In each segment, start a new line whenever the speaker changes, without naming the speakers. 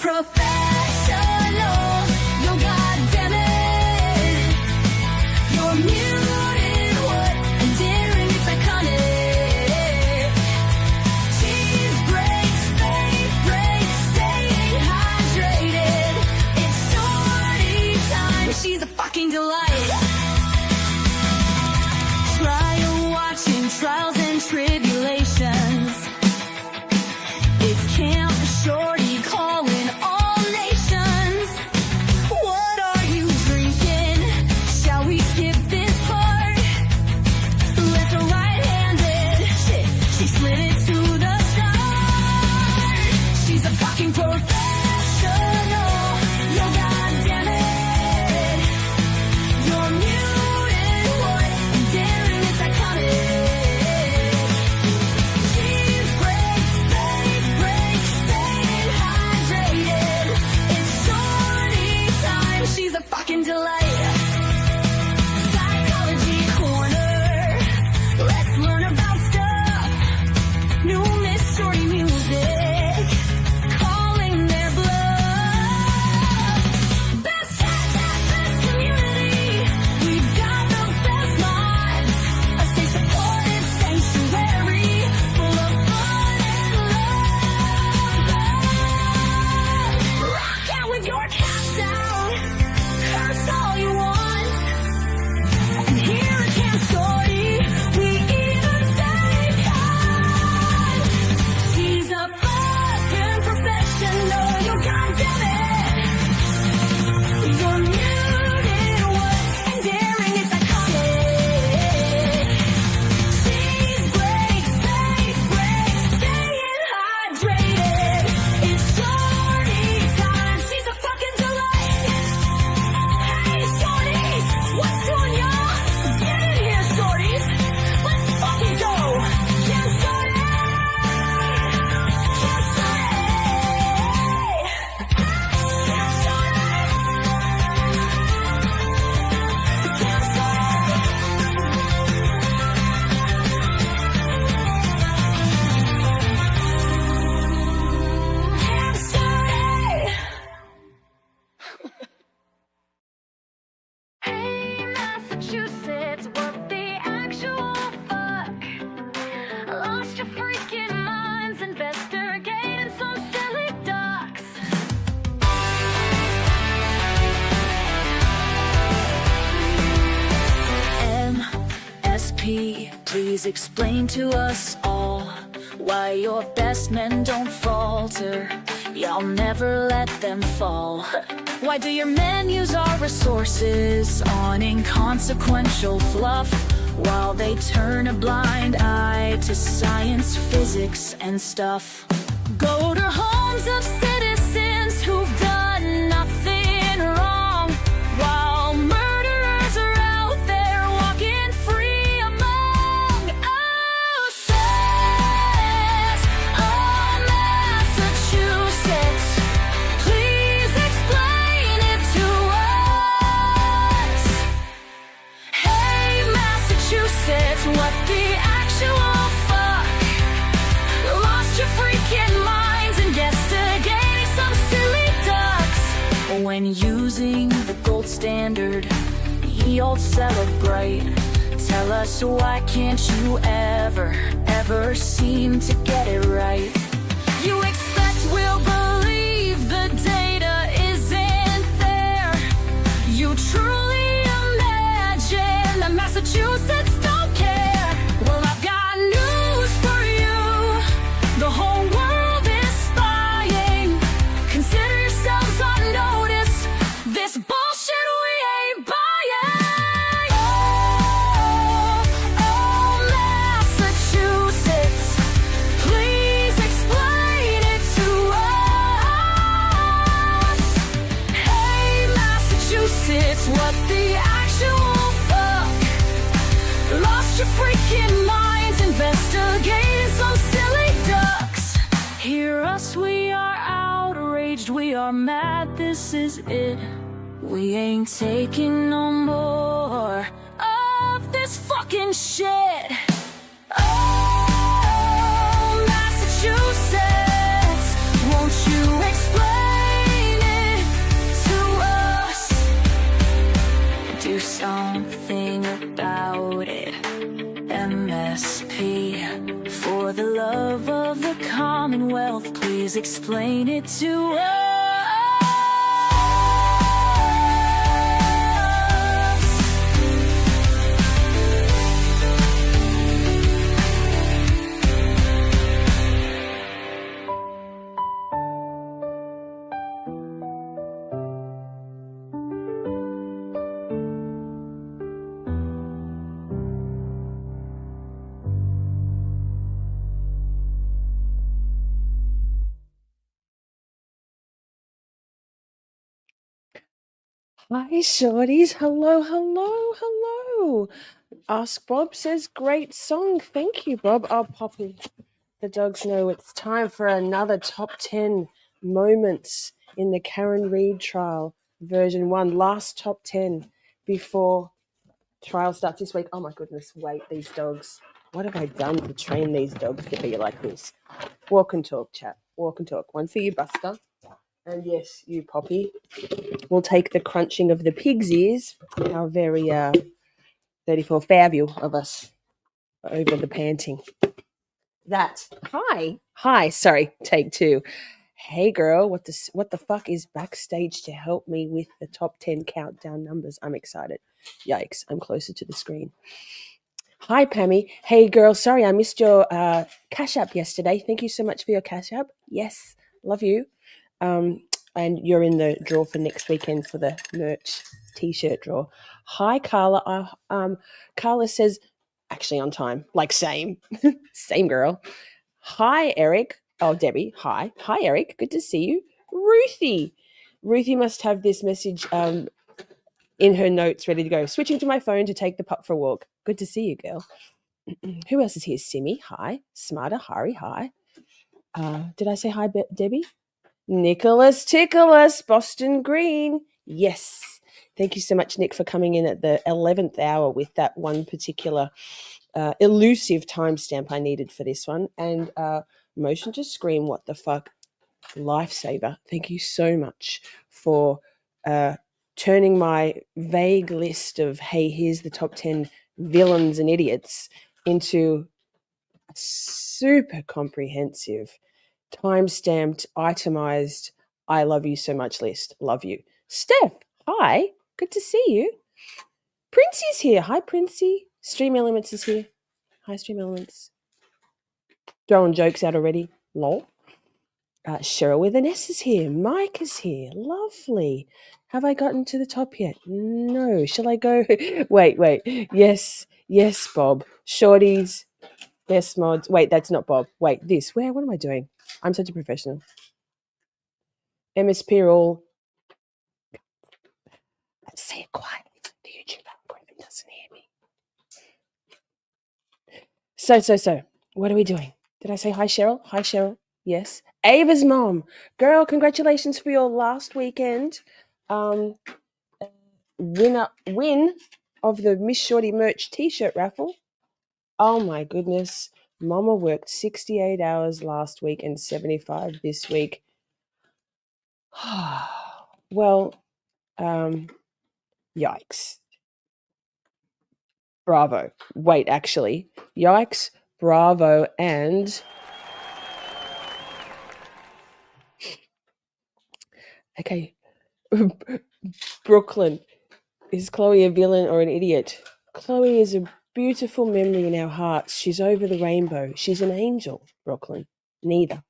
professional. Yo, goddammit, you're muted, what? And daring, it's iconic. Cheese breaks, fade breaks, staying hydrated. It's shorty time, she's a fucking delight. Trial watching, trials and tribulations. It's Camp Shorty calling all nations. What are you drinking? Shall we skip this part? Left or right-handed? Shit, she slid it to the start. She's a fucking professional. Yo, goddammit, you're muted, what? And daring, it's iconic. Cheese breaks, fade breaks, staying hydrated. It's shorty time, she's a fucking delight. Psychology corner, let's learn about stuff. New Miss Shorty music, calling their bluff. Best chat, best community, we've got the best mods. A safe, supportive sanctuary, full of fun and love. Rock out with your cats out, curse all you want. And here at Camp Shorty, we even say cons. She's a fucking professional, you goddammit. You're muted, what? And daring, it's iconic. Cheese breaks, fade breaks, staying hydrated. It's shorty time, she's a fucking delight. Hey, shorties, what's going on? Get in here, shorties. Let's fucking go. Camp Shorty. Camp Shorty. Camp Shorty. Camp Shorty. Hey, Massachusetts, what the actual fuck? Lost your freaking minds investigating some silly ducks. MSP, please explain to us all why your best men don't falter. Y'all never let them fall. Why do your men use our resources on inconsequential fluff while they turn a blind eye to science, physics, and stuff? Go to homes of citizens who've done nothing wrong while murderers are out there walking free among us. Oh, Massachusetts, please explain it to us. Hey, Massachusetts, what the actual fuck? Lost your freaking minds investigating some silly ducks. When using the gold standard, ye old celebrate. Tell us, why can't you ever seem to get it right? You expect we'll believe the data isn't there. You truly imagine that Massachusetts don't care? Well, I've got news for you. The whole world is spying. Consider yourselves on notice. This bullshit we ain't buying. Oh, Massachusetts, please explain it to us. Hey, Massachusetts, what the actual fuck? Lost your freaking minds investigating some silly ducks. Hear us, we are outraged, we are mad, this is it. We ain't taking no more of this fucking shit. Oh, Massachusetts, won't you explain Please explain it to us.
Hi, Shorties. Hello, hello, hello. Ask Bob says, great song. Thank you, Bob. I'll pop in. The dogs know it's time for another top 10 moments in the Karen Reid trial, version 1. Last top 10 before trial starts this week. Oh, my goodness. Wait, these dogs. What have I done to train these dogs to be like this? Walk and talk, chat. Walk and talk. One for you, Buster. And yes, you, Poppy. We'll take the crunching of the pig's ears, how very 34 Fabio of us over the panting. That. Hi, sorry, take 2. Hey girl, what the fuck is backstage to help me with the top 10 countdown numbers? I'm excited. Yikes, I'm closer to the screen. Hi, Pammy. Hey girl, sorry I missed your Cash App yesterday. Thank you so much for your Cash App. Yes, love you. And you're in the draw for next weekend for the merch t-shirt draw. Hi, Carla. Carla says, actually on time, like same girl. Hi, Eric. Oh, Debbie. Hi, Eric. Good to see you. Ruthie must have this message in her notes ready to go. Switching to my phone to take the pup for a walk. Good to see you, girl. Who else is here? Simi. Hi. Smarter. Hari. Hi. Did I say hi, Debbie? Nicholas Ticholas, Boston Green. Yes. Thank you so much, Nick, for coming in at the 11th hour with that one particular elusive timestamp I needed for this one. And motion to scream, what the fuck, lifesaver. Thank you so much for turning my vague list of, hey, here's the top 10 villains and idiots into a super comprehensive time-stamped, itemized, I love you so much list. Love you. Steph, hi. Good to see you. Princey's here. Hi, Princey. Stream Elements is here. Hi, Stream Elements. Throwing jokes out already. Lol. Cheryl with an S is here. Mike is here. Lovely. Have I gotten to the top yet? No. Shall I go? Wait. Yes, Bob. Shorties. Best mods. Wait, that's not Bob. Wait, this. Where? What am I doing? I'm such a professional. MSP all. Let's say it quietly so the YouTube algorithm doesn't hear me. So, what are we doing? Did I say hi, Cheryl? Hi, Cheryl. Yes. Ava's mom. Girl, congratulations for your last weekend. Win of the Miss Shorty merch t-shirt raffle. Oh my goodness. Mama worked 68 hours last week and 75 this week. Well, yikes. Bravo. Wait, actually. Yikes, bravo, and okay. Brooklyn. Is Chloe a villain or an idiot? Chloe is a beautiful memory in our hearts. She's over the rainbow. She's an angel, Brooklyn. Neither.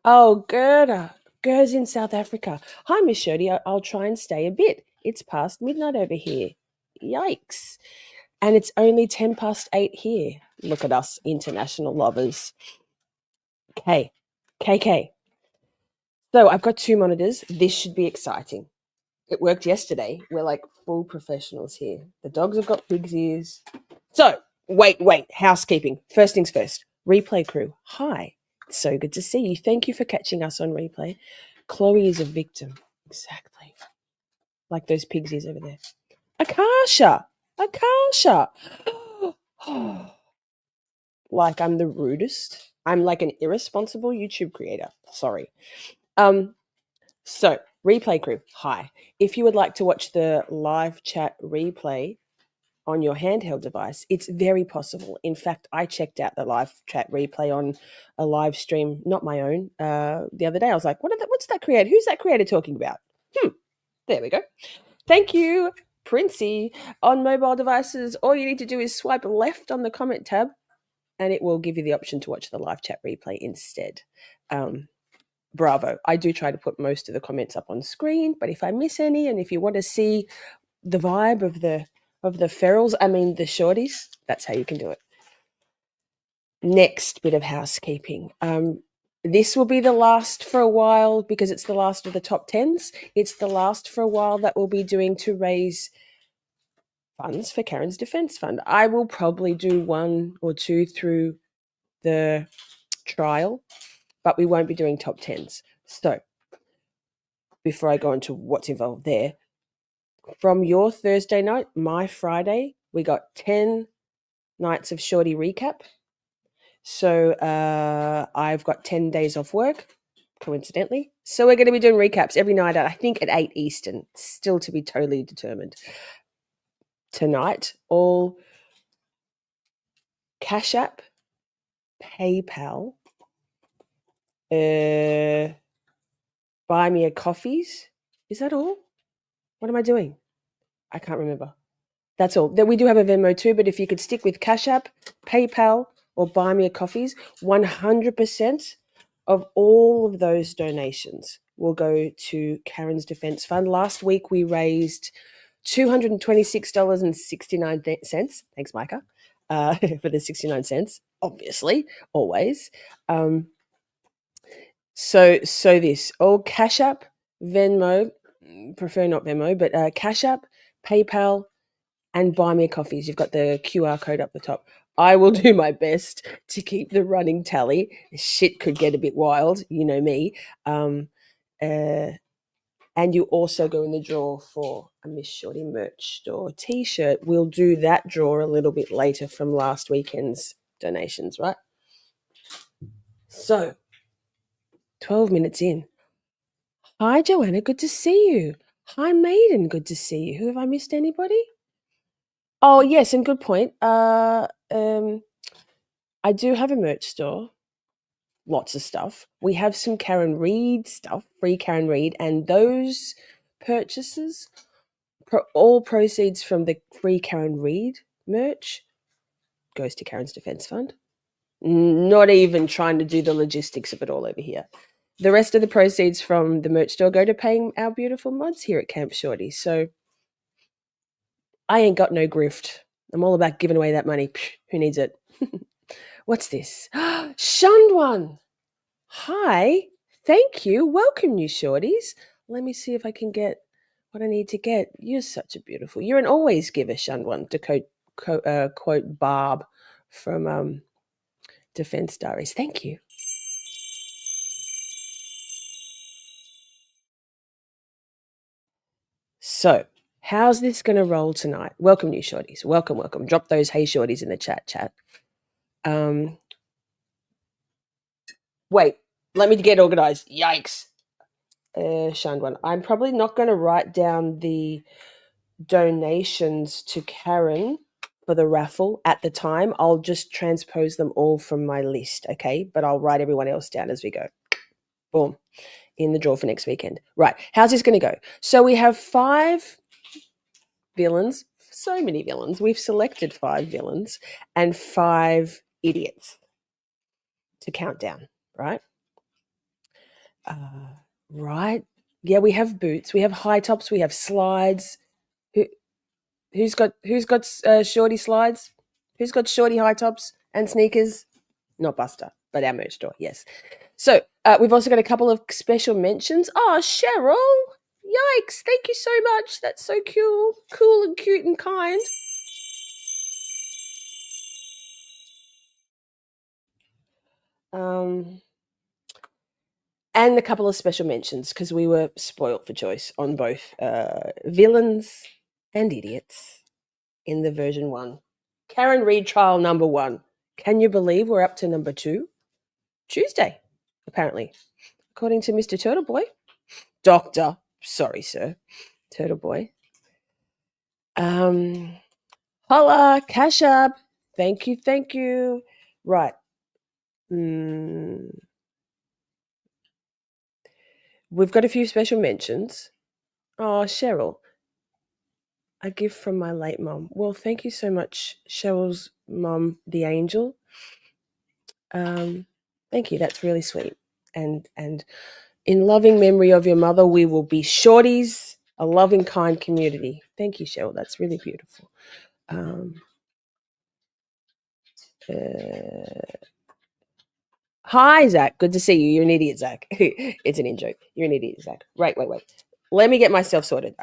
Oh, Gerda. Gerda's in South Africa. Hi, Miss Shorty. I'll try and stay a bit. It's past midnight over here. Yikes. And it's only 10 past 8 here. Look at us, international lovers. KK. So I've got 2 monitors. This should be exciting. It worked yesterday. We're like full professionals here. The dogs have got pig's ears. So, wait. Housekeeping. First things first. Replay crew. Hi. So good to see you. Thank you for catching us on replay. Chloe is a victim. Exactly. Like those pig's ears over there. Akasha. Like I'm the rudest. I'm like an irresponsible YouTube creator. Sorry. So replay crew, hi. If you would like to watch the live chat replay on your handheld device, it's very possible. In fact, I checked out the live chat replay on a live stream, not my own, the other day. I was like, what's that creator? Who's that creator talking about? There we go. Thank you, Princey. On mobile devices, all you need to do is swipe left on the comment tab and it will give you the option to watch the live chat replay instead. Bravo. I do try to put most of the comments up on screen, but if I miss any and if you want to see the vibe of the ferals, the shorties, that's how you can do it. Next bit of housekeeping. This will be the last for a while because it's the last of the top 10s. It's the last for a while that we'll be doing to raise funds for Karen's Defence Fund. I will probably do 1 or 2 through the trial, but we won't be doing top 10s. So before I go into what's involved there, from your Thursday night, my Friday, we got 10 nights of Shorty recap. So I've got 10 days off work, coincidentally. So we're going to be doing recaps every night, I think at 8 Eastern, still to be totally determined. Tonight, all Cash App, PayPal, Buy Me a Coffees. Is that all? What am I doing? I can't remember. That's all. Then we do have a Venmo too, but if you could stick with Cash App, PayPal, or Buy Me a Coffees, 100% of all of those donations will go to Karen's Defence Fund. Last week we raised $226.69. Thanks, Micah, for the 69 cents, obviously, always. So this, all Cash App, Venmo, prefer not Venmo, but Cash App, PayPal, and Buy Me a Coffees. You've got the QR code up the top. I will do my best to keep the running tally. Shit could get a bit wild, you know me. And you also go in the draw for a Miss Shorty merch store t-shirt. We'll do that draw a little bit later from last weekend's donations, right? So, 12 minutes in. Hi, Joanna. Good to see you. Hi, Maiden. Good to see you. Who have I missed? Anybody? Oh, yes, and good point. I do have a merch store. Lots of stuff. We have some Karen Reed stuff, free Karen Reed, and those purchases, all proceeds from the free Karen Reed merch goes to Karen's Defence Fund. Not even trying to do the logistics of it all over here. The rest of the proceeds from the merch store go to paying our beautiful mods here at Camp Shorty. So I ain't got no grift. I'm all about giving away that money. Psh, who needs it? What's this? Shunned one. Hi. Thank you. Welcome, you shorties. Let me see if I can get what I need to get. You're such a beautiful. You're an always giver, Shunned one, to quote Barb from Defense Diaries. Thank you. So, how's this going to roll tonight? Welcome, new shorties. Welcome, welcome. Drop those hey shorties in the chat. Wait, let me get organized. Yikes. Shunned one. I'm probably not going to write down the donations to Karen for the raffle at the time. I'll just transpose them all from my list, okay? But I'll write everyone else down as we go. Boom. In the draw for next weekend. Right. How's this going to go? So we have 5 villains. So many villains. We've selected 5 villains and 5 idiots to count down, right? Right. Yeah, we have boots. We have high tops. We have slides. Who's got shorty slides? Who's got shorty high tops and sneakers? Not Buster, but our merch store. Yes. So we've also got a couple of special mentions. Oh, Cheryl. Yikes. Thank you so much. That's so cool and cute and kind. And a couple of special mentions because we were spoilt for choice on both villains and idiots in the version 1. Karen Reed trial number 1. Can you believe we're up to number 2? Tuesday, apparently, according to Mr. Turtle Boy. Sorry, sir. Turtle Boy. Holla, Cash App. Thank you, thank you. Right. We've got a few special mentions. Oh, Cheryl. A gift from my late mum. Well, thank you so much, Cheryl's mum, the angel. Thank you. That's really sweet. And in loving memory of your mother, we will be Shorties, a loving, kind community. Thank you, Cheryl. That's really beautiful. Hi, Zach. Good to see you. You're an idiot, Zach. It's an in-joke. You're an idiot, Zach. Right, wait. Let me get myself sorted.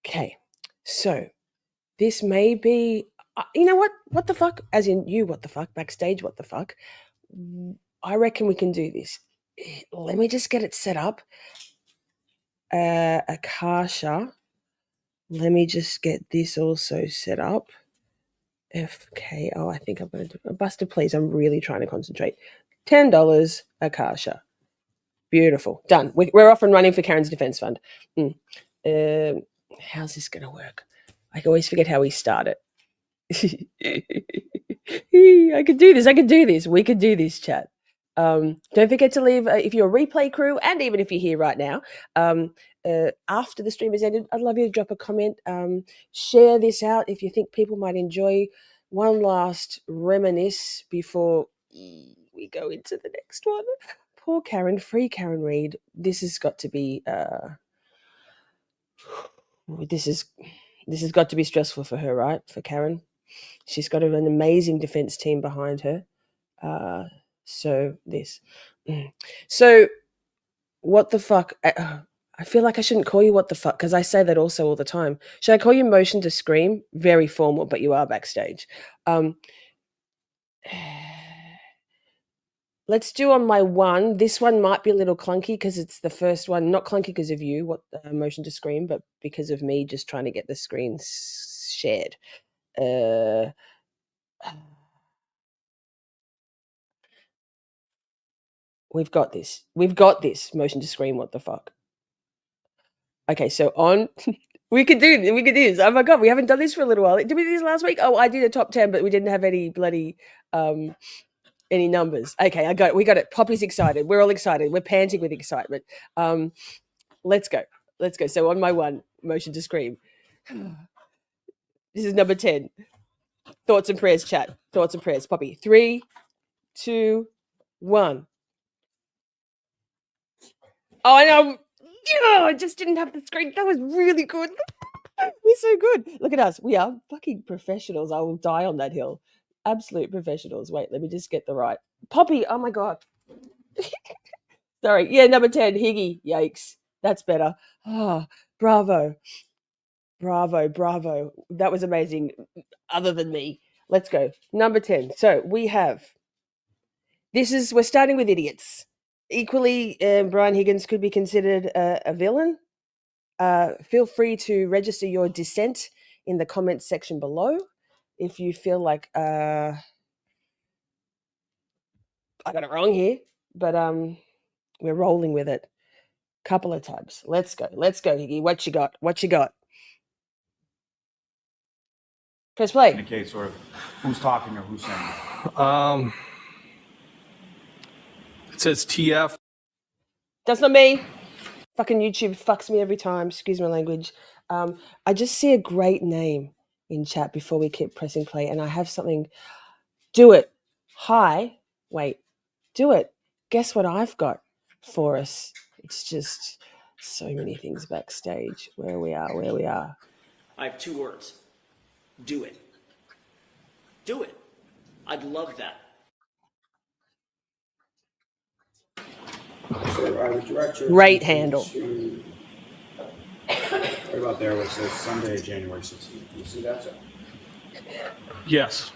Okay. So this may be, you know what? What the fuck? As in you, what the fuck? Backstage, what the fuck? I reckon we can do this. Let me just get it set up. Akasha. Let me just get this also set up. FK. Oh, I think I'm going to do Buster, please. I'm really trying to concentrate. $10, Akasha. Beautiful. Done. We're off and running for Karen's Defense Fund. How's this going to work? I always forget how we start it. I could do this. We could do this, chat. Don't forget to leave, if you're a replay crew, and even if you're here right now, after the stream is ended, I'd love you to drop a comment. Share this out if you think people might enjoy one last reminisce before we go into the next one. Poor Karen, free Karen Reid. This has got to be this has got to be stressful for her, right? For Karen. She's got an amazing defense team behind her. So what the fuck? I feel like I shouldn't call you what the fuck, because I say that also all the time. Should I call you motion to scream? Very formal, but you are backstage. Let's do on my one. This one might be a little clunky because it's the first one. Not clunky because of you, what motion to scream, but because of me just trying to get the screen shared. We've got this. Motion to scream, what the fuck? Okay, so on. we could do this. Oh my God, we haven't done this for a little while. Did we do this last week? Oh, I did a top 10, but we didn't have any bloody any numbers. Okay, I got it. We got it. Poppy's excited. We're all excited. We're panting with excitement. Let's go. So on my one, motion to scream. This is number 10. Thoughts and prayers, chat. Thoughts and prayers. Poppy. 3, 2, 1. Oh, I know. Yeah, I just didn't have the screen. That was really good. We're so good. Look at us. We are fucking professionals. I will die on that hill. Absolute professionals. Wait, let me just get the right. Poppy, oh my God. Sorry. Yeah, number 10, Higgy. Yikes. That's better. Oh, bravo. That was amazing. Other than me. Let's go. Number 10. So we have, we're starting with idiots. Equally, Brian Higgins could be considered a villain. Feel free to register your dissent in the comments section below if you feel like I got it wrong here, but we're rolling with it. Couple of tabs. Let's go, Higgy. What you got? Press play.
Indicate sort of who's talking or who's saying. It says TF.
That's not me. Fucking YouTube fucks me every time. Excuse my language. I just see a great name in chat before we keep pressing play, and I have something. Do it. Hi. Wait. Do it. Guess what I've got for us? It's just so many things backstage. Where we are.
I have 2 words. Do it. Do it. I'd love that.
So I would direct your
Right handle.
Right about there where it says Sunday, January 16th. Do you see that, sir?
Yes.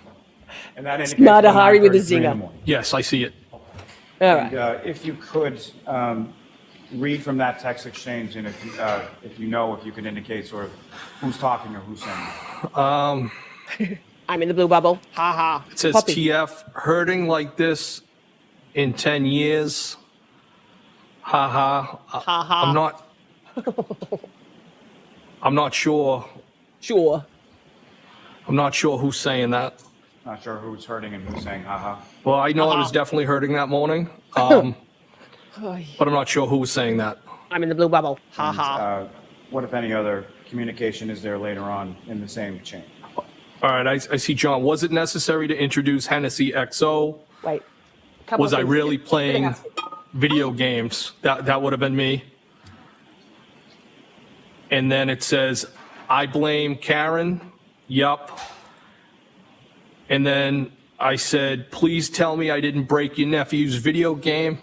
And that indicates
Not a Hari with a zinger.
Yes, I see it.
All right.
And, if you could read from that text exchange, and if you could indicate sort of who's talking or who's saying.
I'm in the blue bubble. Ha ha.
It says
Poppy.
TF, hurting like this in 10 years. Ha ha.
Ha ha.
I'm not. I'm not sure.
Sure.
I'm not sure who's saying that.
Not sure who's hurting and who's saying haha.
Well, I know I was definitely hurting that morning, but I'm not sure who was saying that.
I'm in the blue bubble. Ha
And,
ha.
what, if any, other communication is there later on in the same chain?
All right, I see John. Was it necessary to introduce Hennessy XO?
Wait. Couple
Was
of
I
things.
really playing video games? That would have been me. And then it says, I blame Karen. Yup. And then I said, please tell me I didn't break your nephew's video game.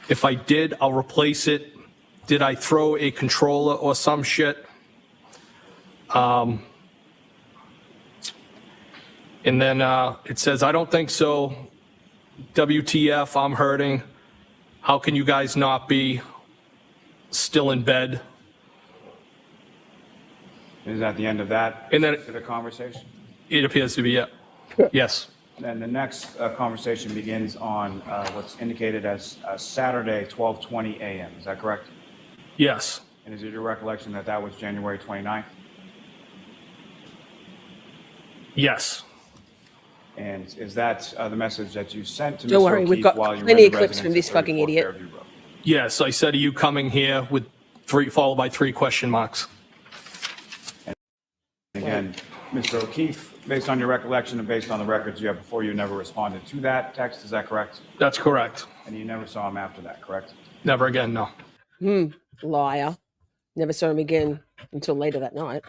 If I did, I'll replace it. Did I throw a controller or some shit? And then it says, I don't think so. WTF, I'm hurting. How can you guys not be still in bed?
Is that the end of that
And then-
specific conversation?
It appears to be, yeah. Yes.
Then the next conversation begins on what's indicated as Saturday, 12:20 a.m. Is that correct?
Yes.
And is it your recollection that that was January 29th?
Yes.
And is that the message that you sent to
Don't
Mr.
worry,
O'Keefe
we've got
while you were
plenty
in
of
the
clips from
residence
this
at
fucking
34
idiot.
Fairview Road?
Yes, I said, are you coming here with followed by 3 question marks?
Again, Mr. O'Keefe, based on your recollection and based on the records you have before, you never responded to that text, is that correct?
That's correct.
And you never saw him after that, correct?
Never again, no.
Liar. Never saw him again until later that night.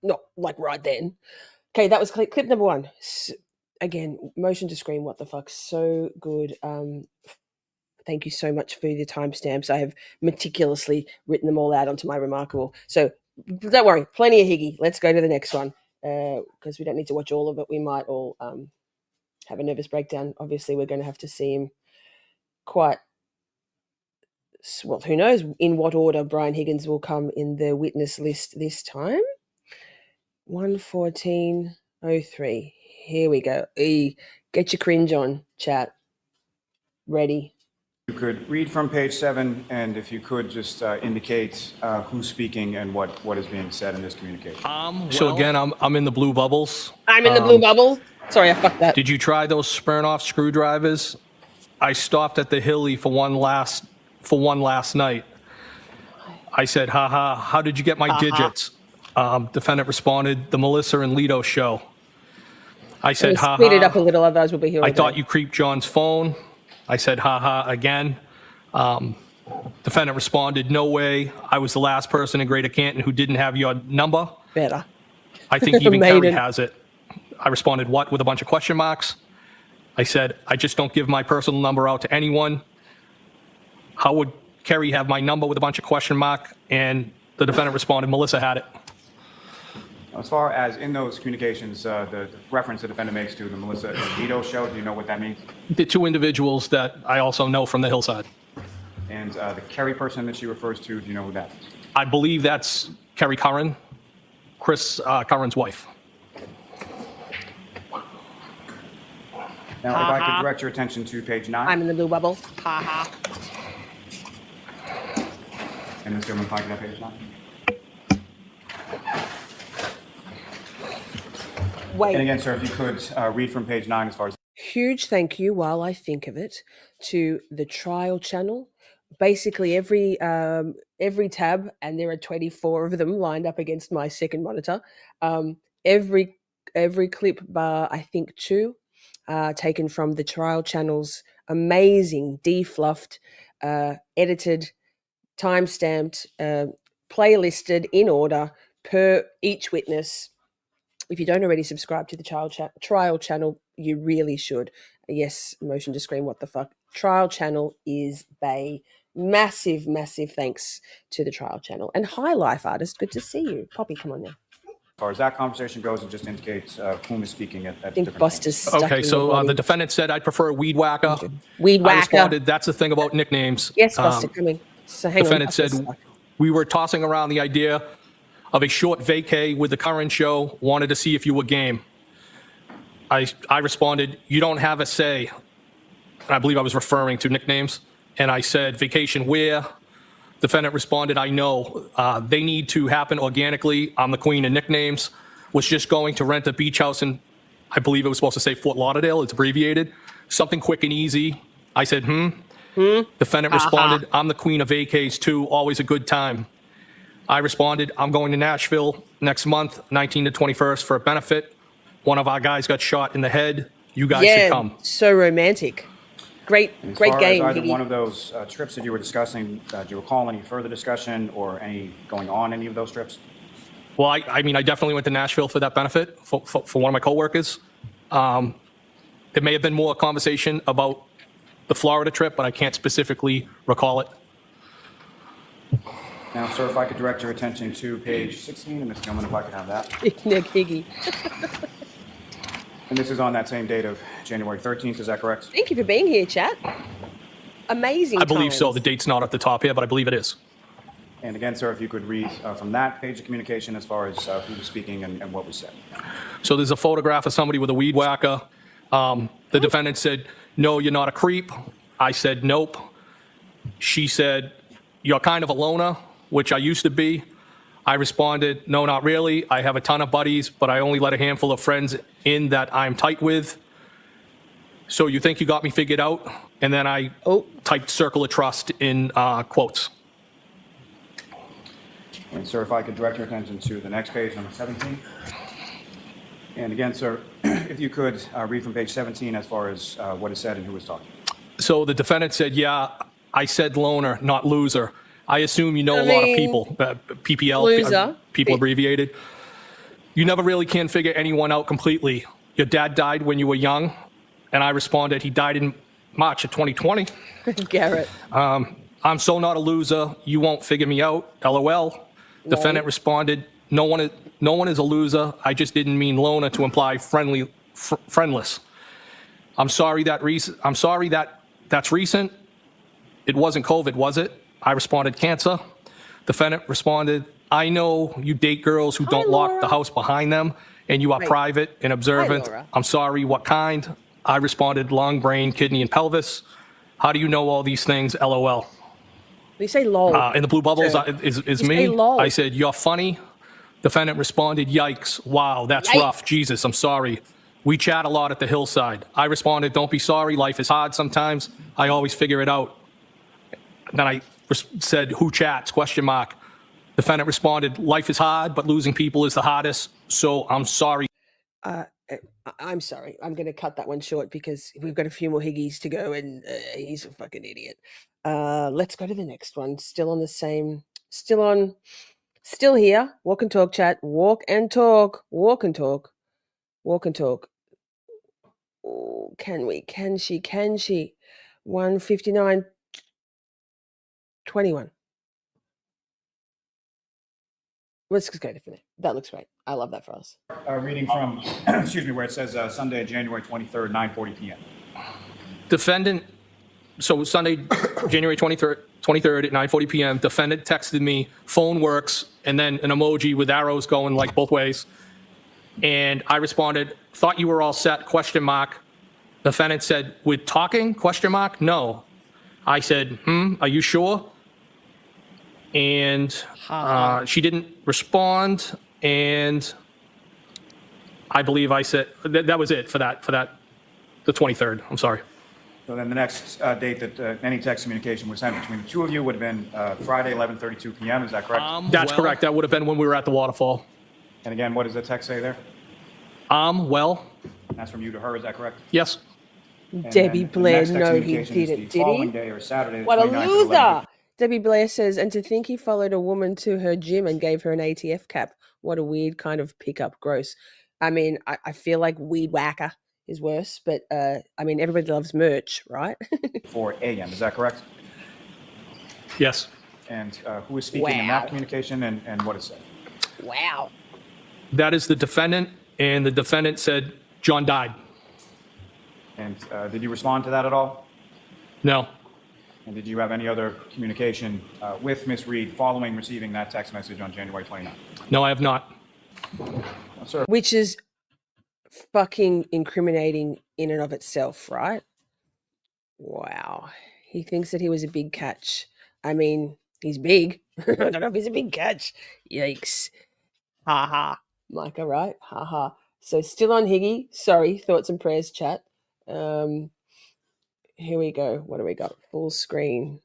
Not like right then. Okay, that was clip number 1. Again, motion to scream, what the fuck, so good. Thank you so much for the timestamps. I have meticulously written them all out onto my Remarkable. So don't worry, plenty of Higgy. Let's go to the next one because we don't need to watch all of it. We might all have a nervous breakdown. Obviously, we're going to have to see him quite, well, who knows in what order Brian Higgins will come in the witness list this time. 114:03. Here we go. Get your cringe on, chat. Ready.
You could read from page 7, and if you could just indicate who's speaking and what is being said in this communication.
So again, I'm in the blue bubbles.
I'm in the blue bubble. Sorry, I fucked that.
Did you try those Smirnoff screwdrivers? I stopped at the Hilly for one last night. I said, haha, how did you get my digits? Defendant responded, the Melissa and Lido show. I said, haha.
Speed it up a little, otherwise we'll be here all
I thought
day.
you creeped John's phone. I said, haha, again. Defendant responded, no way. I was the last person in Greater Canton who didn't have your number.
Better.
I think even
Maiden.
Kerry has it. I responded, what, with a bunch of question marks? I said, I just don't give my personal number out to anyone. How would Kerry have my number with a bunch of question mark? And the defendant responded, Melissa had it.
As far as in those communications, the reference the defendant makes to the Melissa and Lido show, do you know what that means?
The 2 individuals that I also know from the hillside.
And the Kerry person that she refers to, do you know who that is?
I believe that's Kerry Curran, Chris Curran's wife.
Now, if I could direct your attention to page 9.
I'm in the blue bubble. Ha ha.
And Mr. Chairman, if I could have page 9.
Wait.
And again, sir, if you could read from page 9 as far as...
Huge thank you, while I think of it, to the trial channel. Basically, every tab, and there are 24 of them lined up against my second monitor. Every clip bar, I think 2, taken from the trial channel's amazing, defluffed, edited, time-stamped, playlisted in order per each witness. If you don't already subscribe to the trial channel, you really should. Yes, motion to scream, what the fuck. Trial channel is bay. Massive, massive thanks to the trial channel. And hi, Life Artist, good to see you. Poppy, come on now.
As far as that conversation goes, it just indicates whom is speaking at
I think
different
Buster's stuck
Okay,
in
so
the body.
the defendant said, I'd prefer a weed whacker.
Weed
I
whacker.
responded, that's the thing about nicknames.
Yes, Buster, coming. So hang
Defendant
on.
said,
Buster's stuck.
we were tossing around the idea of a short vacay with the current show, wanted to see if you were game. I responded, you don't have a say. And I believe I was referring to nicknames. And I said, vacation where? Defendant responded, I know. They need to happen organically. I'm the queen of nicknames. Was just going to rent a beach house in, I believe it was supposed to say Fort Lauderdale. It's abbreviated. Something quick and easy. I said, Defendant responded, I'm the queen of vacays too. Always a good time. I responded, I'm going to Nashville next month, 19 to 21st, for a benefit. One of our guys got shot in the head. You guys should come.
So romantic. Great
As
game.
far as either
Higgy.
one of those trips that you were discussing, do you recall any further discussion or any going on any of those trips?
Well, I mean, I definitely went to Nashville for that benefit for one of my coworkers. There may have been more conversation about the Florida trip, but I can't specifically recall it.
Now, sir, if I could direct your attention to page 16, and Ms. Gilman, if I could have that.
Nick Higgy.
And this is on that same date of January 13th, is that correct?
Thank you for being here, chat. Amazing.
I believe so.
times.
The date's not at the top here, but I believe it is.
And again, sir, if you could read from that page of communication as far as who was speaking and what was said.
So there's a photograph of somebody with a weed whacker. The defendant said, no, you're not a creep. I said, nope. She said, you're kind of a loner, which I used to be. I responded, no, not really. I have a ton of buddies, but I only let a handful of friends in that I'm tight with. So you think you got me figured out? And then I typed circle of trust in quotes.
And sir, if I could direct your attention to the next page, number 17. And again, sir, if you could read from page 17 as far as what is said and who is talking.
So the defendant said, yeah, I said loner, not loser. I assume you know a lot of people, PPL,
Loser.
people abbreviated. You never really can figure anyone out completely. Your dad died when you were young, and I responded, he died in March of 2020.
Garrett.
I'm so not a loser, you won't figure me out, LOL. Defendant responded, no one is a loser, I just didn't mean loner to imply friendless. I'm sorry that's recent. It wasn't COVID, was it? I responded, cancer. Defendant responded, I know you date girls who don't lock the house behind them, and you are private and observant.
Laura.
I'm sorry, what kind? I responded, long brain, kidney, and pelvis. How do you know all these things, LOL?
You say lol.
And the blue bubbles is
You
me.
say lol.
I said, you're funny. Defendant responded, yikes, wow, that's rough. Jesus, I'm sorry. We chat a lot at the hillside. I responded, don't be sorry, life is hard sometimes. I always figure it out. Then I said, who chats, question mark. Defendant responded, life is hard, but losing people is the hardest, so I'm sorry.
I'm sorry. I'm going to cut that one short because we've got a few more Higgies to go and he's a fucking idiot. Let's go to the next one. Still on the same, still here. Walk and talk, chat. Walk and talk. Walk and talk. Walk and talk. Oh, can she? 159, 21. Let's just go for that. That looks great. I love that for us.
Reading from, excuse me, where it says Sunday, January 23rd, 9:40 p.m.
Defendant, so Sunday, January 23rd at 9:40 p.m., defendant texted me, phone works, and then an emoji with arrows going like both ways. And I responded, thought you were all set, question mark. Defendant said, with talking, question mark? No. I said, are you sure? And she didn't respond, and I believe I said, that was it for that, the 23rd, I'm sorry.
So then the next date that any text communication was sent between the two of you would have been Friday, 11:32 p.m., is that correct?
That's correct, that would have been when we were at the waterfall.
And again, what does the text say there?
Well.
That's from you to her, is that correct?
Yes.
And
Debbie
then the
Blair,
next text
no, he
communication is
didn't,
the
did
following
he?
day or Saturday, the
What a
29th at
loser.
11:50.
Debbie Blair says, and to think he followed a woman to her gym and gave her an ATF cap. What a weird kind of pickup. Gross. I mean, I feel like weed whacker is worse, but I mean, everybody loves merch, right?
4 a.m., is that correct?
Yes.
And who is speaking in that communication and what is said?
Wow.
That is the defendant, and the defendant said, John died.
And did you respond to that at all?
No.
And did you have any other communication with Ms. Reed following receiving that text message on January 29th?
No, I have not.
Sir.
Which is fucking incriminating in and of itself, right? Wow. He thinks that he was a big catch. I mean, He's big. I don't know if he's a big catch. Yikes. Ha ha. Micah, right? Ha ha. So still on Higgy. Sorry, thoughts and prayers chat. Here we go. What do we got? Full screen.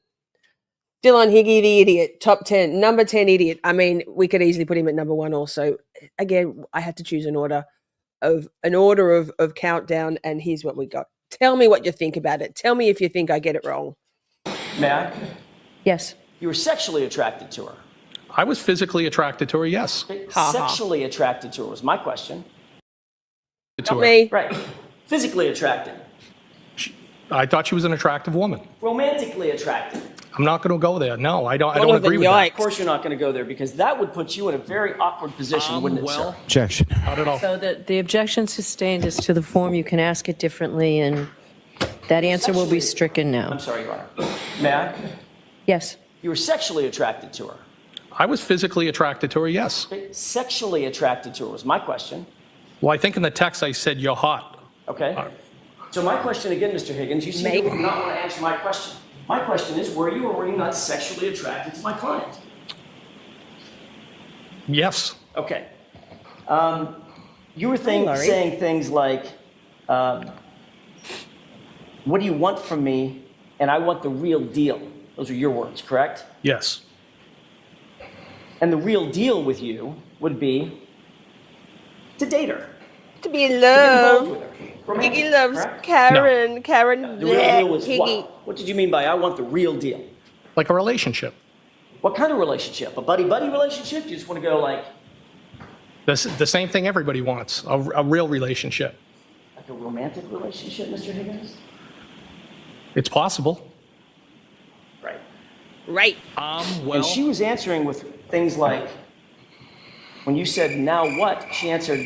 Still on Higgy the idiot. Top 10. Number 10 idiot. I mean, we could easily put him at number 1 also. Again, I had to choose an order of countdown, and here's what we got. Tell me what you think about it. Tell me if you think I get it wrong.
May I?
Yes.
You were sexually attracted to her.
I was physically attracted to her, yes.
Ha, ha.
Sexually attracted to her was my question.
To
Not
her.
me.
Right. Physically attracted.
I thought she was an attractive woman.
Romantically attracted.
I'm not going to go there. No, I don't
One of
agree
the
with that.
yikes.
Of course you're not going to go there because that would put you in a very awkward position, wouldn't it, sir?
Objection.
Not at all.
So the objection sustained is to the form. You can ask it differently, and that answer will be stricken
I'm
now.
sorry, Your Honor. May I?
Yes.
You were sexually attracted to her.
I was physically attracted to her, yes.
Sexually attracted to her was my question.
Well, I think in the text I said you're hot.
Okay. So my question again, Mr. Higgins, you seem to not want to answer my question. My question is, were you or were you not sexually attracted to my client?
Yes.
Okay. You were
Larry.
saying things like, what do you want from me? And I want the real deal. Those are your words, correct?
Yes.
And the real deal with you would be to date her,
To be in
to get involved
love.
with her. Romantic,
Higgy loves
correct?
Karen. Karen.
The real deal was
Higgy.
what? What did you mean by I want the real deal?
Like a relationship.
What kind of relationship? A buddy-buddy relationship? You just want to go like
The same thing everybody wants, a real relationship.
a romantic relationship, Mr. Higgins?
It's possible.
Right.
Right.
And she was answering with things like, when you said, now what? She answered,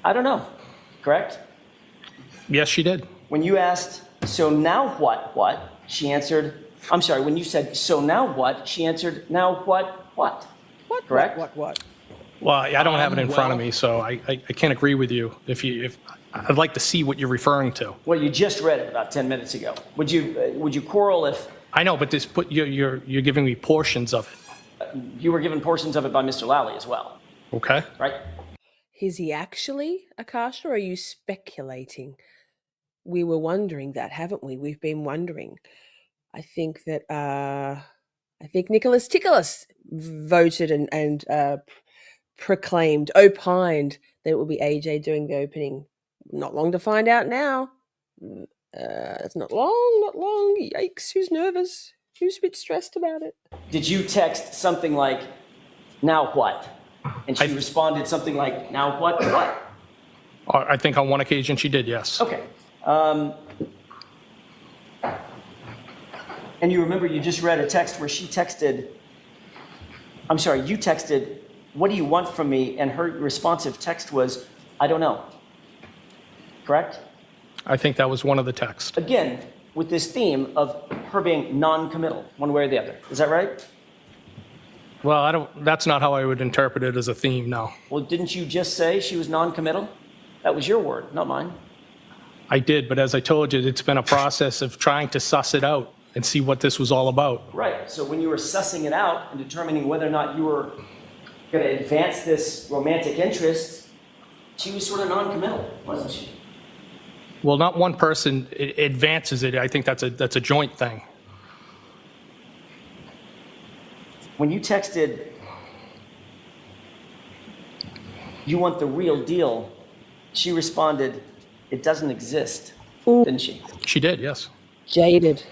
I don't know. Correct?
Yes, she did.
When you asked, so now what? She answered, I'm sorry, when you said, so now what? She answered, now what?
What?
Correct?
What?
Well, I don't have it in front of me, so I can't agree with you. If I'd like to see what you're referring to.
Well, you just read it about 10 minutes ago. Would you quarrel if
I know, but you're giving me portions of it.
you were given portions of it by Mr. Lally as well?
Okay.
Right?
Is he actually Akasha, or are you speculating? We were wondering that, haven't we? We've been wondering. I think that Nicholas Ticholas voted and proclaimed, opined that it will be AJ doing the opening. Not long to find out now. It's not long. Yikes, who's nervous? Who's a bit stressed about it?
Did you text something like, now what? And she responded something like, now what?
I think on one occasion she did, yes.
Okay. And you remember you just read a text where she texted, I'm sorry, you texted, what do you want from me? And her responsive text was, I don't know. Correct?
I think that was one of the texts.
Again, with this theme of her being non-committal, one way or the other. Is that right?
Well, that's not how I would interpret it as a theme, no.
Well, didn't you just say she was non-committal? That was your word, not mine.
I did, but as I told you, it's been a process of trying to suss it out and see what this was all about.
Right. So when you were sussing it out and determining whether or not you were going to advance this romantic interest, she was sort of non-committal, wasn't she?
Well, not one person advances it. I think that's a joint thing.
When you texted, you want the real deal, she responded, it doesn't exist, didn't she?
She did, yes.
Jaded.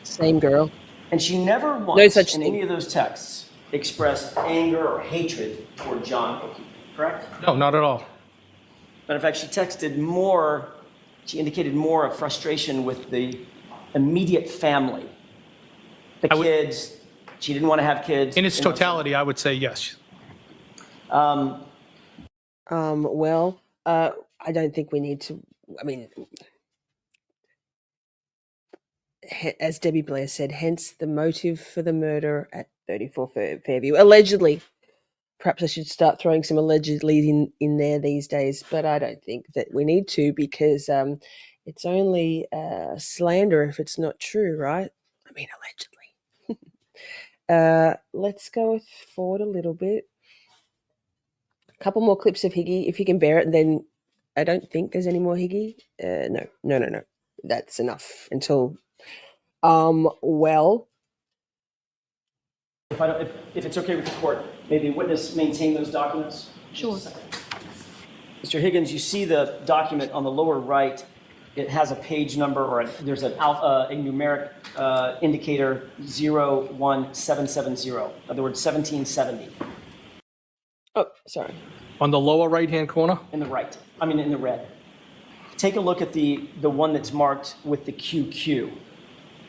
Same girl.
And she never once
such
in
thing.
any of those texts expressed anger or hatred toward John Bukhenik, correct?
No, not at all.
Matter of fact, she indicated more of frustration with the immediate family. The kids, she didn't want to have kids.
In its totality, I would say yes.
Well, I don't think we need to. I mean, as Debbie Blair said, hence the motive for the murder at 34 Fairview. Allegedly. Perhaps I should start throwing some allegedly in there these days, but I don't think that we need to, because it's only slander if it's not true, right? I mean, allegedly. Let's go forward a little bit. A couple more clips of Higgy, if you can bear it, and then I don't think there's any more Higgy. No. That's enough until, well.
If it's okay with the court, maybe witness maintain those documents?
Sure.
Mr. Higgins, you see the document on the lower right. It has a page number there's a numeric indicator 01770. In other words, 1770
Oh, sorry.
On the lower right-hand corner?
in the right. I mean, in the red. Take a look at the one that's marked with the QQ.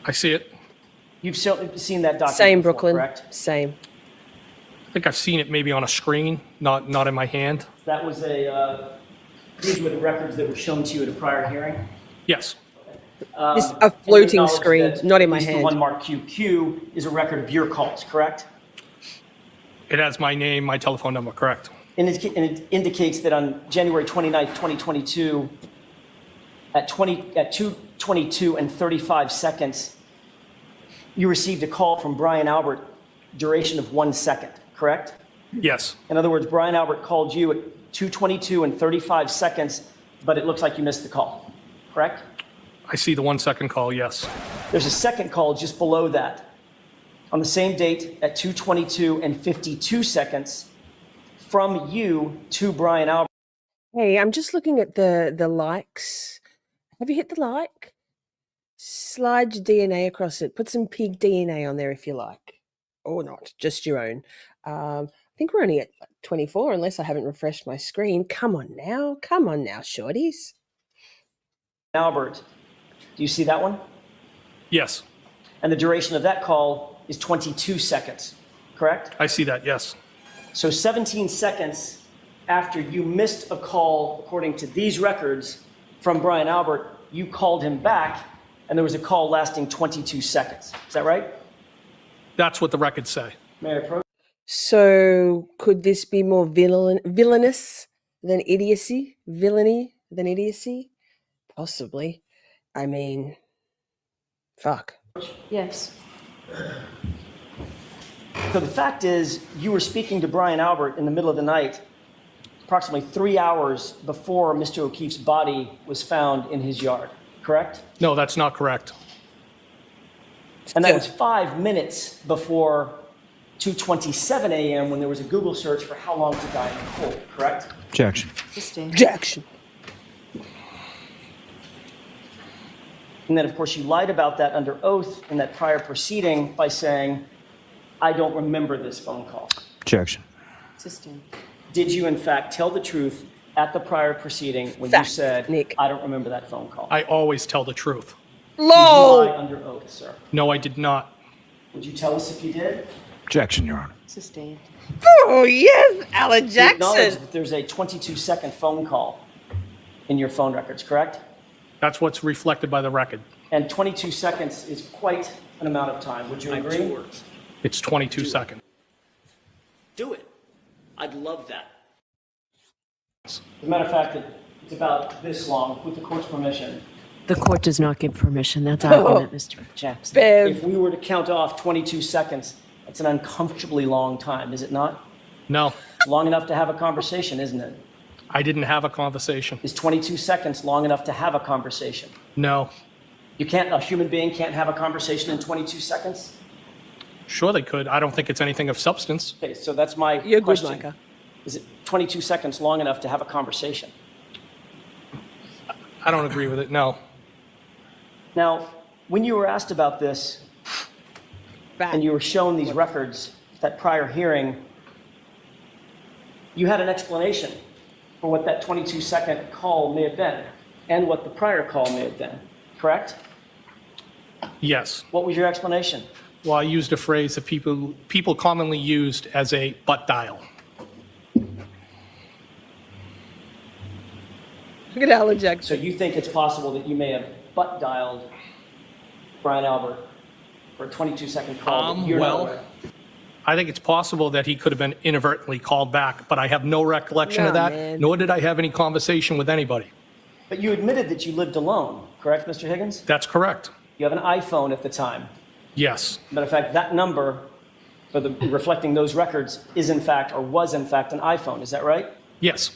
I see it.
You've seen that document
Same,
before,
Brooklyn.
correct?
Same.
I think I've seen it maybe on a screen, not in my hand.
That was these were the records that were shown to you at a prior hearing?
Yes.
Just a
And you
floating
acknowledge
screen,
that
not in
at
my
least
hand.
The one marked QQ is a record of your calls, correct?
It has my name, my telephone number, correct?
And it indicates that on January 29th, 2022, at 2:22 and 35 seconds, you received a call from Brian Albert, duration of 1 second, correct?
Yes.
In other words, Brian Albert called you at 2:22 and 35 seconds, but it looks like you missed the call, correct?
I see the 1 second call, yes.
There's a second call just below that. On the same date at 2:22 and 52 seconds from you to Brian Albert.
Hey, I'm just looking at the likes. Have you hit the like? Slide your DNA across it. Put some pig DNA on there if you like. Or not, just your own. I think we're only at 24 unless I haven't refreshed my screen. Come on now, shorties.
Albert, do you see that one?
Yes.
And the duration of that call is 22 seconds, correct?
I see that, yes.
So 17 seconds after you missed a call, according to these records, from Brian Albert, you called him back, and there was a call lasting 22 seconds. Is that right?
That's what the records say.
May I approach?
So could this be more villainous than idiocy? Villainy than idiocy? Possibly. I mean, fuck.
Yes.
So the fact is, you were speaking to Brian Albert in the middle of the night, approximately 3 hours before Mr. O'Keefe's body was found in his yard, correct?
No, that's not correct.
And that was 5 minutes before 2:27 a.m. when there was a Google search for how long to die in the cold, correct?
Objection.
Objection.
And then, of course, you lied about that under oath in that prior proceeding by saying, I don't remember this phone call.
Objection.
Did you, in fact, tell the truth at the prior proceeding when
Fact,
you said,
Nick.
I don't remember that phone call?
I always tell the truth.
Did you
LOL.
lie under oath, sir?
No, I did not.
Would you tell us if you did?
Objection, Your Honor.
Oh, yes, Alan
You acknowledge
Jackson.
that there's a 22-second phone call in your phone records, correct?
That's what's reflected by the record.
And 22 seconds is quite an amount of time. Would you agree?
It's 22 seconds.
Do it. I'd love that. As a matter of fact, it's about this long, with the court's permission.
The court does not give permission. That's argument, Mr. Jackson.
If we were to count off 22 seconds, that's an uncomfortably long time, is it not?
No,
Long enough to have a conversation, isn't it?
I didn't have a conversation.
Is 22 seconds long enough to have a conversation?
No.
A human being can't have a conversation in 22 seconds?
Sure they could. I don't think it's anything of substance.
Okay, so that's my
You're good,
question.
Micah.
Is it 22 seconds long enough to have a conversation?
I don't agree with it, no.
Now, when you were asked about this and you were shown these records, that prior hearing, you had an explanation for what that 22-second call may have been and what the prior call may have been, correct?
Yes.
What was your explanation?
Well, I used a phrase that people commonly used as a butt dial.
Look at Alan Jackson.
So you think it's possible that you may have butt dialed Brian Albert for a 22-second call that you're not
well,
aware of?
I think it's possible that he could have been inadvertently called back, but I have no recollection of
No,
that,
man.
nor did I have any conversation with anybody.
But you admitted that you lived alone, correct, Mr. Higgins?
That's correct.
You have an iPhone at the time.
Yes.
Matter of fact, that number for reflecting those records is in fact, or was in fact, an iPhone. Is that right?
Yes.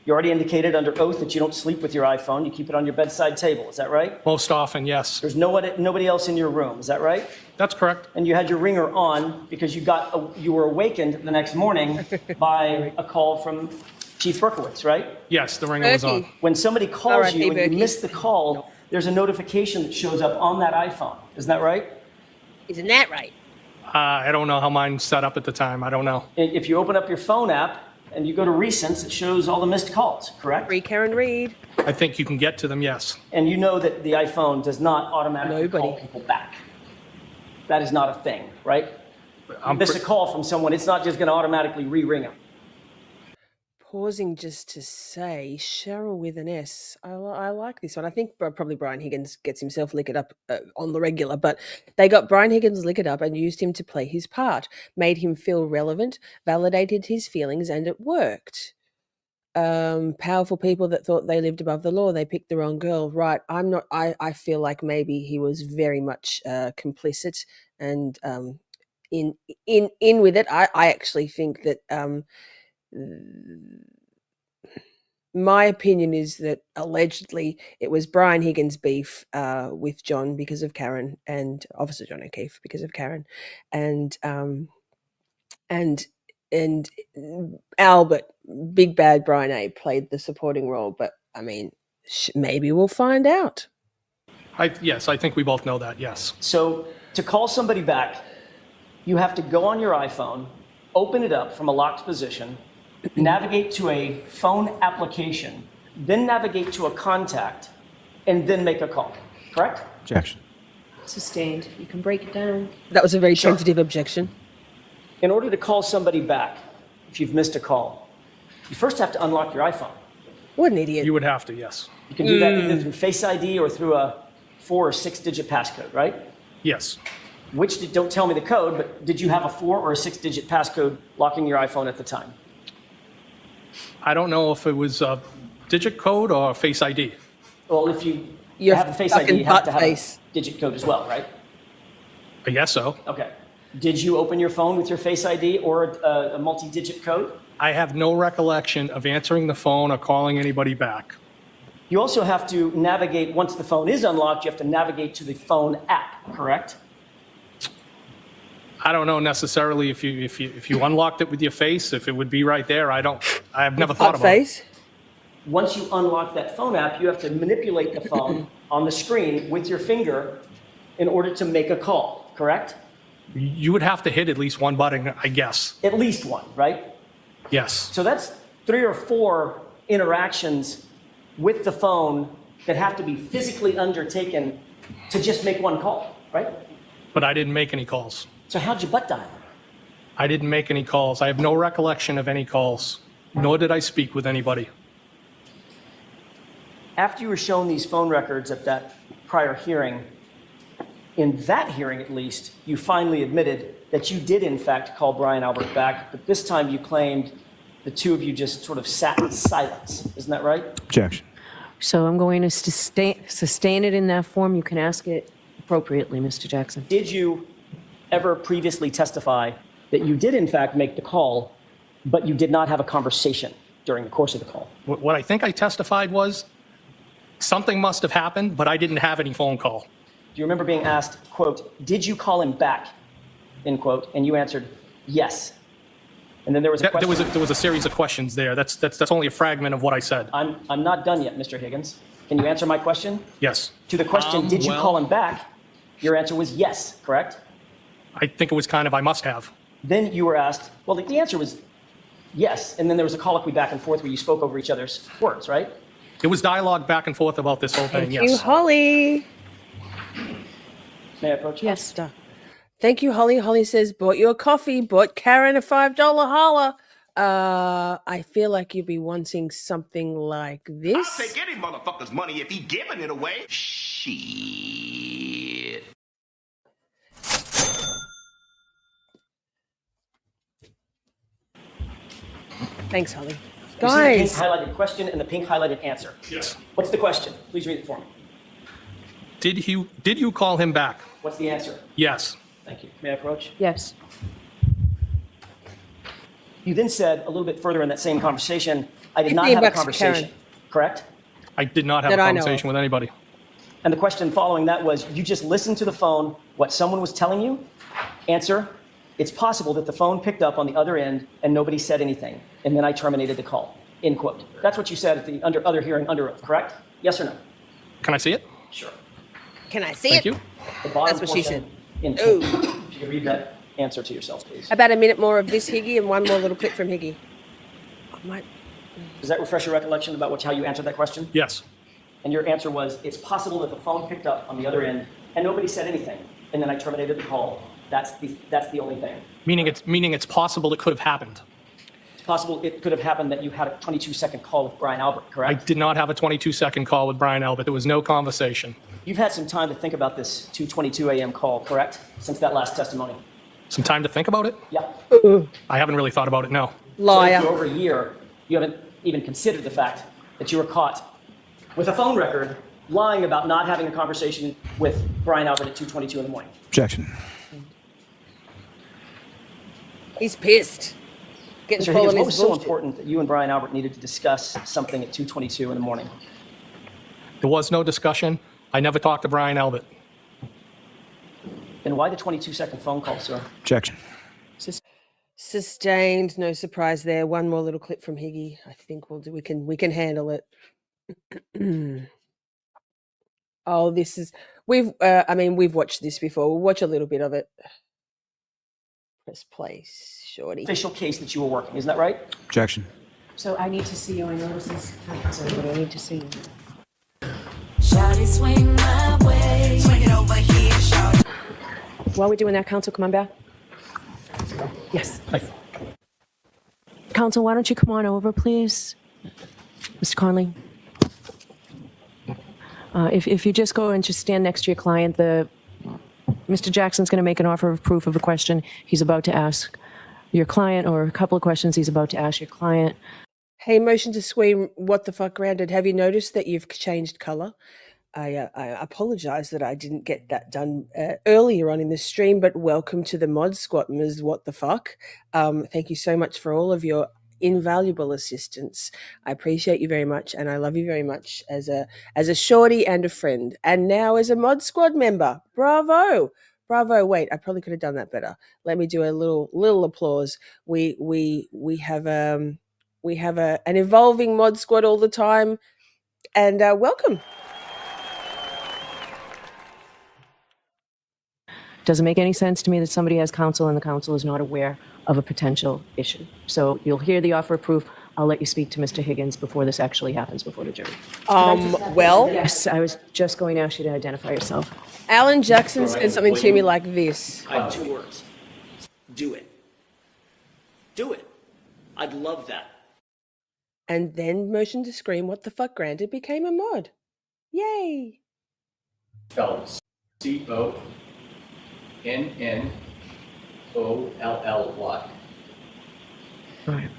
You already indicated under oath that you don't sleep with your iPhone. You keep it on your bedside table. Is that right?
Most often, yes.
There's nobody else in your room. Is that right?
That's correct.
And you had your ringer on because you were awakened the next morning by a call from Chief Berkowitz, right?
Yes, the ringer was on.
When somebody calls
R.I.P.
you and
Berkey.
you miss the call, there's a notification that shows up on that iPhone. Isn't that right?
Isn't that right?
I don't know how mine's set up at the time. I don't know.
If you open up your phone app and you go to recents, it shows all the missed calls, correct?
Free Karen Reed.
I think you can get to them, yes.
And you know that the iPhone does not automatically call
Nobody.
people back. That is not a thing, right?
I'm
Miss a call from someone, it's not just going to automatically re-ring them.
Pausing just to say, Cheryl with an S. I like this one. I think probably Brian Higgins gets himself liquored up on the regular, but they got Brian Higgins liquored up and used him to play his part, made him feel relevant, validated his feelings, and it worked. Powerful people that thought they lived above the law, they picked the wrong girl. Right. I feel like maybe he was very much complicit and in with it. I actually think that my opinion is that allegedly it was Brian Higgins' beef with John because of Karen, and Officer John O'Keefe because of Karen, and Albert, big bad Brian A, played the supporting role. But I mean, maybe we'll find out.
Yes, I think we both know that, yes.
So to call somebody back, you have to go on your iPhone, open it up from a locked position, navigate to a phone application, then navigate to a contact, and then make a call, correct?
Objection.
Sustained. You can break it down.
That was a very
Sure.
tentative objection.
In order to call somebody back, if you've missed a call, you first have to unlock your iPhone.
What an idiot.
You would have to, yes.
You can do that either through Face ID or through a 4 or 6 digit passcode, right?
Yes.
Don't tell me the code, but did you have a 4 or a 6 digit passcode locking your iPhone at the time?
I don't know if it was a digit code or Face ID.
Well, if you
Your
have the Face ID,
fucking
you have to
butt
have
face.
a digit code as well, right?
I guess so.
Okay. Did you open your phone with your Face ID or a multi-digit code?
I have no recollection of answering the phone or calling anybody back.
You also have to navigate, once the phone is unlocked, you have to navigate to the phone app, correct?
I don't know necessarily if you unlocked it with your face, if it would be right there. I have never thought
Butt
about it.
face.
Once you unlock that phone app, you have to manipulate the phone on the screen with your finger in order to make a call, correct?
You would have to hit at least one button, I guess.
At least one, right?
Yes.
So that's 3 or 4 interactions with the phone that have to be physically undertaken to just make one call, right?
But I didn't make any calls.
So how'd you butt dial?
I didn't make any calls. I have no recollection of any calls, nor did I speak with anybody.
After you were shown these phone records at that prior hearing, in that hearing at least, you finally admitted that you did in fact call Brian Albert back, but this time you claimed the two of you just sort of sat in silence. Isn't that right?
Objection.
So I'm going to sustain it in that form. You can ask it appropriately, Mr. Jackson.
Did you ever previously testify that you did in fact make the call, but you did not have a conversation during the course of the call?
What I think I testified was something must have happened, but I didn't have any phone call.
Do you remember being asked, quote, did you call him back, end quote, and you answered yes? And then there was a question.
There was a series of questions there. That's only a fragment of what I said.
I'm not done yet, Mr. Higgins. Can you answer my question?
Yes.
To the question, did you
well-
call him back? Your answer was yes, correct?
I think it was kind of I must have.
Then you were asked, well, the answer was yes, and then there was a colloquy back and forth where you spoke over each other's words, right?
It was dialogue back and forth about this whole thing,
Thank you,
yes.
Holly.
May I approach?
Yes.
Thank you, Holly. Holly says, bought you a coffee, bought Karen a $5 holla. I feel like you'd be wanting something like this.
I'll take any motherfucker's money if he giving it away. Shit.
Thanks, Holly.
You see the pink
Guys,
highlighted question and the pink highlighted answer.
Yes.
What's the question? Please read it for me.
Did you call him back?
What's the answer?
Yes.
Thank you. May I approach?
Yes.
You then said a little bit further in that same conversation, I did
15
not have a
bucks,
conversation,
Karen.
correct?
I did not have
That
a
I know
conversation
of.
with anybody.
And the question following that was, you just listened to the phone, what someone was telling you? Answer, it's possible that the phone picked up on the other end and nobody said anything, and then I terminated the call, end quote. That's what you said at the other hearing under oath, correct? Yes or no?
Can I see it?
Sure.
Can I see
Thank
it?
you.
The bottom
That's what she
portion in
Ooh.
pink. If you could read that answer to yourself, please.
About a minute more of this Higgy and one more little clip from Higgy. I might.
Does that refresh your recollection about how you answered that question?
Yes.
And your answer was, it's possible that the phone picked up on the other end and nobody said anything, and then I terminated the call. That's the only thing.
Meaning it's possible it could have happened.
It's possible it could have happened that you had a 22-second call with Brian Albert,
I
correct?
did not have a 22-second call with Brian Albert. There was no conversation.
You've had some time to think about this 2:22 a.m. call, correct? Since that last testimony.
Some time to think about it?
Yeah.
I haven't really thought about it, no.
Liar.
So for over a year, you haven't even considered the fact that you were caught with a phone record lying about not having a conversation with Brian Albert at 2:22 in the morning.
Objection.
He's pissed. Getting
Mr.
full
Higgins,
on
what
his
was so
bullshit.
important that you and Brian Albert needed to discuss something at 2:22 in the morning?
There was no discussion. I never talked to Brian Albert.
Then why the 22-second phone call, sir?
Objection.
Sustained, no surprise there. One more little clip from Higgy. I think we'll do. We can handle it. Oh, this is we've watched this before. We'll watch a little bit of it. Press play, Shorty.
Official case that you were working, isn't that right?
Objection.
So I need to see you. I know this is, but I need to see you.
Shawty swing my way.
While we're doing that, counsel, come on back. Yes.
Hi.
Counsel, why don't you come on over, please? Mr. Conley. If you just go and just stand next to your client, Mr. Jackson's going to make an offer of proof of a question he's about to ask your client, or a couple of questions he's about to ask your client.
Hey, motion to scream. What the fuck, Granted? Have you noticed that you've changed color? I apologize that I didn't get that done earlier on in the stream, but welcome to the mod squad, Ms. What the fuck. Thank you so much for all of your invaluable assistance. I appreciate you very much, and I love you very much as a shorty and a friend, and now as a mod squad member. Bravo. Wait, I probably could have done that better. Let me do a little applause. We have an evolving mod squad all the time, and welcome.
Doesn't make any sense to me that somebody has counsel and the counsel is not aware of a potential issue. So you'll hear the offer of proof. I'll let you speak to Mr. Higgins before this actually happens before the jury.
Well,
Yes, I was just going to ask you to identify yourself.
Alan Jackson said something to me like this.
I have 2 words. Do it. Do it. I'd love that.
And then motion to scream, what the fuck, Granted became a mod. Yay.
Spelled CONNOLLY.
Right.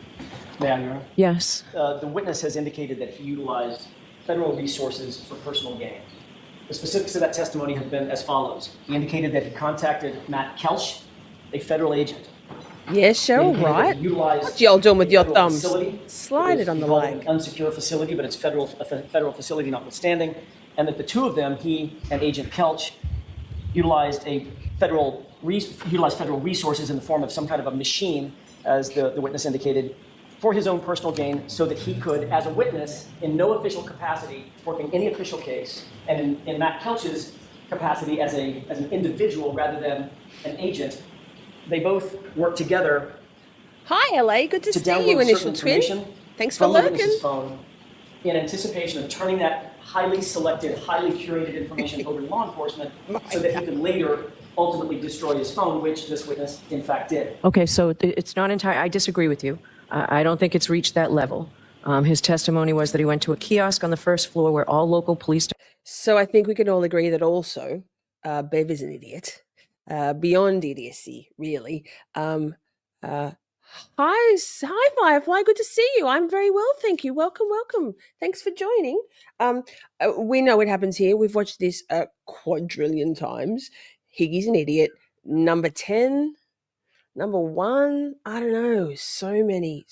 May I, Your Honor?
Yes.
The witness has indicated that he utilized federal resources for personal gain. The specifics of that testimony have been as follows. He indicated that he contacted Matt Kelch, a federal agent.
Yes, Cheryl,
Indicated that
right?
he utilized
What y'all doing with
a
your
federal
thumbs?
facility.
Slide it on the
Involving
leg.
an unsecure facility, but it's a federal facility notwithstanding, and that the two of them, he and Agent Kelch, utilized federal resources in the form of some kind of a machine, as the witness indicated, for his own personal gain, so that he could, as a witness, in no official capacity, working any official case, and in Matt Kelch's capacity as an individual rather than an agent, they both worked together
Hi, LA. Good to
to
see
download
you, initial
certain
twin.
information
Thanks for
from the
lurking.
witness's phone in anticipation of turning that highly selected, highly curated information over to law enforcement so that he could later ultimately destroy his phone, which this witness in fact did.
Okay, so it's not entire. I disagree with you. I don't think it's reached that level. His testimony was that he went to a kiosk on the first floor where all local police.
So I think we can all agree that also Bev is an idiot. Beyond idiocy, really. Hi, Firefly. Good to see you. I'm very well, thank you. Welcome. Thanks for joining. We know what happens here. We've watched this a quadrillion times. Higgie's an idiot. Number 10, number 1, I don't know. So many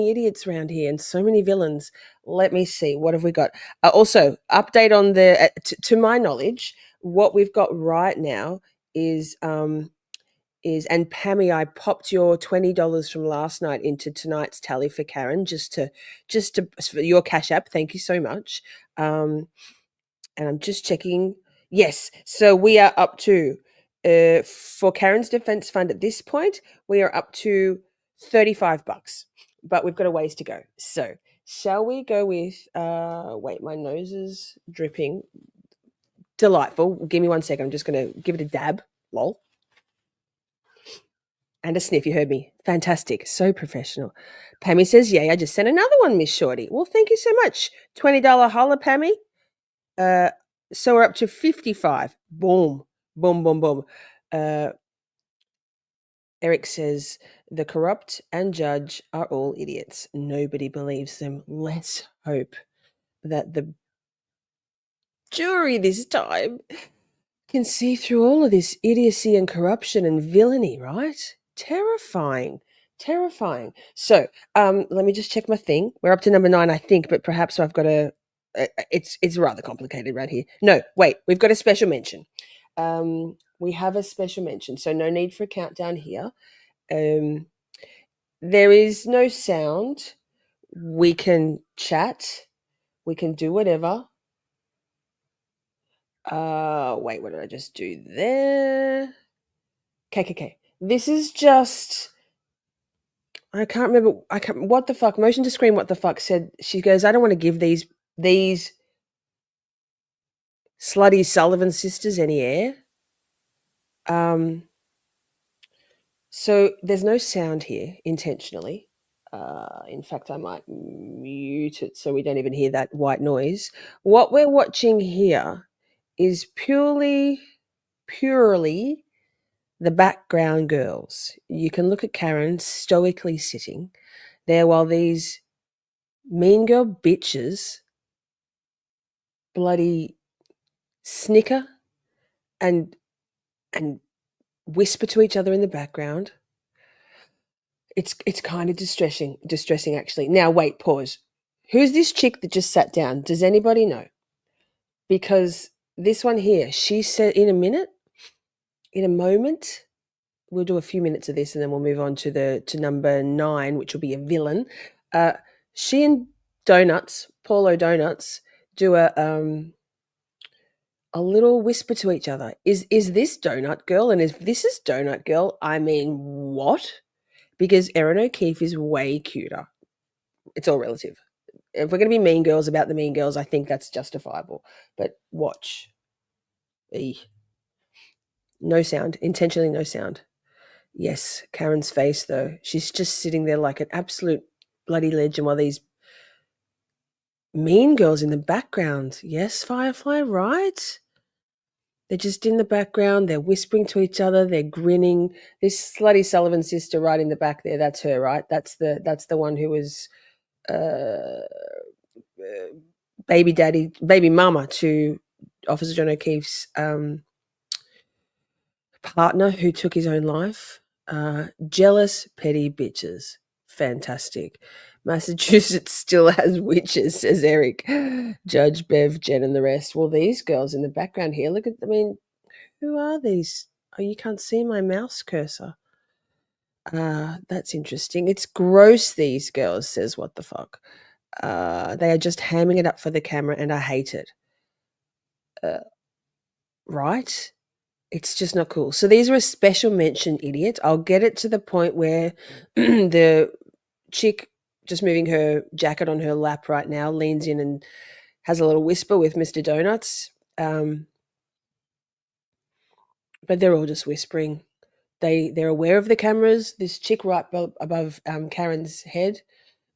idiots around here and so many villains. Let me see. What have we got? Also, update on the, to my knowledge, what we've got right now is and Pammy, I popped your $20 from last night into tonight's tally for Karen, just to for your Cash App. Thank you so much. And I'm just checking. Yes, so we are up to for Karen's defense fund at this point, we are up to $35, but we've got a ways to go. So shall we go with? Wait, my nose is dripping. Delightful. Give me 1 second. I'm just going to give it a dab. Lol. And a sniff, you heard me. Fantastic. So professional. Pammy says, yay, I just sent another one, Miss Shorty. Well, thank you so much. $20 holla, Pammy. So we're up to 55. Boom. Boom, boom, boom. Eric says, the corrupt and judge are all idiots. Nobody believes them. Let's hope that the jury this time can see through all of this idiocy and corruption and villainy, right? Terrifying. So let me just check my thing. We're up to number 9, I think, but perhaps I've got it's rather complicated right here. No, wait, we've got a special mention. We have a special mention, so no need for a countdown here. There is no sound. We can chat. We can do whatever. Wait, what did I just do there? Okay. This is just, I can't remember. What the fuck? Motion to screen. What the fuck said? She goes, I don't want to give these slutty Sullivan sisters any air. So there's no sound here intentionally. In fact, I might mute it so we don't even hear that white noise. What we're watching here is purely the background girls. You can look at Karen stoically sitting there while these mean girl bitches bloody snicker and whisper to each other in the background. It's kind of distressing actually. Now wait, pause. Who's this chick that just sat down? Does anybody know? Because this one here, she said in a moment, we'll do a few minutes of this and then we'll move on to number 9, which will be a villain. She and Paulo Donuts, do a little whisper to each other. Is this Donut Girl? And if this is Donut Girl, I mean what? Because Erin O'Keefe is way cuter. It's all relative. If we're going to be mean girls about the mean girls, I think that's justifiable. But watch. No sound. Intentionally no sound. Yes, Karen's face, though. She's just sitting there like an absolute bloody legend while these mean girls in the background. Yes, Firefly, right? They're just in the background. They're whispering to each other. They're grinning. This slutty Sullivan sister right in the back there, that's her, right? That's the one who was baby mama to Officer John O'Keefe's partner who took his own life. Jealous, petty bitches. Fantastic. Massachusetts still has witches, says Eric. Judge, Bev, Jen, and the rest. Well, these girls in the background here, look at, who are these? Oh, you can't see my mouse cursor. That's interesting. It's gross, these girls, says what the fuck. They are just hamming it up for the camera, and I hate it. Right? It's just not cool. So these are a special mention idiot. I'll get it to the point where the chick just moving her jacket on her lap right now leans in and has a little whisper with Mr. Donuts. But they're all just whispering. They're aware of the cameras. This chick right above Karen's head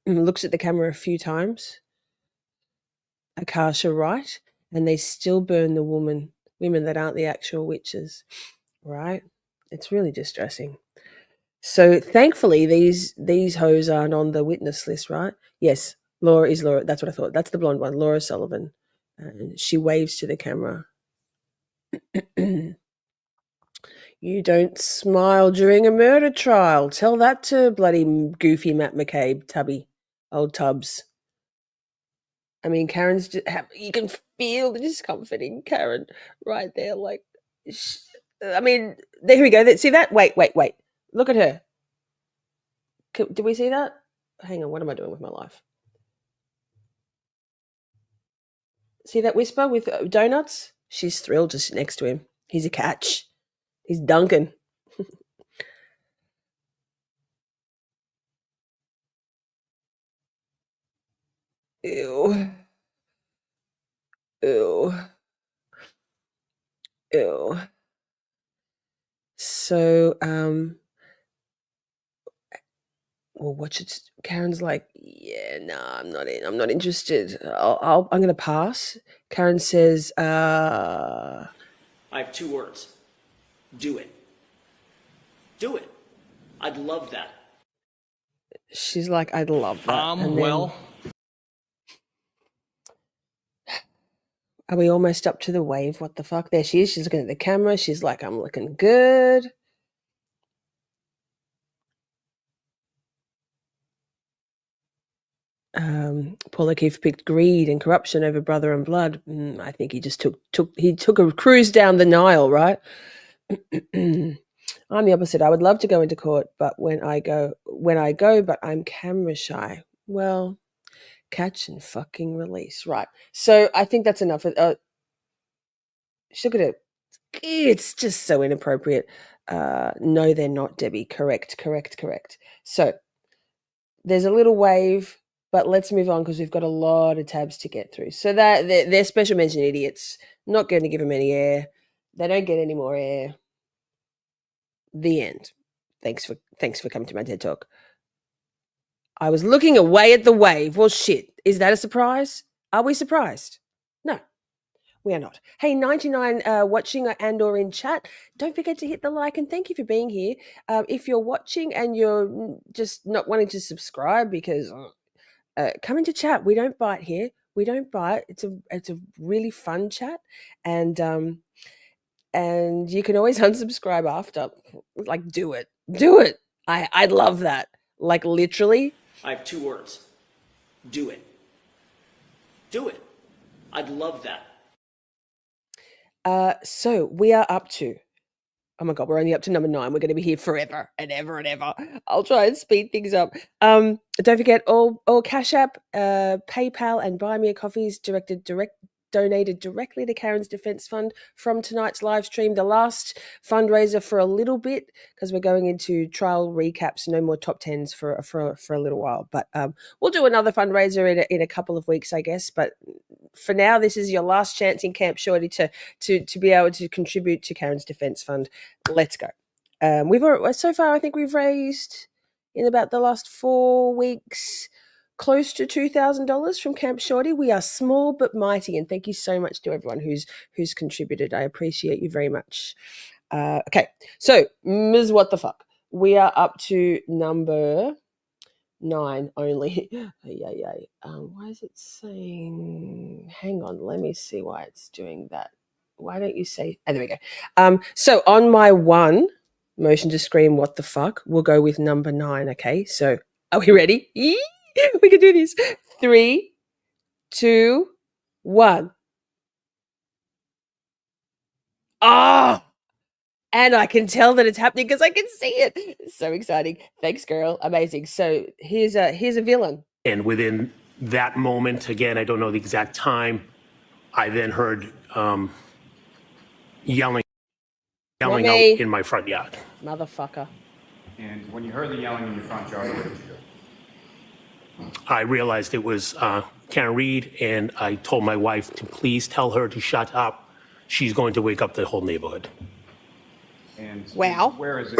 looks at the camera a few times. Akasha, right? And they still burn the women that aren't the actual witches, right? It's really distressing. So thankfully, these hoes aren't on the witness list, right? Yes, Laura. That's what I thought. That's the blonde one, Laura Sullivan. She waves to the camera. You don't smile during a murder trial. Tell that to bloody goofy Matt McCabe, Tubby. Old Tubbs. I mean, Karen's just, you can feel the discomfort in Karen right there. Like, I mean, there we go. See that? Wait. Look at her. Do we see that? Hang on. What am I doing with my life? See that whisper with donuts? She's thrilled to sit next to him. He's a catch. He's Duncan. Ew. So, well, watch it. Karen's like, yeah, nah, I'm not interested. I'm going to pass. Karen says,
I have 2 words. Do it. Do it. I'd love that.
she's like, I'd love that. And then,
Well,
are we almost up to the wave? What the fuck? There she is. She's looking at the camera. She's like, I'm looking good. Paul O'Keefe picked greed and corruption over brother and blood. I think he just took a cruise down the Nile, right? I'm the opposite. I would love to go into court, but when I go, but I'm camera shy. Well, catch and fucking release, right? So I think that's enough. Look at it. It's just so inappropriate. No, they're not, Debbie. Correct. So there's a little wave, but let's move on because we've got a lot of tabs to get through. So that they're special mention idiots. Not going to give them any air. They don't get any more air. The end. Thanks for coming to my TED Talk. I was looking away at the wave. Well, shit. Is that a surprise? Are we surprised? No, we are not. Hey, 99 watching and or in chat, don't forget to hit the like and thank you for being here. If you're watching and you're just not wanting to subscribe because come into chat. We don't bite here. We don't bite. It's a really fun chat, and you can always unsubscribe after. Like, do it. I'd love that. Like, literally.
I have 2 words. Do it. Do it. I'd love that.
So we are up to, oh my God, we're only up to number 9. We're going to be here forever and ever and ever. I'll try and speed things up. Don't forget all Cash App, PayPal, and Buy Me a Coffees donated directly to Karen's Defense Fund from tonight's live stream, the last fundraiser for a little bit because we're going into trial recaps, no more top 10s for a little while. But we'll do another fundraiser in a couple of weeks, I guess. But for now, this is your last chance in Camp Shorty to be able to contribute to Karen's Defense Fund. Let's go. So far, I think we've raised in about the last 4 weeks close to $2,000 from Camp Shorty. We are small but mighty, and thank you so much to everyone who's contributed. I appreciate you very much. Okay, so Ms. What the fuck? We are up to number 9 only. Why is it saying? Hang on, let me see why it's doing that. Why don't you say? Oh, there we go. So on my 1 motion to scream, what the fuck? We'll go with number 9. Okay, so are we ready? We can do this. 3, 2, 1. Oh, and I can tell that it's happening because I can see it. So exciting. Thanks, girl. Amazing. So here's a villain.
And within that moment, again, I don't know the exact time, I then heard yelling out in my front yard.
Motherfucker.
And when you heard the yelling in your front yard, what did you do?
I realized it was Karen Reed, and I told my wife to please tell her to shut up. She's going to wake up the whole neighborhood.
And
wow.
Where is it,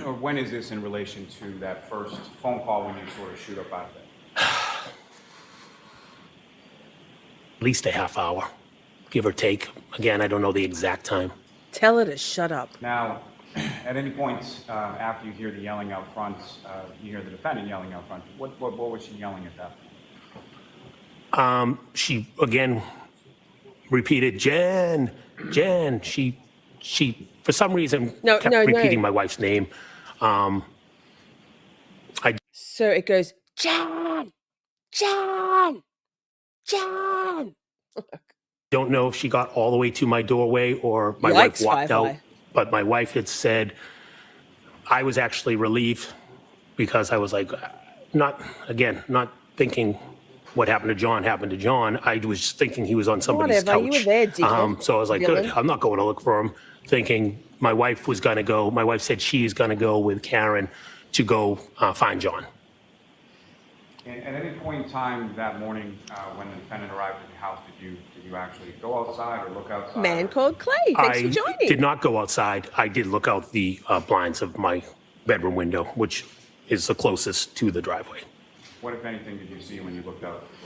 or when is this in relation to that first phone call when you sort of shoot up out of there?
At least a half hour, give or take. Again, I don't know the exact time.
Tell her to shut up.
Now, at any point after you hear the yelling out front, you hear the defendant yelling out front. What was she yelling at that point?
She again repeated, Jen, Jen. She for some reason
No,
kept
no, no.
repeating my wife's name.
So it goes, John, John, John.
Don't know if she got all the way to my doorway or my
Yikes,
wife walked
Fi-Fi.
out, but my wife had said I was actually relieved because I was like, not thinking what happened to John happened to John. I was just thinking he was on somebody's
Whatever,
couch.
you were there, dickhead.
So I was like,
Villain.
good, I'm not going to look for him, thinking my wife was going to go. My wife said she's going to go with Karen to go find John.
At any point in time that morning, when the defendant arrived at the house, did you actually go outside or look outside?
Man called Clay. Thanks for
I
joining.
did not go outside. I did look out the blinds of my bedroom window, which is the closest to the driveway.
What, if anything, did you see when you looked out the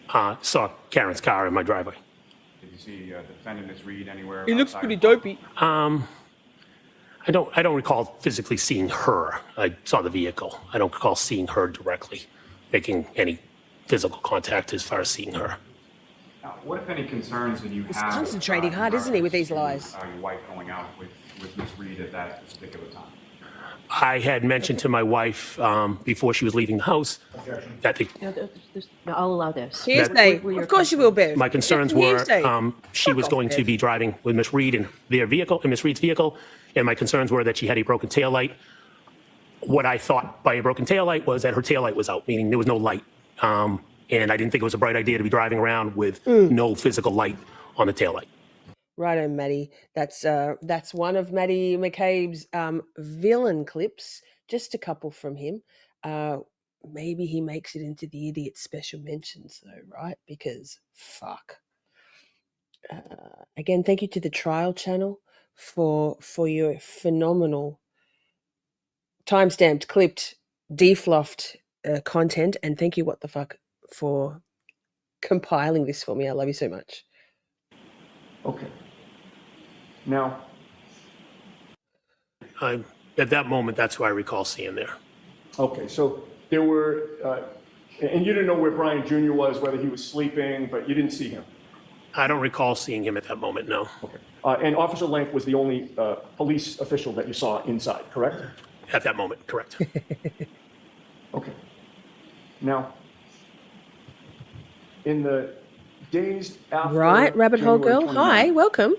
blinds?
Saw Karen's car in my driveway.
Did you see the defendant Miss Reed anywhere?
He looks
outside
pretty
the bar?
dopey.
I don't recall physically seeing her. I saw the vehicle. I don't recall seeing her directly, making any physical contact as far as seeing her.
Now, what, if any, concerns did you
He's
have?
concentrating hard,
in
isn't he, with
regards
these lies?
to, your wife going out with Miss Reed at that particular time?
I had mentioned to my wife before she was leaving the house that
No, I'll allow this.
Hearsay. Of course you will, Bev.
my concerns were
Hearsay.
she was
Fuck off,
going to
Bev.
be driving with Miss Reed in their vehicle, in Miss Reed's vehicle, and my concerns were that she had a broken taillight. What I thought by a broken taillight was that her taillight was out, meaning there was no light. And I didn't think it was a bright idea to be driving around with no physical light on the taillight.
Righto, Matty. That's one of Matty McCabe's villain clips. Just a couple from him. Maybe he makes it into the idiot special mentions though, right? Because fuck. Again, thank you to the Trial channel for your phenomenal timestamped, clipped, defluffed content, and thank you, What the Fuck, for compiling this for me. I love you so much.
Okay. Now,
At that moment, that's who I recall seeing there.
okay, so there were, and you didn't know where Brian Jr. was, whether he was sleeping, but you didn't see him.
I don't recall seeing him at that moment, no.
Okay. And Officer Lank was the only police official that you saw inside, correct?
At that moment, correct.
Okay. Now, in the days after
Right, Rabbit Hole
January
Girl. Hi,
29th,
welcome.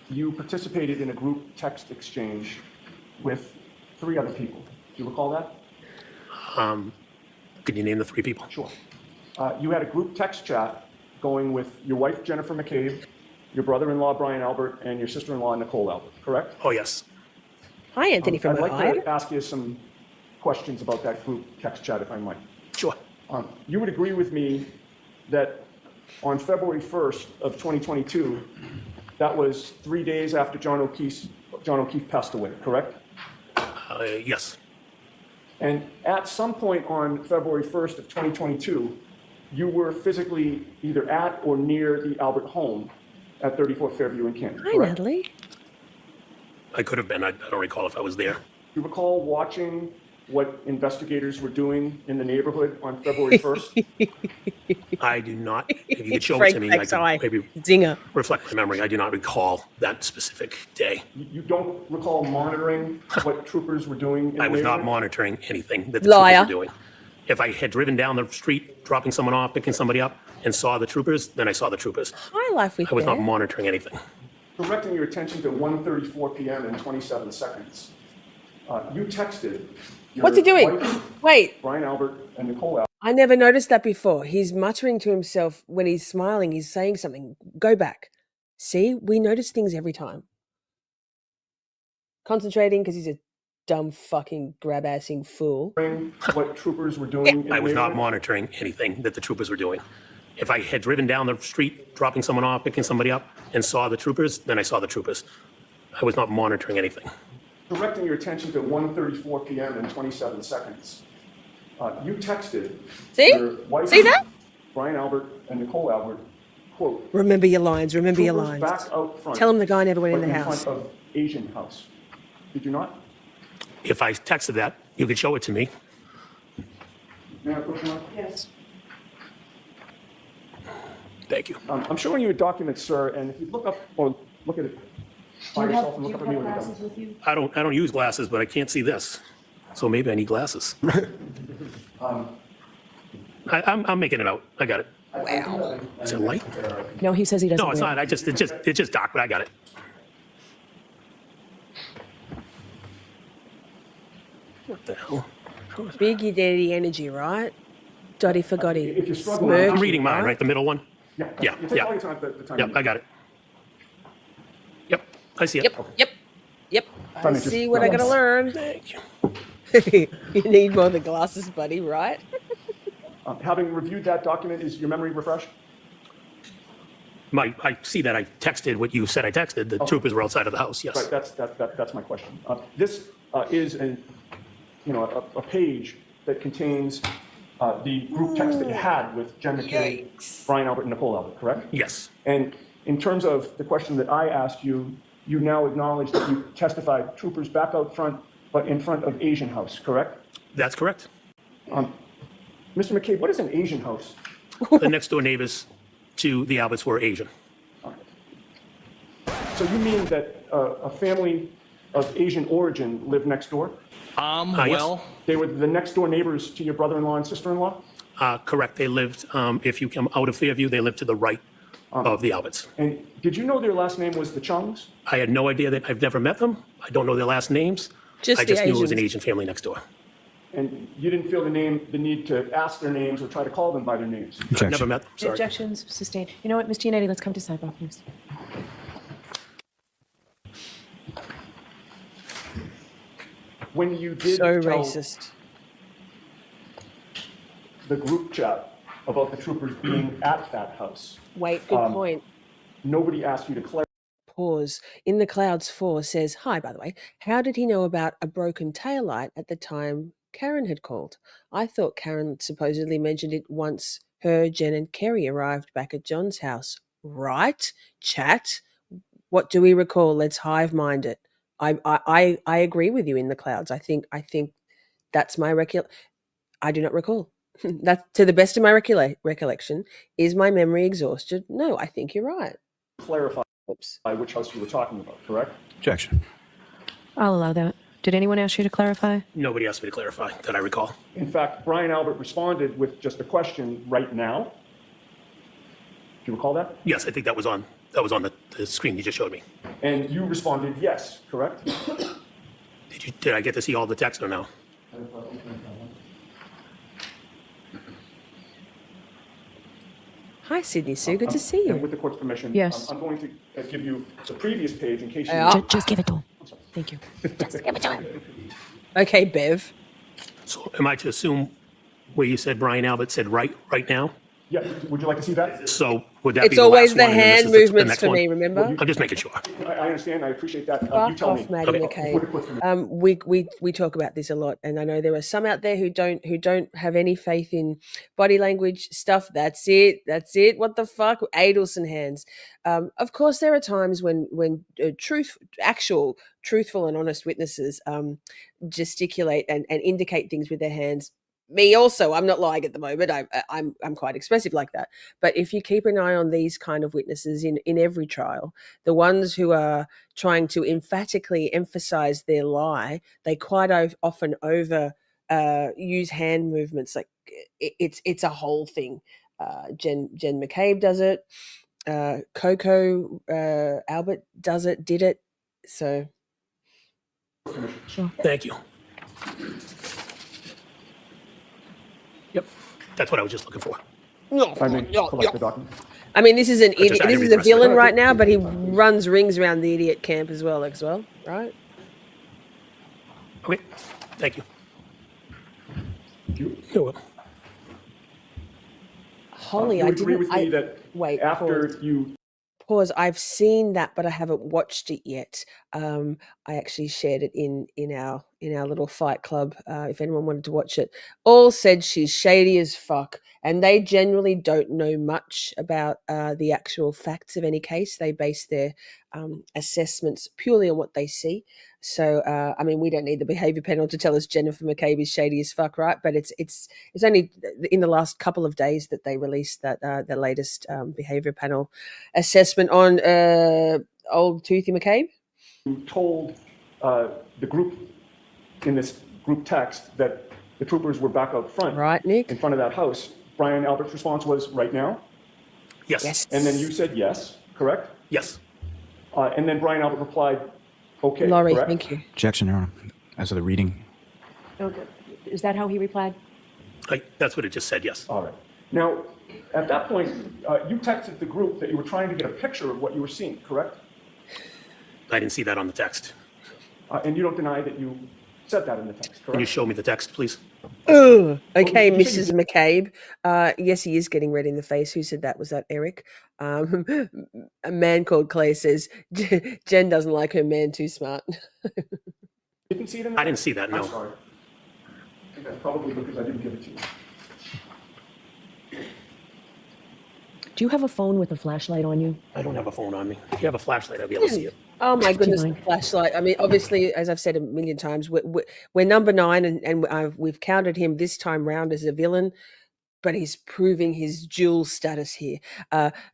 you participated in a group text exchange with 3 other people. Do you recall that?
Could you name the 3 people?
Sure. You had a group text chat going with your wife, Jennifer McCabe, your brother-in-law, Brian Albert, and your sister-in-law, Nicole Albert, correct?
Oh, yes.
Hi, Anthony from
I'd like
Ohio.
to ask you some questions about that group text chat, if I might.
Sure.
You would agree with me that on February 1st of 2022, that was 3 days after John O'Keefe passed away, correct?
Yes.
And at some point on February 1st of 2022, you were physically either at or near the Albert home at 34 Fairview in Canton,
Hi,
correct?
Natalie.
I could have been. I don't recall if I was there.
Do you recall watching what investigators were doing in the neighborhood on February 1st?
I do not. If you could show it
Frank
to me, I
Beck's eye.
could maybe
Zinger.
reflect my memory. I do not recall that specific day.
You don't recall monitoring what troopers were doing in the
I was not
neighborhood?
monitoring anything that the
Liar.
troopers were doing. If I had driven down the street, dropping someone off, picking somebody up, and saw the troopers, then I saw the troopers.
Hi, Life with
I was not
Bear.
monitoring anything.
Directing your attention to 1:34 p.m. and 27 seconds. You texted your
What's he doing?
wife,
Wait,
Brian Albert, and Nicole Albert.
I never noticed that before. He's muttering to himself when he's smiling. He's saying something. Go back. See, we notice things every time. Concentrating because he's a dumb fucking grab-assing fool.
What troopers were doing in the
I was not
neighborhood?
monitoring anything that the troopers were doing. If I had driven down the street, dropping someone off, picking somebody up, and saw the troopers, then I saw the troopers. I was not monitoring anything.
Directing your attention to 1:34 p.m. and 27 seconds. You texted
See?
your wife,
See that?
Brian Albert, and Nicole Albert, quote,
Remember your lines. Remember your
troopers
lines.
back out front.
Tell him the guy never went in
but
the
in
house.
front of Asian house. Did you not?
If I texted that, you could show it to me.
May I approach you?
Yes.
Thank you.
I'm showing you a document, sir, and if you look up or look at it by yourself and look up at me when you're done.
with you?
I don't use glasses, but I can't see this. So maybe I need glasses. I'm making it out. I got it.
Wow.
Is it light?
No, he says he doesn't.
No, it's
wear
not. It's just dark, but I got it. What the hell?
Biggie Daddy energy, right? Dotty for Gotti.
If you're struggling,
Smirky,
I'm reading mine, right? The middle one?
Yeah,
Yeah,
you take
yeah.
all your time, the time.
Yep, I got it. Yep, I see it.
Yep. I
Funny, just-
see what I gotta learn.
Thank you.
You need more than glasses, buddy, right?
Having reviewed that document, is your memory refreshed?
I see that I texted what you said I texted. The troopers were outside of the house, yes.
Right, that's my question. This is a page that contains the group text that you had with Jen McCabe, Brian Albert, and Nicole Albert, correct?
Yes,
And in terms of the question that I asked you, you now acknowledge that you testified troopers back out front, but in front of Asian house, correct?
that's correct.
Mr. McCabe, what is an Asian house?
The next door neighbors to the Alberts were Asian.
So you mean that a family of Asian origin lived next door?
Well,
They were the next door neighbors to your brother-in-law and sister-in-law?
correct. They lived, if you come out of Fairview, they lived to the right of the Alberts.
And did you know their last name was the Chungs?
I had no idea that I've never met them. I don't know their last names.
Just
I
the
just knew it was an
Asians.
Asian family next door.
And you didn't feel the need to ask their names or try to call them by their names?
I've never met them, sorry.
Objections sustained. You know what, Mr. Yannetti, let's come to sidebar, please.
When you did
So
tell
racist.
the group chat about the troopers being at that house,
Wait, good point.
nobody asked you to clarify.
Pause. In the Clouds 4 says, hi, by the way, how did he know about a broken taillight at the time Karen had called? I thought Karen supposedly mentioned it once her, Jen, and Kerry arrived back at John's house. Right? Chat? What do we recall? Let's hive mind it. I agree with you in the Clouds. I think that's my I do not recall. That, to the best of my recollection. Is my memory exhausted? No, I think you're right.
Clarify
Oops.
which house you were talking about, correct?
Objection.
I'll allow that. Did anyone ask you to clarify?
Nobody asked me to clarify that I recall.
In fact, Brian Albert responded with just a question right now. Do you recall that?
Yes, I think that was on the screen you just showed me.
And you responded yes, correct?
Did I get to see all the text or no?
Hi, Sydney Sue. Good to see
And
you.
with the court's permission,
Yes.
I'm going to give you the previous page in case you...
Yeah.
Just give it to him. Thank you.
Okay, Bev.
So am I to assume where you said Brian Albert said right now?
Yeah, would you like to see that?
So would that
It's
be the
always
last
the
one, and then
hand
this is the
movements
next
for
one?
me, remember?
I'm just making sure.
I understand, I appreciate that. You
Fuck
tell me.
off, Matty
With the court's permission.
McCabe. We talk about this a lot, and I know there are some out there who don't have any faith in body language stuff. That's it. What the fuck, Adelson hands. Of course, there are times when actual truthful and honest witnesses gesticulate and indicate things with their hands. Me also, I'm not lying at the moment. I'm quite expressive like that. But if you keep an eye on these kind of witnesses in every trial, the ones who are trying to emphatically emphasize their lie, they quite often use hand movements. Like it's a whole thing. Jen McCabe does it. Coco Albert did it. So
Thank you. Yep, that's what I was just looking for.
I may collect the document.
I mean, this is an
just
idiot.
had to
This
read
is
the
a
rest of it.
villain right now, but he runs rings around the idiot camp as well, right?
Okay, thank you.
You
You're welcome.
Holly,
you
I
agree
didn't.
with me that
wait.
after you...
Pause. I've seen that, but I haven't watched it yet. I actually shared it in in our little fight club, if anyone wanted to watch it, all said she's shady as fuck. And they generally don't know much about the actual facts of any case. They base their assessments purely on what they see. So, I mean, we don't need the behaviour panel to tell us Jennifer McCabe is shady as fuck, right? But it's only in the last couple of days that they released that the latest behaviour panel assessment on old Toothy McCabe.
You told the group in this group text that the troopers were back out front,
Right, Nick?
in front of that house. Brian Albert's response was, right now?
Yes.
And then you said yes, correct?
Yes.
And then Brian Albert replied, okay,
Laurie,
correct?
thank you.
Objection, Your Honor. As of the reading.
Okay. Is that how he replied?
That's what it just said, yes.
All right. Now, at that point, you texted the group that you were trying to get a picture of what you were seeing, correct?
I didn't see that on the text.
And you don't deny that you said that in the text,
Can you
correct?
show me the text, please?
Ugh. Okay,
you said
Mrs. McCabe. Yes, he is getting red in the face. Who said that? Was that Eric? A man called Clay says Jen doesn't like her man too smart.
You didn't see it in the
I didn't see that, no.
I'm sorry. I think that's probably because I didn't give it to you.
Do you have a phone with a flashlight on you?
I don't have a phone on me. If you have a flashlight, I'll be able to see it.
Oh my goodness, the
mind?
flashlight. I mean, obviously, as I've said a million times, we're number 9 and we've counted him this time round as a villain, but he's proving his dual status here.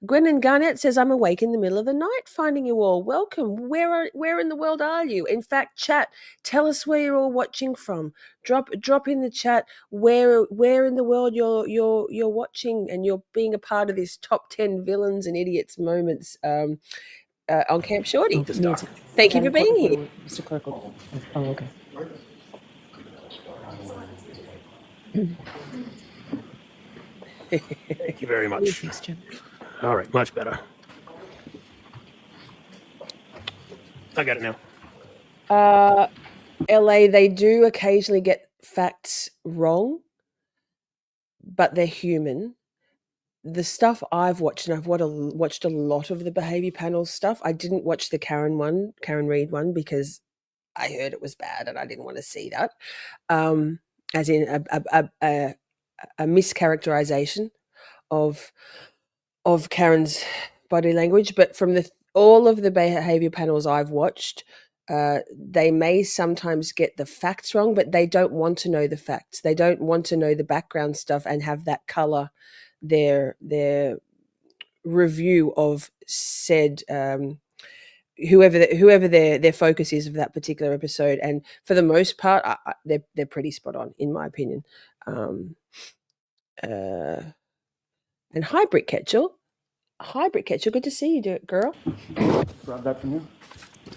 Gwen and Garnett says, I'm awake in the middle of the night finding you all. Welcome. Where in the world are you? In fact, chat, tell us where you're all watching from. Drop in the chat where in the world you're watching and you're being a part of this top 10 villains and idiots moments on Camp Shorty.
Nancy.
Thank you for being here.
Mr. Clerk. Oh, okay.
Thank you very much.
Thanks, Jim.
All right, much better. I got it now.
LA, they do occasionally get facts wrong, but they're human. The stuff I've watched, and I've watched a lot of the behavior panel stuff. I didn't watch the Karen Reed one, because I heard it was bad and I didn't want to see that. As in a mischaracterization of Karen's body language. But from all of the behavior panels I've watched, they may sometimes get the facts wrong, but they don't want to know the facts. They don't want to know the background stuff and have that color their review of said whoever their focus is of that particular episode. And for the most part, they're pretty spot on, in my opinion. And hi, Britt Ketchel. Hi, Britt Ketchel. Good to see you, girl.
Grab that from you.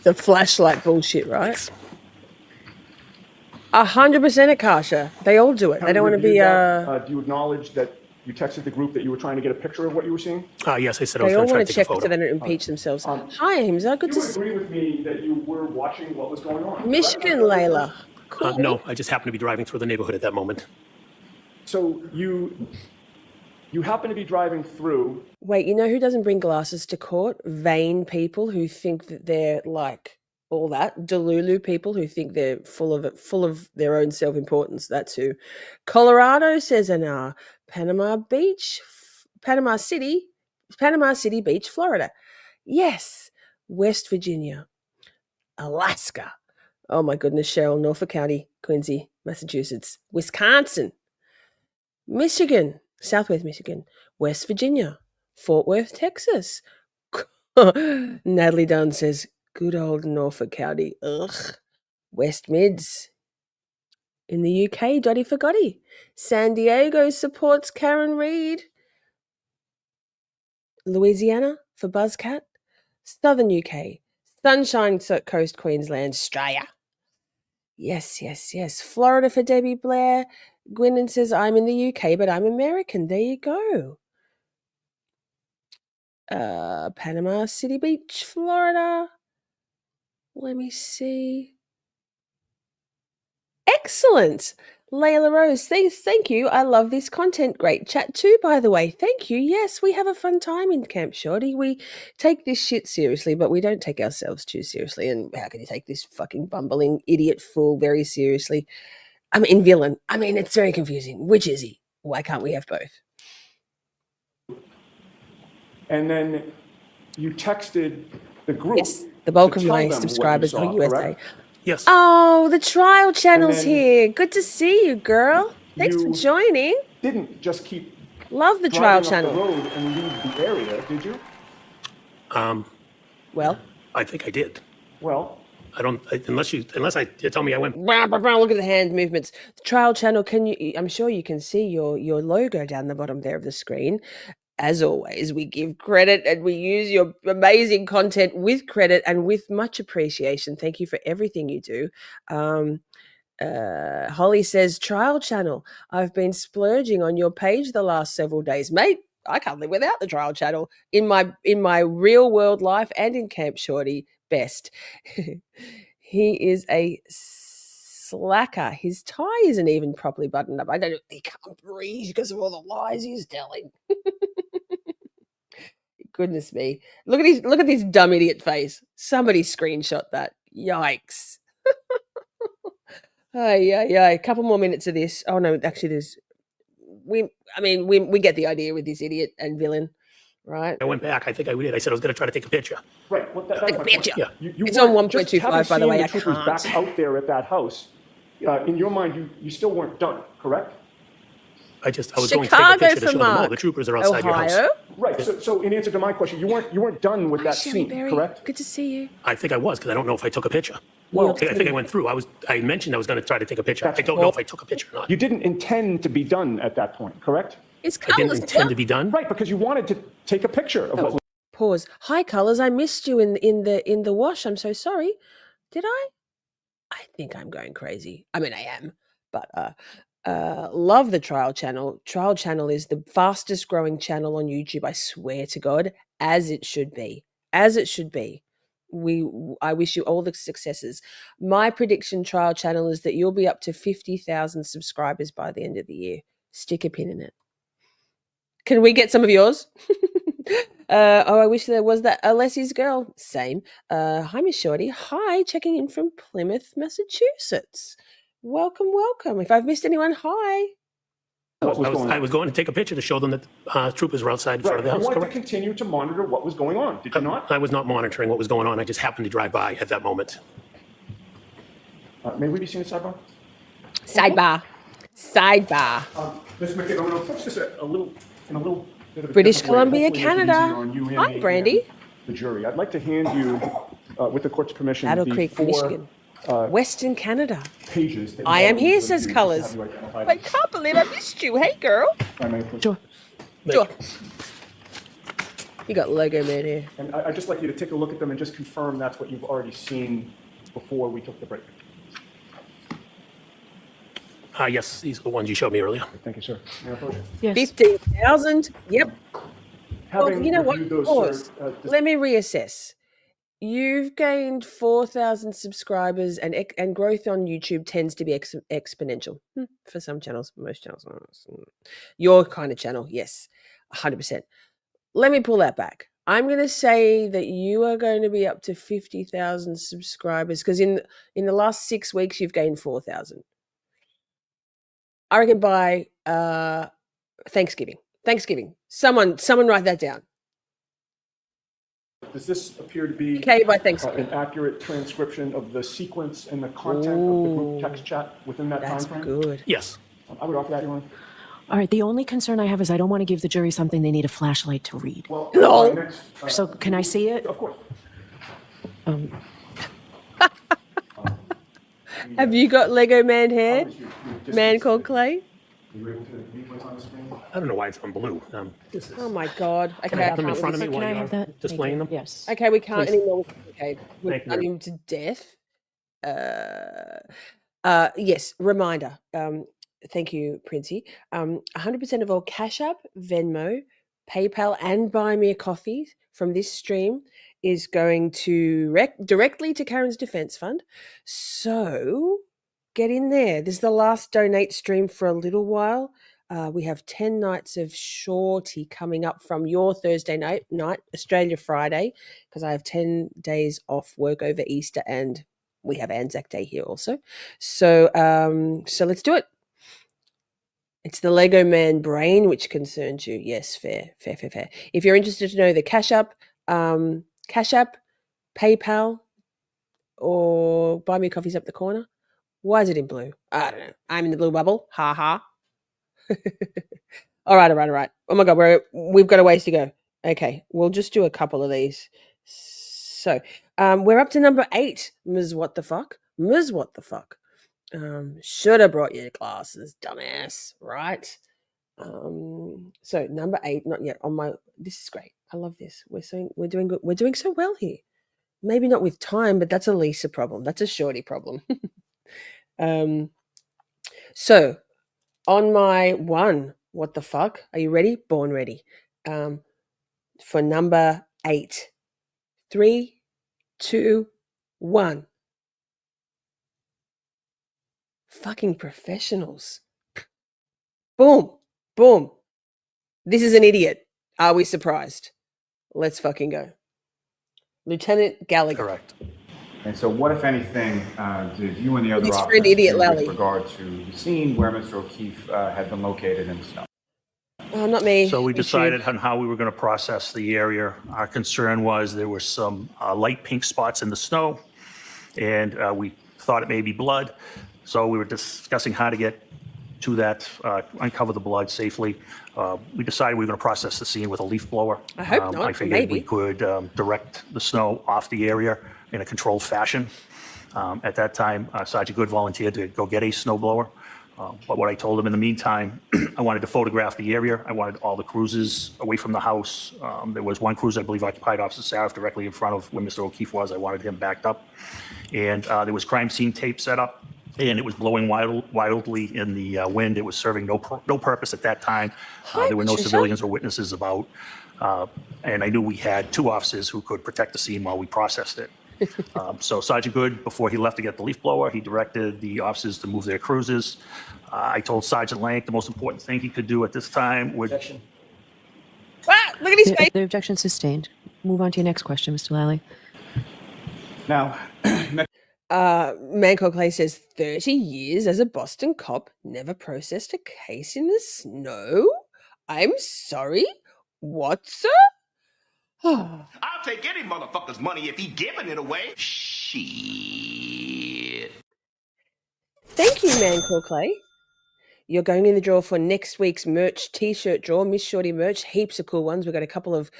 The flashlight bullshit, right? 100% Akasha. They all do it. They don't want to be.
Do you acknowledge that you texted the group that you were trying to get a picture of what you were seeing?
Yes, I said I was
They all
going to try
want
to
to
take a
check so
photo.
they don't impeach themselves. Hi, Hamza. Good
Do
to
you
see
agree with me that you were watching what was going on?
Michigan,
correct?
Layla. Cool.
No, I just happened to be driving through the neighborhood at that moment.
So you happen to be driving through.
Wait, you know who doesn't bring glasses to court? Vain people who think that they're like all that. Delulu people who think they're full of their own self-importance. That's who. Colorado says an Panama City Beach, Florida. Yes. West Virginia. Alaska. Oh my goodness, Cheryl, Norfolk County, Quincy, Massachusetts, Wisconsin, Michigan, Southwest Michigan, West Virginia, Fort Worth, Texas. Natalie Dunn says, good old Norfolk County. Ugh. West Mids. In the UK, Dotty for Gotti. San Diego supports Karen Reed. Louisiana for Buzzcat. Southern UK. Sunshine Coast, Queensland, Australia. Yes. Florida for Debbie Blair. Gwynn says, I'm in the UK, but I'm American. There you go. Panama City Beach, Florida. Let me see. Excellent. Layla Rose, thank you. I love this content. Great chat too, by the way. Thank you. Yes, we have a fun time in Camp Shorty. We take this shit seriously, but we don't take ourselves too seriously. And how can you take this fucking bumbling idiot fool very seriously? I mean, villain. I mean, it's very confusing. Which is he? Why can't we have both?
And then you texted the group.
Yes, the bulk
to
of
tell
my
them what you
subscribers
saw,
are USA.
correct?
Yes.
Oh, the trial channel's
then
here. Good to see you, girl. Thanks for
you
joining.
Didn't just keep
Love the trial
driving up
channel.
the road and leave the area, did you?
Well,
I think I did.
Well,
Unless you tell me I went.
look at the hand movements. The trial channel, I'm sure you can see your logo down the bottom there of the screen. As always, we give credit and we use your amazing content with credit and with much appreciation. Thank you for everything you do. Holly says, trial channel. I've been splurging on your page the last several days. Mate, I can't live without the trial channel in my real world life and in Camp Shorty. Best. He is a slacker. His tie isn't even properly buttoned up. I don't know. He can't breathe because of all the lies he's telling. Goodness me. Look at his dumb idiot face. Somebody screenshot that. Yikes. A couple more minutes of this. Oh no, actually we get the idea with this idiot and villain, right?
I went back. I think I did. I said I was going to try to take a picture.
right. Well, that's my point.
Picture.
Yeah.
It's on
weren't- just
1.25,
having
by the way,
seen
I
troopers
can't.
back out there at that house. In your mind, you still weren't done, correct?
I was going to take a
Chicago
picture to
for
show them all.
Mark.
The troopers are outside your house.
Ohio.
Right. So in answer to my question, you weren't done with that
Shelly
scene,
Berry,
correct?
good to see you.
I think I was because I don't know if I took a picture.
Well,
I think I went through. I mentioned I was going to try to take a picture. I don't know if I took a picture or not.
You didn't intend to be done at that point, correct?
It's
I didn't
colours.
intend to be done.
Right, because you wanted to take a picture of what.
Pause. Hi, colours. I missed you in the wash. I'm so sorry. Did I? I think I'm going crazy. I mean, I am, but love the trial channel. Trial channel is the fastest growing channel on YouTube. I swear to God, as it should be. As it should be. I wish you all the successes. My prediction, trial channel, is that you'll be up to 50,000 subscribers by the end of the year. Stick a pin in it. Can we get some of yours? I wish there was that Alessi's girl. Same. Hi, Miss Shorty. Hi, checking in from Plymouth, Massachusetts. Welcome. If I've missed anyone, hi.
I was going to take a picture to show them that troopers were outside in front of the
You
house.
wanted to
Correct.
continue to monitor what was going on, did you not?
I was not monitoring what was going on. I just happened to drive by at that moment.
May we be seen at sidebar?
Sidebar.
Ms. McCabe, I'm going to approach this in a little bit of a
British
different way.
Columbia,
Hopefully make it
Canada.
easier on you and
Hi,
me and
Brandy.
The jury. I'd like to hand you, with the court's permission,
Battle
the
Creek,
4
Michigan. Western Canada.
pages. that you
I
have
am here,
to
says
have
Colours.
you identified.
I can't believe I missed you. Hey, girl.
If I may, please.
Sure. You got Lego Man here.
And I'd just like you to take a look at them and just confirm that's what you've already seen before we took the break.
Yes, these are the ones you showed me earlier.
Thank you, sir. May I approach?
Yes.
15,000. Yep.
Having
You know what?
reviewed those,
Pause.
sir,
Let me reassess. You've gained 4,000 subscribers, and growth on YouTube tends to be exponential for some channels, most channels. Your kind of channel, yes, 100%. Let me pull that back. I'm going to say that you are going to be up to 50,000 subscribers because in the last 6 weeks you've gained 4,000. I reckon by Thanksgiving. Someone write that down.
Does this appear to be
Okay, by Thanksgiving.
an accurate transcription of the sequence and the content of the group text chat within that
That's
time frame?
good.
Yes.
I would offer that, Your Honor.
All right. The only concern I have is I don't want to give the jury something they need a flashlight to read.
Well,
No.
next,
So can I see it?
of course.
Have you got Lego Man hair?
Your
Man
distance.
called Clay?
Are you able to read what's on the screen?
I don't know why it's on blue. This is.
Oh my God.
Can
Okay,
I have them in
can't
front of me
with
Can
while
I
you're
have that?
displaying them?
Yes.
this. Okay, we can't
Please.
anymore. Okay, we've
Thank you.
done him to death. Yes, reminder. Thank you, Princey. 100% of all Cash App, Venmo, PayPal, and Buy Me a Coffee from this stream is going to directly to Karen's Defense Fund. So Get in there. This is the last donate stream for a little while. We have 10 nights of Shorty coming up from your Thursday night, Australia Friday, because I have 10 days off work over Easter and we have Anzac Day here also. So let's do it. It's the Lego Man brain which concerns you. Yes, fair. If you're interested to know the Cash App, PayPal, or Buy Me Coffee's up the corner. Why is it in blue? I don't know. I'm in the blue bubble. Ha ha. All right. Oh my God, we've got a ways to go. Okay, we'll just do a couple of these. So, we're up to number 8. Ms. What the fuck? Should have brought your glasses, dumbass. Right. So number 8, not yet on my. This is great. I love this. We're doing good. We're doing so well here. Maybe not with time, but that's a Lisa problem. That's a Shorty problem. So on my 1, what the fuck? Are you ready? Born ready. For number 8. 3, 2, 1. Fucking professionals. Boom. This is an idiot. Are we surprised? Let's fucking go. Lieutenant Gallagher.
Correct. And so what, if anything, did you and the other
It's for
officers
an Idiot
do
Lally.
with regard to the scene where Mr. O'Keefe had been located in the snow?
Not me.
So we
Issue.
decided on how we were going to process the area. Our concern was there were some light pink spots in the snow, and we thought it may be blood. So we were discussing how to get to that, uncover the blood safely. We decided we were going to process the scene with a leaf blower.
I hope not,
I figured
maybe.
we could direct the snow off the area in a controlled fashion. At that time, Sergeant Good volunteered to go get a snow blower. But what I told him in the meantime, I wanted to photograph the area. I wanted all the cruisers away from the house. There was one cruiser, I believe, occupied Officer Sarif directly in front of where Mr. O'Keefe was. I wanted him backed up. And there was crime scene tape set up, and it was blowing wildly in the wind. It was serving no purpose at that time. There were no civilians or witnesses about. And I knew we had 2 officers who could protect the scene while we processed it. So Sergeant Good, before he left to get the leaf blower, he directed the officers to move their cruisers. I told Sergeant Lank the most important thing he could do at this time would...
Look at his face.
The objection sustained. Move on to your next question, Mr. Lally.
Now,
Manco Clay says 30 years as a Boston cop, never processed a case in the snow. I'm sorry. What, sir?
I'll take any motherfucker's money if he giving it away. Shit.
Thank you, Manco Clay. You're going in the draw for next week's merch t-shirt draw, Miss Shorty merch. Heaps of cool ones. We've got a couple of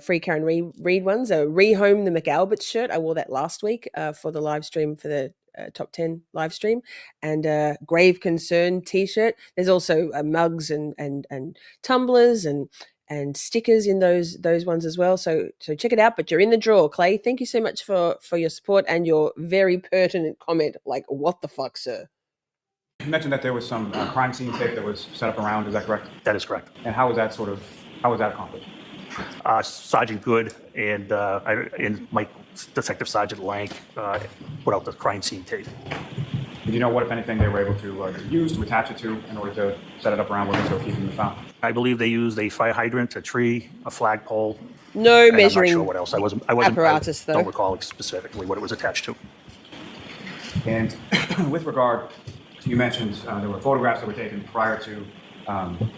free Karen Reed ones. A Rehome the McAlberts shirt. I wore that last week for the live stream, for the top 10 live stream, and a Grave Concern t-shirt. There's also mugs and tumblers and stickers in those ones as well. So check it out. But you're in the draw, Clay. Thank you so much for your support and your very pertinent comment. Like, what the fuck, sir?
you mentioned that there was some crime scene tape that was set up around. Is that correct?
That is correct.
And how was that accomplished?
Sergeant Good and my Detective Sergeant Lank put out the crime scene tape.
Did you know what, if anything, they were able to use to attach it to in order to set it up around where Mr. O'Keefe was found?
I believe they used a fire hydrant, a tree, a flagpole.
No
and
measuring
I'm not sure what else. I
apparatus, though.
don't recall specifically what it was attached to.
And with regard, you mentioned there were photographs that were taken prior to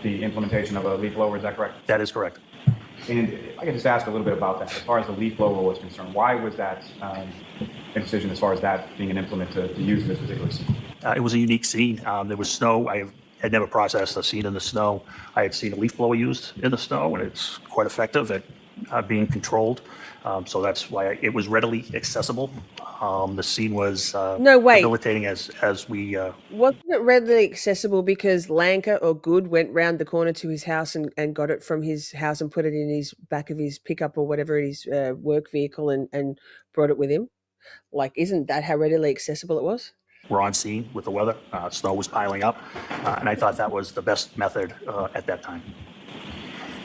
the implementation of a leaf blower. Is that correct?
That is correct.
And if I could just ask a little bit about that. As far as the leaf blower was concerned, why was that a decision as far as that being an implement to use in this particular scene?
It was a unique scene. There was snow. I had never processed a scene in the snow. I had seen a leaf blower used in the snow, and it's quite effective at being controlled. So that's why it was readily accessible. The scene was
No, wait.
debilitating as we...
Wasn't it readily accessible because Lanka or Good went round the corner to his house and got it from his house and put it in his back of his pickup or whatever, his work vehicle, and brought it with him? Like, isn't that how readily accessible it was?
We're on scene with the weather. Snow was piling up, and I thought that was the best method at that time.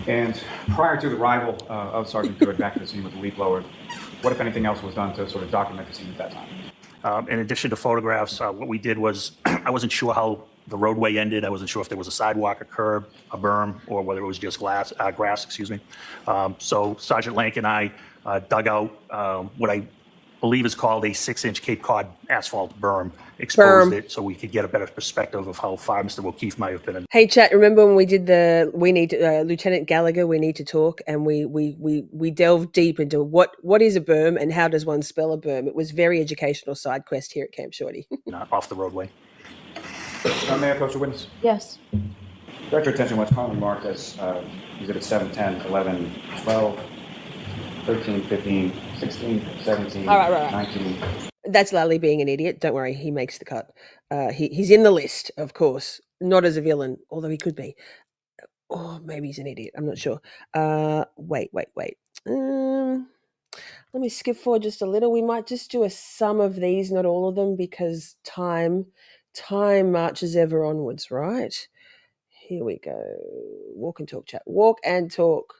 And prior to the arrival of Sergeant Good back to the scene with the leaf blower, what, if anything else, was done to sort of document the scene at that time?
In addition to photographs, what we did was, I wasn't sure how the roadway ended. I wasn't sure if there was a sidewalk, a curb, a berm, or whether it was just grass, excuse me. So Sergeant Lank and I dug out what I believe is called a 6-inch Cape Cod asphalt berm, exposed it so we could get a better perspective of how far Mr. O'Keefe might have been.
Hey, chat, remember when we did Lieutenant Gallagher, we need to talk, and we delved deep into what is a berm and how does one spell a berm. It was very educational side quest here at Camp Shorty.
Off the roadway.
May I approach the witness?
Yes.
Direct your attention what's currently marked as Exhibit 7, 10, 11, 12, 13, 15, 16, 17,
Right.
19.
That's Lally being an idiot. Don't worry, he makes the cut. He's in the list, of course. Not as a villain, although he could be. Or maybe he's an idiot. I'm not sure. Wait. Let me skip forward just a little. We might just do a sum of these, not all of them, because time marches ever onwards, right? Here we go. Walk and talk, chat. Walk and talk.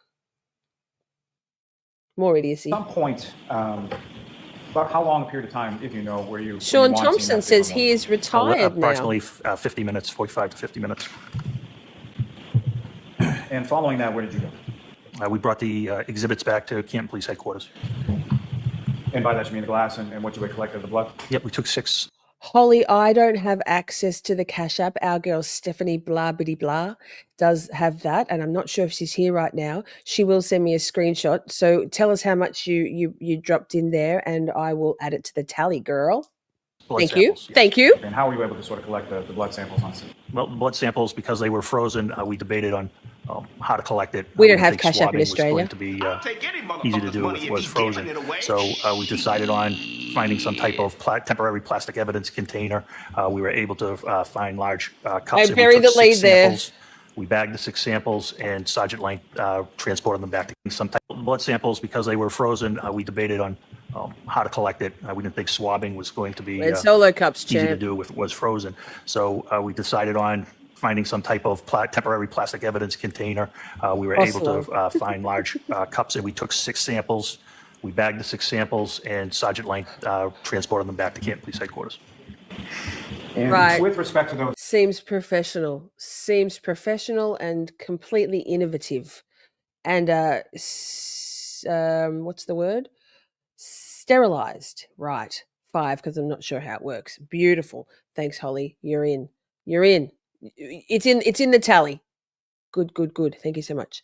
More idiocy.
At some point, about how long a period of time, if you know, where you...
Sean Thompson says he is retired now.
Approximately 50 minutes, 45 to 50 minutes.
And following that, where did you go?
We brought the exhibits back to Canton Police Headquarters.
And by that you mean the glass and what you had collected, the blood?
Yep, we took 6.
Holly, I don't have access to the Cash App. Our girl Stephanie blah bitty blah does have that, and I'm not sure if she's here right now. She will send me a screenshot. So tell us how much you dropped in there, and I will add it to the tally, girl.
Thank you. Yes.
Thank you.
And how were you able to sort of collect the blood samples on scene?
Well, the blood samples, because they were frozen, we debated on how to collect it.
We don't have Cash App in Australia.
Was going to be easy to do if it was frozen. So we decided on finding some type of temporary plastic evidence container. We were able to find large cups.
I buried the lead there.
We bagged the 6 samples, and Sergeant Lang transported them back to some type of blood samples. Because they were frozen, we debated on how to collect it. We didn't think swabbing was going to be
solo cups,
easy to do if it was frozen. So we decided on finding some type of temporary plastic evidence container. We were able to find large cups, and we took 6 samples. We bagged the 6 samples, and Sergeant Lang transported them back to Canton Police Headquarters.
And
right.
With respect to those...
Seems professional and completely innovative. And what's the word? Sterilized. Right. 5, because I'm not sure how it works. Beautiful. Thanks, Holly. You're in. It's in the tally. Good. Thank you so much.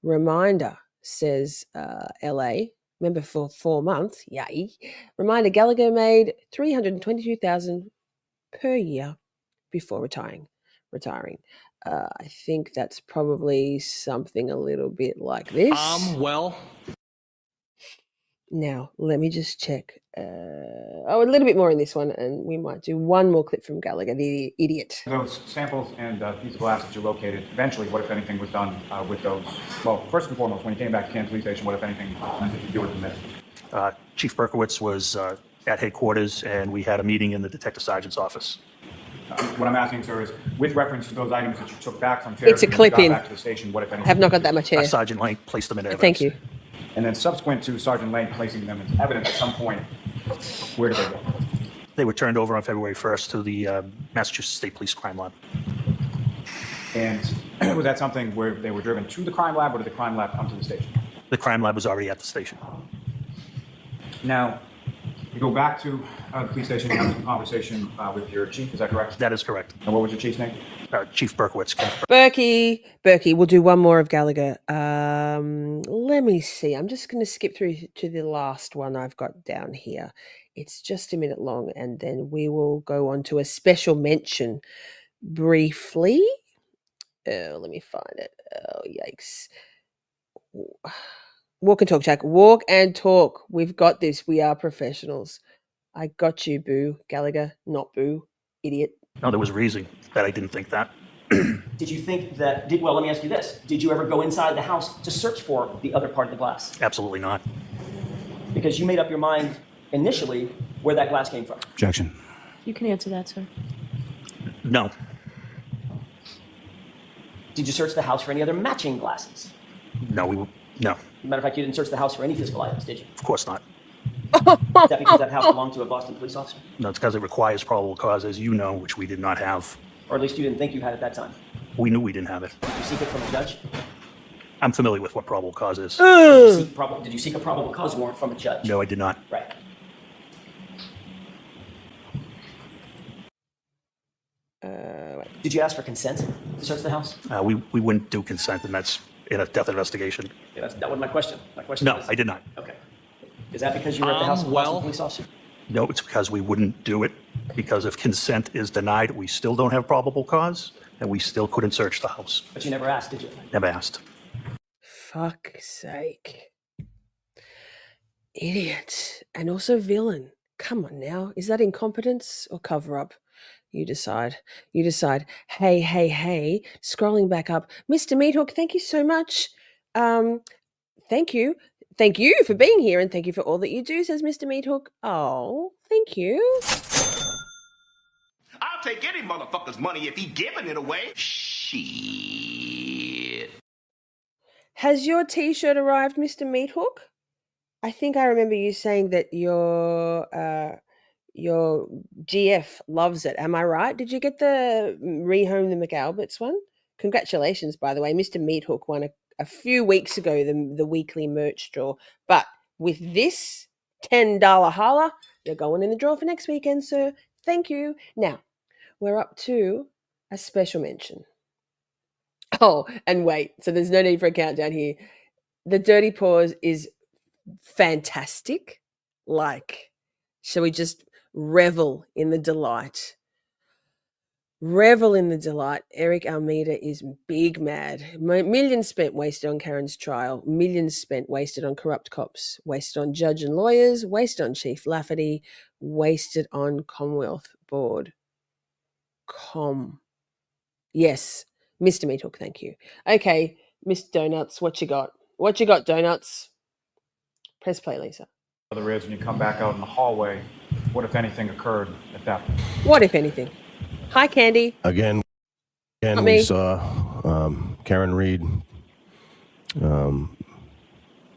Reminder, says LA. Remember, for 4 months. Yay. Reminder, Gallagher made $322,000 per year before retiring. I think that's probably something a little bit like this.
Well.
Now, let me just check. A little bit more in this one, and we might do one more clip from Gallagher, the idiot.
Those samples and piece of glass that you located, eventually, what, if anything, was done with those? Well, first and foremost, when you came back to Canton Police Station, what, if anything, did you do with them?
Chief Berkowitz was at headquarters, and we had a meeting in the detective sergeant's office.
What I'm asking, sir, is with reference to those items that you took back from Fairview,
it's a clip in.
back to the station, what, if anything?
Have not got that much hair.
Sergeant Lang placed them in evidence.
Thank you.
And then subsequent to Sergeant Lane placing them into evidence at some point, where did they go?
They were turned over on February 1st to the Massachusetts State Police Crime Lab.
And was that something where they were driven to the crime lab, or did the crime lab come to the station?
The crime lab was already at the station.
Now, you go back to the police station and have some conversation with your chief, is that correct?
That is correct.
And what was your chief's name?
Chief Berkowitz.
Berkey, we'll do one more of Gallagher. Let me see. I'm just going to skip through to the last one I've got down here. It's just a minute long, and then we will go on to a special mention briefly. Let me find it. Oh, yikes. Walk and talk, Jack. Walk and talk. We've got this. We are professionals. I got you, boo. Gallagher, not boo. Idiot.
No, there was a reason that I didn't think that.
Did you think that, well, let me ask you this. Did you ever go inside the house to search for the other part of the glass?
Absolutely not.
Because you made up your mind initially where that glass came from.
Objection.
You can answer that, sir.
No.
Did you search the house for any other matching glasses?
No.
Matter of fact, you didn't search the house for any physical items, did you?
Of course not.
Is that because that house belonged to a Boston police officer?
No, it's because it requires probable cause, as you know, which we did not have.
Or at least you didn't think you had at that time?
We knew we didn't have it.
Did you seek it from a judge?
I'm familiar with what probable cause is.
Did you seek a probable cause warrant from a judge?
No, I did not.
Right. Did you ask for consent to search the house?
We wouldn't do consent, and that's in a death investigation.
Yeah, that wasn't my question. My question
No,
is...
I did not.
Okay. Is that because you were at the house of a Boston police officer?
No, it's because we wouldn't do it, because if consent is denied, we still don't have probable cause, and we still couldn't search the house.
But you never asked, did you?
Never asked.
Fuck's sake. Idiot. And also villain. Come on now. Is that incompetence or cover up? You decide. You decide. Hey. Scrolling back up. Mr. Meathook, thank you so much. Thank you. Thank you for being here and thank you for all that you do, says Mr. Meathook. Oh, thank you.
I'll take any motherfucker's money if he giving it away. Shit.
Has your t-shirt arrived, Mr. Meathook? I think I remember you saying that your GF loves it. Am I right? Did you get the Rehome the McAlberts one? Congratulations, by the way. Mr. Meathook won a few weeks ago the weekly merch draw. But with this $10 holla, you're going in the draw for next weekend, sir. Thank you. Now, we're up to a special mention. Oh, and wait. So there's no need for a countdown here. The Dirty Paws is fantastic. Like, shall we just revel in the delight? Revel in the delight. Eric Almeida is big mad. Millions spent wasted on Karen's trial. Millions spent wasted on corrupt cops. Wasted on judge and lawyers. Wasted on Chief Lafferty. Wasted on Commonwealth Board. Yes, Mr. Meathook, thank you. Okay, Miss Donuts, what you got? What you got, Donuts? Press play, Lisa.
Other is when you come back out in the hallway, what if anything occurred at that point?
What if anything? Hi, Candy.
Again,
Not
we
me.
saw Karen Reed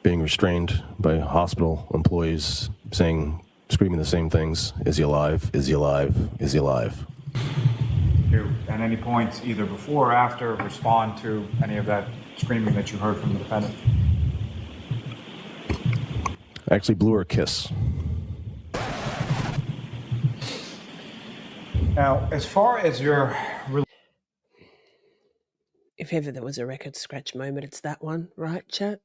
being restrained by hospital employees screaming the same things. Is he alive? Is he alive? Is he alive?
You, at any point, either before or after, respond to any of that screaming that you heard from the defendant?
I actually blew her a kiss.
Now, as far as your...
If ever there was a record scratch moment, it's that one, right, chat?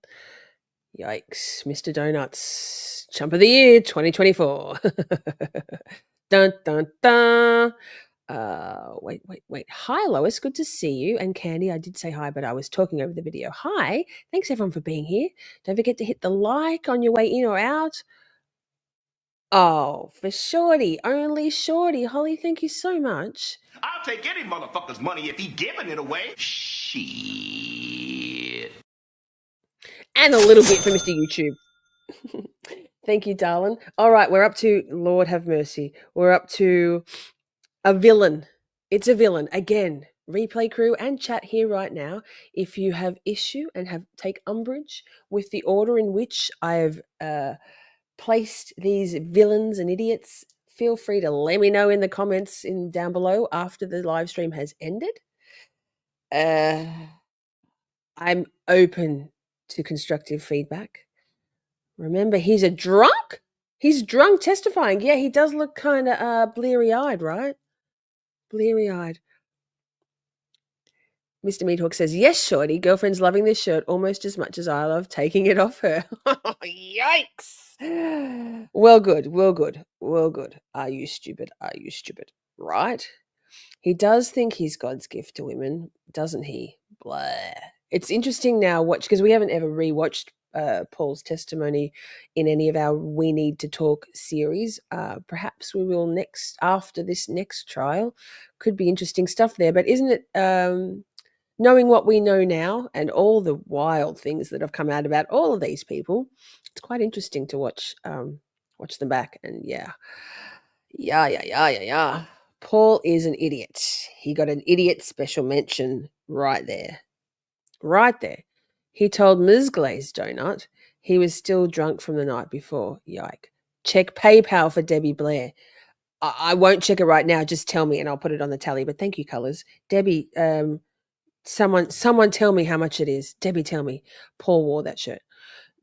Yikes, Mr. Donuts, Chump of the Year 2024. Dun, dun, dun. Wait. Hi, Lois. Good to see you. And Candy, I did say hi, but I was talking over the video. Hi. Thanks, everyone, for being here. Don't forget to hit the like on your way in or out. Oh, for Shorty. Only Shorty. Holly, thank you so much.
I'll take any motherfucker's money if he giving it away. Shit.
And a little bit for Mr. YouTube. Thank you, darling. All right, we're up to, Lord have mercy, we're up to a villain. It's a villain. Again, replay crew and chat here right now. If you have issue and take umbrage with the order in which I have placed these villains and idiots, feel free to let me know in the comments down below after the live stream has ended. I'm open to constructive feedback. Remember, he's a drunk? He's drunk testifying. Yeah, he does look kind of bleary-eyed, right? Bleary-eyed. Mr. Meathook says, yes, Shorty, girlfriend's loving this shirt almost as much as I love taking it off her. Yikes. Well, good. Are you stupid? Right? He does think he's God's gift to women, doesn't he? Blah. It's interesting now, because we haven't ever rewatched Paul's testimony in any of our We Need to Talk series. Perhaps we will next, after this next trial. Could be interesting stuff there. But isn't it, knowing what we know now and all the wild things that have come out about all of these people, it's quite interesting to watch them back. And yeah. Paul is an idiot. He got an idiot special mention right there. He told Ms. Glazed Donut he was still drunk from the night before. Yike. check PayPal for Debbie Blair. I won't check it right now. Just tell me and I'll put it on the tally. But thank you, Colours. Debbie, someone tell me how much it is. Debbie, tell me. Paul wore that shirt.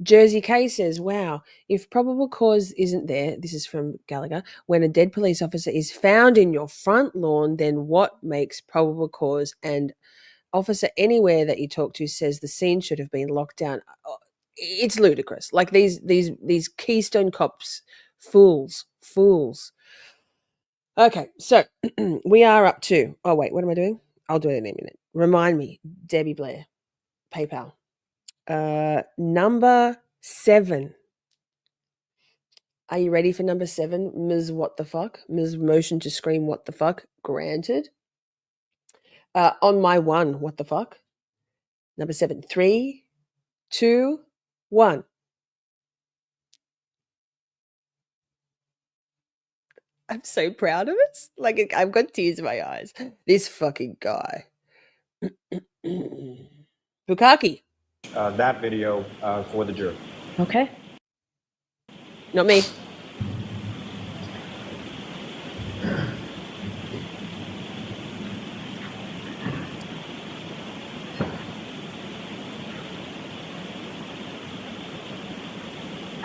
Jersey K says, wow, if probable cause isn't there, this is from Gallagher, when a dead police officer is found in your front lawn, then what makes probable cause? And officer anywhere that you talk to says the scene should have been locked down. It's ludicrous. Like these Keystone cops, fools. Okay, so we are up to, oh wait, what am I doing? I'll do it in a minute. Remind me, Debbie Blair, PayPal. Number 7. Are you ready for number 7? Ms. What the fuck? Ms. Motion to scream what the fuck? Granted. On my 1, what the fuck? Number 7. 3, 2, 1. I'm so proud of us. Like, I've got tears in my eyes. This fucking guy. Bukaki.
That video for the jury.
Okay.
Not me.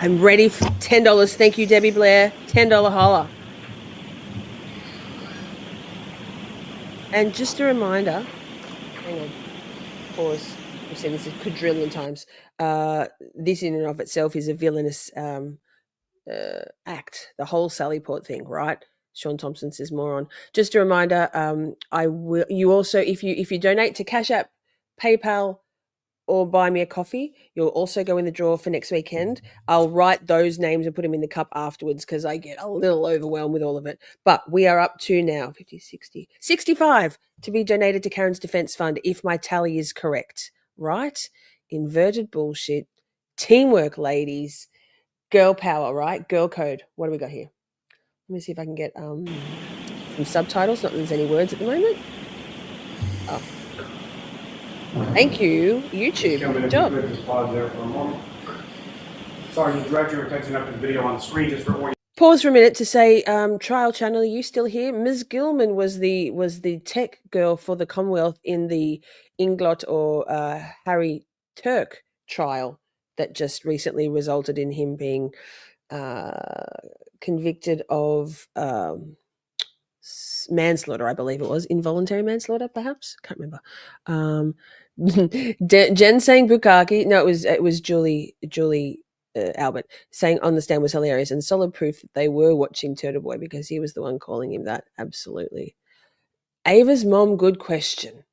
I'm ready for $10. Thank you, Debbie Blair. $10 holla. And just a reminder, hang on, pause. I've said this a quadrillion times. This in and of itself is a villainous act. The whole sallyport thing, right? Sean Thompson says more on. Just a reminder, I will. You also, if you donate to Cash App, PayPal, or buy me a coffee, you'll also go in the draw for next weekend. I'll write those names and put them in the cup afterwards because I get a little overwhelmed with all of it. But we are up to now 50, 60, 65 to be donated to Karen's Defence Fund if my tally is correct, right? Inverted bullshit, teamwork, ladies, girl power, right? Girl code. What do we got here? Let me see if I can get some subtitles. Not that there's any words at the moment. Oh. Thank you, YouTube. Good job.
Just pause there for a moment. Sorry to direct your attention up to the video on the screen just for
Pause for a minute to say, trial channel, are you still here? Ms. Gilman was the tech girl for the Commonwealth in the Inglot or Harry Turk trial that just recently resulted in him being convicted of manslaughter, I believe it was. Involuntary manslaughter, perhaps? Can't remember. Jen saying Bukaki. No, it was Julie Albert saying on the stand was hilarious and solid proof that they were watching Turtle Boy because he was the one calling him that. Absolutely. Ava's mom, good question.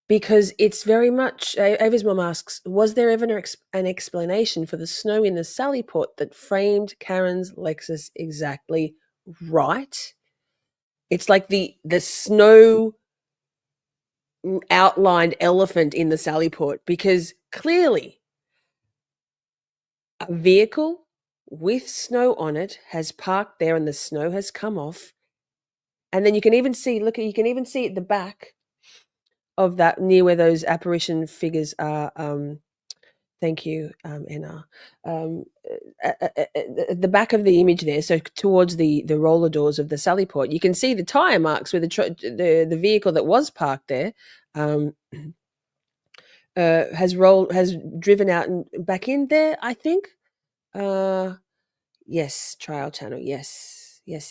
Because it's very much, Ava's mom asks, was there ever an explanation for the snow in the sallyport that framed Karen's Lexus exactly right? It's like the snow outlined elephant in the sallyport because clearly a vehicle with snow on it has parked there and the snow has come off. And then you can even see, you can even see at the back of that near where those apparition figures are. Thank you, NR. At the back of the image there, so towards the roller doors of the sallyport, you can see the tyre marks where the vehicle that was parked there has driven out and back in there, I think. Yes, trial channel, yes.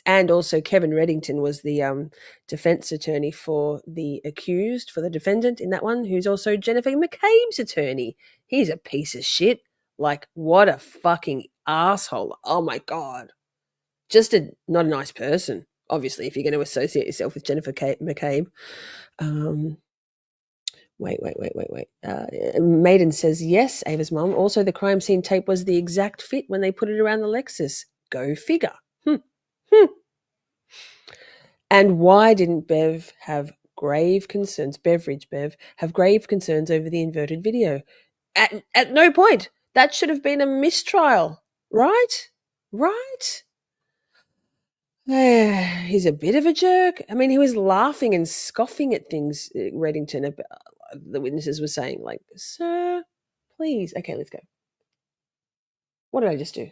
And also Kevin Reddington was the defense attorney for the accused, for the defendant in that one, who's also Jennifer McCabe's attorney. He's a piece of shit. Like, what a fucking asshole. Oh my God. Just not a nice person, obviously, if you're going to associate yourself with Jennifer McCabe. Wait. Maiden says, yes, Ava's mom. Also, the crime scene tape was the exact fit when they put it around the Lexus. Go figure. And why didn't Bev have grave concerns, Beveridge Bev, have grave concerns over the inverted video? At no point. That should have been a mistrial, right? He's a bit of a jerk. I mean, he was laughing and scoffing at things, Reddington, the witnesses were saying, like, sir, please. Okay, let's go. What did I just do?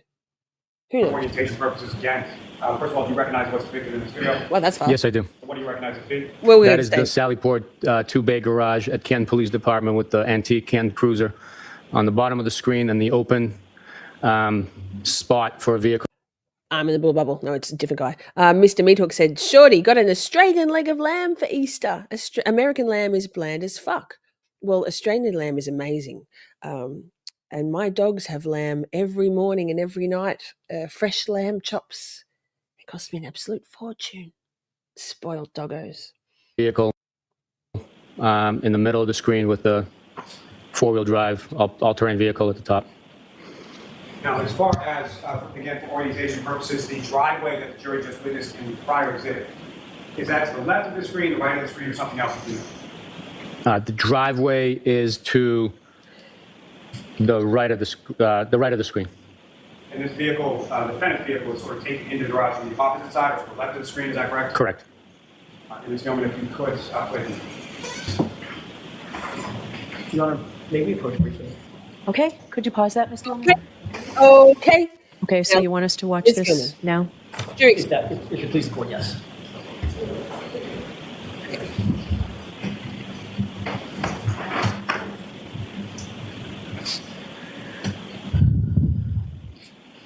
Who knows?
orientation purposes again. First of all, do you recognize what's depicted in this video?
Well, that's fine.
Yes, I do.
What do you recognize it to be?
Well, we
That is the
understand.
Sallyport two-bay garage at Kent Police Department with the antique Kent Cruiser on the bottom of the screen and the open spot for a vehicle.
I'm in the bull bubble. No, it's a different guy. Mr. Meathook said, Shorty got an Australian leg of lamb for Easter. American lamb is bland as fuck. Well, Australian lamb is amazing. And my dogs have lamb every morning and every night. Fresh lamb chops. It cost me an absolute fortune. Spoiled doggos.
Vehicle in the middle of the screen with the four-wheel drive, all-terrain vehicle at the top.
Now, as far as, again, for orientation purposes, the driveway that the jury just witnessed in the prior exhibit, is that to the left of the screen, the right of the screen, or something else?
The driveway is to the right of the screen.
And this vehicle, the Fennet vehicle, is sort of taken into the garage from the opposite side, or to the left of the screen, is that correct?
Correct.
Ms. Gilman, if you could, wait.
Your Honor, may we approach briefly?
Okay, could you pause that, Mr. Gilman?
Okay.
Okay, so
Now,
you want us to watch
Ms.
this
Gilman.
now?
Jury.
If you please report, yes.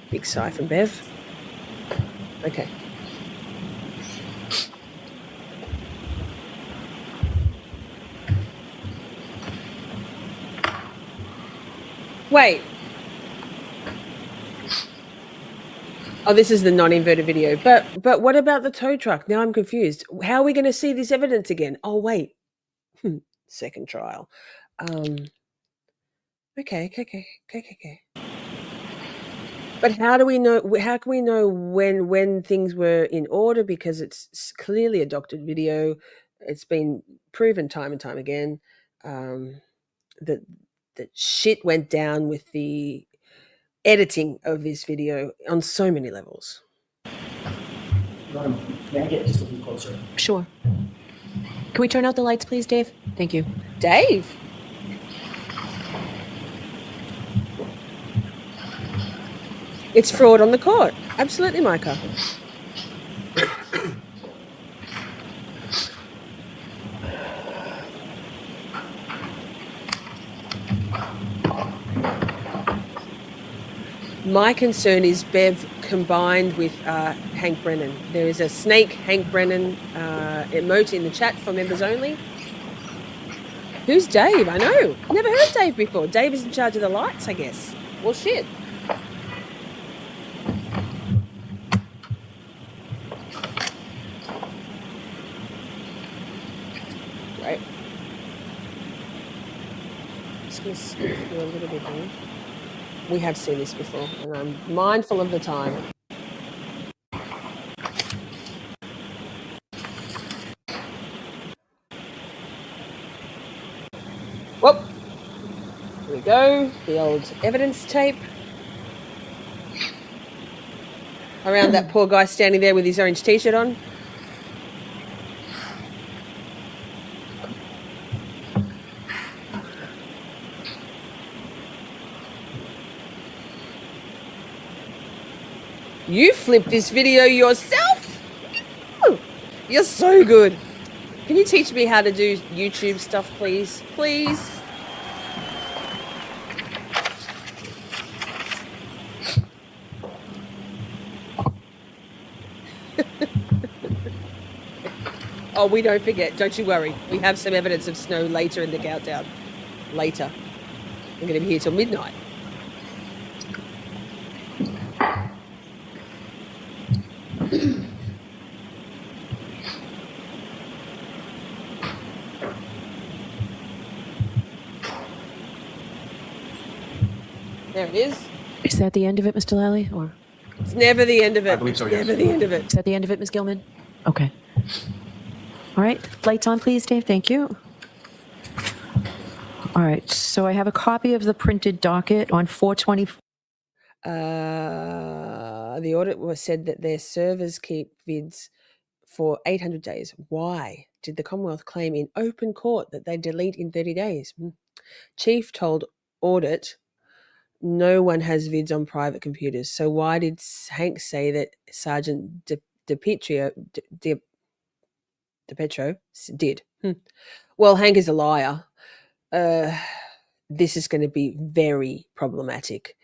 Big sigh from Bev. Okay. Wait. Oh, this is the non-inverted video. But what about the tow truck? Now I'm confused. How are we going to see this evidence again? Oh, wait. Second trial. Okay. But how do we know? How can we know when things were in order? Because it's clearly a doctored video. It's been proven time and time again that shit went down with the editing of this video on so many levels.
Your Honor, may I get just a little closer?
Sure. Can we turn out the lights, please, Dave? Thank you.
Dave. It's fraud on the court. Absolutely, Micah. My concern is Bev combined with Hank Brennan. There is a snake Hank Brennan emote in the chat for members only. Who's Dave? I know. Never heard Dave before. Dave is in charge of the lights, I guess. Well, shit. Right. Just going to skip through a little bit here. We have seen this before, and I'm mindful of the time. Whoop. Here we go. The old evidence tape. Around that poor guy standing there with his orange t-shirt on. You flipped this video yourself? You're so good. Can you teach me how to do YouTube stuff, please? Please? Oh, we don't forget. Don't you worry. We have some evidence of snow later in the countdown. Later. I'm going to be here till midnight. There it is.
Is that the end of it, Mr. Lally? Or
It's never the end of it.
I believe so, yes.
Never the end of it.
is that the end of it, Ms. Gilman? Okay. All right. Lights on, please, Dave. Thank you. All right. So I have a copy of the printed docket on 420.
The audit was said that their servers keep vids for 800 days. Why did the Commonwealth claim in open court that they delete in 30 days? Chief told audit no one has vids on private computers. So why did Hank say that Sergeant Tpr did? Well, Hank is a liar. This is going to be very problematic.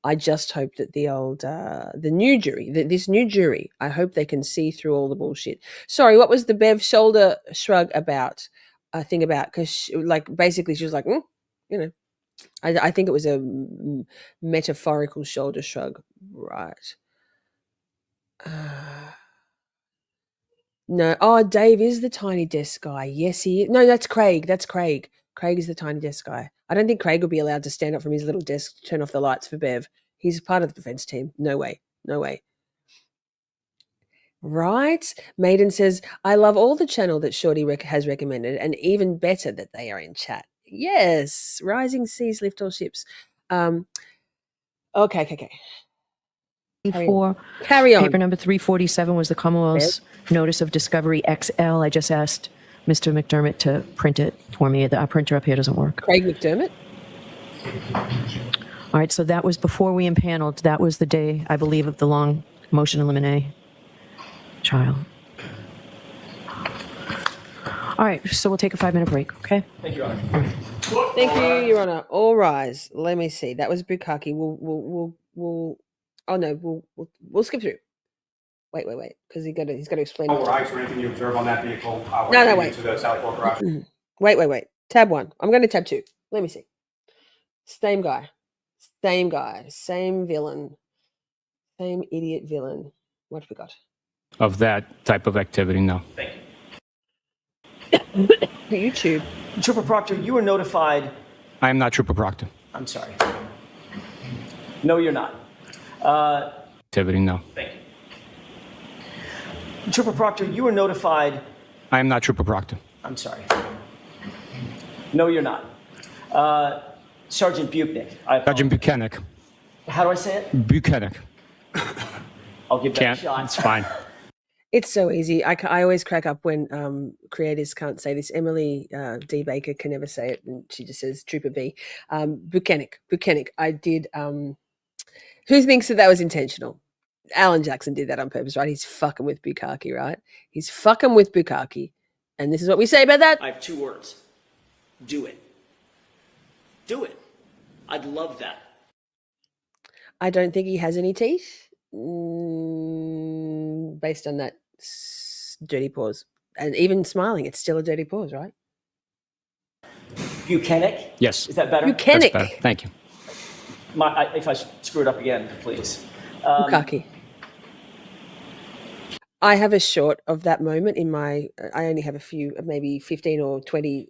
I just hope that the new jury, this new jury, I hope they can see through all the bullshit. Sorry, what was the Bev shoulder shrug about? Thing about, because basically she was like, you know, I think it was a metaphorical shoulder shrug, right? No, oh, Dave is the tiny desk guy. Yes, he is. No, that's Craig. That's Craig. Craig is the tiny desk guy. I don't think Craig will be allowed to stand up from his little desk, turn off the lights for Bev. He's part of the defense team. No way. No way. Right? Maiden says, I love all the channel that Shorty has recommended, and even better that they are in chat. Yes. Rising seas lift all ships. Okay. Carry on.
Paper number 347 was the Commonwealth's Notice of Discovery XL. I just asked Mr. McDermott to print it for me. The printer up here doesn't work.
Craig McDermott?
All right, so that was before we impaneled. That was the day, I believe, of the long motion eliminate trial. All right, so we'll take a 5-minute break, okay?
Thank you, Your Honor.
Thank you, Your Honor. All rise. Let me see. That was Bukhenik. We'll skip through. Wait, because he's got to explain.
Or ice or anything you observe on that vehicle?
No, wait.
To the sallyport garage.
Wait. Tab 1. I'm going to tab 2. Let me see. Same guy. Same villain. Same idiot villain. What have we got?
Of that type of activity, no.
Thank you.
YouTube.
Trooper Proctor, you were notified.
I am not Trooper Proctor.
I'm sorry. No, you're not.
Activity, no.
Thank you. Trooper Proctor, you were notified.
I am not Trooper Proctor.
I'm sorry. No, you're not. Sergeant Bukhenik.
Sergeant Bukhenik.
How do I say it?
Bukhenik.
I'll give that a shot.
It's fine.
It's so easy. I always crack up when creators can't say this. Emily D. Baker can never say it, and she just says Trooper B. Bukhenik. I did. Who thinks that was intentional? Alan Jackson did that on purpose, right? He's fucking with Bukhenik, right? He's fucking with Bukhenik. And this is what we say about that.
I have 2 words. Do it. Do it. I'd love that.
I don't think he has any teeth. Based on that dirty pause. And even smiling, it's still a dirty pause, right?
Bukhenik?
Yes.
Is that better?
Bukhenik.
That's better. Thank you.
If I screw it up again, please.
Bukhenik. I have a short of that moment in my. I only have a few, maybe 15 or 20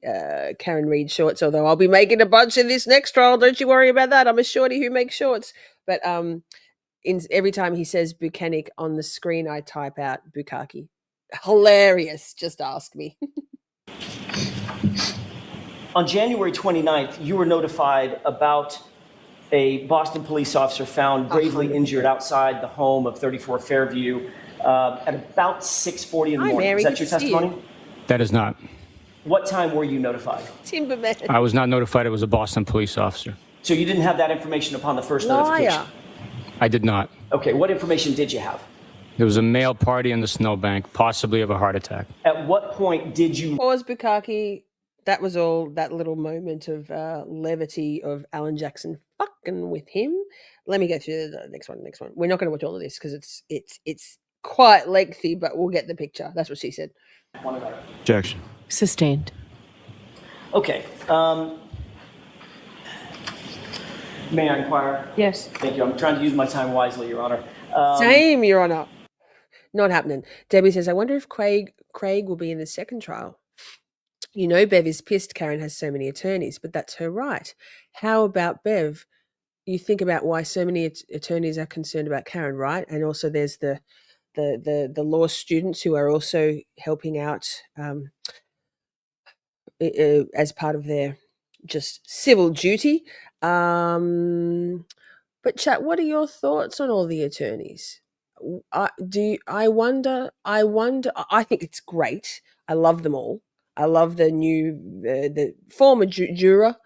Karen Reid shorts. Although I'll be making a bunch in this next trial. Don't you worry about that. I'm a shorty who makes shorts. But every time he says Bukhenik on the screen, I type out Bukhenik. Hilarious. Just ask me.
On January 29th, you were notified about a Boston police officer found gravely injured outside the home of 34 Fairview at about 6:40 in the morning.
Mary,
is that your testimony?
That is not.
What time were you notified?
Timberman.
I was not notified it was a Boston police officer.
So you didn't have that information upon the first notification?
I did not.
Okay, what information did you have?
There was a male party in the snowbank, possibly of a heart attack.
At what point did you...
Pause, Bukhenik. That was all that little moment of levity of Alan Jackson fucking with him. Let me go through the next one. We're not going to watch all of this because it's quite lengthy, but we'll get the picture. That's what she said.
Objection.
Sustained.
Okay. May I inquire?
Yes.
Thank you. I'm trying to use my time wisely, Your Honor.
Same, Your Honor. Not happening. Debbie says, I wonder if Craig will be in the second trial. You know, Bev is pissed Karen has so many attorneys, but that's her right. How about Bev? You think about why so many attorneys are concerned about Karen, right? And also there's the law students who are also helping out as part of their just civil duty. But chat, what are your thoughts on all the attorneys? I think it's great. I love them all. I love the new, the former juror,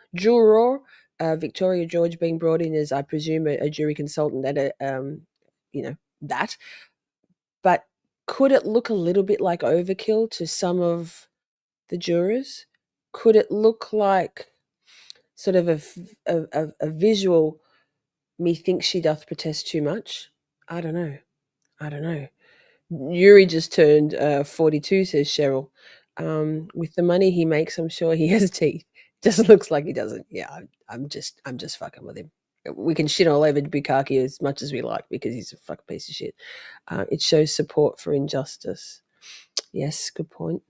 Victoria George being brought in as, I presume, a jury consultant at that. But could it look a little bit like overkill to some of the jurors? Could it look like sort of a visual, methinks she doth protest too much? I don't know. Yuri just turned 42, says Cheryl. With the money he makes, I'm sure he has teeth. Just looks like he doesn't. Yeah, I'm just fucking with him. We can shit all over Bukhenik as much as we like because he's a fucking piece of shit. It shows support for injustice. Yes, good point.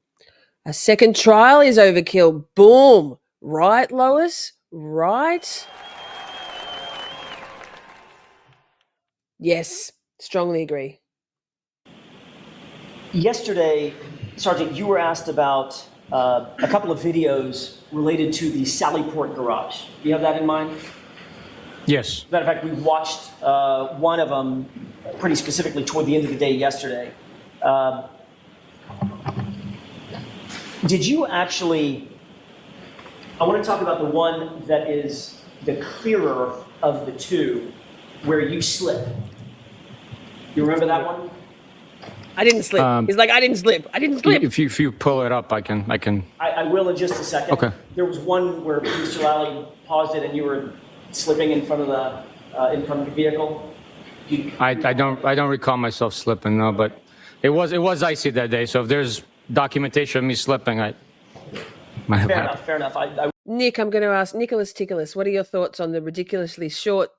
A second trial is overkill. Boom. Right, Lois? Right? Yes, strongly agree.
Yesterday, Sergeant, you were asked about a couple of videos related to the Sallyport garage. Do you have that in mind?
Yes.
Matter of fact, we watched one of them pretty specifically toward the end of the day yesterday. Did you actually, I want to talk about the one that is the clearer of the two, where you slip. You remember that one?
I didn't slip. He's like, I didn't slip.
If you pull it up, I can.
I will in just a second.
Okay.
There was one where Mr. Lally paused it and you were slipping in front of the vehicle.
I don't recall myself slipping, no, but it was icy that day. So if there's documentation of me slipping, I might have happened.
Fair enough.
Nick, I'm going to ask Nicholas Ticholas, what are your thoughts on the ridiculously short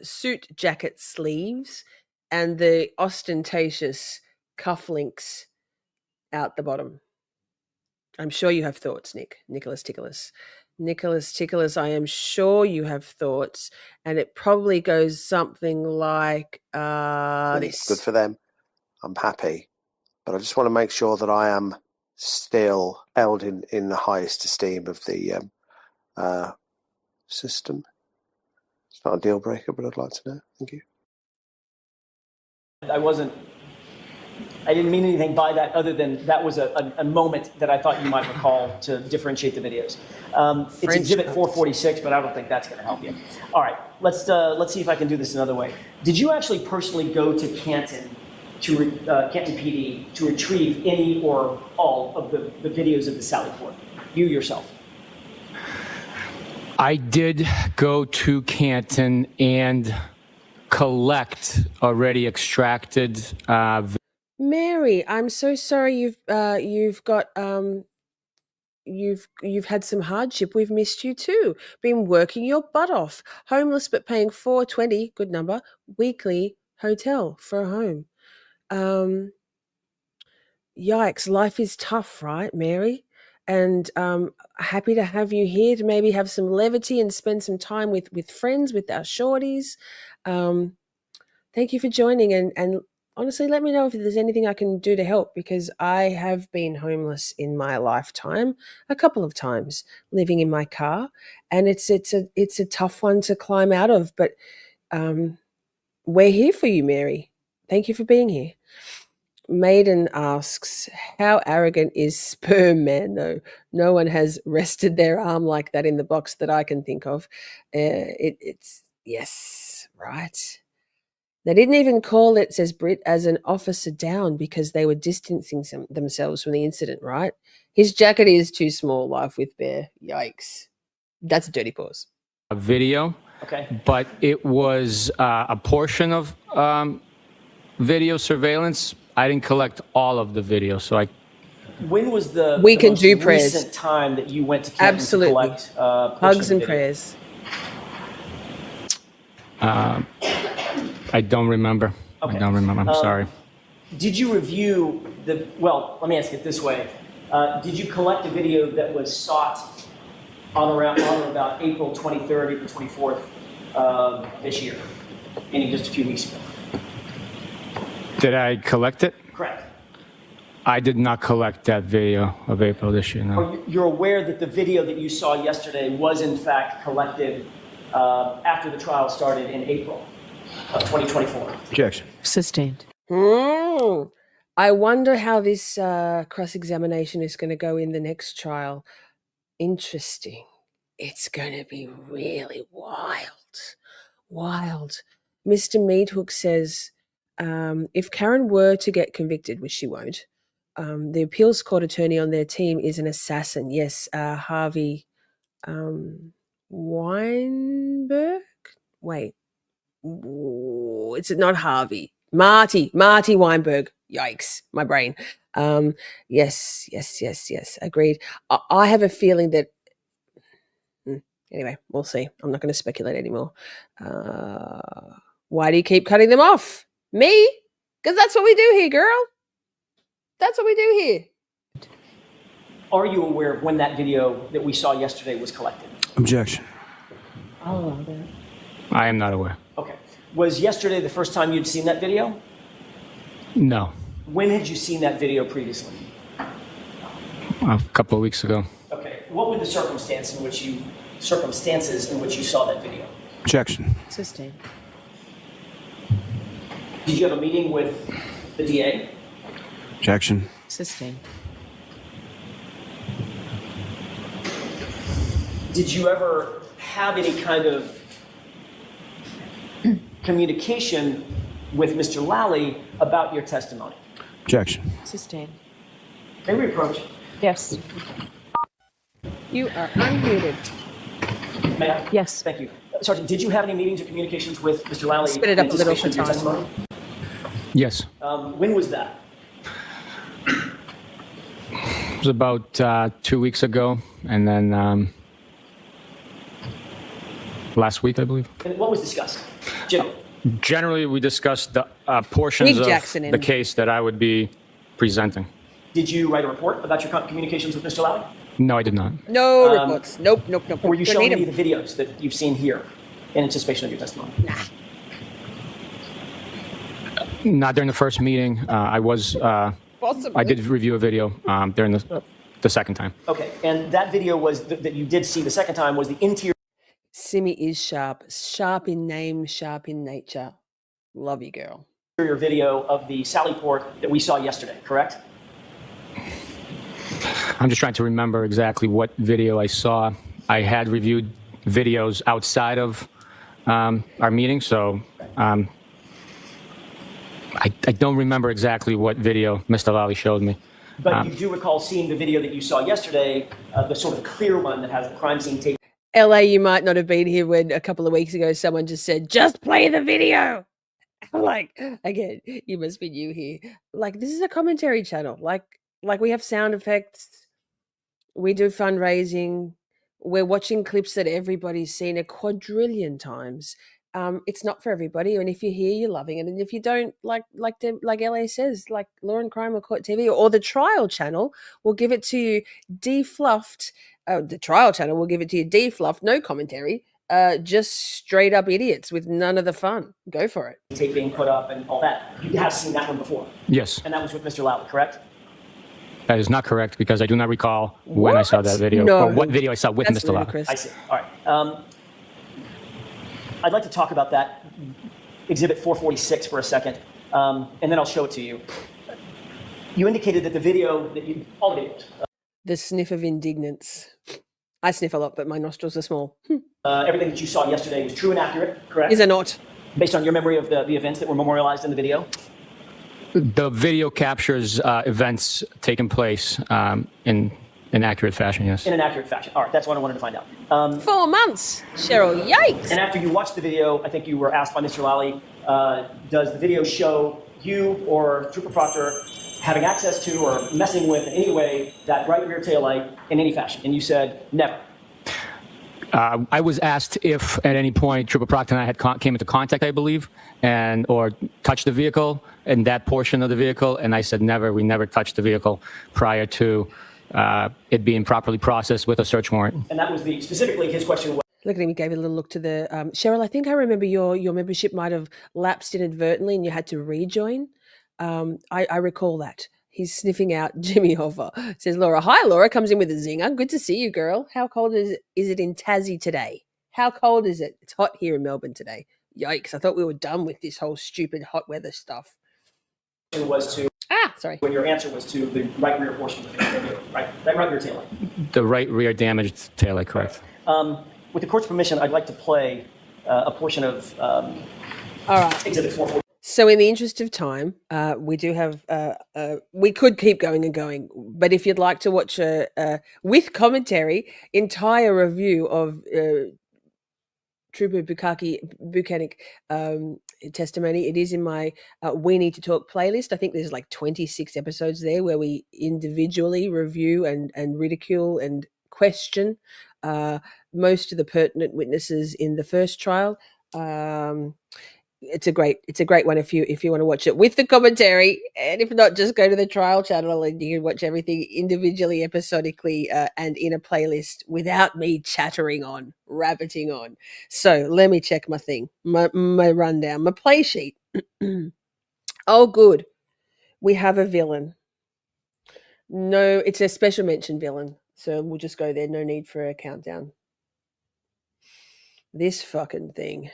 suit jacket sleeves and the ostentatious cufflinks out the bottom? I'm sure you have thoughts, Nicholas Ticholas. Nicholas Ticholas, I am sure you have thoughts, and it probably goes something like this.
Good for them. I'm happy. But I just want to make sure that I am still held in the highest esteem of the system. It's not a deal breaker, but I'd like to know. Thank you.
I didn't mean anything by that other than that was a moment that I thought you might recall to differentiate the videos. It's Exhibit 446, but I don't think that's going to help you. All right, let's see if I can do this another way. Did you actually personally go to Canton PD to retrieve any or all of the videos of the Sallyport? You yourself?
I did go to Canton and collect already extracted.
Mary, I'm so sorry you've got you've had some hardship. We've missed you too. Been working your butt off, homeless but paying $4.20, good number, weekly hotel for a home. Yikes, life is tough, right, Mary? And happy to have you here to maybe have some levity and spend some time with friends, with our shorties. Thank you for joining, and honestly, let me know if there's anything I can do to help, because I have been homeless in my lifetime a couple of times, living in my car, and it's a tough one to climb out of. But we're here for you, Mary. Thank you for being here. Maiden asks, how arrogant is Sperm Man? No one has rested their arm like that in the box that I can think of. It's yes, right. They didn't even call it, says Britt, as an officer down because they were distancing themselves from the incident, right? His jacket is too small, life with bear. Yikes. That's a dirty pause.
A video,
okay,
but it was a portion of video surveillance. I didn't collect all of the video, so I.
When was the
we can
most
do prayers.
Recent time that you went to Canton
Absolutely.
To collect
hugs and prayers?
I don't remember.
Okay.
I don't remember. I'm sorry.
Did you review well, let me ask it this way. Did you collect a video that was sought on or about April 23rd, April 24th this year, meaning just a few weeks ago?
Did I collect it?
Correct.
I did not collect that video of April this year, no.
You're aware that the video that you saw yesterday was in fact collected after the trial started in April of 2024?
Objection.
Sustained.
I wonder how this cross-examination is going to go in the next trial. Interesting. It's going to be really wild. Wild. Mr. Meathook says, if Karen were to get convicted, which she won't, the appeals court attorney on their team is an assassin. Yes, Harvey Weinberg? Wait. Ooh, it's not Harvey. Marty Weinberg. Yikes, my brain. Yes. Agreed. I have a feeling that. Anyway, we'll see. I'm not going to speculate anymore. Why do you keep cutting them off? Me? Because that's what we do here, girl. That's what we do here.
Are you aware of when that video that we saw yesterday was collected?
Objection.
I'll allow that.
I am not aware.
Okay. Was yesterday the first time you'd seen that video?
No.
When had you seen that video previously?
A couple of weeks ago.
Okay. What were the circumstances in which you saw that video?
Objection.
Sustained.
Did you have a meeting with the DA?
Objection.
Sustained.
Did you ever have any kind of communication with Mr. Lally about your testimony?
Objection.
Sustained.
May we approach?
Yes.
You are unmuted.
May I?
Yes.
Thank you. Sergeant, did you have any meetings or communications with Mr. Lally?
Spit it up
in
a little
anticipation of your testimony?
Yes.
When was that?
It was about 2 weeks ago, and then last week, I believe.
And what was discussed? Generally.
Generally, we discussed the portions of the case that I would be presenting.
Did you write a report about your communications with Mr. Lally?
No, I did not.
No reports. Nope.
Were you
Don't
showing
need
me
'em.
the videos that you've seen here in anticipation of your testimony?
Nah.
Not during the first meeting. I did review a video during the second time.
Okay, and that video was that you did see the second time was the interior.
Simi is sharp in name, sharp in nature. Love you, girl.
Video of the sallyport that we saw yesterday, correct?
I'm just trying to remember exactly what video I saw. I had reviewed videos outside of our meeting, so I don't remember exactly what video Mr. Lally showed me.
But you do recall seeing the video that you saw yesterday, the sort of clear one that has the crime scene tape.
LA, you might not have been here when a couple of weeks ago someone just said, just play the video. I'm like, again, you must be new here. Like, this is a commentary channel. Like we have sound effects. We do fundraising. We're watching clips that everybody's seen a quadrillion times. It's not for everybody. And if you're here, you're loving it. And if you don't, like LA says, like Law and Crime or Court TV or the Trial Channel will give it to you defluffed. The Trial Channel will give it to you defluffed, no commentary, just straight up idiots with none of the fun. Go for it.
Tape being put up and all that. You have seen that one before.
Yes.
And that was with Mr. Lally, correct?
That is not correct because I do not recall when I saw that video or what video I saw with Mr. Lally.
I see. All right. I'd like to talk about that Exhibit 446 for a second, and then I'll show it to you. You indicated that the video that you all the videos.
The sniff of indignance. I sniff a lot, but my nostrils are small.
Everything that you saw yesterday was true and accurate, correct?
Is it not?
Based on your memory of the events that were memorialized in the video?
The video captures events taking place in an accurate fashion, yes.
In an accurate fashion. All right, that's what I wanted to find out.
4 months, Cheryl, yikes.
And after you watched the video, I think you were asked by Mr. Lally, does the video show you or Trooper Proctor having access to or messing with in any way that right rear taillight in any fashion? And you said, never.
I was asked if at any point Trooper Proctor and I had came into contact, I believe, or touched the vehicle and that portion of the vehicle, and I said never. We never touched the vehicle prior to it being properly processed with a search warrant.
And that was specifically his question.
Look at him, he gave a little look to the... Cheryl, I think I remember your membership might have lapsed inadvertently and you had to rejoin. I recall that. He's sniffing out Jimmy Hoffa. Says Laura, hi Laura, comes in with a zinger. Good to see you, girl. How cold is it in Tassie today? How cold is it? It's hot here in Melbourne today. Yikes, I thought we were done with this whole stupid hot weather stuff. Sorry.
When your answer was to the right rear portion of the vehicle, right? That right rear taillight.
The right rear damaged taillight, correct.
With the court's permission, I'd like to play a portion of
All right.
Exhibit 4.
So in the interest of time, we do have, we could keep going and going, but if you'd like to watch with commentary, entire review of Trooper Bukhenik testimony, it is in my We Need to Talk playlist. I think there's like 26 episodes there where we individually review and ridicule and question most of the pertinent witnesses in the first trial. It's a great one if you want to watch it with the commentary, and if not, just go to the trial channel and you can watch everything individually, episodically, and in a playlist without me rabbiting on. So let me check my thing, my rundown, my play sheet. Oh, good. We have a villain. No, it's a special mention villain, so we'll just go there. No need for a countdown. This fucking thing.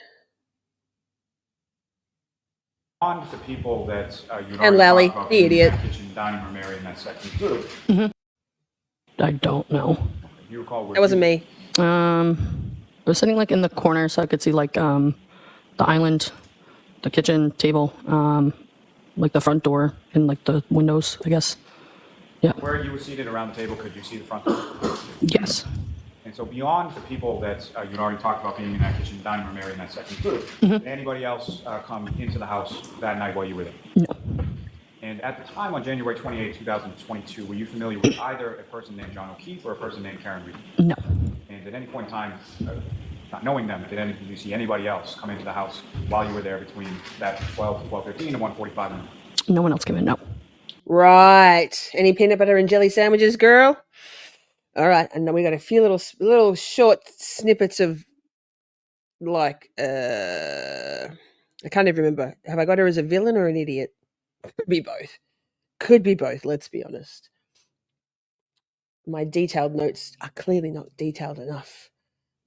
On to people that you
And Lally, the idiot.
Kitchen dining room area in that second group.
I don't know.
You recall where
That wasn't me.
I was sitting like in the corner so I could see like the island, the kitchen table, like the front door and like the windows, I guess. Yeah.
Where you were seated around the table, could you see the front door?
Yes.
And so beyond the people that you'd already talked about being in that kitchen dining room area in that second group, did anybody else come into the house that night while you were there?
No.
And at the time on January 28, 2022, were you familiar with either a person named John O'Keefe or a person named Karen Reed?
No.
And at any point in time, not knowing them, did you see anybody else come into the house while you were there between that 12 to 12:15 and 1:45?
No one else came in, no.
Right. Any peanut butter and jelly sandwiches, girl? All right, and then we got a few little short snippets of like I can't even remember. Have I got her as a villain or an idiot? Could be both. Could be both, let's be honest. My detailed notes are clearly not detailed enough.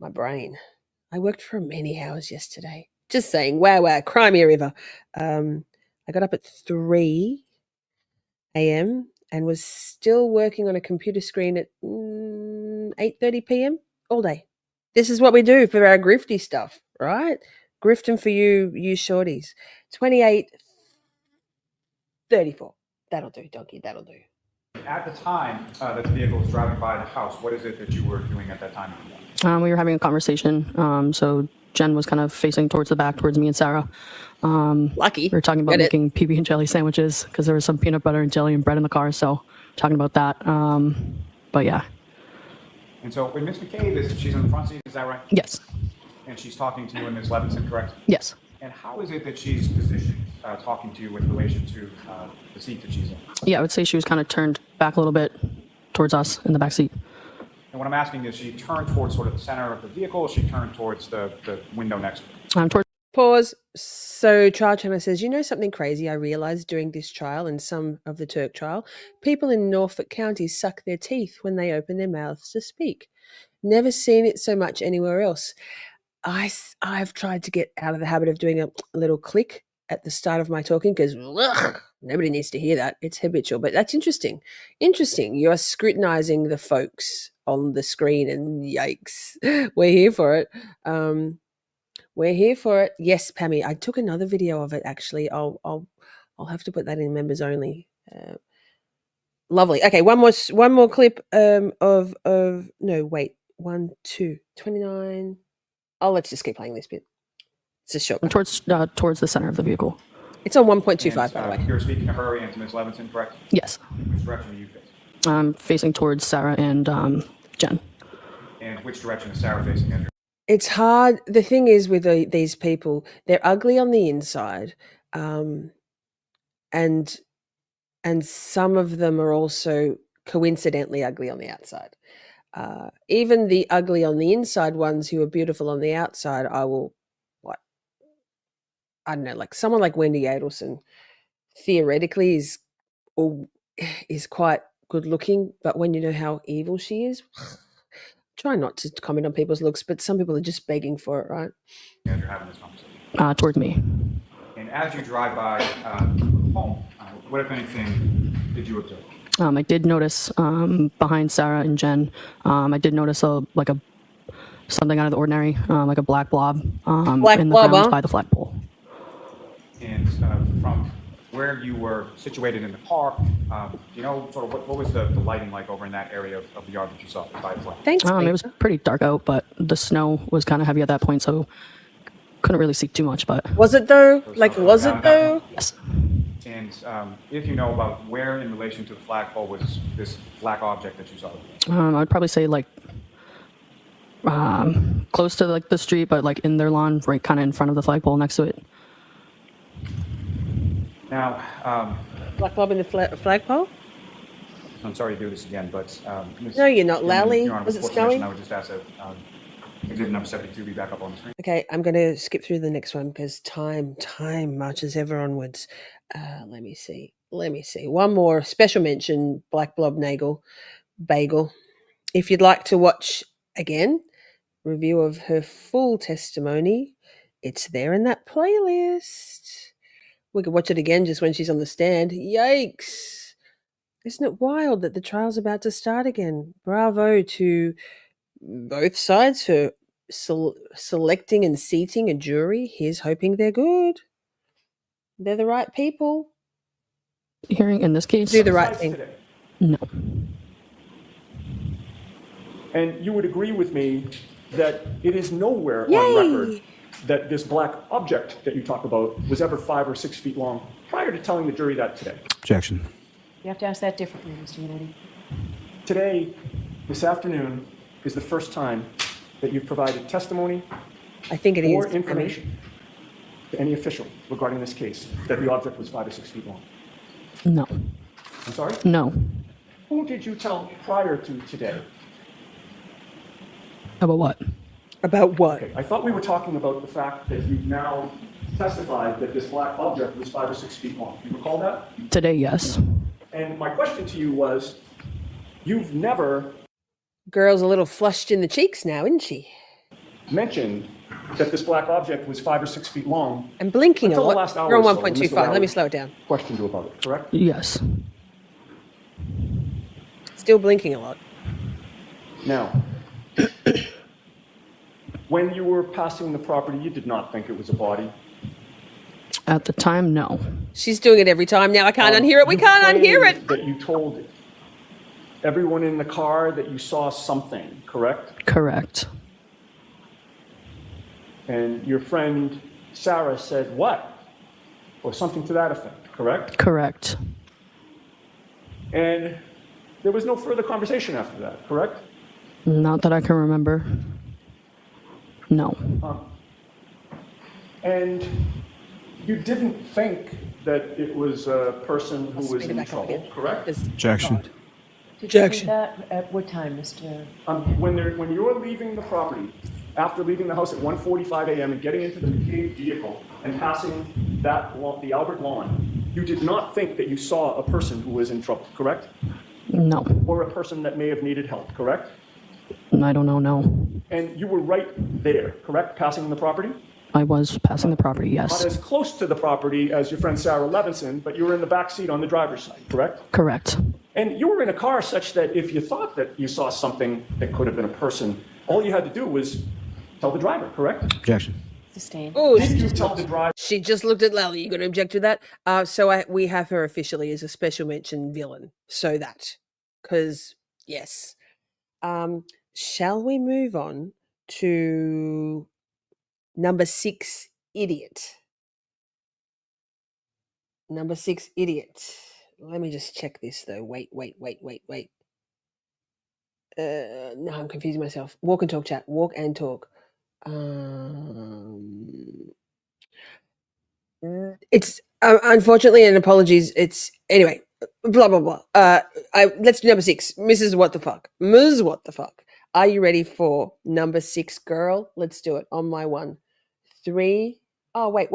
My brain. I worked for many hours yesterday. Just saying, wow, crimey river. I got up at 3 a.m. and was still working on a computer screen at 8:30 p.m. all day. This is what we do for our grifty stuff, right? Grifting for you shorties. 28:34. That'll do, donkey, that'll do.
At the time that the vehicle was driving by the house, what is it that you were doing at that time?
We were having a conversation. So Jen was kind of facing towards the back, towards me and Sarah.
Lucky.
We were talking about making PB and jelly sandwiches because there was some peanut butter and jelly and bread in the car. So talking about that. But yeah.
And so when Ms. McCabe she's in the front seat, is that right?
Yes.
And she's talking to you and Ms. Levinson, correct?
Yes.
And how is it that she's positioned talking to you with relation to the seat that she's in?
Yeah, I would say she was kind of turned back a little bit towards us in the back seat.
And what I'm asking is, she turned towards sort of the center of the vehicle, or she turned towards the window next to it?
Pause. So trial channel says, you know something crazy I realized during this trial and some of the Turk trial? People in Norfolk County suck their teeth when they open their mouths to speak. Never seen it so much anywhere else. I've tried to get out of the habit of doing a little click at the start of my talking because nobody needs to hear that. It's habitual, but that's interesting. Interesting. You're scrutinizing the folks on the screen and yikes. We're here for it. We're here for it. Yes, Pammy. I took another video of it actually. I'll have to put that in members only. Lovely. Okay, one more clip of no, wait. 1, 2, 29. Oh, let's just keep playing this bit. It's a short one.
Towards the center of the vehicle.
It's on 1.25, by the way.
You're speaking to her and to Ms. Levinson, correct?
Yes.
Which direction are you facing?
I'm facing towards Sarah and Jen.
And which direction is Sarah facing?
It's hard. The thing is with these people, they're ugly on the inside, and some of them are also coincidentally ugly on the outside. Even the ugly on the inside ones who are beautiful on the outside, I don't know, like someone like Wendy Adelson theoretically is quite good looking, but when you know how evil she is, try not to comment on people's looks, but some people are just begging for it, right?
As you're having this conversation.
Towards me.
And as you drive by home, what, if anything, did you observe?
I did notice behind Sarah and Jen, I did notice a something out of the ordinary, like a black blob
Black
in the
blob,
grounds
huh?
by the flagpole.
And from where you were situated in the park, do you know sort of what was the lighting like over in that area of the yard that you saw by the flag?
Thanks,
It was pretty dark out, but the snow was kind of heavy at that point, so couldn't really see too much. But
Was it though? Like, was it though?
Yes.
And if you know about where in relation to the flagpole was this black object that you saw?
I'd probably say like close to like the street, but like in their lawn, right kind of in front of the flagpole next to it.
Now,
Black blob in the flagpole?
I'm sorry to do this again, but
No, you're not, Lally.
Your Honor,
Was it
before submission,
snowing?
I would just ask that exhibit number 72 be back up on the screen.
Okay, I'm going to skip through the next one because time marches ever onwards. Let me see. One more special mention, Black Blob Nagel, Bagel. If you'd like to watch again, review of her full testimony, it's there in that playlist. We could watch it again just when she's on the stand. Yikes. Isn't it wild that the trial's about to start again? Bravo to both sides for selecting and seating a jury. Here's hoping they're good. They're the right people.
Hearing in this case,
Do the right thing.
Today.
no.
And you would agree with me that it is nowhere
Yay!
on record that this black object that you talk about was ever 5 or 6 feet long prior to telling the jury that today.
Objection.
You have to ask that differently, Mr. Yannetti.
Today, this afternoon, is the first time that you've provided testimony
I think it
or
is.
information to any official regarding this case that the object was 5 or 6 feet long.
No.
I'm sorry?
No.
Who did you tell prior to today?
About what?
About what?
Okay, I thought we were talking about the fact that you've now testified that this black object was 5 or 6 feet long. You recall that?
Today, yes.
And my question to you was, you've never
Girl's a little flushed in the cheeks now, isn't she?
mentioned that this black object was 5 or 6 feet long.
And blinking a
Until the
lot.
last hour
We're on
or so, when Mr.
1.25. Let me
Lally
slow it down.
questioned you about it, correct?
Yes.
Still blinking a lot.
Now, when you were passing the property, you did not think it was a body.
At the time, no.
She's doing it every time now. I can't unhear it. We
You
can't unhear
claimed
it.
That you told everyone in the car that you saw something, correct?
Correct.
And your friend Sarah said what? Or something to that effect, correct?
Correct.
And there was no further conversation after that, correct?
Not that I can remember. No.
And you didn't think that it was a person who was in trouble, correct?
Objection.
Did you think that at what time, Mr.
When you're leaving the property, after leaving the house at 1:45 a.m. and getting into the McCabe vehicle and passing the Albert lawn, you did not think that you saw a person who was in trouble, correct?
No.
Or a person that may have needed help, correct?
I don't know, no.
And you were right there, correct, passing the property?
I was passing the property,
Not
yes.
as close to the property as your friend Sarah Levinson, but you were in the back seat on the driver's side, correct?
Correct.
And you were in a car such that if you thought that you saw something that could have been a person, all you had to do was tell the driver, correct?
Objection.
Sustained.
Oh,
Did you tell the driver?
she just looked at Lally. You going to object to that? We have her officially as a special mention villain. So that, because yes. Shall we move on to number 6, Idiot? Number 6, Idiot. Let me just check this though. Wait. No, I'm confusing myself. Walk and talk, chat. Walk and talk. It's unfortunately, and apologies. It's anyway. Blah blah blah. Let's do number 6. Mrs. What the fuck? Ms. What the fuck? Are you ready for number 6, girl? Let's do it on my 1, 3. Oh wait.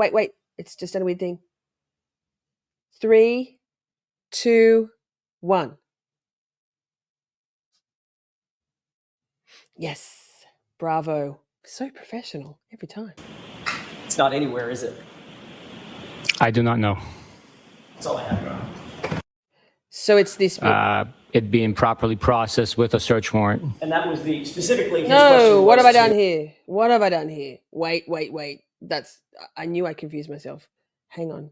It's just done a weird thing. 3, 2, 1. Yes. Bravo. So professional every time.
It's not anywhere, is it?
I do not know.
That's all I have.
So it's this bit.
it being properly processed with a search warrant.
And that was the specifically his
No,
question
what
was
have I
to-
done here? What have I done here? Wait. That's, I knew I confused myself. Hang on.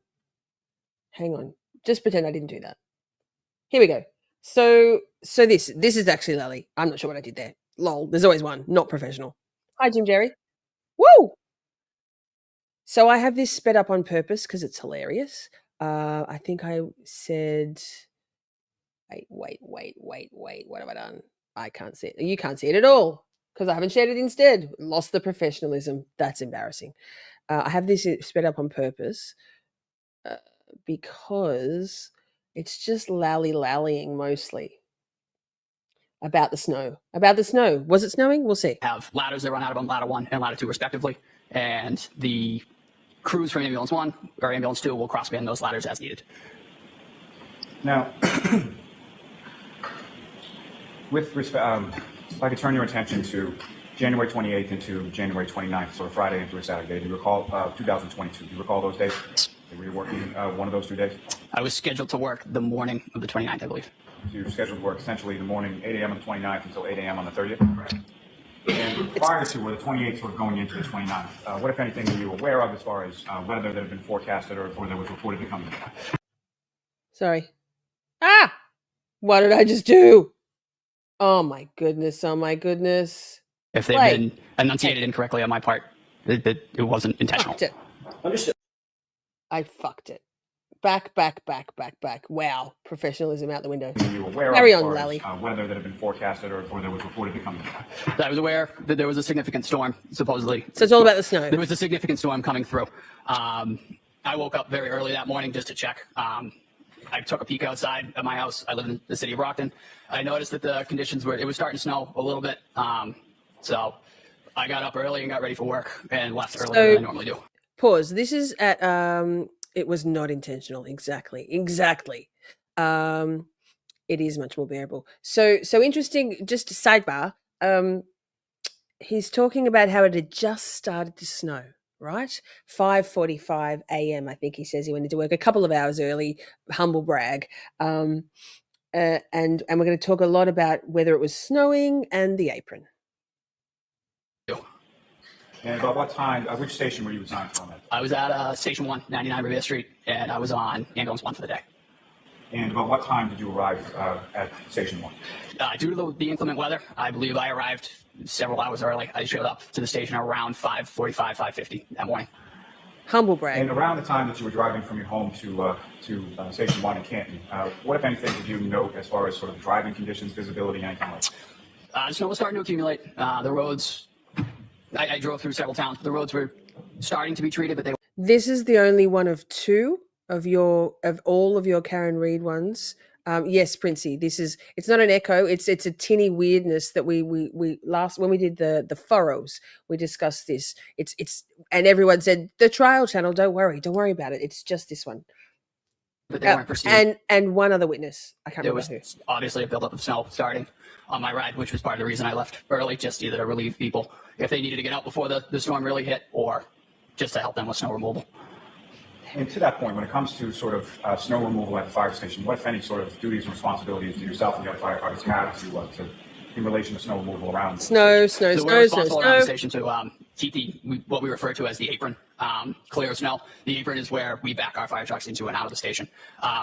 Just pretend I didn't do that. Here we go. So this is actually Lally. I'm not sure what I did there. Lol. There's always one. Not professional. Hi, Jim Jerry. Woo! So I have this sped up on purpose because it's hilarious. I think I said, wait. What have I done? I can't see it. You can't see it at all because I haven't shared it instead. Lost the professionalism. That's embarrassing. I have this sped up on purpose because it's just lallying mostly. About the snow. Was it snowing? We'll see.
Have ladders that run out of on ladder 1 and ladder 2 respectively, and the crews from ambulance 1 or ambulance 2 will crossband those ladders as needed.
Now, with respect, if I could turn your attention to January 28th into January 29th, so a Friday into a Saturday. Do you recall 2022? Do you recall those days? Were you working one of those 2 days?
I was scheduled to work the morning of the 29th, I believe.
So you were scheduled to work essentially the morning, 8 a.m. on the 29th until 8 a.m. on the 30th? Right. And prior to, were the 28th sort of going into the 29th, what, if anything, were you aware of as far as weather that had been forecasted or that was reported to come?
Sorry. What did I just do? Oh my goodness.
If they've been enunciated incorrectly on my part, it wasn't intentional.
Fucked it.
Understood.
I fucked it. Back. Wow. Professionalism out the window.
Were you aware
Carry
of as
on,
far as,
Lally.
weather that had been forecasted or that was reported to come?
I was aware that there was a significant storm, supposedly.
So it's all about the snow.
There was a significant storm coming through. I woke up very early that morning just to check. I took a peek outside at my house. I live in the city of Brockton. I noticed that the conditions it was starting to snow a little bit. So I got up early and got ready for work and left earlier than I normally do.
Pause. This is at, it was not intentional. Exactly. It is much more bearable. So interesting, just a sidebar. He's talking about how it had just started to snow, right? 5:45 a.m. I think he says he went into work a couple of hours early, humble brag. And we're going to talk a lot about whether it was snowing and the apron.
And about what time, which station were you assigned from?
I was at Station 1, 99 Revere Street, and I was on ambulance 1 for the day.
And about what time did you arrive at Station 1?
Due to the inclement weather, I believe I arrived several hours early. I showed up to the station around 5:45, 5:50 that morning.
Humble brag.
And around the time that you were driving from your home to Station 1 in Canton, what, if anything, did you note as far as sort of driving conditions, visibility, anything like that?
Snow was starting to accumulate. The roads, I drove through several towns. The roads were starting to be treated, but they
This is the only one of two of all of your Karen Reed ones. Yes, Princey, it's not an echo. It's a tinny weirdness that we last, when we did the furrows, we discussed this. And everyone said the trial channel, don't worry about it. It's just this one.
But they weren't proceeding.
And one other witness. I can't
There
remember
was
who.
obviously a buildup of snow starting on my ride, which was part of the reason I left early, just either to relieve people if they needed to get out before the storm really hit, or just to help them with snow removal.
And to that point, when it comes to sort of snow removal at the fire station, what, if any, sort of duties and responsibilities do yourself and the other firefighters have to in relation to snow removal around?
Snow.
So we're responsible around the station to keep what we refer to as the apron clear of snow. The apron is where we back our fire trucks into and out of the station.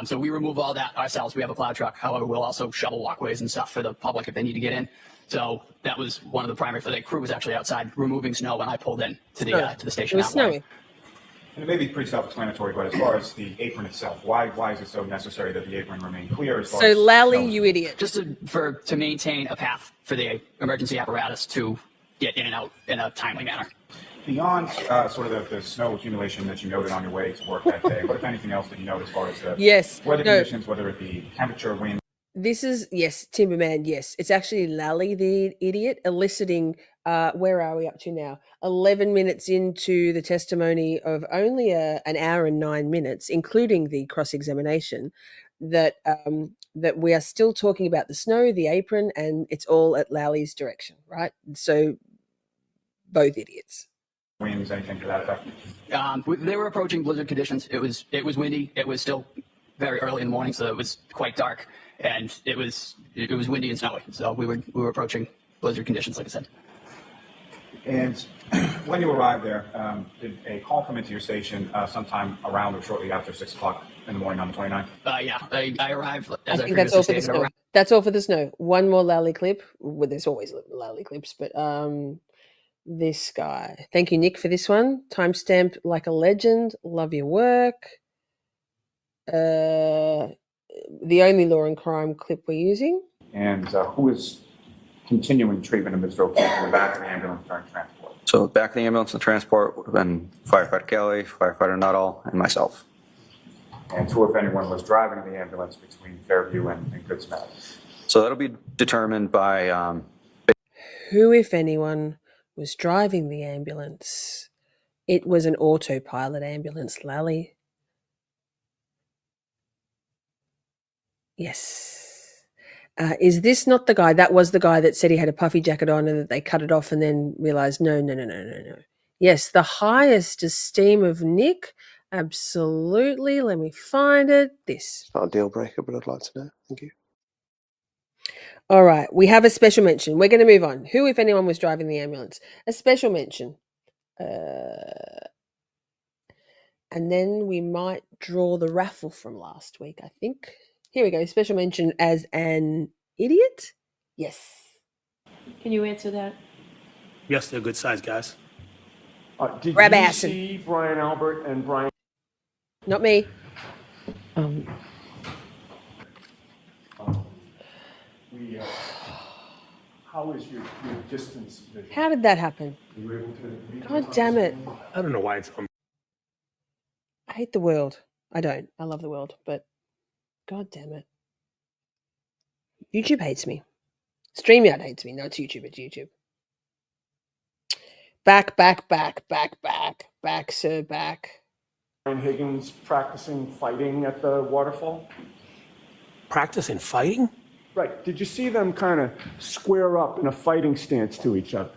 So we remove all that ourselves. We have a plow truck. However, we'll also shovel walkways and stuff for the public if they need to get in. So that was one of the primary, for the crew was actually outside removing snow when I pulled in to the station.
It was snowy.
And it may be pretty self-explanatory, but as far as the apron itself, why is it so necessary that the apron remain clear? As far
So
as
Lally, you idiot.
Just to maintain a path for the emergency apparatus to get in and out in a timely manner.
Beyond sort of the snow accumulation that you noted on your way to work that day, what, if anything else, did you note as far as the weather conditions, whether it be temperature, wind?
This is, yes, Timberman, yes. It's actually Lally, the idiot, eliciting, where are we up to now? 11 minutes into the testimony of only an hour and 9 minutes, including the cross-examination, that we are still talking about the snow, the apron, and it's all at Lally's direction, right? So both idiots.
Winds, anything to that effect?
They were approaching blizzard conditions. It was windy. It was still very early in the morning, so it was quite dark, and it was windy and snowy. So we were approaching blizzard conditions, like I said.
And when you arrived there, did a call come into your station sometime around or shortly after 6 o'clock in the morning on the 29th?
Yeah, I arrived,
I
as I
think that's all for the
previously stated,
snow.
around.
That's all for the snow. One more Lally clip. Well, there's always Lally clips, but this guy. Thank you, Nick, for this one. Timestamp like a legend. Love your work. The only law and crime clip we're using.
And who is continuing treatment of Ms. O'Keefe in the back of the ambulance during transport?
So back of the ambulance and transport would have been firefighter Kelly, firefighter Nuttall, and myself.
And who, if anyone, was driving the ambulance between Fairview and Good Samaritan?
So that'll be determined by
Who, if anyone, was driving the ambulance? It was an autopilot ambulance, Lally. Yes. Is this not the guy? That was the guy that said he had a puffy jacket on and that they cut it off and then realised, no. Yes, the highest esteem of Nick. Absolutely. Let me find it. This.
Not a deal breaker, but I'd like to know. Thank you.
All right. We have a special mention. We're going to move on. Who, if anyone, was driving the ambulance? A special mention. And then we might draw the raffle from last week, I think. Here we go. Special mention as an idiot? Yes.
Can you answer that?
Yes, they're good sized guys.
Did
Grabassing.
you see Brian Albert and Brian?
Not me.
How is your distance vision?
How did that happen?
Were you able to read
God damn it.
I don't know why it's on.
I hate the world. I don't. I love the world, but God damn it. YouTube hates me. StreamYard hates me. No, it's YouTube. It's YouTube. Back, sir, back.
Brian Higgins practicing fighting at the waterfall?
Practicing fighting?
Right. Did you see them kind of square up in a fighting stance to each other?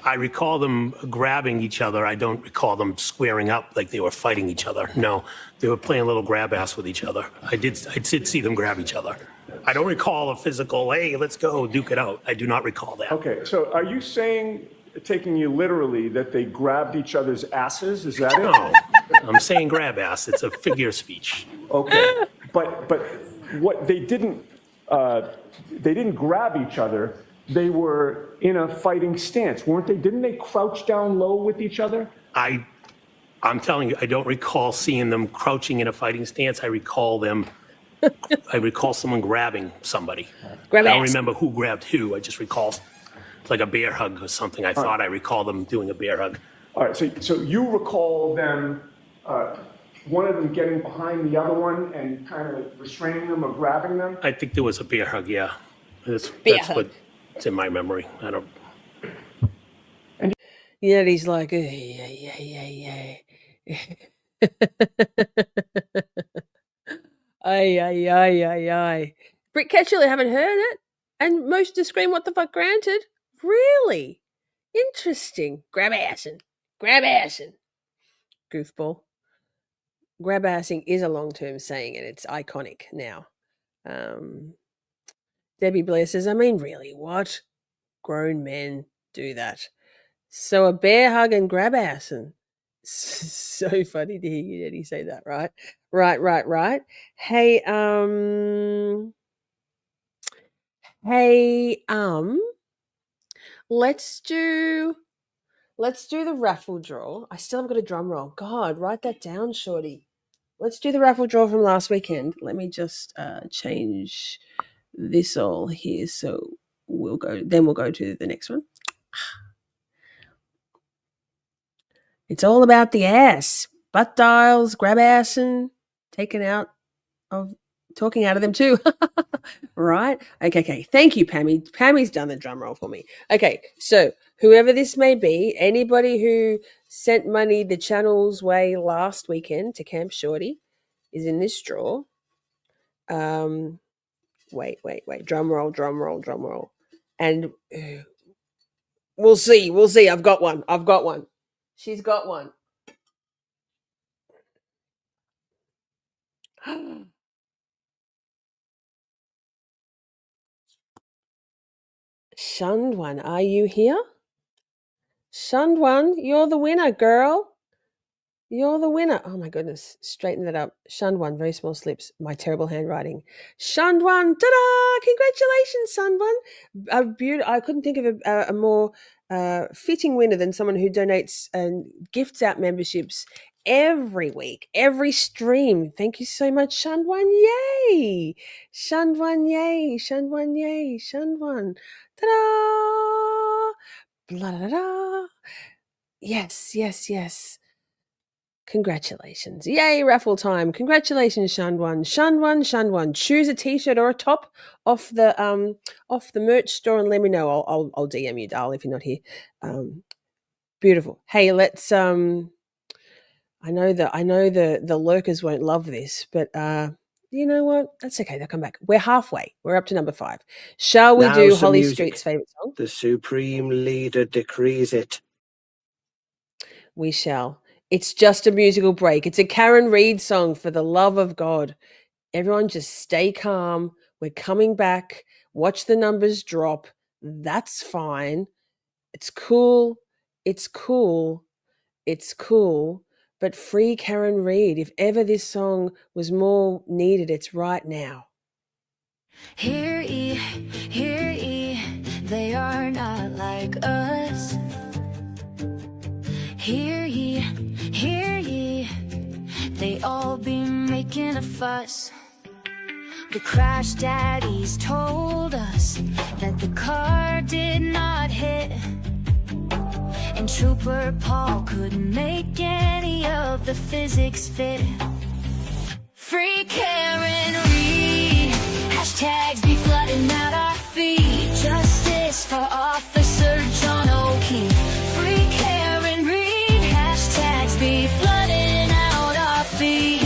I recall them grabbing each other. I don't recall them squaring up like they were fighting each other. No, they were playing a little grab ass with each other. I did see them grab each other. I don't recall a physical, hey, let's go duke it out. I do not recall that.
Okay, so are you saying, taking you literally, that they grabbed each other's asses? Is that it?
No, I'm saying grab ass. It's a figure of speech.
Okay, but what they didn't grab each other. They were in a fighting stance, weren't they? Didn't they crouch down low with each other?
I'm telling you, I don't recall seeing them crouching in a fighting stance. I recall someone grabbing somebody. I don't remember who grabbed who. I just recall it's like a bear hug or something. I thought I recall them doing a bear hug.
All right, so you recall them, one of them getting behind the other one and kind of restraining them or grabbing them?
I think there was a bear hug, yeah. That's what's in my memory. I don't.
Yeah, he's like, yeah. Ay. Britt Ketchel, haven't heard it? And motion to scream, what the fuck, granted? Really? Interesting. Grabassing. Goofball. Grabassing is a long-term saying and it's iconic now. Debbie Blair says, I mean, really, what? Grown men do that. So a bear hug and grabassing. So funny to hear you, Eddie, say that, right? Right. Hey, let's do the raffle draw. I still haven't got a drum roll. God, write that down, Shorty. Let's do the raffle draw from last weekend. Let me just change this all here, so we'll go to the next one. It's all about the ass, butt dials, grab ass, and talking out of them too. Right? Okay. Thank you, Pammy. Pammy's done the drum roll for me. Okay, so whoever this may be, anybody who sent money the channel's way last weekend to Camp Shorty is in this draw. Wait. Drum roll. And we'll see. I've got one. She's got one. Shunned one, are you here? Shunned one, you're the winner, girl. You're the winner. Oh my goodness. Straighten that up. Shunned one, very small slips. My terrible handwriting. Shunned one. Ta-da! Congratulations, Shunned one. I couldn't think of a more fitting winner than someone who donates and gifts out memberships every week, every stream. Thank you so much, Shunned one. Yay! Shunned one, yay! Shunned one, yay! Shunned one. Ta-da! Blah, da, da, da. Yes, yes, yes. Congratulations. Yay, raffle time. Congratulations, Shunned one. Shunned one, Shunned one. Choose a t-shirt or a top off the merch store and let me know. I'll DM you, Darl, if you're not here. Beautiful. Hey, let's I know the lurkers won't love this, but you know what? That's okay. They'll come back. We're halfway. We're up to number 5. Shall we
Now
do
some
Holly
music.
Street's favorite song?
The Supreme Leader decrees it.
We shall. It's just a musical break. It's a Karen Reid song, for the love of God. Everyone just stay calm. We're coming back. Watch the numbers drop. That's fine. It's cool. It's cool. It's cool. But free Karen Reid. If ever this song was more needed, it's right now.
Hear ye, they are not like us. Hear ye, they all be making a fuss. The crash daddies told us that the car did not hit, and Trooper Paul couldn't make any of the physics fit. Free Karen Reid, hashtags be flooding out our feed. Justice for Officer John O'Keefe. Free Karen Reid, hashtags be flooding out our feed.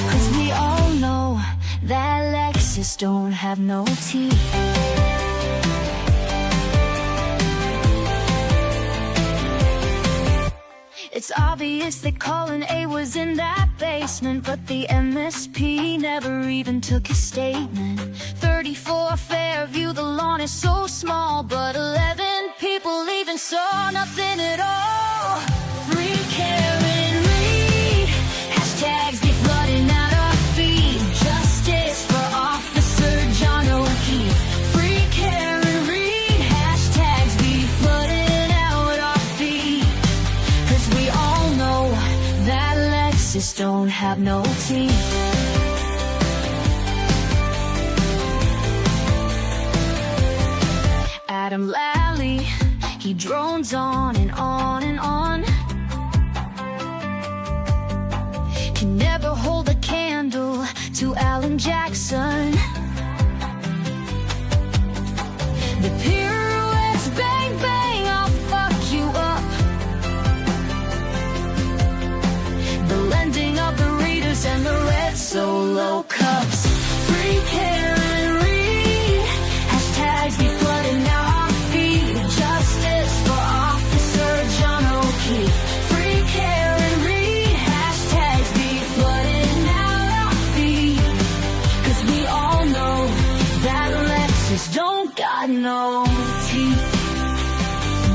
'Cause we all know that Lexus don't have no teeth. It's obvious that Colin A was in that basement, but the MSP never even took his statement. 34 Fairview, the lawn is so small, but 11 people even saw nothing at all. Free Karen Reid, hashtags be flooding out our feed. Justice for Officer John O'Keefe. Free Karen Reid, hashtags be flooding out our feed. 'Cause we all know that Lexus don't have no teeth. Adam Lally, he drones on and on and on. Can never hold a candle to Alan Jackson. The pirouettes, bang bang, I'll fuck you up. The lending of the readers and the red solo cups. Free Karen Reid, hashtags be flooding out our feed. Justice for Officer John O'Keefe. Free Karen Reid, hashtags be flooding out our feed. 'Cause we all know that Lexus don't got no teeth.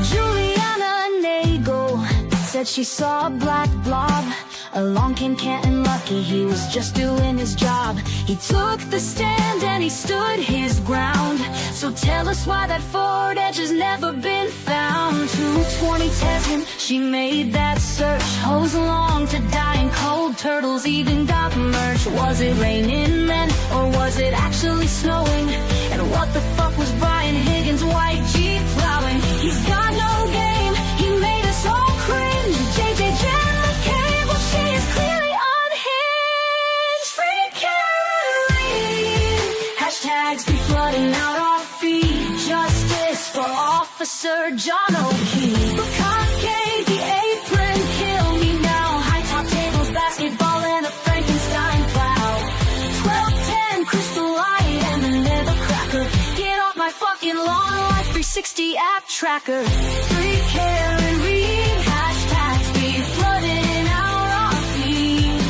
Juliana Nagel said she saw a black blob. Along came Canton Lucky, he was just doing his job. He took the stand and he stood his ground. So tell us why that Ford Edge has never been found. 220 Tesla, she made that search. Hose long to die in cold, turtles even got merch. Was it raining then, or was it actually snowing? And what the fuck was Brian Higgins' white Jeep plowing? He's got no game, he made us all cringe. Jen McCabe, well she is clearly unhinged. Free Karen Reid, hashtags be flooding out our feed. Justice for Officer John O'Keefe. Bukhenik, the apron, kill me now. High top tables, basketball, and a Frankenstein plow. 1210, crystal light, and the nether cracker. Get off my fucking lawn, Life 360 app tracker. Free Karen Reid, hashtags be flooding out our feed.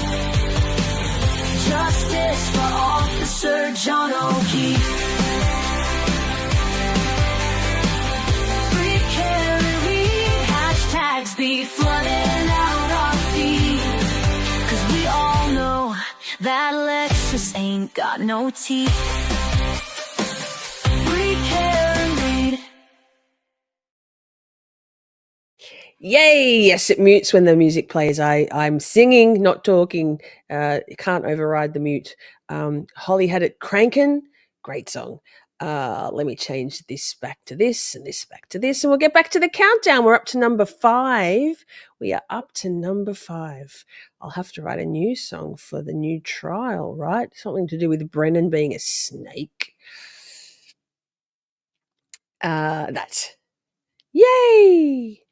Just Officer John O'Keefe. Free Carrie, hashtags be flooding out our feed. 'Cause we all know that Lexus ain't got no teeth. Free Carrie.
Yay! Yes, it mutes when the music plays. I'm singing, not talking. You can't override the mute. Holly had it cranking. Great song. Let me change this back to this and this back to this, and we'll get back to the countdown. We're up to number 5. We are up to number 5. I'll have to write a new song for the new trial, right? Something to do with Brennan being a snake. That's yay!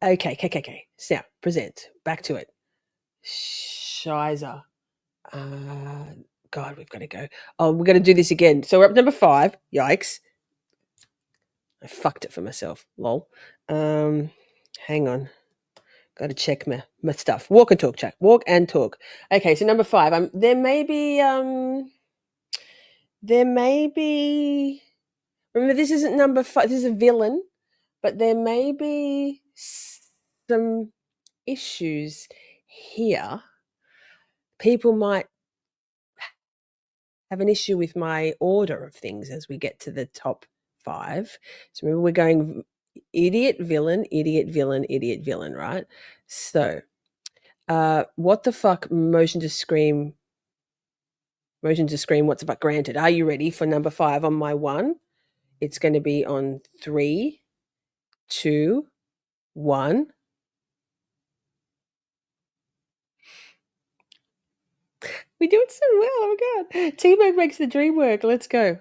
Okay. So now, present. Back to it. Shiza. God, we've got to go. Oh, we're going to do this again. So we're up to number 5. Yikes. I fucked it for myself. Lol. Hang on. Got to check my stuff. Walk and talk, Jack. Walk and talk. Okay, so number 5. There may be. Remember, this isn't number 5. This is a villain, but there may be some issues here. People might have an issue with my order of things as we get to the top 5. So remember, we're going idiot, villain, right? So what the fuck, motion to scream, what's the fuck, granted. Are you ready for number 5 on my 1? It's going to be on 3, 2, 1. We do it so well. Oh my god! Teamwork makes the dream work. Let's go.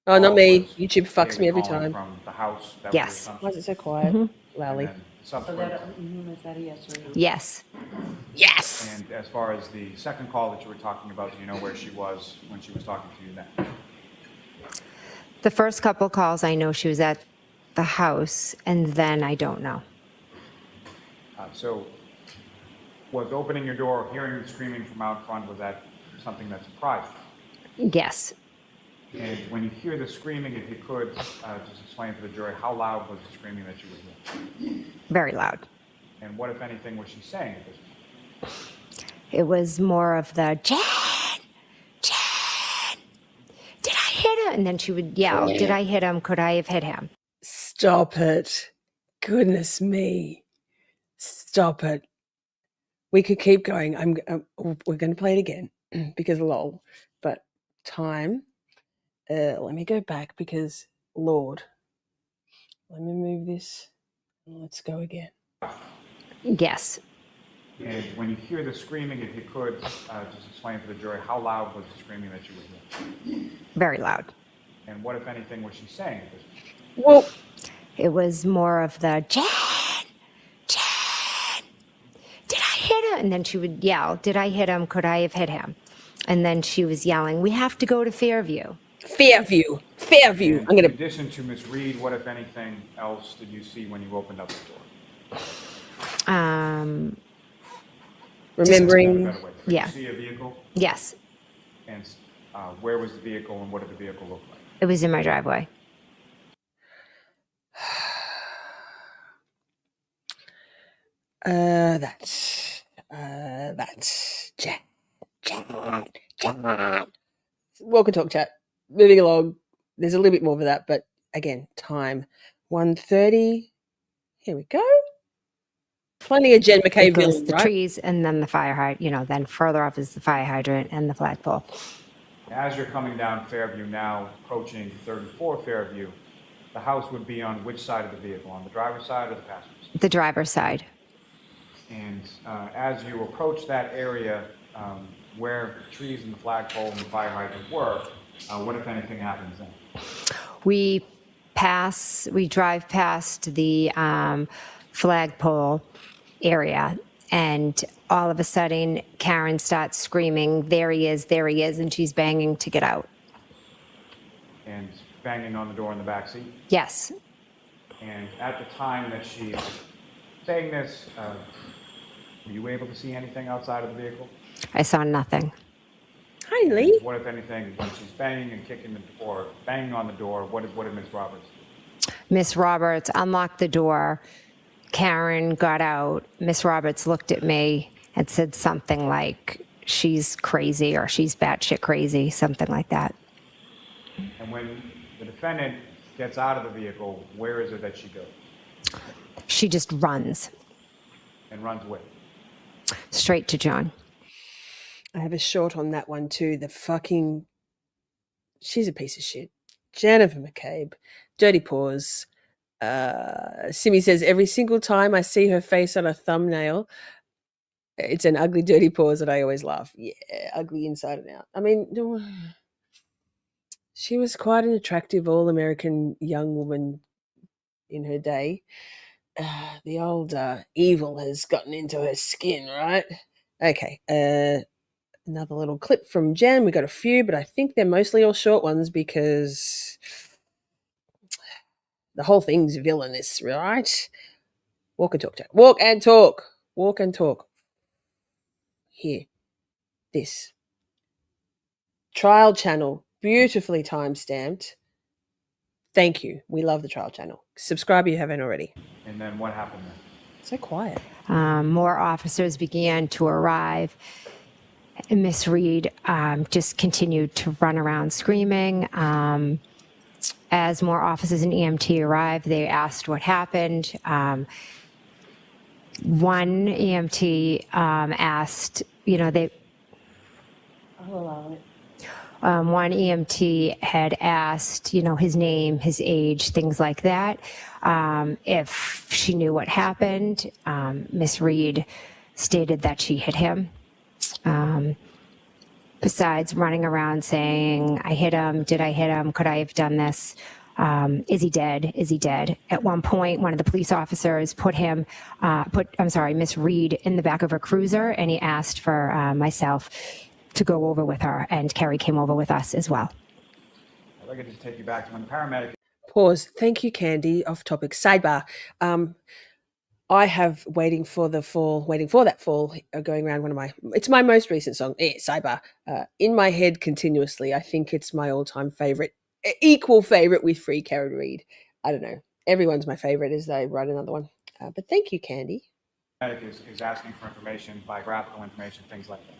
Oh, not me. YouTube fucks me every time.
From the house that
Yes.
Why is it so quiet, Lally?
Is that a yes or no?
Yes. Yes.
And as far as the second call that you were talking about, do you know where she was when she was talking to you then?
The first couple calls, I know she was at the house, and then I don't know.
So was opening your door, hearing the screaming from out front, was that something that surprised you?
Yes.
And when you hear the screaming, if you could just explain to the jury, how loud was the screaming that you were hearing?
Very loud.
And what, if anything, was she saying at this point?
It was more of the, Jen, did I hit him? And then she would yell, did I hit him? Could I have hit him?
Stop it. Goodness me. Stop it. We could keep going. We're going to play it again because lol. But time. Let me go back because Lord. Let me move this. Let's go again.
Yes.
And when you hear the screaming, if you could just explain to the jury, how loud was the screaming that you were hearing?
Very loud.
And what, if anything, was she saying at this point?
Well,
it was more of the, Jen, did I hit him? And then she would yell, did I hit him? Could I have hit him? And then she was yelling, we have to go to Fairview.
Fairview.
In addition to Miss Reed, what, if anything, else did you see when you opened up the door?
Remembering.
Did
Yeah.
you see a vehicle?
Yes.
And where was the vehicle and what did the vehicle look like?
It was in my driveway.
That's chat. Welcome talk chat. Moving along. There's a little bit more of that, but again, time 1:30. Here we go. Plenty of Jen McCabe
It goes
villain,
the
right?
trees and then the fire hydrant, then further up is the fire hydrant and the flagpole.
As you're coming down Fairview now, approaching 34 Fairview, the house would be on which side of the vehicle? On the driver's side or the passenger side?
The driver's side.
And as you approach that area where the trees and the flagpole and the fire hydrant were, what, if anything, happens then?
We drive past the flagpole area, and all of a sudden Karen starts screaming, there he is, and she's banging to get out.
And banging on the door in the back seat? Were you able to see anything outside of the vehicle?
I saw nothing.
Hi, Lee.
What, if anything, when she's banging and kicking or banging on the door, what did Ms. Roberts do?
Miss Roberts unlocked the door. Karen got out. Miss Roberts looked at me and said something like, she's crazy or she's batshit crazy, something like that.
And when the defendant gets out of the vehicle, where is it that she goes?
She just runs
And runs away?
straight to John.
I have a short on that one too. She's a piece of shit. Jennifer McCabe, dirty paws. Simi says, every single time I see her face on a thumbnail, it's an ugly, dirty paws that I always laugh. Yeah, ugly inside and out. I mean, she was quite an attractive all-American young woman in her day. The old evil has gotten into her skin, right? Okay, another little clip from Jen. We got a few, but I think they're mostly all short ones because the whole thing's villainous, right? Walk and talk, Jack. Walk and talk. Walk and talk. Here. This. Trial channel. Beautifully time-stamped. Thank you. We love the trial channel. Subscribe if you haven't already.
And then what happened then?
So quiet.
More officers began to arrive. Miss Reed just continued to run around screaming. As more officers and EMT arrived, they asked what happened. One EMT asked, I'll allow it. One EMT had asked, his name, his age, things like that. If she knew what happened, Miss Reed stated that she hit him. Besides running around saying, I hit him, did I hit him, could I have done this? Is he dead? Is he dead? At one point, one of the police officers put Miss Reed in the back of her cruiser, and he asked for myself to go over with her, and Kerry came over with us as well.
I'd like to just take you back to when the paramedic...
Pause. Thank you, Candy. Off topic. Sidebar. I have Waiting for that fall, going around it's my most recent song, sidebar, in my head continuously. I think it's my all-time favorite, equal favorite with Free Karen Reed. I don't know. Everyone's my favorite as they write another one. But thank you, Candy.
Is asking for information, biographical information, things like that.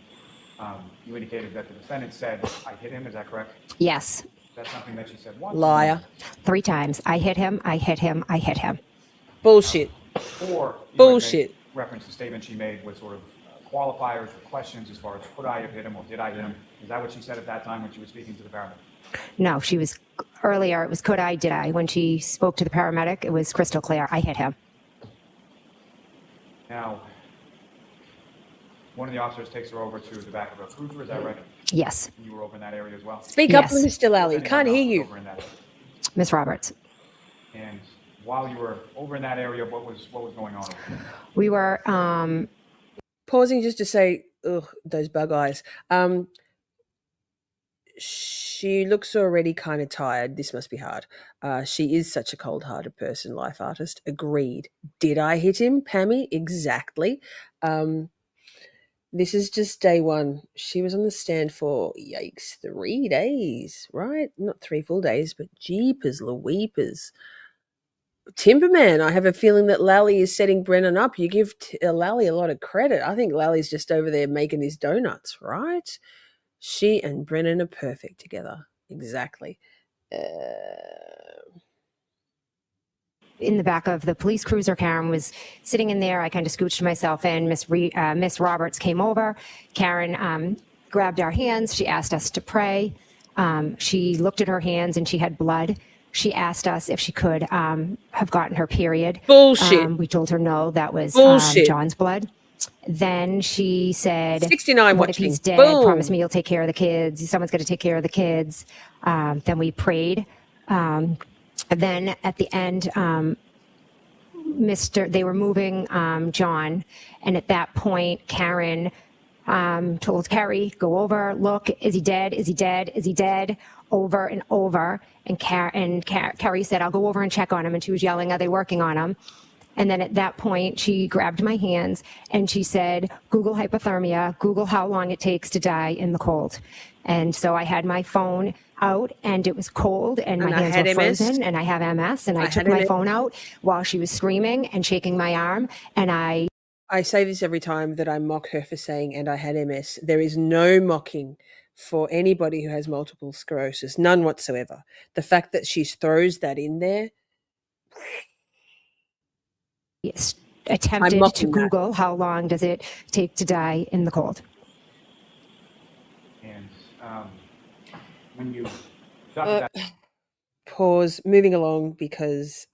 You indicated that the defendant said, I hit him, is that correct?
Yes.
That's something that she said once?
Liar.
3 times. I hit him, I hit him, I hit him.
Bullshit.
Or
bullshit.
Reference the statement she made with sort of qualifiers or questions as far as could I have hit him or did I hit him? Is that what she said at that time when she was speaking to the paramedic?
No, she was earlier. It was could I, did I? When she spoke to the paramedic, it was crystal clear. I hit him.
Now, one of the officers takes her over to the back of her cruiser, is that right?
Yes.
You were over in that area as well?
Speak up, Mr. Lally. Can't hear you.
Miss Roberts.
And while you were over in that area, what was going on?
We were
pausing just to say, ugh, those bug eyes. She looks already kind of tired. This must be hard. She is such a cold-hearted person, life artist. Agreed. Did I hit him, Pammy? Exactly. This is just day one. She was on the stand for, yikes, 3 days, right? Not 3 full days, but jeepers, Louiepers. Timberman, I have a feeling that Lally is setting Brennan up. You give Lally a lot of credit. I think Lally's just over there making his donuts, right? She and Brennan are perfect together. Exactly.
In the back of the police cruiser, Karen was sitting in there. I kind of scooched myself in. Miss Roberts came over. Karen grabbed our hands. She asked us to pray. She looked at her hands and she had blood. She asked us if she could have gotten her period.
Bullshit.
We told her no, that was John's blood. Then she said,
69
what if he's dead?
Boom.
Promise me you'll take care of the kids. Someone's going to take care of the kids. Then we prayed. Then at the end, they were moving John. And at that point, Karen told Kerry, go over, look, is he dead? Is he dead? Is he dead? Over and over. And Kerry said, I'll go over and check on him. And she was yelling, are they working on him? And then at that point, she grabbed my hands and she said, Google hypothermia, Google how long it takes to die in the cold. And so I had my phone out and it was cold and my hands were frozen and I have MS and I took my phone out while she was screaming and shaking my arm and I
say this every time that I mock her for saying, and I had MS. There is no mocking for anybody who has multiple sclerosis, none whatsoever. The fact that she throws that in there.
Yes, attempted to Google how long does it take to die in the cold.
And when you talk about
Pause, moving along because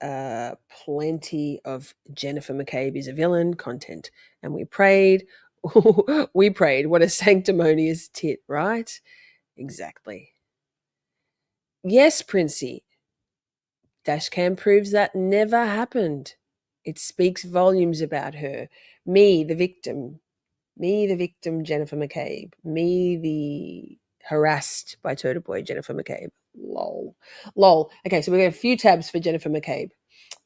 plenty of Jennifer McCabe is a villain content. And we prayed, what a sanctimonious tit, right? Exactly. Yes, Princey. Dashcam proves that never happened. It speaks volumes about her. Me, the victim, Jennifer McCabe. Me, the harassed by Turtle Boy, Jennifer McCabe. Lol. Okay, so we got a few tabs for Jennifer McCabe.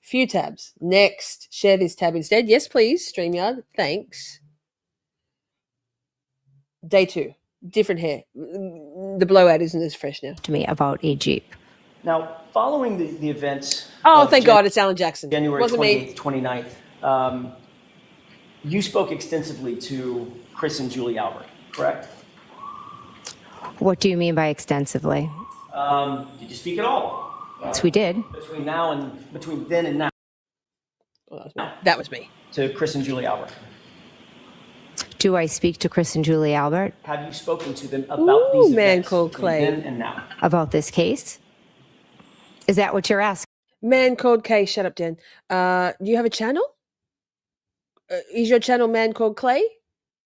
Few tabs. Next, share this tab instead. Yes, please, StreamYard. Thanks. Day 2. Different hair. The blowout isn't as fresh now.
To me about a Jeep.
Now, following the events...
Oh, thank God, it's Alan Jackson.
January
Wasn't
28th,
me.
29th, you spoke extensively to Chris and Julie Albert, correct?
What do you mean by extensively?
Did you speak at all?
Yes, we did.
Between then and now.
Well, that was me.
To Chris and Julie Albert.
Do I speak to Chris and Julie Albert?
Have you spoken to them about these
man
events
called
between
Clay.
then and now?
About this case? Is that what you're asking?
Man called Clay. Shut up, Jen. You have a channel? Is your channel Man Called Clay?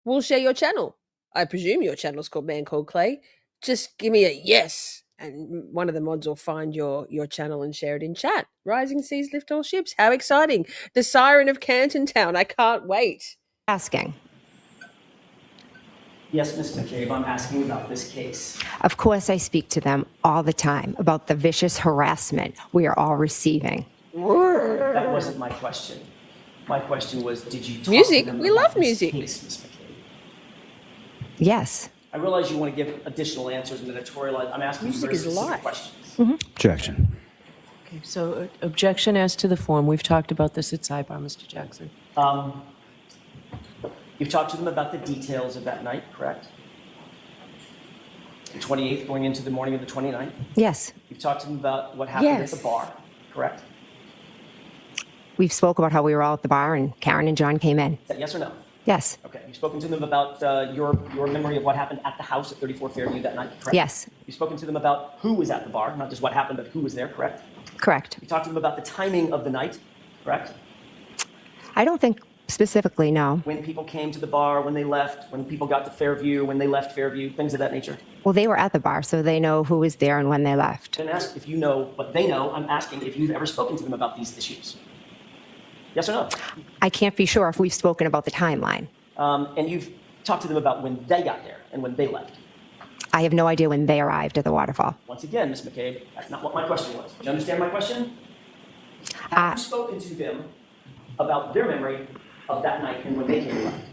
We'll share your channel. I presume your channel's called Man Called Clay. Just give me a yes, and one of the mods will find your channel and share it in chat. Rising seas lift all ships. How exciting. The siren of Canton Town. I can't wait.
Asking.
Yes, Ms. McCabe, I'm asking about this case.
Of course, I speak to them all the time about the vicious harassment we are all receiving.
That wasn't my question. My question was, did you talk
Music.
to them
We
about
love
this
music.
case, Ms. McCabe?
Yes.
I realize you want to give additional answers in the editorial. I'm asking you
Music
very
is
specific
live.
questions.
Objection. Okay, so objection as to the form. We've talked about this at sidebar, Mr. Jackson.
You've talked to them about the details of that night, correct? The 28th going into the morning of the 29th?
Yes.
You've talked to them about what happened
Yes.
at the bar, correct?
We've spoke about how we were all at the bar and Karen and John came in.
Is that yes or no?
Yes.
Okay. You've spoken to them about your memory of what happened at the house at 34 Fairview that night, correct?
Yes.
You've spoken to them about who was at the bar, not just what happened, but who was there, correct?
Correct.
You talked to them about the timing of the night, correct?
I don't think specifically, no.
When people came to the bar, when they left, when people got to Fairview, when they left Fairview, things of that nature.
Well, they were at the bar, so they know who was there and when they left.
I didn't ask if you know what they know. I'm asking if you've ever spoken to them about these issues. Yes or no?
I can't be sure if we've spoken about the timeline.
And you've talked to them about when they got there and when they left.
I have no idea when they arrived at the waterfall.
Once again, Ms. McCabe, that's not what my question was. Do you understand my question? Have you spoken to them about their memory of that night and when they came and left?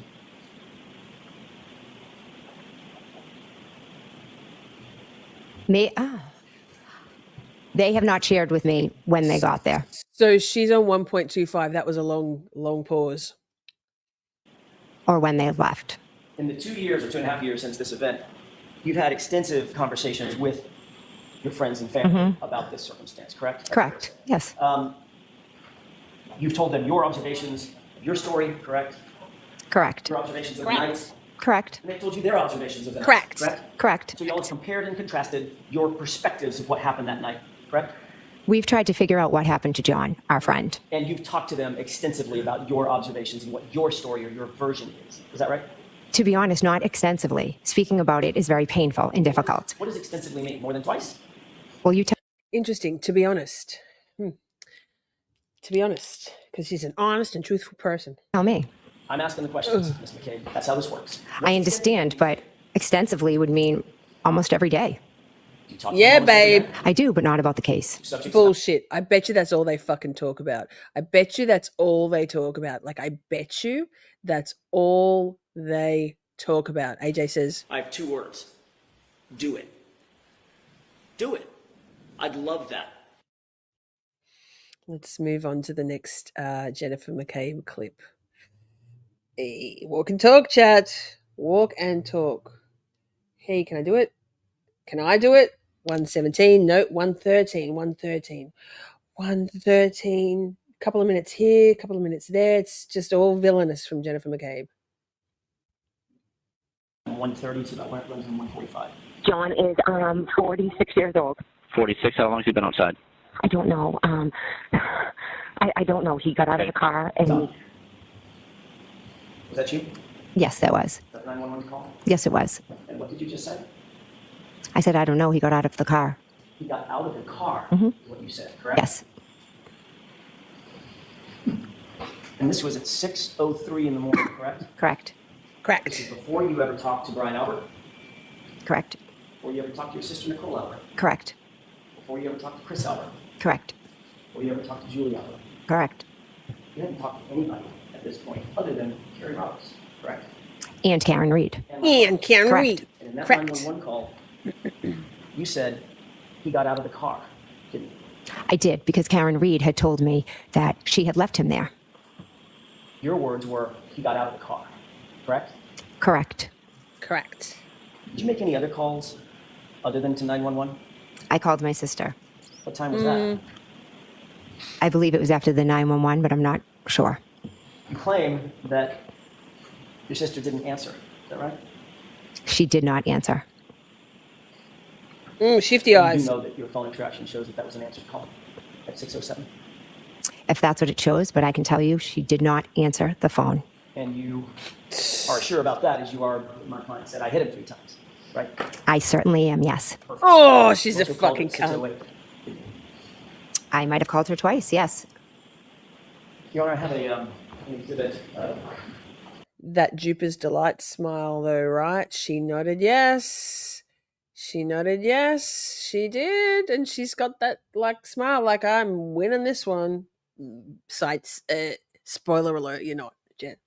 They have not shared with me when they got there.
So she's on 1.25. That was a long pause.
Or when they left.
In the 2 years or 2.5 years since this event, you've had extensive conversations with your friends and family about this circumstance, correct?
Correct. Yes.
You've told them your observations of your story, correct?
Correct.
Your observations of the night.
Correct.
And they told you their observations of the night.
Correct.
Correct.
Correct.
So y'all have compared and contrasted your perspectives of what happened that night, correct?
We've tried to figure out what happened to John, our friend.
And you've talked to them extensively about your observations and what your story or your version is. Is that right?
To be honest, not extensively. Speaking about it is very painful and difficult.
What does extensively mean? More than twice?
Well, you tell.
Interesting, to be honest. To be honest, because she's an honest and truthful person.
Tell me.
I'm asking the questions, Ms. McCabe. That's how this works.
I understand, but extensively would mean almost every day.
You talk to
Yeah,
the police every
babe.
day?
I do, but not about the case.
Bullshit. I bet you that's all they fucking talk about. I bet you that's all they talk about. Like, I bet you that's all they talk about. AJ says,
I have 2 words. Do it. Do it. I'd love that.
let's move on to the next Jennifer McCabe clip. Hey, walk and talk, chat. Walk and talk. Hey, can I do it? Can I do it? 117. No, 113. 113. 113. Couple of minutes here, couple of minutes there. It's just all villainous from Jennifer McCabe.
1:30 to about 1:45.
John is 46 years old.
46, how long has he been outside?
I don't know. I don't know. He got out of the car and
Was that you?
Yes, that was.
That 911 call?
Yes, it was.
And what did you just say?
I said, I don't know. He got out of the car.
He got out of the car,
Mhm.
is what you said, correct?
Yes.
And this was at 6:03 in the morning, correct?
Correct.
This is before you ever talked to Brian Albert?
Correct.
Before you ever talked to your sister Nicole Albert?
Correct.
Before you ever talked to Chris Albert?
Correct.
Before you ever talked to Julie Albert?
Correct.
You hadn't talked to anybody at this point other than Carrie Roberts, correct?
And Karen Reed.
And Karen
Correct.
Reed.
And in that
Correct.
911 call, you said he got out of the car, didn't you?
I did, because Karen Reed had told me that she had left him there.
Your words were, he got out of the car, correct?
Correct.
Correct.
Did you make any other calls other than to 911?
I called my sister.
What time was that?
I believe it was after the 911, but I'm not sure.
You claim that your sister didn't answer, is that right?
She did not answer.
Shifty
You
eyes.
do know that your phone interaction shows that that was an answered call at 6:07,
If that's what it shows, but I can tell you she did not answer the phone.
and you are sure about that, as you are. My client said, I hit him 3 times, right?
I certainly am, yes.
Oh, she's a
Also called
fucking
at
cunt.
6:08.
I might have called her twice, yes.
Your Honor, I have an exhibit.
That Jupiter's Delight smile, though, right? She nodded yes. She nodded yes. She did. And she's got that, like, smile, like, I'm winning this one. Sights. Spoiler alert, you're not, Jen.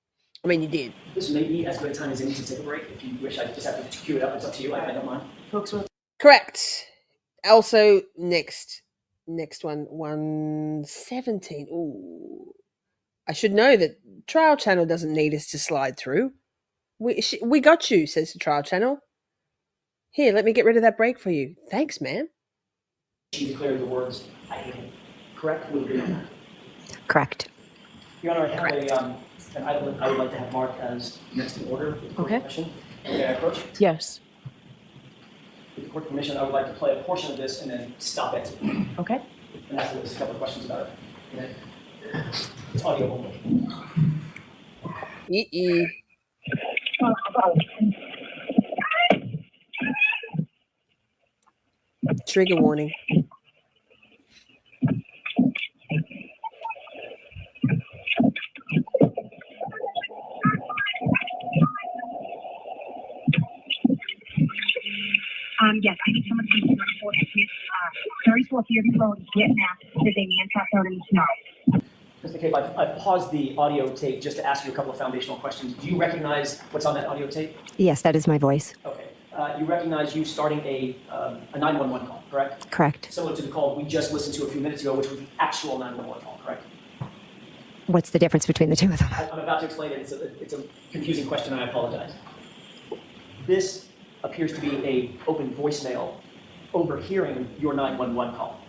I mean, you did.
This may be as good a time as any to take a break. If you wish, I just have to cue it up. It's up to you. I don't mind.
Folks, correct. Also, next one, 117. Ooh. I should know that Trial Channel doesn't need us to slide through. We got you, says the Trial Channel. Here, let me get rid of that break for you. Thanks, man.
She declared the words, I hate him. Correct? We agree on that.
Correct.
Your Honor, I have an item I would like to have marked as next in order. With the court's
Okay.
permission. May I approach?
Yes.
With the court's permission, I would like to play a portion of this and then stop it.
Okay.
And ask a couple of questions about it. Okay? It's audio only.
Trigger warning.
Yes, I need someone to report this 34th Road, Vietnam. There's a man trapped out in the snow.
Mr. McCabe, I've paused the audio tape just to ask you a couple of foundational questions. Do you recognize what's on that audio tape?
Yes, that is my voice.
Okay. You recognize you starting a 911 call, correct?
Correct.
Similar to the call we just listened to a few minutes ago, which was the actual 911 call, correct?
What's the difference between the two of them?
I'm about to explain it. It's a confusing question, and I apologize. This appears to be a open voicemail overhearing your 911 call.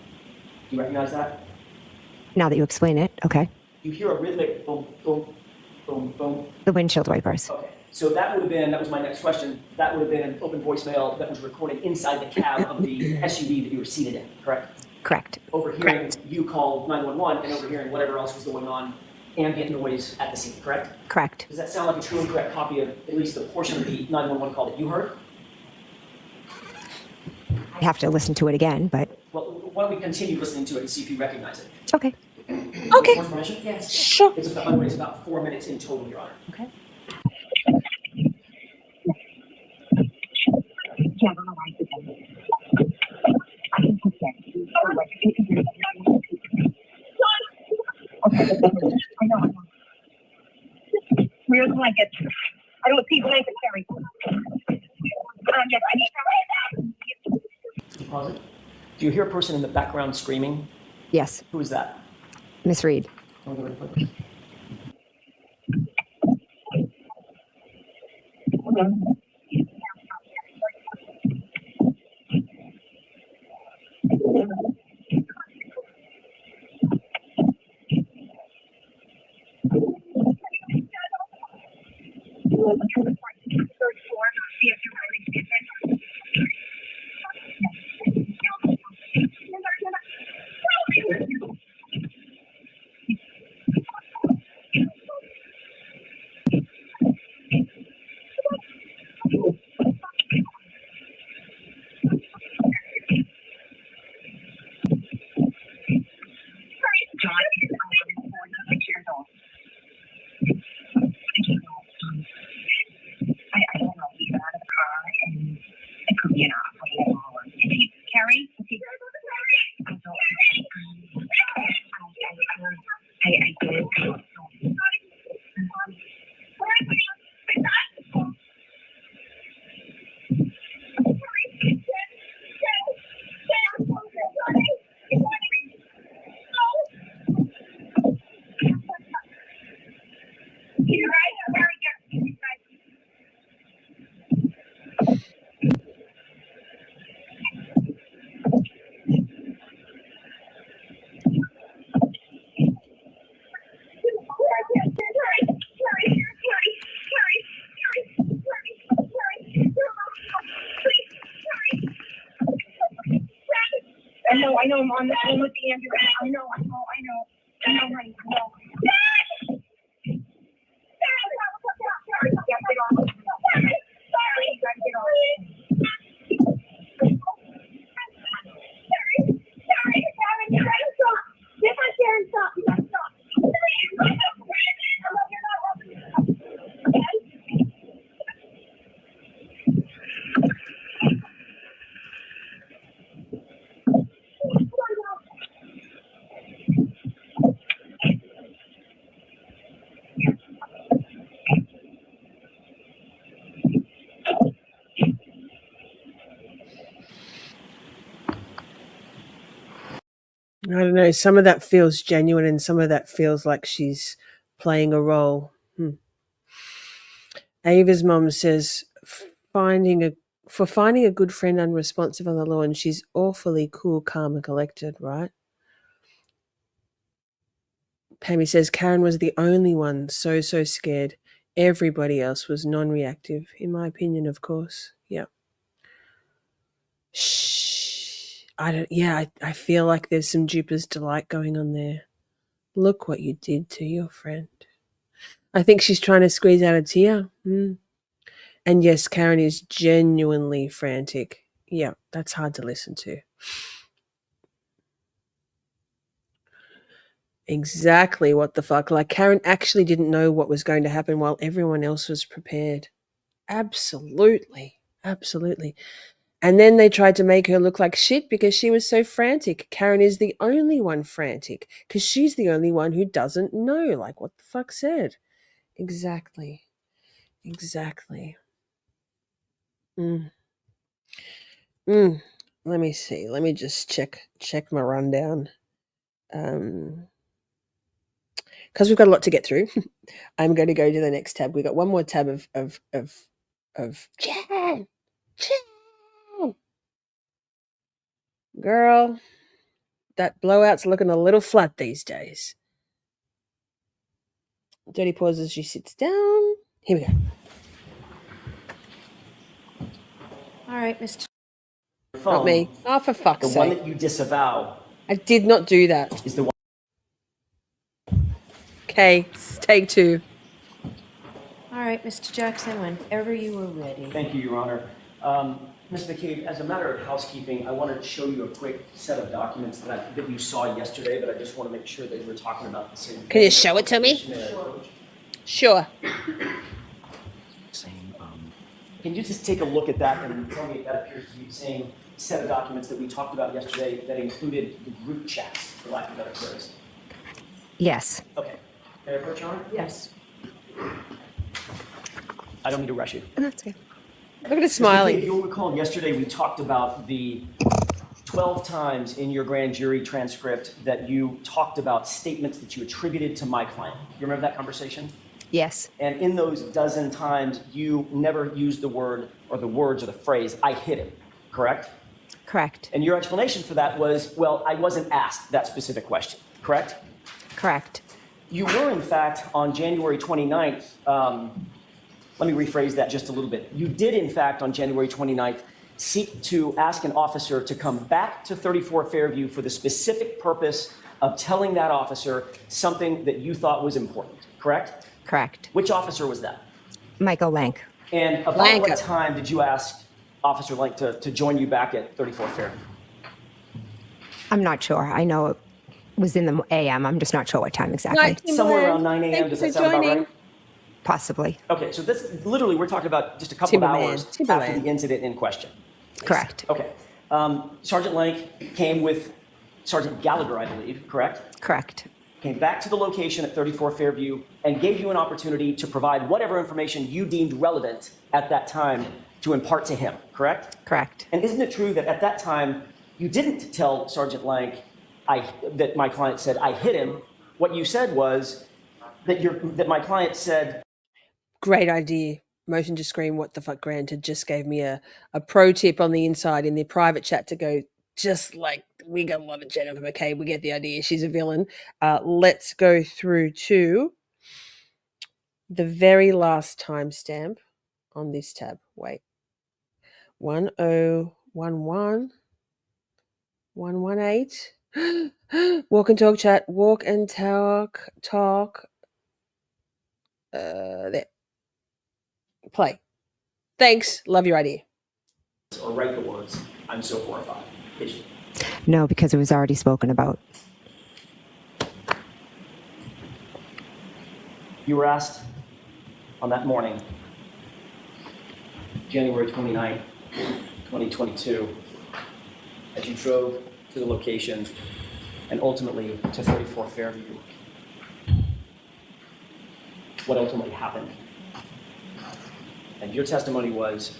Do you recognize that?
Now that you explain it, okay.
You hear a rhythmic boom, boom, boom, boom.
The windshield wipers.
Okay. So that was my next question. That would have been an open voicemail that was recorded inside the cab of the SUV that you were seated in, correct?
Correct.
Overhearing you call 911 and overhearing whatever else was going on, ambient noise at the scene, correct?
Correct.
Does that sound like a true and correct copy of at least the portion of the 911 call that you heard?
I have to listen to it again, but
Well, why don't we continue listening to it and see if you recognize it?
okay.
Okay. More information?
Yes. Sure.
It's about, by the way, it's about 4 minutes in total, Your Honor.
Okay.
Yeah, I don't know why I did that. I know. Where's the blanket? I don't see blanket, Terry. Yes, I need to.
Pause it. Do you hear a person in the background screaming?
Yes,
Who is that?
Miss Reed.
I know I'm on the phone with the ambulance. I know, honey.
I don't know. Some of that feels genuine and some of that feels like she's playing a role. Ava's mom says, finding a good friend unresponsive on the lawn, she's awfully cool, calm and collected, right? Pammy says, Karen was the only one so scared. Everybody else was non-reactive, in my opinion, of course. Yeah. Shh. I feel like there's some duper's delight going on there. Look what you did to your friend. I think she's trying to squeeze out a tear. And yes, Karen is genuinely frantic. Yeah, that's hard to listen to. Exactly what the fuck. Like, Karen actually didn't know what was going to happen while everyone else was prepared. Absolutely. And then they tried to make her look like shit because she was so frantic. Karen is the only one frantic because she's the only one who doesn't know. Like, what the fuck said? Exactly. Let me see. Let me just check my rundown. Because we've got a lot to get through. I'm going to go to the next tab. We got one more tab of Jen. Girl, that blowout's looking a little flat these days. Dirty pause as she sits down. Here we go.
All right, Mr.
Not me. Oh, for fuck's sake.
The one that you disavow.
I did not do that.
Is the one.
Okay, take two.
All right, Mr. Jackson, whenever you are ready.
Thank you, Your Honor. Ms. McCabe, as a matter of housekeeping, I wanted to show you a quick set of documents that you saw yesterday, but I just want to make sure that we're talking about the same thing.
Can you show it to me? Sure.
Can you just take a look at that and tell me if that appears to be the same set of documents that we talked about yesterday that included the group chats, for lack of a better phrase?
Yes.
Okay. Can I approach your honor?
Yes.
I don't need to rush you.
That's okay. Look at it smiling.
If you'll recall, yesterday we talked about the 12 times in your grand jury transcript that you talked about statements that you attributed to my client. You remember that conversation?
Yes.
And in those dozen times, you never used the word or the words or the phrase, I hit him, correct?
Correct.
And your explanation for that was, well, I wasn't asked that specific question, correct?
Correct.
You were, in fact, on January 29th, let me rephrase that just a little bit. You did, in fact, on January 29th, seek to ask an officer to come back to 34 Fairview for the specific purpose of telling that officer something that you thought was important, correct?
Correct.
Which officer was that?
Michael Lank.
And about what time did you ask Officer Lank to join you back at 34 Fairview?
I'm not sure. I know it was in the AM. I'm just not sure what time exactly.
Somewhere around 9 a.m. Does that sound about right?
Possibly.
Okay, so this literally, we're talking about just a couple of hours after the incident in question.
Correct.
Okay. Sergeant Lank came with Sergeant Gallagher, I believe, correct?
Correct.
Came back to the location at 34 Fairview and gave you an opportunity to provide whatever information you deemed relevant at that time to impart to him, correct?
Correct.
And isn't it true that at that time you didn't tell Sergeant Lank that my client said, I hit him? What you said was that my client said...
Great idea. Motion to scream, what the fuck, granted. Just gave me a pro tip on the inside in the private chat to go, just like we got a lot of Jennifer McCabe. We get the idea. She's a villain. Let's go through to the very last timestamp on this tab. Wait. 1011 118. Walk and talk chat. Walk and talk. There. Play. Thanks. Love your idea.
Or write the words, I'm so horrified.
No, because it was already spoken about.
You were asked on that morning, January 29th, 2022, as you drove to the location and ultimately to 34 Fairview, what ultimately happened. And your testimony was,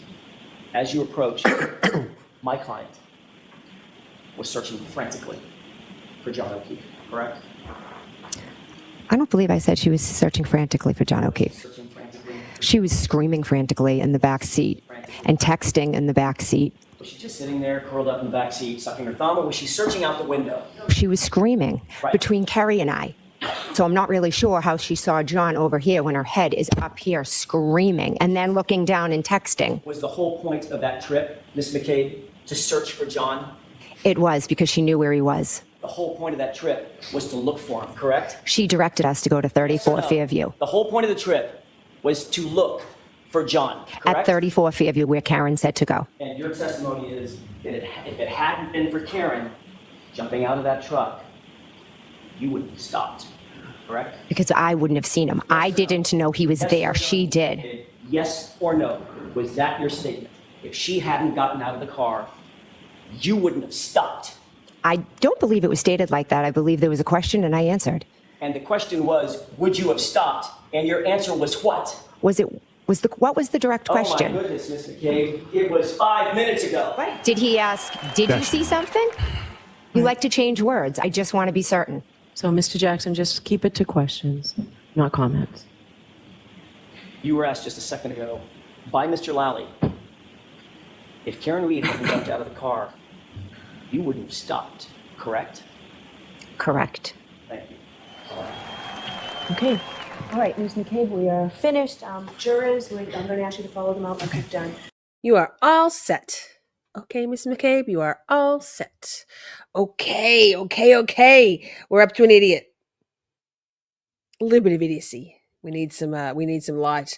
as you approached, my client was searching frantically for John O'Keefe, correct?
I don't believe I said she was searching frantically for John O'Keefe. She was screaming frantically in the back seat and texting in the back seat.
Was she just sitting there, curled up in the back seat, sucking her thumb, or was she searching out the window?
She was screaming between Kerry and I. So I'm not really sure how she saw John over here when her head is up here screaming and then looking down and texting.
Was the whole point of that trip, Ms. McCabe, to search for John?
It was, because she knew where he was.
The whole point of that trip was to look for him, correct?
She directed us to go to 34 Fairview.
The whole point of the trip was to look for John, correct?
At 34 Fairview, where Karen said to go.
And your testimony is that if it hadn't been for Karen jumping out of that truck, you wouldn't have stopped, correct?
Because I wouldn't have seen him. I didn't know he was there. She did.
Yes or no? Was that your statement? If she hadn't gotten out of the car, you wouldn't have stopped.
I don't believe it was stated like that. I believe there was a question and I answered.
And the question was, would you have stopped? And your answer was what?
What was the direct question?
Oh my goodness, Ms. McCabe, it was 5 minutes ago.
Did he ask, did you see something? You like to change words. I just want to be certain.
So, Mr. Jackson, just keep it to questions, not comments.
You were asked just a second ago by Mr. Lally, if Karen Reed hadn't jumped out of the car, you wouldn't have stopped, correct?
Correct.
Thank you.
Okay. All right, Ms. McCabe, we are finished. Jurors, I'm going to ask you to follow them out like you've done.
You are all set. Okay, Miss McCabe, you are all set. Okay. We're up to an idiot. A little bit of idiocy. We need some light,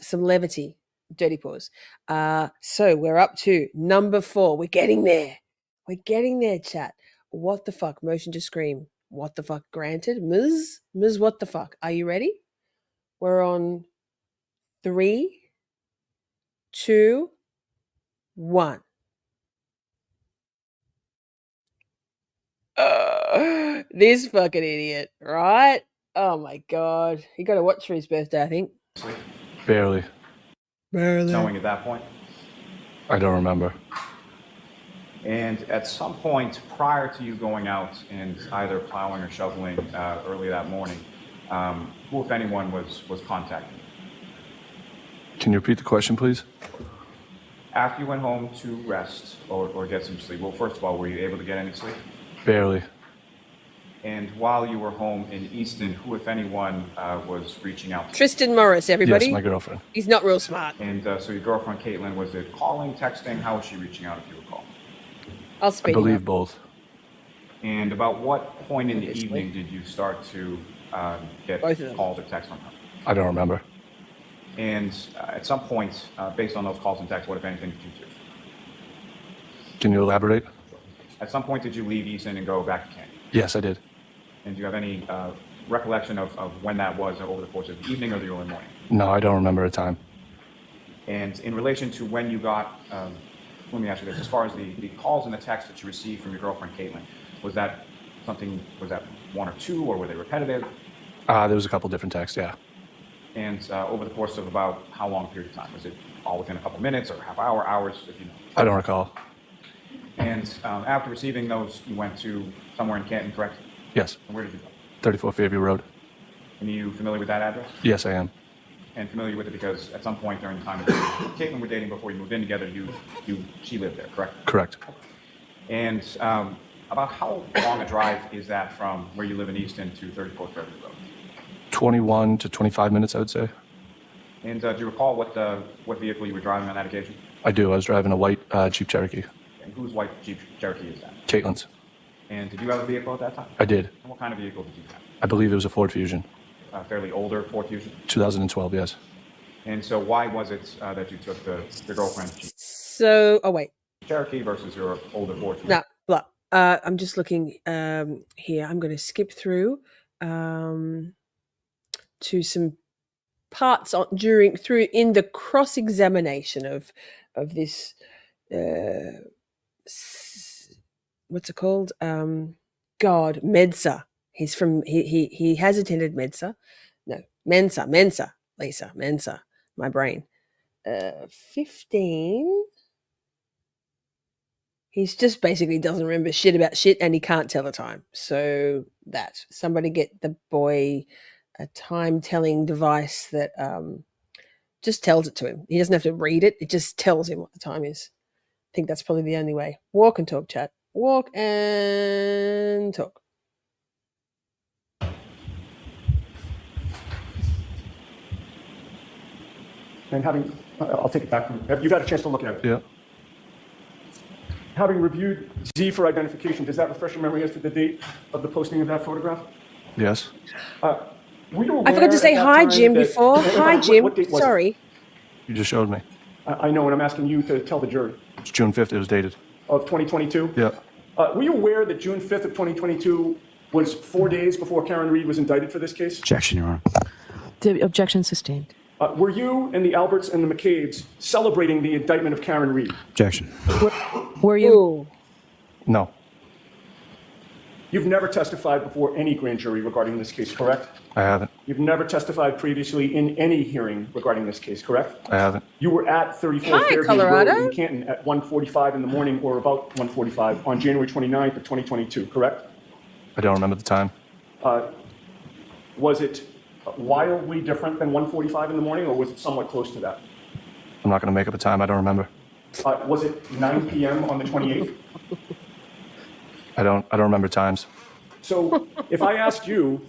some levity. Dirty pause. So we're up to number 4. We're getting there, chat. What the fuck? Motion to scream. What the fuck? Granted. Ms. What the fuck? Are you ready? We're on 3, 2, 1. This fucking idiot, right? Oh my god. He got a watch for his birthday, I think.
Barely.
Barely.
Knowing at that point.
I don't remember.
And at some point prior to you going out and either plowing or shoveling early that morning, who, if anyone, was contacted?
Can you repeat the question, please?
After you went home to rest or get some sleep, well, first of all, were you able to get any sleep?
Barely.
And while you were home in Easton, who, if anyone, was reaching out to you?
Tristan Morris, everybody.
Yes, my girlfriend.
He's not real smart.
And so your girlfriend, Caitlin, was it calling, texting? How was she reaching out, if you recall?
I'll speed
I believe
up.
both.
And about what point in the evening did you start to get
Both of them.
calls or texts from her?
I don't remember.
And at some point, based on those calls and texts, what, if anything, did you do?
Can you elaborate?
At some point, did you leave Easton and go back to Canton?
Yes, I did.
And do you have any recollection of when that was over the course of the evening or the early morning?
No, I don't remember a time.
And in relation to when you got, let me ask you this, as far as the calls and the texts that you received from your girlfriend, Caitlin, was that one or two, or were they repetitive?
There was a couple different texts, yeah.
And over the course of about how long a period of time? Was it all within a couple minutes or half hour, hours, if you know?
I don't recall.
And after receiving those, you went to somewhere in Canton, correct?
Yes.
And where did you go?
34 Fairview Road.
And are you familiar with that address?
Yes, I am.
And familiar with it because at some point during the time that Caitlin were dating before you moved in together, she lived there, correct?
Correct.
And about how long a drive is that from where you live in Easton to 34th Fairview Road?
21 to 25 minutes, I would say.
And do you recall what vehicle you were driving on that occasion?
I do. I was driving a white Jeep Cherokee.
And whose white Jeep Cherokee is that?
Caitlin's.
And did you have a vehicle at that time?
I did.
And what kind of vehicle did you have?
I believe it was a Ford Fusion.
Fairly older Ford Fusion?
2012, yes.
And so why was it that you took the girlfriend's Jeep
So, oh wait.
Cherokee versus your older Ford Fusion?
No, blah. I'm just looking here. I'm going to skip through to some parts in the cross examination of this. What's it called? Mensa. He's from. He has attended Mensa. No, Mensa. Lisa Mensa. My brain. 15. He's just basically doesn't remember shit about shit, and he can't tell the time. So that somebody get the boy a time-telling device that just tells it to him. He doesn't have to read it; it just tells him what the time is. I think that's probably the only way. Walk and talk, chat. Walk and talk.
And I'll take it back from you. You've had a chance to look at it.
Yeah.
Having reviewed Z for identification, does that refresh your memory as to the date of the posting of that photograph?
Yes.
Were you
I forgot to say hi, Jim, before. Hi, Jim.
What date was it?
Sorry.
You just showed me.
I know, and I'm asking you to tell the jury.
It's June 5th. It was dated.
Of 2022?
Yeah.
Were you aware that June 5th of 2022 was 4 days before Karen Reed was indicted for this case?
Objection, Your Honor.
The objection sustained.
Were you and the Alberts and the McCabes celebrating the indictment of Karen Reed?
Objection.
Were you?
Ooh.
No.
You've never testified before any grand jury regarding this case, correct?
I haven't.
You've never testified previously in any hearing regarding this case, correct?
I haven't.
You were at 34
Hi,
Fairview
Colorado.
Road in Canton at 1:45 in the morning or about 1:45 on January 29th of 2022, correct?
I don't remember the time.
Was it wildly different than 1:45 in the morning, or was it somewhat close to that?
I'm not going to make up a time. I don't remember.
Was it 9 p.m. on the 28th?
I don't remember times.
So if I asked you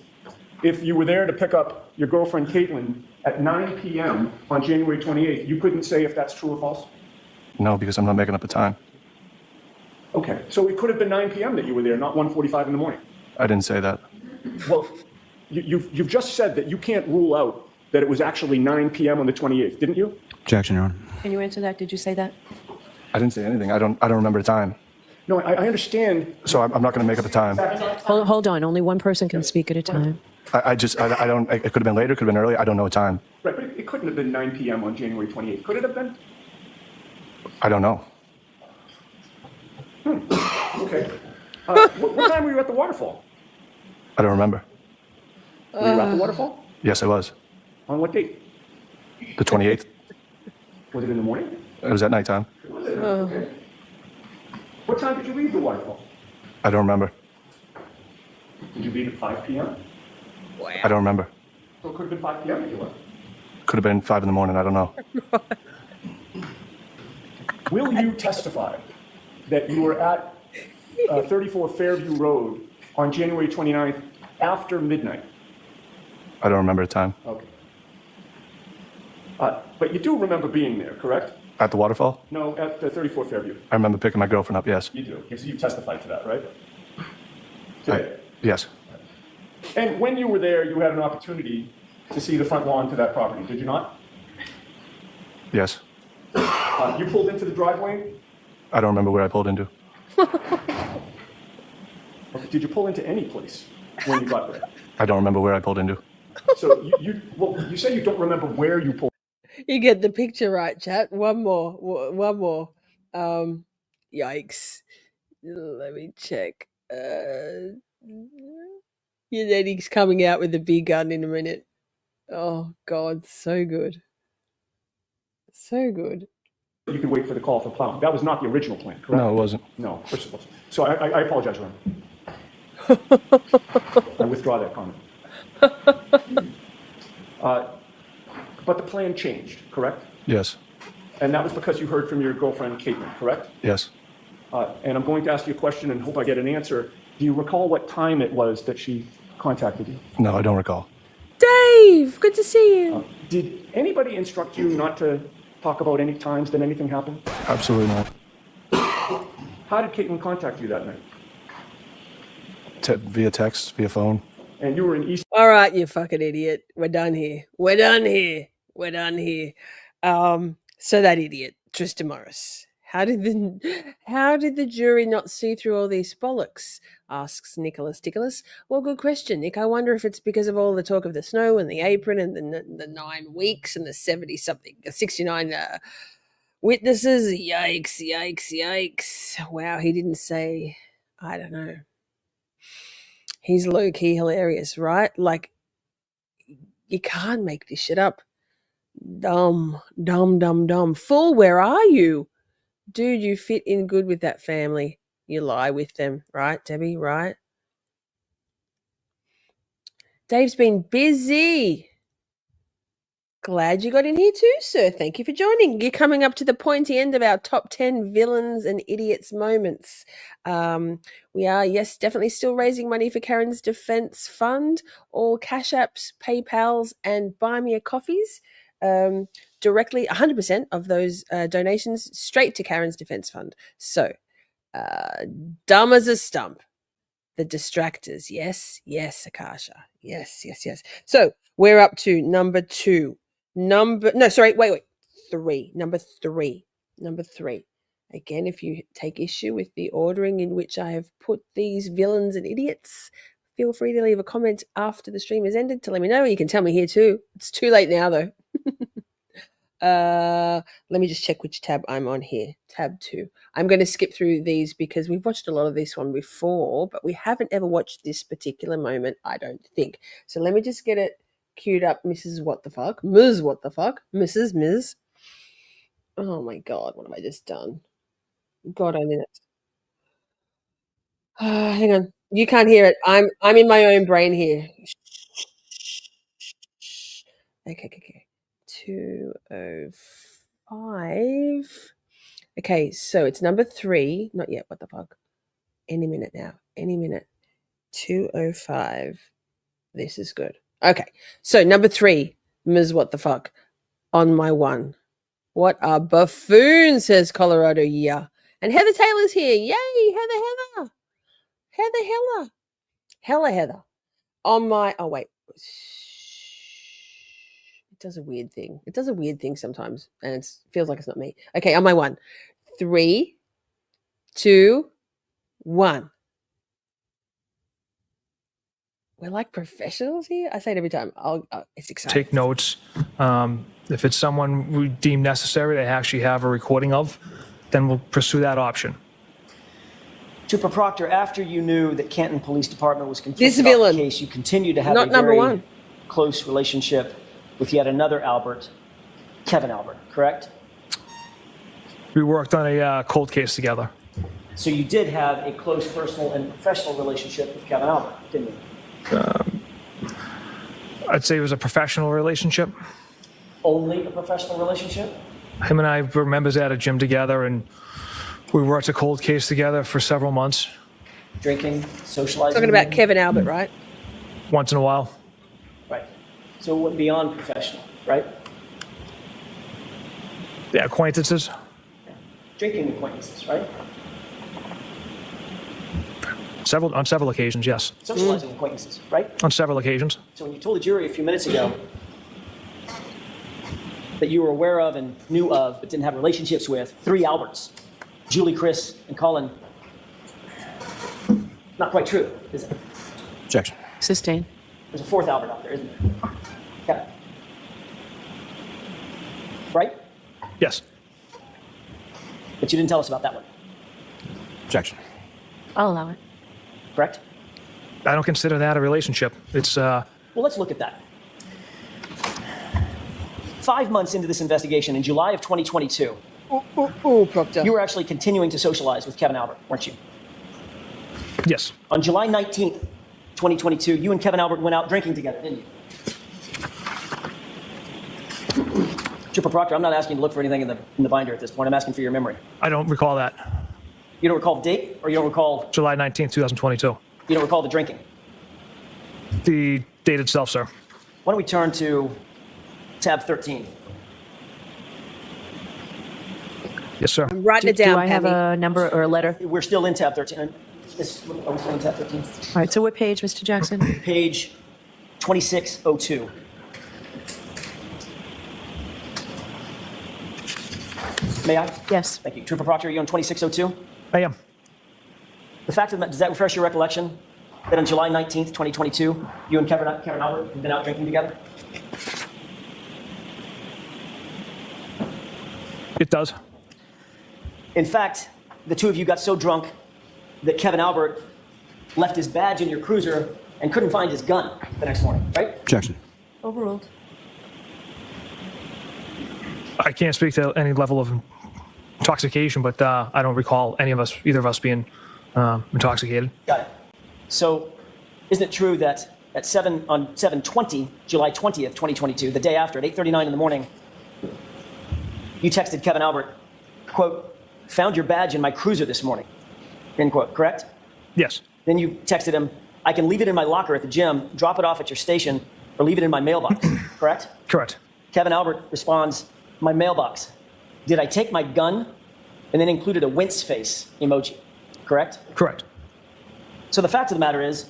if you were there to pick up your girlfriend Caitlin at 9 p.m. on January 28th, you couldn't say if that's true or false?
No, because I'm not making up a time.
Okay, so it could have been 9 p.m. that you were there, not 1:45 in the morning.
I didn't say that.
Well, you've just said that you can't rule out that it was actually 9 p.m. on the 28th, didn't you?
Objection, Your Honor.
Can you answer that? Did you say that?
I didn't say anything. I don't remember the time.
No, I understand.
So I'm not going to make up a time.
Hold on. Only one person can speak at a time.
I don't, it could have been later, it could have been earlier. I don't know a time.
Right, but it couldn't have been 9 p.m. on January 28th. Could it have been? I don't know. Okay. What time were you at the waterfall? I don't remember. Were you at the waterfall? Yes, I was. On what date? The 28th. Was it in the morning? It was at nighttime. Was it? Okay. What time did you leave the waterfall? I don't remember. Did you leave at 5 p.m.? Wow. I don't remember. So it could have been 5 p.m. that you left. Could have been 5 in the morning. I don't know. Will you testify that you were at 34 Fairview Road on January 29th after midnight? I don't remember the time. Okay. But you do remember being there, correct? At the waterfall? No, at the 34 Fairview. I remember picking my girlfriend up, yes. You do. Yes, you testified to that, right? Yes. And when you were there, you had an opportunity to see the front lawn to that property, did you not? Yes. You pulled into the driveway? I don't remember where I pulled into. Okay, did you pull into any place when you got there? I don't remember where I pulled into. So you say you don't remember where you pulled.
You get the picture, right, chat? One more. Yikes. Let me check. Yannetti's coming out with a big gun in a minute. Oh, God, so good. So good.
You could wait for the call for plowing. That was not the original plan, correct? No, it wasn't. No, of course it wasn't. So I apologize, Ron. I withdraw that comment. But the plan changed, correct? Yes. And that was because you heard from your girlfriend, Caitlin, correct? Yes. And I'm going to ask you a question and hope I get an answer. Do you recall what time it was that she contacted you? No, I don't recall.
Dave, good to see you.
Did anybody instruct you not to talk about any times that anything happened? Absolutely not. How did Caitlin contact you that night? Via text, via phone. And you were in East.
All right, you fucking idiot. We're done here. So that idiot, Tristan Morris. How did the jury not see through all these bollocks? Asks Nicholas Ticholas. Well, good question, Nick. I wonder if it's because of all the talk of the snow and the apron and the 9 weeks and the 69 witnesses. Yikes. Wow, he didn't say, I don't know. He's low-key hilarious, right? Like, you can't make this shit up. Dumb. Fool, where are you? Dude, you fit in good with that family. You lie with them, right, Debbie, right? Dave's been busy. Glad you got in here too, sir. Thank you for joining. You're coming up to the pointy end of our top 10 villains and idiots moments. We are, yes, definitely still raising money for Karen's Defense Fund. All Cash Apps, PayPals, and Buy Me a Coffees. Directly, 100% of those donations straight to Karen's Defense Fund. So, dumb as a stump. The distractors. Yes, Akasha. Yes. So, we're up to number 2. Three. Number three. Again, if you take issue with the ordering in which I have put these villains and idiots, feel free to leave a comment after the stream has ended to let me know. You can tell me here too. It's too late now though. Let me just check which tab I'm on here. Tab 2. I'm going to skip through these because we've watched a lot of this one before, but we haven't ever watched this particular moment, I don't think. So let me just get it queued up. Mrs. What the fuck? Ms. What the fuck? Mrs. Ms. Oh my God, what have I just done? God only knows. Hang on. You can't hear it. I'm in my own brain here. Okay. 205. Okay, so it's number 3. Not yet. What the fuck? Any minute now. 205. This is good. Okay, so number 3. Ms. What the fuck? On my 1. What a buffoon, says Colorado. Yeah. And Heather Taylor's here. Yay, Heather. Heather. On my, oh wait. It does a weird thing. Sometimes, and it feels like it's not me. Okay, on my 1. 3, 2, 1. We're like professionals here. I say it every time. It's exciting.
Take notes. If it's someone we deem necessary, they actually have a recording of. then we'll pursue that option.
Trooper Proctor, after you knew that Canton Police Department was
This
conflicted off
villain.
the case, you continued to have
Not
a
number
very
one.
close relationship with yet another Albert, Kevin Albert, correct?
We worked on a cold case together.
So you did have a close personal and professional relationship with Kevin Albert, didn't you?
I'd say it was a professional relationship.
Only a professional relationship?
Him and I were members at a gym together, and we worked a cold case together for several months.
Drinking, socializing?
Talking about Kevin Albert, right?
Once in a while.
Right. So it went beyond professional, right?
Yeah, acquaintances.
Drinking acquaintances, right?
On several occasions, yes.
Socializing acquaintances, right?
On several occasions.
So when you told the jury a few minutes ago that you were aware of and knew of but didn't have relationships with 3 Alberts, Julie, Chris, and Colin, not quite true, is it?
Objection.
Sustain.
There's a 4th Albert out there, isn't there? Okay. Right?
Yes.
But you didn't tell us about that one,
Objection.
I'll allow it.
correct?
I don't consider that a relationship. It's
Well, let's look at that. 5 months into this investigation, in July of 2022,
Proctor.
you were actually continuing to socialize with Kevin Albert, weren't you?
Yes.
On July 19th, 2022, you and Kevin Albert went out drinking together, didn't you? Trooper Proctor, I'm not asking you to look for anything in the binder at this point. I'm asking for your memory.
I don't recall that.
You don't recall the date, or you don't recall?
July 19th, 2022.
You don't recall the drinking?
The date itself, sir.
Why don't we turn to tab 13?
Yes, sir.
I'm writing it down,
Do I have
Penny.
a number or a letter?
We're still in tab 13. Are we still in tab 13?
All right, so what page, Mr. Jackson?
Page 2602. May I?
Yes.
Thank you. Trooper Proctor, are you on 2602?
I am.
The fact of the matter, does that refresh your recollection that on July 19th, 2022, you and Kevin Albert had been out drinking together?
It does.
In fact, the two of you got so drunk that Kevin Albert left his badge in your cruiser and couldn't find his gun the next morning, right?
Objection.
Overruled.
I can't speak to any level of intoxication, but I don't recall either of us being intoxicated.
Got it. So, isn't it true that on 7/20, July 20th, 2022, the day after, at 8:39 in the morning, you texted Kevin Albert, quote, "Found your badge in my cruiser this morning," end quote, correct?
Yes.
Then you texted him, "I can leave it in my locker at the gym, drop it off at your station, or leave it in my mailbox," correct?
Correct.
Kevin Albert responds, "My mailbox. Did I take my gun?" And then included a wince face emoji, correct?
Correct.
So the fact of the matter is,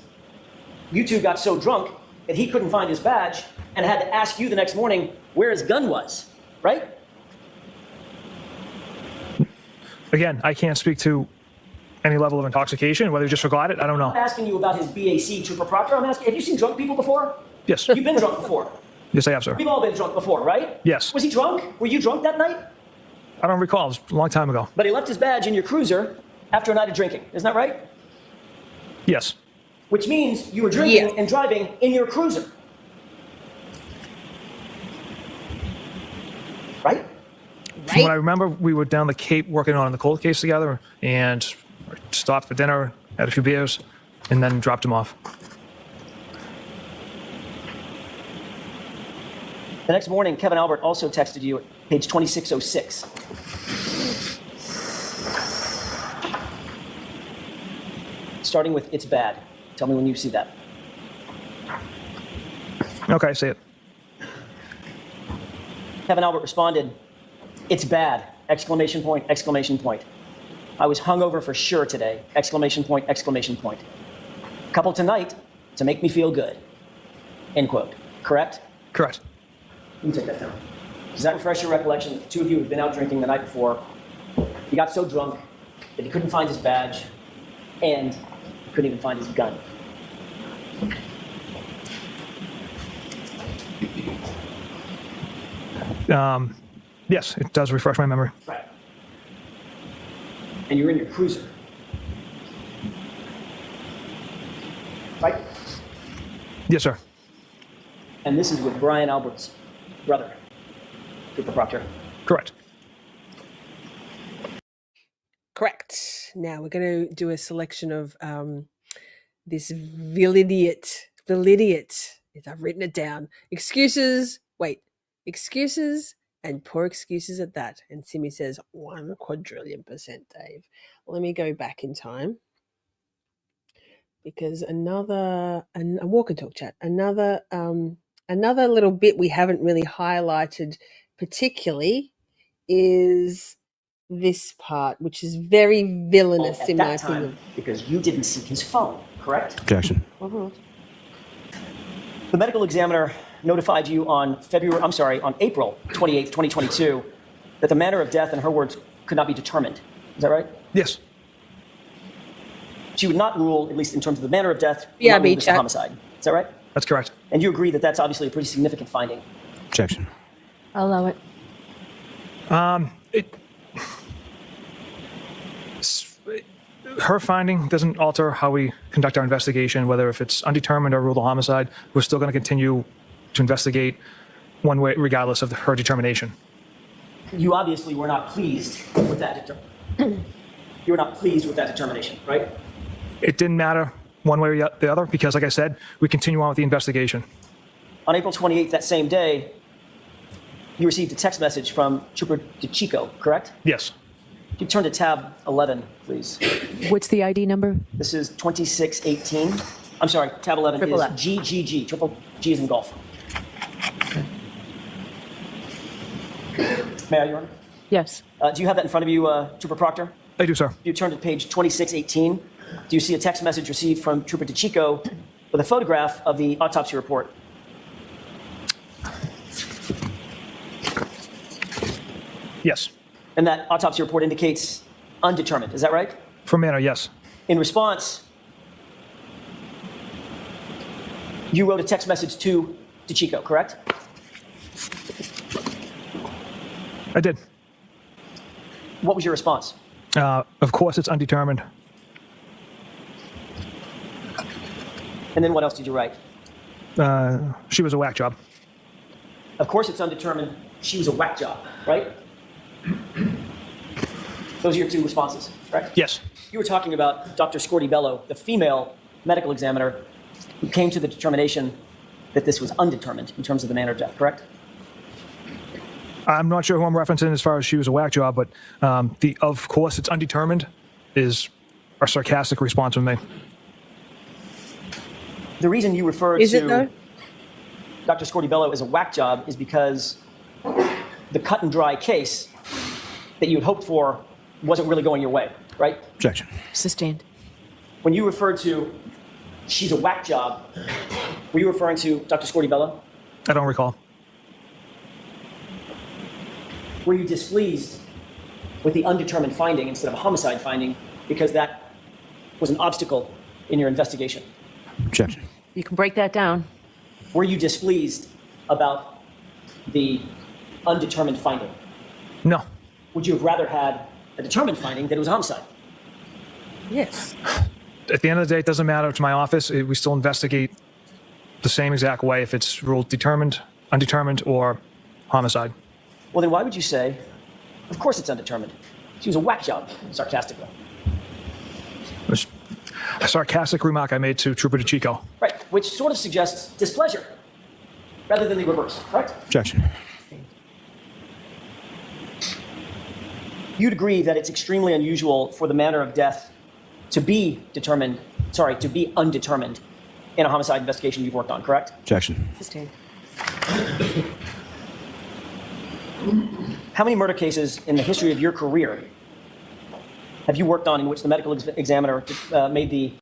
you two got so drunk that he couldn't find his badge and had to ask you the next morning where his gun was, right?
Again, I can't speak to any level of intoxication. Whether he just forgot it, I don't
I'm not
know.
asking you about his BAC, Trooper Proctor. I'm asking, have you seen drunk people before?
Yes.
You've been drunk before.
Yes, I have, sir.
We've all been drunk before, right?
Yes.
Was he drunk? Were you drunk that night?
I don't recall. It was a long time ago.
But he left his badge in your cruiser after a night of drinking. Isn't that right?
Yes.
Which means you were drinking and driving in your cruiser. Right?
From what I remember, we were down the Cape working on the cold case together and stopped for dinner, had a few beers, and then dropped him off.
The next morning, Kevin Albert also texted you at page 2606. Starting with "It's bad." Tell me when you see that.
Okay, I see it.
Kevin Albert responded, "It's bad!" Exclamation point, exclamation point. "I was hungover for sure today!" Exclamation point, exclamation point. "Couple tonight to make me feel good." End quote. Correct?
Correct.
You can take that down. Does that refresh your recollection that the two of you had been out drinking the night before? He got so drunk that he couldn't find his badge and he couldn't even find his gun.
Yes, it does refresh my memory.
Right. and you're in your cruiser. Right?
Yes, sir.
And this is with Brian Albert's brother, Trooper Proctor.
Correct.
Correct. Now we're going to do a selection of this Villidiot. I've written it down. Excuses and poor excuses at that. And Simi says 1 quadrillion%, Dave. Let me go back in time. Because a walk and talk chat, another little bit we haven't really highlighted particularly is this part, which is very villainous in my opinion.
Because you didn't see his phone, correct?
Objection.
The medical examiner notified you on April 28th, 2022, that the manner of death, in her words, could not be determined. Is that right?
Yes.
She would not rule, at least in terms of the manner of death,
Yeah,
not rule this a homicide. Is that right?
That's correct.
And you agree that that's obviously a pretty significant finding.
Objection.
I'll allow it.
Her finding doesn't alter how we conduct our investigation, whether if it's undetermined or ruled a homicide. We're still going to continue to investigate one way, regardless of her determination.
You obviously were not pleased with that You were not pleased with that determination, right?
It didn't matter one way or the other because, like I said, we continue on with the investigation.
On April 28th, that same day, you received a text message from Trooper DeChico, correct?
Yes.
You turn to tab 11, please.
What's the ID number?
This is 2618. I'm sorry, tab 11
Triple
is
F.
GGG, triple G as in golf. May I, Your Honor?
Yes.
Do you have that in front of you, Trooper Proctor?
I do, sir.
You turn to page 2618. Do you see a text message received from Trooper DeChico with a photograph of the autopsy report?
Yes.
And that autopsy report indicates undetermined. Is that right?
For manner, yes.
In response, you wrote a text message to DeChico, correct?
I did.
What was your response?
Of course, it's undetermined.
And then what else did you write?
She was a whack job.
Of course, it's undetermined. She was a whack job, right? Those are your two responses, correct?
Yes.
You were talking about Dr. Scorty Bello, the female medical examiner who came to the determination that this was undetermined in terms of the manner of death, correct?
I'm not sure who I'm referencing as far as she was a whack job, but of course it's undetermined is a sarcastic response from me.
The reason you referred to Dr. Scorty Bello as a whack job is because the cut and dry case that you had hoped for wasn't really going your way, right?
Objection.
Sustained.
When you referred to she's a whack job, were you referring to Dr. Scorty Bello?
I don't recall.
Were you displeased with the undetermined finding instead of a homicide finding because that was an obstacle in your investigation?
Objection.
You can break that down.
Were you displeased about the undetermined finding?
No.
Would you have rather had a determined finding that it was a homicide?
Yes.
At the end of the day, it doesn't matter to my office. We still investigate the same exact way if it's ruled determined, undetermined, or homicide.
Well, then why would you say, of course it's undetermined? She was a whack job, sarcastically.
It was a sarcastic remark I made to Trooper DeChico.
Right, which sort of suggests displeasure rather than the reverse, correct?
Objection.
You'd agree that it's extremely unusual for the manner of death to be undetermined in a homicide investigation you've worked on, correct?
Objection.
Sustained.
How many murder cases in the history of your career have you worked on in which the medical examiner made the...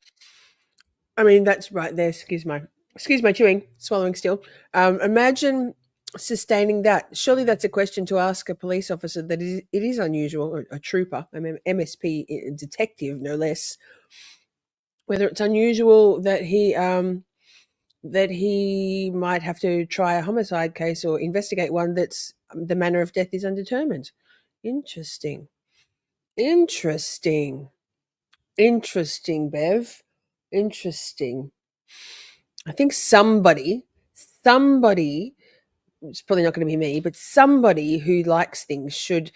I mean, that's right there. Excuse my chewing, swallowing still. Imagine sustaining that. Surely that's a question to ask a police officer that it is unusual, or a trooper, I mean, MSP, a detective, no less, whether it's unusual that he might have to try a homicide case or investigate one that's the manner of death is undetermined. Interesting. Interesting. Interesting, Bev. Interesting. I think somebody, it's probably not going to be me, but somebody who likes things should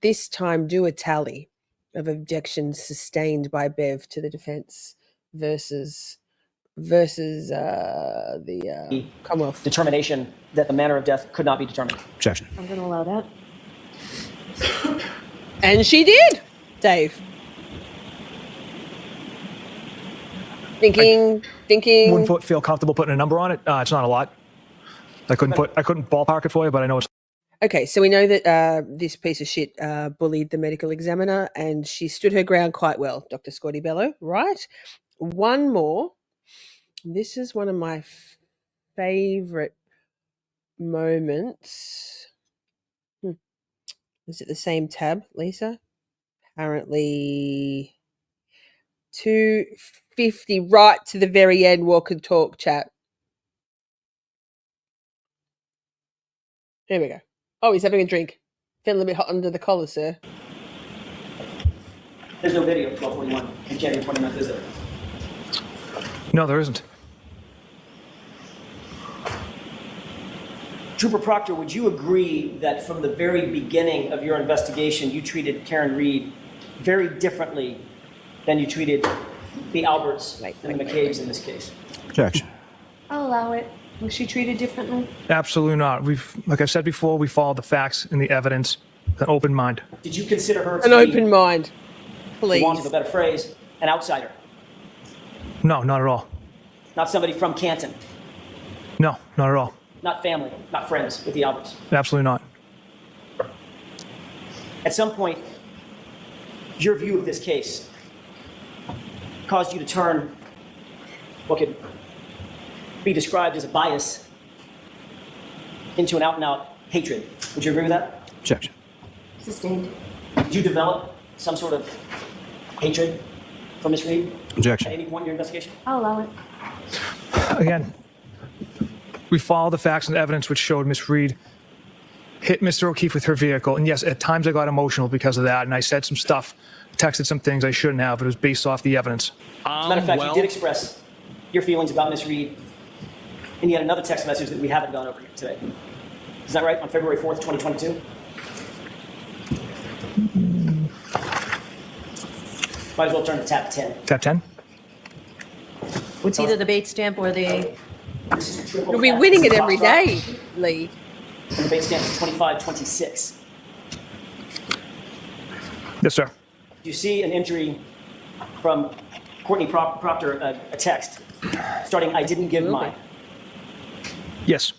this time do a tally of objections sustained by Bev to the defense versus the Commonwealth.
Determination that the manner of death could not be determined.
Objection.
I'm going to allow that.
And she did, Dave. Thinking.
Wouldn't feel comfortable putting a number on it. It's not a lot. I couldn't ballpark it for you, but I know it's.
Okay, so we know that this piece of shit bullied the medical examiner, and she stood her ground quite well, Dr. Scotty Bello, right? One more. This is one of my favourite moments. Is it the same tab, Lisa? Apparently 250, right to the very end, walk and talk chat. There we go. Oh, he's having a drink. Feeling a bit hot under the collar, sir.
There's no video of 1241 and January 29th, is there?
No, there isn't.
Trooper Proctor, would you agree that from the very beginning of your investigation, you treated Karen Reed very differently than you treated the Alberts and the McCabes in this case?
Objection.
I'll allow it. Was she treated differently?
Absolutely not. Like I said before, we followed the facts and the evidence with an open mind.
Did you consider her
an open mind? Please.
For want of a better phrase, an outsider?
No, not at all.
Not somebody from Canton?
No, not at all.
Not family, not friends with the Alberts?
Absolutely not.
At some point, your view of this case caused you to turn what could be described as a bias into an out-and-out hatred. Would you agree with that?
Objection.
Sustained.
Did you develop some sort of hatred for Miss Reed?
Objection.
At any point in your investigation?
I'll allow it.
Again, we followed the facts and the evidence which showed Miss Reed hit Mr. O'Keefe with her vehicle. And yes, at times I got emotional because of that, and I said some stuff, texted some things I shouldn't have, but it was based off the evidence.
As a matter of fact, you did express your feelings about Miss Reed in yet another text message that we haven't gone over yet today. Is that right? On February 4th, 2022? Might as well turn to tab 10.
Tab 10?
It's either the bait stamp or the...
You'll be winning it every day, Lee.
And the base stamp is 2526.
Yes, sir.
You see an entry from Courtney Proctor, a text starting, I didn't give mine.
Yes.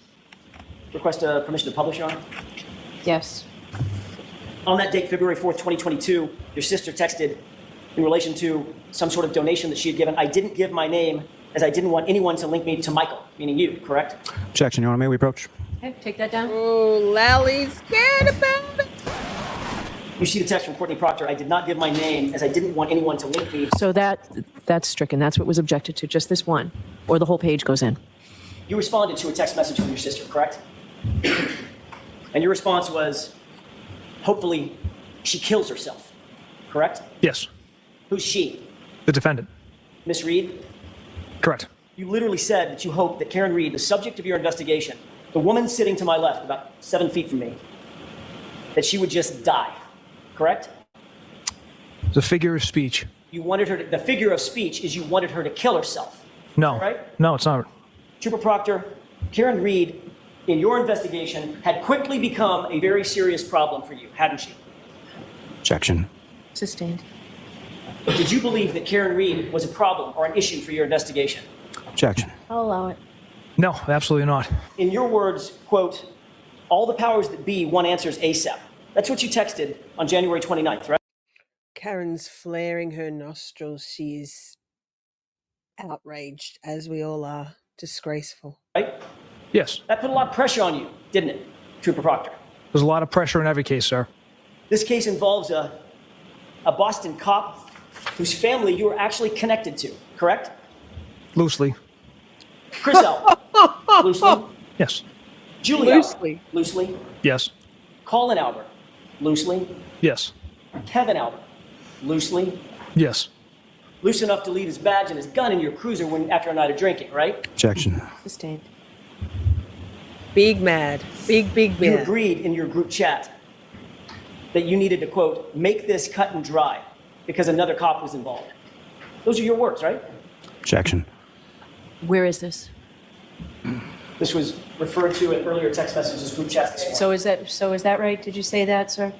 Request permission to publish, Your Honor?
Yes.
On that date, February 4th, 2022, your sister texted in relation to some sort of donation that she had given. I didn't give my name as I didn't want anyone to link me to Michael, meaning you, correct?
Objection, Your Honor. May we approach?
Okay, take that down.
Oh, Lally's scared about it.
You see the text from Courtney Proctor, I did not give my name as I didn't want anyone to link me.
So that's stricken. That's what was objected to, just this one. Or the whole page goes in.
You responded to a text message from your sister, correct? And your response was, hopefully she kills herself, correct?
Yes.
Who's she?
The defendant.
Miss Reed?
Correct.
You literally said that you hoped that Karen Reed, the subject of your investigation, the woman sitting to my left, about 7 feet from me, that she would just die, correct?
It's a figure of speech.
You wanted her to, the figure of speech is you wanted her to kill herself.
No.
Right?
No, it's not.
Trooper Proctor, Karen Reed, in your investigation, had quickly become a very serious problem for you, hadn't she?
Objection.
Sustained.
Did you believe that Karen Reed was a problem or an issue for your investigation?
Objection.
I'll allow it.
No, absolutely not.
In your words, quote, all the powers that be want answers ASAP. That's what you texted on January 29th, right?
Karen's flaring her nostrils. She is outraged, as we all are. Disgraceful.
Right?
Yes.
That put a lot of pressure on you, didn't it, Trooper Proctor?
There's a lot of pressure in every case, sir.
This case involves a Boston cop whose family you were actually connected to, correct?
Loosely.
Chris L. Loosely.
Yes.
Julie
Loosely.
Albert. Loosely.
Yes.
Colin Albert. Loosely.
Yes.
Kevin Albert.
Loosely?
Yes.
Loose enough to leave his badge and his gun in your cruiser after a night of drinking, right?
Objection.
Sustained.
Big mad. Big
You
mad.
agreed in your group chat that you needed to, quote, make this cut and dry because another cop was involved. Those are your words, right?
Objection.
Where is this?
This was referred to in earlier text messages, group chats this morning.
So is that right? Did you say that, sir?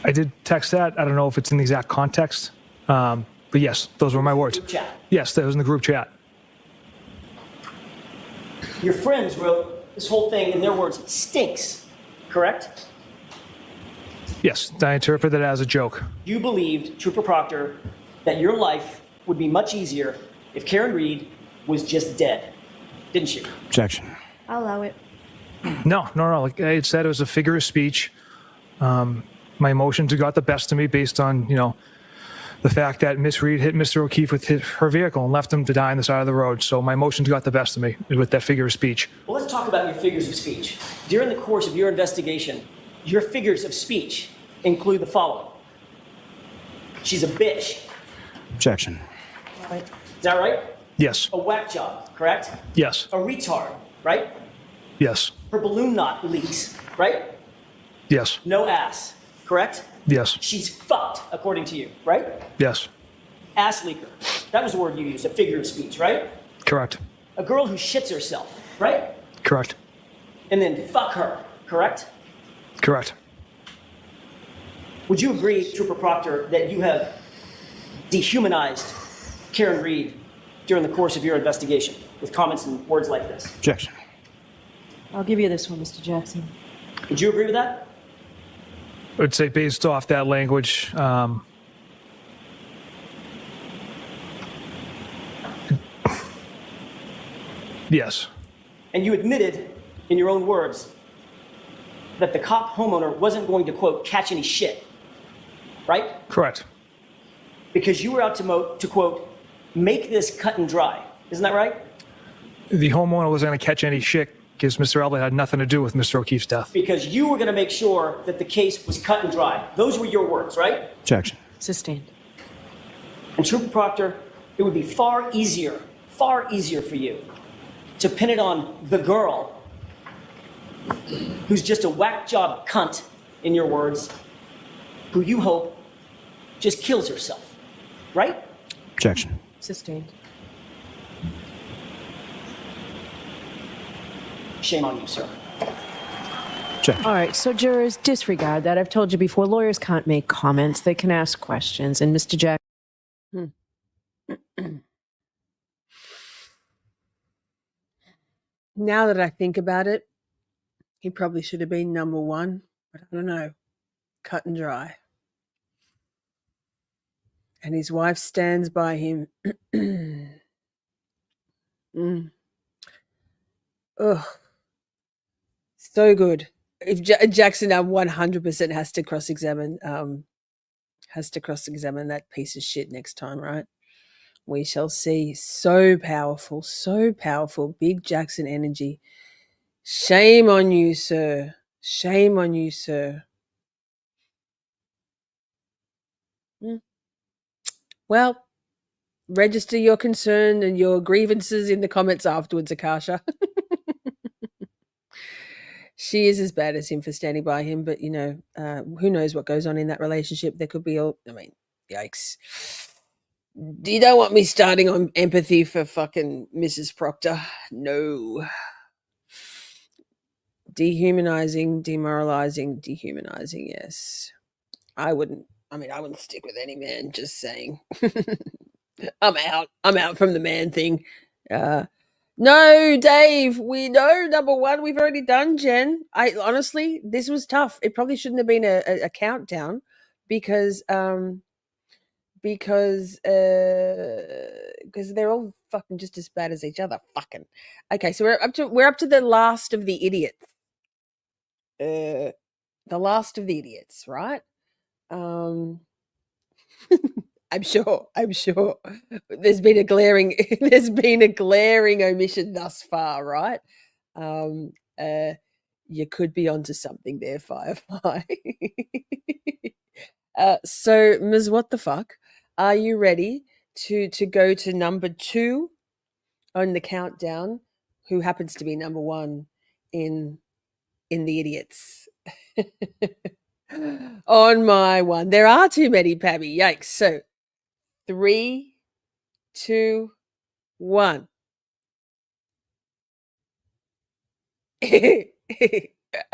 I did text that. I don't know if it's in the exact context. But yes, those were my words.
Group chat.
Yes, that was in the group chat.
Your friends wrote this whole thing, in their words, stinks, correct?
Yes, I interpret that as a joke.
You believed, Trooper Proctor, that your life would be much easier if Karen Reed was just dead, didn't you?
Objection.
I'll allow it.
No. Like I had said, it was a figure of speech. My emotions got the best of me based on, the fact that Miss Reed hit Mr. O'Keefe with her vehicle and left him to die on the side of the road. So my emotions got the best of me with that figure of speech.
Well, let's talk about your figures of speech. During the course of your investigation, your figures of speech include the following. She's a bitch.
Objection.
Is that right?
Yes.
A whack job, correct?
Yes.
A retard, right?
Yes.
Her balloon knot leaks, right?
Yes.
No ass, correct?
Yes.
She's fucked, according to you, right?
Yes.
Ass leaker. That was the word you used, a figure of speech, right?
Correct.
A girl who shits herself, right?
Correct.
And then fuck her, correct?
Correct.
Would you agree, Trooper Proctor, that you have dehumanized Karen Reed during the course of your investigation with comments and words like this?
Objection.
I'll give you this one, Mr. Jackson.
Would you agree with that?
I would say based off that language, yes.
And you admitted, in your own words, that the cop homeowner wasn't going to, quote, catch any shit, right?
Correct.
Because you were out to quote, make this cut and dry. Isn't that right?
The homeowner wasn't going to catch any shit because Mr. Elba had nothing to do with Mr. O'Keefe's death.
Because you were going to make sure that the case was cut and dry. Those were your words, right?
Objection.
Sustained.
And Trooper Proctor, it would be far easier for you to pin it on the girl who's just a whack job cunt, in your words, who you hope just kills herself, right?
Objection.
Sustained.
Shame on you, sir.
All right, so jurors, disregard that. I've told you before, lawyers can't make comments. They can ask questions. And Mr. Jack...
Now that I think about it, he probably should have been number one, but I don't know. Cut and dry. And his wife stands by him. Ugh. So good. If Jackson 100% has to cross-examine that piece of shit next time, right? We shall see. So powerful, big Jackson energy. Shame on you, sir. Shame on you, sir. Well, register your concern and your grievances in the comments afterwards, Akasha. She is as bad as him for standing by him, but who knows what goes on in that relationship? There could be yikes. You don't want me starting on empathy for fucking Mrs. Proctor. No. Dehumanizing, demoralizing, dehumanizing, yes. I wouldn't stick with any man, just saying. I'm out from the man thing. No, Dave, we know number one we've already done, Jen. Honestly, this was tough. It probably shouldn't have been a countdown because they're all fucking just as bad as each other. Fucking. Okay, so we're up to the last of the idiots. The last of the idiots, right? I'm sure there's been a glaring omission thus far, right? You could be onto something there, Firefly. So, Ms. What the fuck? Are you ready to go to number 2 on the countdown? Who happens to be number 1 in the idiots? On my one. There are too many, Pabby. Yikes. So 3, 2, 1. I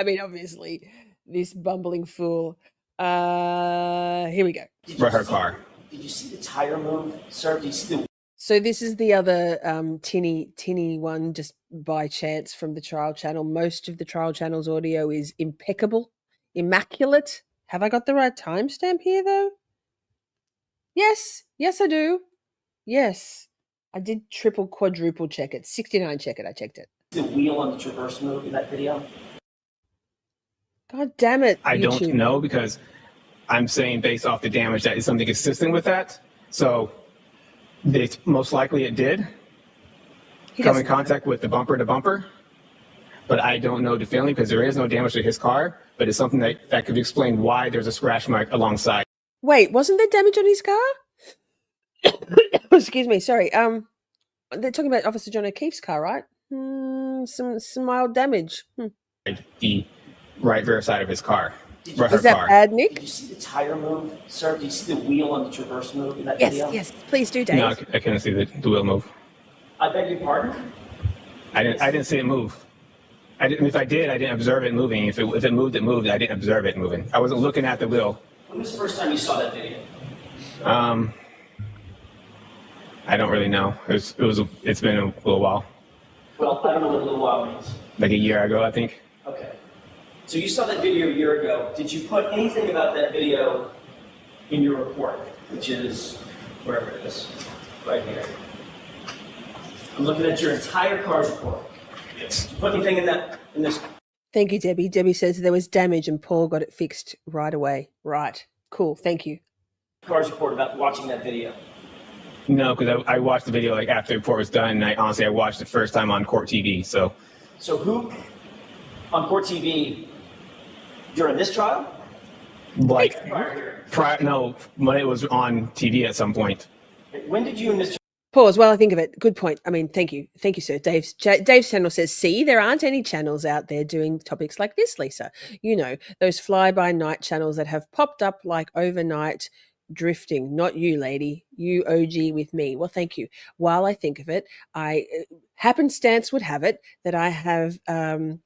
mean, obviously, this bumbling fool. Here we go.
Her car. Did you see the tire move, sir? Did you see the...
So this is the other tinny one, just by chance from the trial channel. Most of the trial channel's audio is impeccable, immaculate. Have I got the right timestamp here, though? Yes, I do. Yes, I did triple, quadruple check it. 69 check it. I checked it.
The wheel on the traverse move in that video?
God damn it!
I
YouTube.
don't know, because I'm saying based off the damage that is something consistent with that. So it's most likely it did come in contact with the bumper to bumper, but I don't know definitively because there is no damage to his car, but it's something that could explain why there's a scratch mark alongside.
Wait, wasn't there damage on his car? Excuse me, sorry. They're talking about Officer John O'Keefe's car, right? Some mild damage.
The right rear side of his car.
Is that bad, Nick?
Did you see the tire move, sir? Did you see the wheel on the traverse move in that video?
Yes, please do, Dave.
No, I couldn't see the wheel move.
I beg your pardon?
I didn't see it move. If I did, I didn't observe it moving. If it moved, it moved. I didn't observe it moving. I wasn't looking at the wheel.
When was the first time you saw that video?
I don't really know. It's been a little while.
Well, I don't know what a little while means.
Like a year ago, I think.
Okay. So you saw that video a year ago. Did you put anything about that video in your report, which is wherever it is, right here? I'm looking at your entire car's report. Yes. Did you put anything in this?
Thank you, Debbie. Debbie says there was damage and Paul got it fixed right away. Right. Cool. Thank you.
Car's report about watching that video.
No, because I watched the video like after the report was done, and I watched it first time on court TV. So
who on court TV during this trial?
Like no, when it was on TV at some point.
When did you and Mr.
Pause while I think of it. Good point. I mean, thank you, sir. Dave's channel says, "See, there aren't any channels out there doing topics like this, Lisa. You know, those fly-by-night channels that have popped up like overnight drifting. Not you, lady. You OG with me." Well, thank you. While I think of it, happenstance would have it that I have 10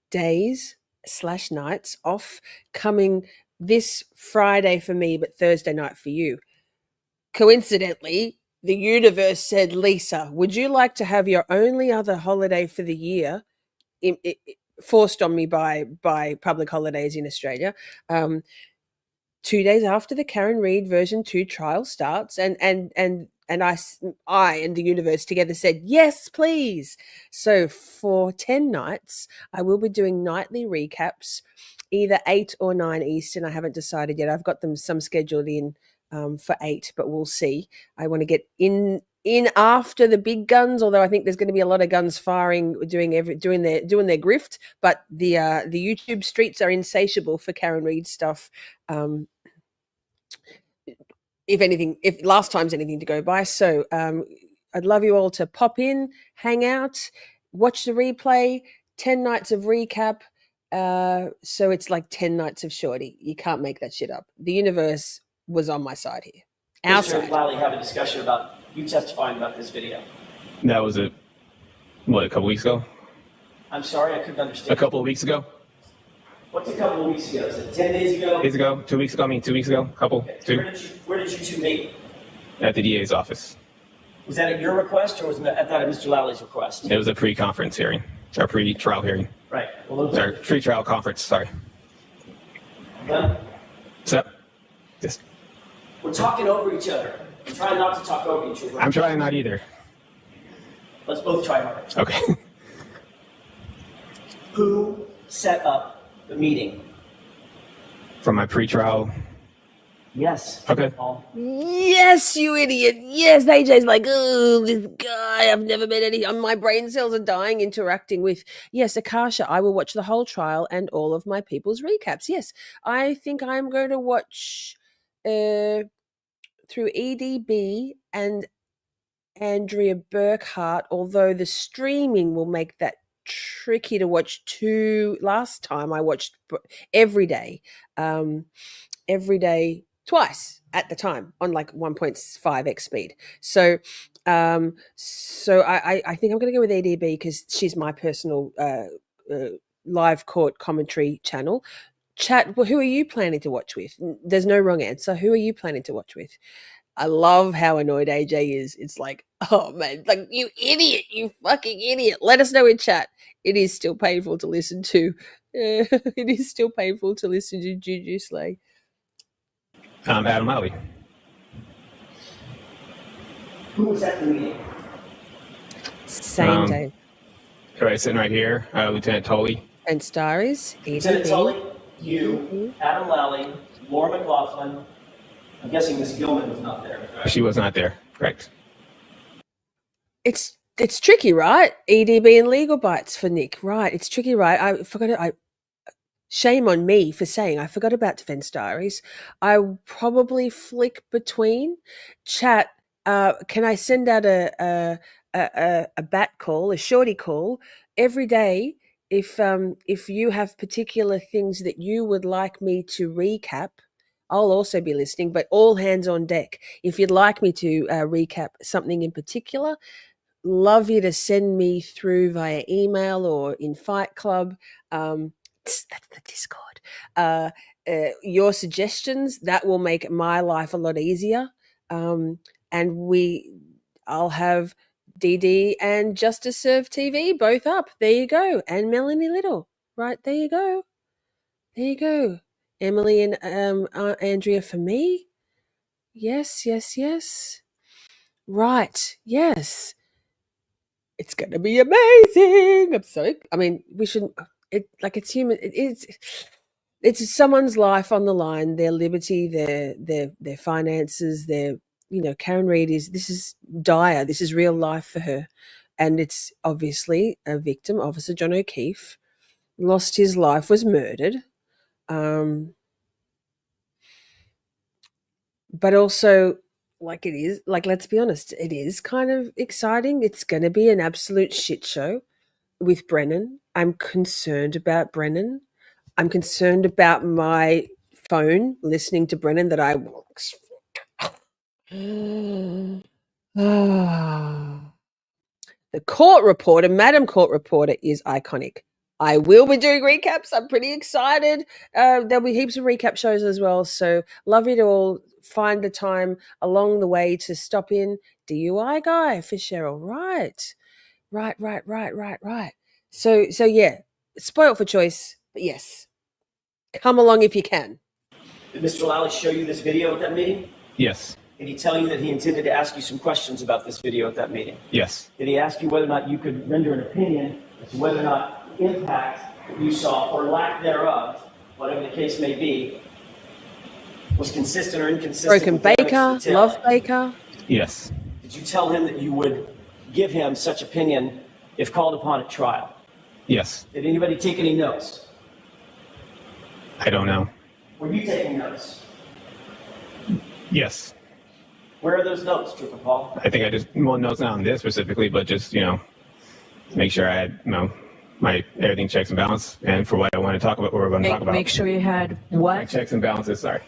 days/nights off coming this Friday for me, but Thursday night for you. Coincidentally, the universe said, "Lisa, would you like to have your only other holiday for the year forced on me by public holidays in Australia, 2 days after the Karen Reid version 2 trial starts?" And I and the universe together said, "Yes, please." So for 10 nights, I will be doing nightly recaps, either 8 or 9 Eastern. I haven't decided yet. I've got some scheduled in for 8, but we'll see. I want to get in after the big guns, although I think there's going to be a lot of guns firing, doing their grift. But the YouTube streets are insatiable for Karen Reid stuff. If last time's anything to go by. So I'd love you all to pop in, hang out, watch the replay. 10 nights of recap. So it's like 10 nights of Shorty. You can't make that shit up. The universe was on my side here. Our
Mr.
side.
Lally have a discussion about you testifying about this video.
That was a couple weeks ago?
I'm sorry, I couldn't understand.
A couple of weeks ago?
What's a couple of weeks ago? Is it 10 days ago?
Days ago? 2 weeks ago? 2 weeks ago? Two.
Where did you two meet?
At the DA's office.
Was that at your request or was that at Mr. Lally's request?
It was a pre-conference hearing, or pre-trial hearing.
Right.
Sorry, pre-trial conference, sorry.
Done?
What's up? Yes.
We're talking over each other. I'm trying not to talk over each other.
I'm trying not either.
Let's both try harder.
Okay.
Who set up the meeting?
From my pre-trial
Yes.
Okay.
Yes, you idiot. Yes, AJ's like, oh, this guy, I've never met any. My brain cells are dying interacting with. Yes, Akasha, I will watch the whole trial and all of my people's recaps. Yes, I think I'm going to watch through EDB and Andrea Burkhart, although the streaming will make that tricky to watch last time I watched every day twice at the time on like 1.5x speed. So I think I'm going to go with EDB because she's my personal live court commentary channel. Chat, well, who are you planning to watch with? There's no wrong answer. Who are you planning to watch with? I love how annoyed AJ is. It's like, oh man, like, you idiot, you fucking idiot. Let us know in chat. It is still painful to listen to. It is still painful to listen to Juju Slay.
Adam Lally.
Who was at the meeting?
Same day.
Right, sitting right here, Lieutenant Tully.
And Starries.
Lieutenant Tully, you, Adam Lally, Laura McLaughlin. I'm guessing Miss Gilman was not there.
She was not there, correct.
It's tricky, right? EDB and legal bites for Nick. Right, it's tricky, right? I forgot. Shame on me for saying I forgot about Defense Diaries. I probably flick between. Chat, can I send out a bat call, a shorty call every day if you have particular things that you would like me to recap? I'll also be listening, but all hands on deck. If you'd like me to recap something in particular, love you to send me through via email or in Fight Club. That's the Discord. Your suggestions, that will make my life a lot easier. And I'll have DD and Justice Serve TV both up. There you go. And Melanie Little. Right, there you go. There you go. Emily and Andrea for me. Yes. Right, yes. It's going to be amazing. We shouldn't. It's human. It's someone's life on the line, their liberty, their finances, Karen Reid this is dire. This is real life for her. And it's obviously a victim, Officer John O'Keefe, lost his life, was murdered. But also, let's be honest, it is kind of exciting. It's going to be an absolute shit show with Brennan. I'm concerned about Brennan. I'm concerned about my phone listening to Brennan that I will. The court reporter, Madam Court Reporter, is iconic. I will be doing recaps. I'm pretty excited. There'll be heaps of recap shows as well. So love you to all find the time along the way to stop in. DUI guy for Cheryl. Right. So yeah, spoiled for choice, but yes, come along if you can.
Did Mr. Lally show you this video at that meeting?
Yes.
Did he tell you that he intended to ask you some questions about this video at that meeting?
Yes.
Did he ask you whether or not you could render an opinion as to whether or not impact you saw or lack thereof, whatever the case may be, was consistent or inconsistent?
Broken
with damage
Baker,
to the tail
Love
light?
Baker.
Yes.
Did you tell him that you would give him such opinion if called upon at trial?
Yes.
Did anybody take any notes?
I don't know.
Were you taking notes?
Yes.
Where are those notes, Trooper Paul?
I think I just, well, notes not on this specifically, but just, make sure I had, my everything checks and balance. And for what I want to talk about, what we're going to talk about.
Make sure you had what?
Checks and balances, sorry.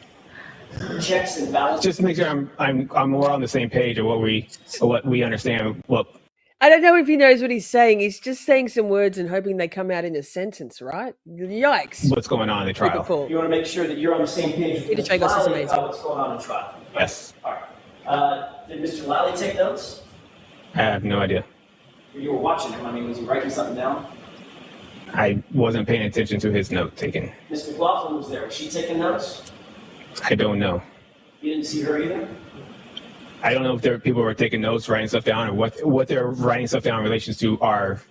Checks and balances?
Just to make sure I'm more on the same page of what we understand. Well,
I don't know if he knows what he's saying. He's just saying some words and hoping they come out in a sentence, right? Yikes.
What's going on in the trial?
You want to make sure that you're on the same page with Mr. Lally about what's going on in the trial.
Yes.
All right. Did Mr. Lally take notes?
I have no idea.
You were watching him. Was he writing something down?
I wasn't paying attention to his note taking.
Miss McLaughlin was there. Was she taking notes?
I don't know.
You didn't see her either?
I don't know if there people were taking notes, writing stuff down, or what they're writing stuff down in relation to our.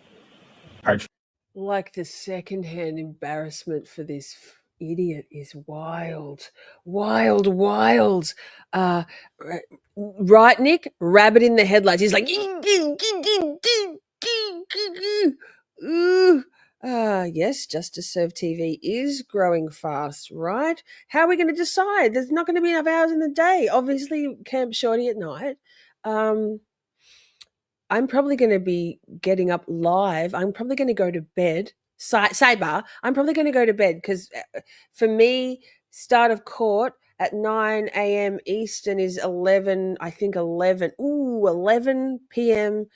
Like the secondhand embarrassment for this, Idiot is wild. Wild, wild. Right, Nick? Rabbit in the headlights. He's like, ooh. Yes, Justice Serve TV is growing fast, right? How are we going to decide? There's not going to be enough hours in the day. Obviously, Camp Shorty at night. I'm probably going to be getting up live. I'm probably going to go to bed. Sidebar, I'm probably going to go to bed because for me, start of court at 9 a.m. Eastern is 11, I think 11 p.m.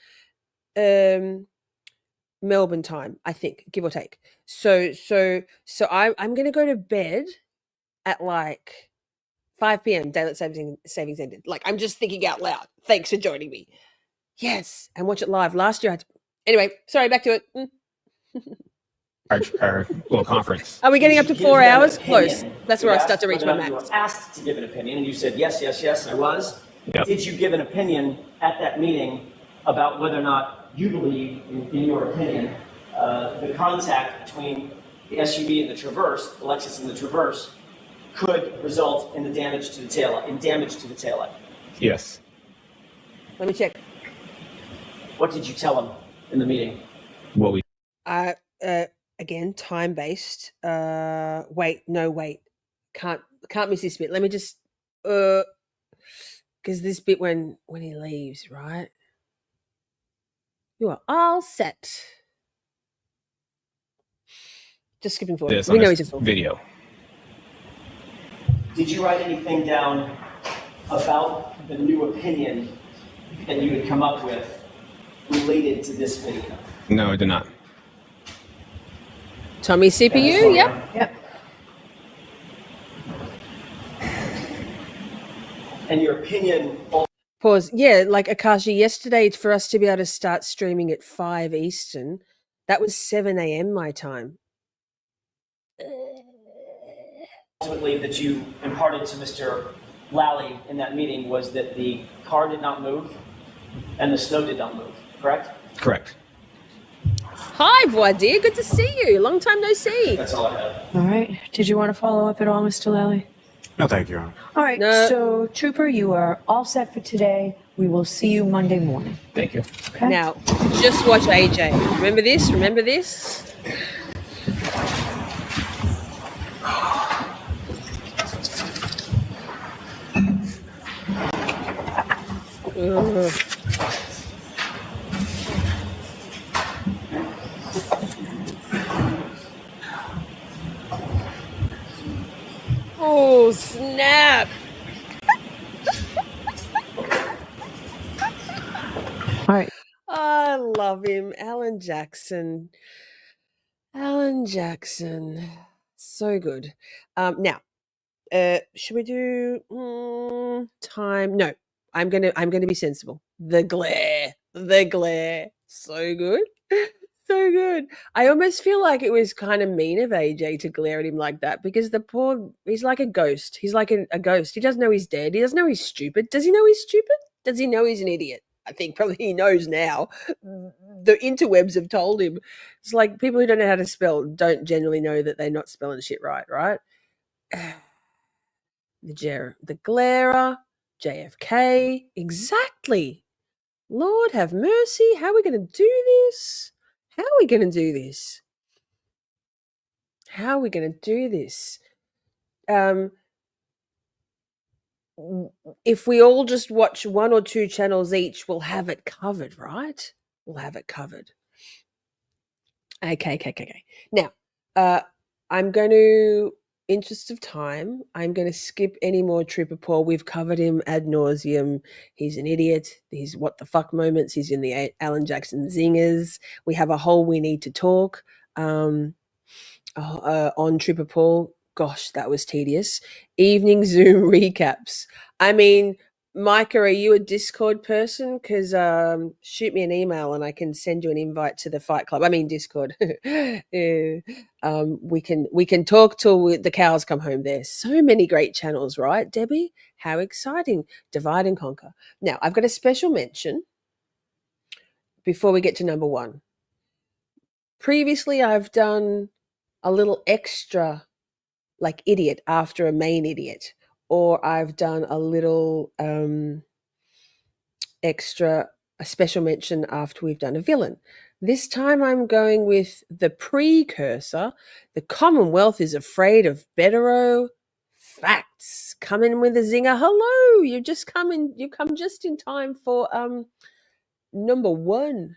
Melbourne time, I think, give or take. So I'm going to go to bed at like 5 p.m. Daylight savings ended. Like, I'm just thinking out loud. Thanks for joining me. Yes, and watch it live. Last year, anyway, sorry, back to it.
Our little conference.
Are we getting up to 4 hours? Close. That's where I
You
start to reach
asked
my
whether or not
max.
You were asked to give an opinion, and you said yes, yes, yes, I was.
Yep.
Did you give an opinion at that meeting about whether or not you believe, in your opinion, the contact between the SUV and the Traverse, the Lexus and the Traverse, could result in the damage to the taillight?
Yes.
Let me check.
What did you tell him in the meeting?
What we
Again, time based. Wait. Can't miss this bit. Let me just because this bit when he leaves, right? You are all set. Just skipping forward.
this
We
on
know
this
he's a fool.
video.
Did you write anything down about the new opinion that you had come up with related to this video?
No, I did not.
Tommy CPU, yep.
And your opinion.
Pause. Yeah, like Akashi, yesterday for us to be able to start streaming at 5 Eastern, that was 7 a.m. my time.
Ultimately, that you imparted to Mr. Lally in that meeting was that the car did not move and the snow did not move, correct?
Correct.
Hi, Voidir. Good to see you. Long time no see.
That's all I have.
All right. Did you want to follow up at all, Mr. Lally?
No, thank you, Your Honor.
All right. So, Trooper, you are all set for today. We will see you Monday morning.
Thank you.
Okay.
Now, just watch AJ. Remember this? Remember this? Ugh. Oh, snap.
All right.
I love him. Alan Jackson. So good. Now, should we do time? No, I'm gonna be sensible. The glare. So good. So good. I almost feel like it was kind of mean of AJ to glare at him like that because he's like a ghost. He's like a ghost. He doesn't know he's dead. He doesn't know he's stupid. Does he know he's stupid? Does he know he's an idiot? I think probably he knows now. The interwebs have told him. It's like people who don't know how to spell don't generally know that they're not spelling shit right? The glarer, JFK, exactly. Lord have mercy. How are we going to do this? If we all just watch 1 or 2 channels each, we'll have it covered, right? Okay. Now, I'm going to, interest of time, I'm going to skip any more Trooper Paul. We've covered him ad nauseum. He's an idiot. He's what the fuck moments. He's in the Alan Jackson zingers. We have a whole we need to talk on Trooper Paul. Gosh, that was tedious. Evening Zoom recaps. I mean, Micah, are you a Discord person? Because shoot me an email and I can send you an invite to the Fight Club. I mean, Discord. We can talk till the cows come home. There's so many great channels, right, Debbie? How exciting. Divide and conquer. Now, I've got a special mention before we get to number 1. Previously, I've done a little extra like idiot after a main idiot, or I've done a little extra, a special mention after we've done a villain. This time I'm going with the precursor. The Commonwealth is afraid of Bettero facts. Come in with a zinger. Hello, you come just in time for number one.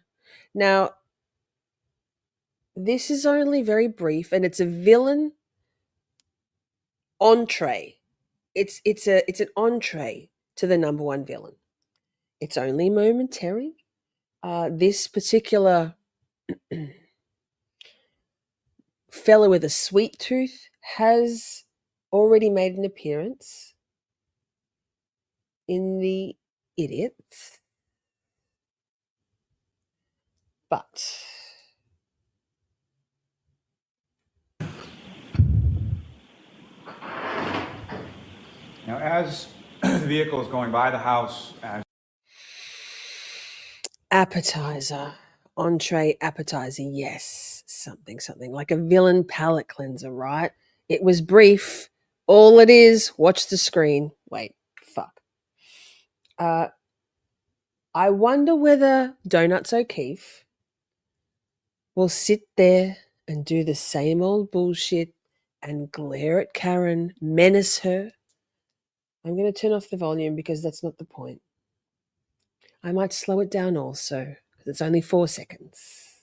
Now, this is only very brief, and it's a villain entree. It's an entree to the number one villain. It's only momentary. This particular fella with a sweet tooth has already made an appearance in the Idiots, but
Now, as the vehicle is going by the house, as
appetizer, entree, appetizer, yes, something like a villain palate cleanser, right? It was brief. All it is, watch the screen. Wait, fuck. I wonder whether Donuts O'Keefe will sit there and do the same old bullshit and glare at Karen, menace her. I'm going to turn off the volume because that's not the point. I might slow it down also because it's only 4 seconds.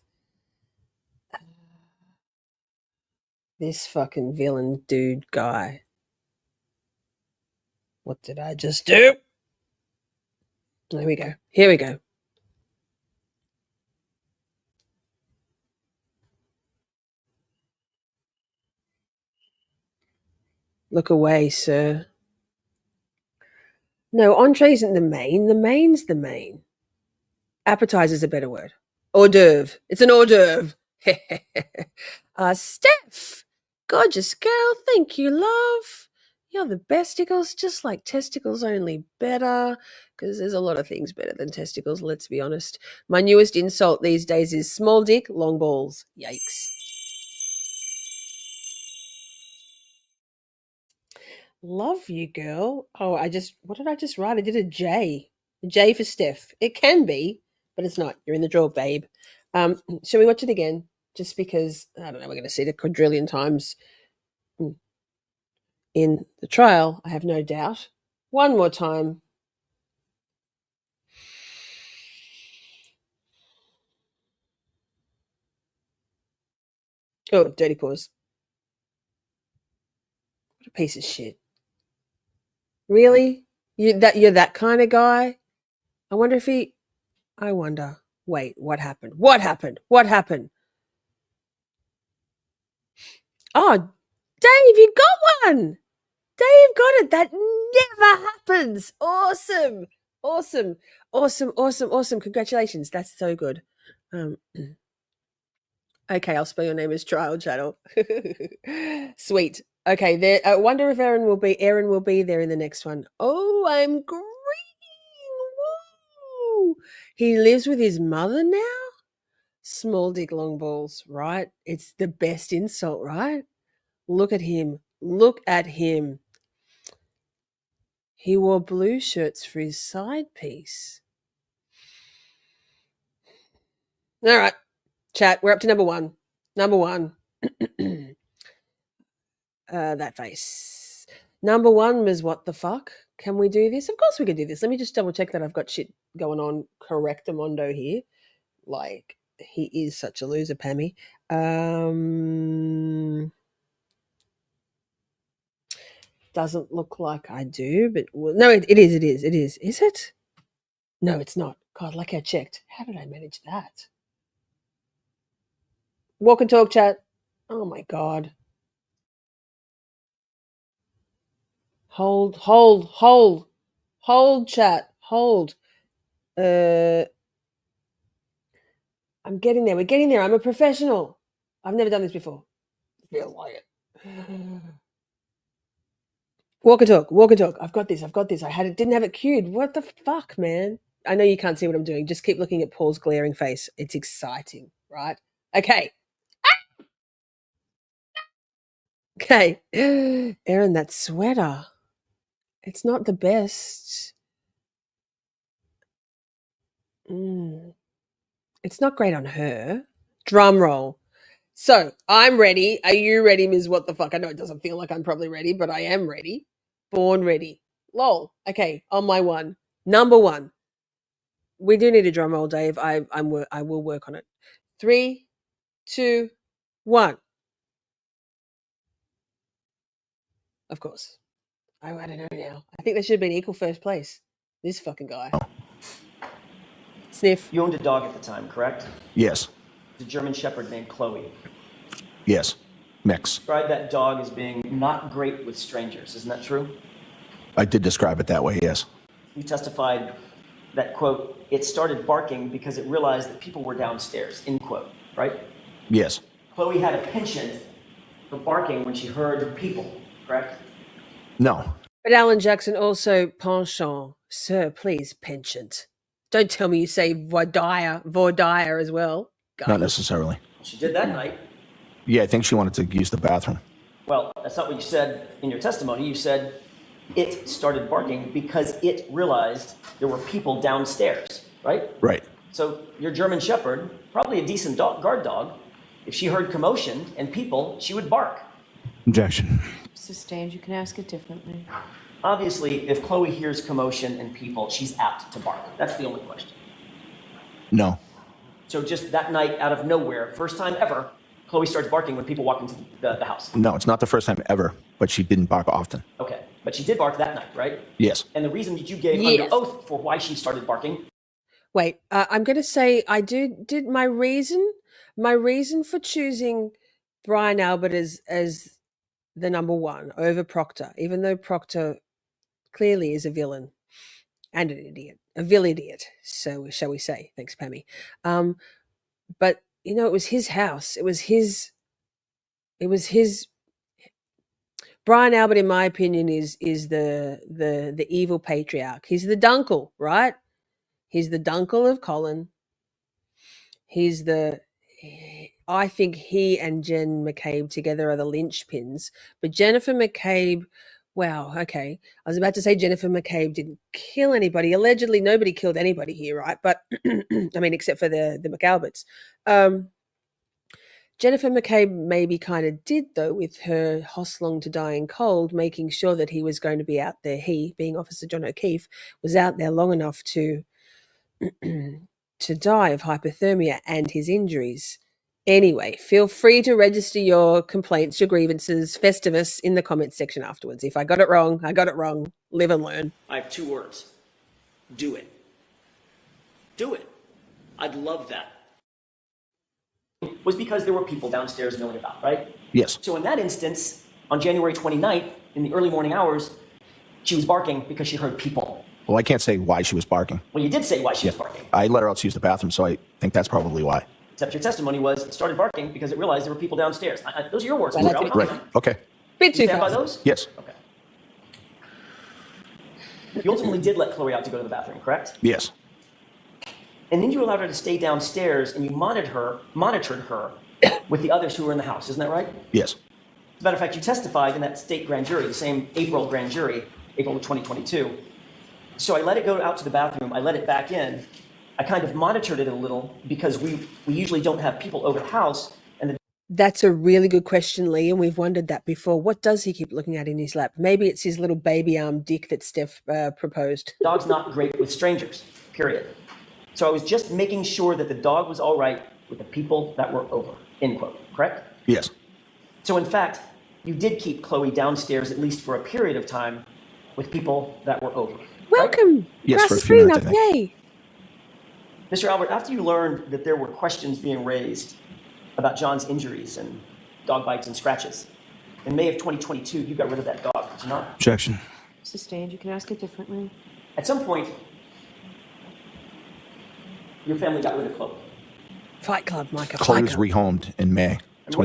This fucking villain dude guy. What did I just do? Here we go. Here we go. Look away, sir. No, entree isn't the main. The main's the main. Appetizer's a better word. Hors d'oeuvre. It's an hors d'oeuvre. Steph, gorgeous girl. Thank you, love. You're the besticles, just like testicles, only better. Because there's a lot of things better than testicles, let's be honest. My newest insult these days is small dick, long balls. Yikes. Love you, girl. Oh, what did I just write? I did a J. A J for Steph. It can be, but it's not. You're in the draw, babe. Shall we watch it again? Just because, I don't know, we're going to see it a quadrillion times in the trial, I have no doubt. One more time. Oh, dirty paws. What a piece of shit. Really? You're that kind of guy? I wonder. Wait, what happened? What happened? Oh, Dave, you got one. Dave got it. That never happens. Awesome. Congratulations. That's so good. Okay, I'll spell your name as Trial Channel. Sweet. Okay, I wonder if Aaron will be there in the next one. Oh, I'm green. Woo! He lives with his mother now? Small dick, long balls, right? It's the best insult, right? Look at him. He wore blue shirts for his side piece. All right, chat, we're up to number one. That face. Number one was what the fuck? Can we do this? Of course we can do this. Let me just double check that I've got shit going on correctamondo here. Like, he is such a loser, Pammy. Doesn't look like I do, but no, it is. Is it? No, it's not. God, like I checked. How did I manage that? Walk and talk, chat. Oh my God. Hold, chat. Hold. I'm getting there. We're getting there. I'm a professional. I've never done this before. Feels like it. Walk and talk. I've got this. Didn't have it queued. What the fuck, man? I know you can't see what I'm doing. Just keep looking at Paul's glaring face. It's exciting, right? Okay. Okay. Aaron, that sweater. It's not the best. It's not great on her. Drum roll. So I'm ready. Are you ready, Ms. What the fuck? I know it doesn't feel like I'm probably ready, but I am ready. Born ready. Lol. Okay, on my one. Number one. We do need a drum roll, Dave. I will work on it. 3, 2, 1. Of course. I don't know now. I think there should have been equal first place. This fucking guy. Sniff.
You owned a dog at the time, correct?
Yes.
The German Shepherd named Chloe.
Yes. Mix.
Described that dog as being not great with strangers. Isn't that true?
I did describe it that way, yes.
You testified that, quote, it started barking because it realized that people were downstairs, end quote, right?
Yes.
Chloe had a penchant for barking when she heard people, correct?
No.
But Alan Jackson also penchant. Sir, please, penchant. Don't tell me you say voir as well. God.
Not necessarily.
She did that night.
Yeah, I think she wanted to use the bathroom.
Well, that's not what you said in your testimony. You said it started barking because it realized there were people downstairs, right?
Right.
So your German Shepherd, probably a decent dog, guard dog, if she heard commotion and people, she would bark.
Objection.
Sustained. You can ask it differently.
Obviously, if Chloe hears commotion and people, she's apt to bark. That's the only question.
No.
So just that night, out of nowhere, first time ever, Chloe starts barking when people walk into the house.
No, it's not the first time ever, but she didn't bark often.
Okay, but she did bark that night, right?
Yes.
And the reason that you gave under oath for why she started barking.
Wait, I'm going to say I did my reason for choosing Brian Albert as the number one over Proctor, even though Proctor clearly is a villain and an idiot, a Villidiot, so shall we say. Thanks, Pammy. But you know, it was his house. It was his. Brian Albert, in my opinion, is the evil patriarch. He's the Dunkel, right? He's the Dunkel of Colin. I think he and Jen McCabe together are the linchpins. But Jennifer McCabe, wow, okay. I was about to say Jennifer McCabe didn't kill anybody. Allegedly, nobody killed anybody here, right? But, I mean, except for the McAlberts. Jennifer McCabe maybe kind of did, though, with her hostlong to dying cold, making sure that he was going to be out there. He, being Officer John O'Keefe, was out there long enough to die of hypothermia and his injuries. Anyway, feel free to register your complaints, your grievances, Festivus in the comments section afterwards. If I got it wrong, I got it wrong. Live and learn.
I have 2 words. Do it. Do it. I'd love that.
Was because there were people downstairs milling about, right?
Yes.
So in that instance, on January 29th, in the early morning hours, she was barking because she heard people.
Well, I can't say why she was barking.
Well, you did say why she was barking.
I let her out to use the bathroom, so I think that's probably why.
Except your testimony was it started barking because it realized there were people downstairs. Those are your words.
Right. Okay.
Bit too
you stand by
fast.
those?
Yes.
Okay. You ultimately did let Chloe out to go to the bathroom, correct?
Yes.
And then you allowed her to stay downstairs and you monitored her with the others who were in the house. Isn't that right?
Yes.
As a matter of fact, you testified in that state grand jury, the same April grand jury, April of 2022. So I let it go out to the bathroom. I let it back in. I kind of monitored it a little because we usually don't have people over the house. And
That's a really good question, Lee, and we've wondered that before. What does he keep looking at in his lap? Maybe it's his little baby arm dick that Steph proposed.
Dog's not great with strangers, period. So I was just making sure that the dog was all right with the people that were over, end quote, correct?
Yes.
So in fact, you did keep Chloe downstairs at least for a period of time with people that were over.
Welcome.
Yes, for a
Grass
few minutes, I think.
Yay.
Mr. Albert, after you learned that there were questions being raised about John's injuries and dog bites and scratches, in May of 2022, you got rid of that dog, did you not?
Objection.
Sustained. You can ask it differently.
At some point, your family got rid of Chloe.
Fight Club, Micah.
Chloe was rehomed in May
I mean,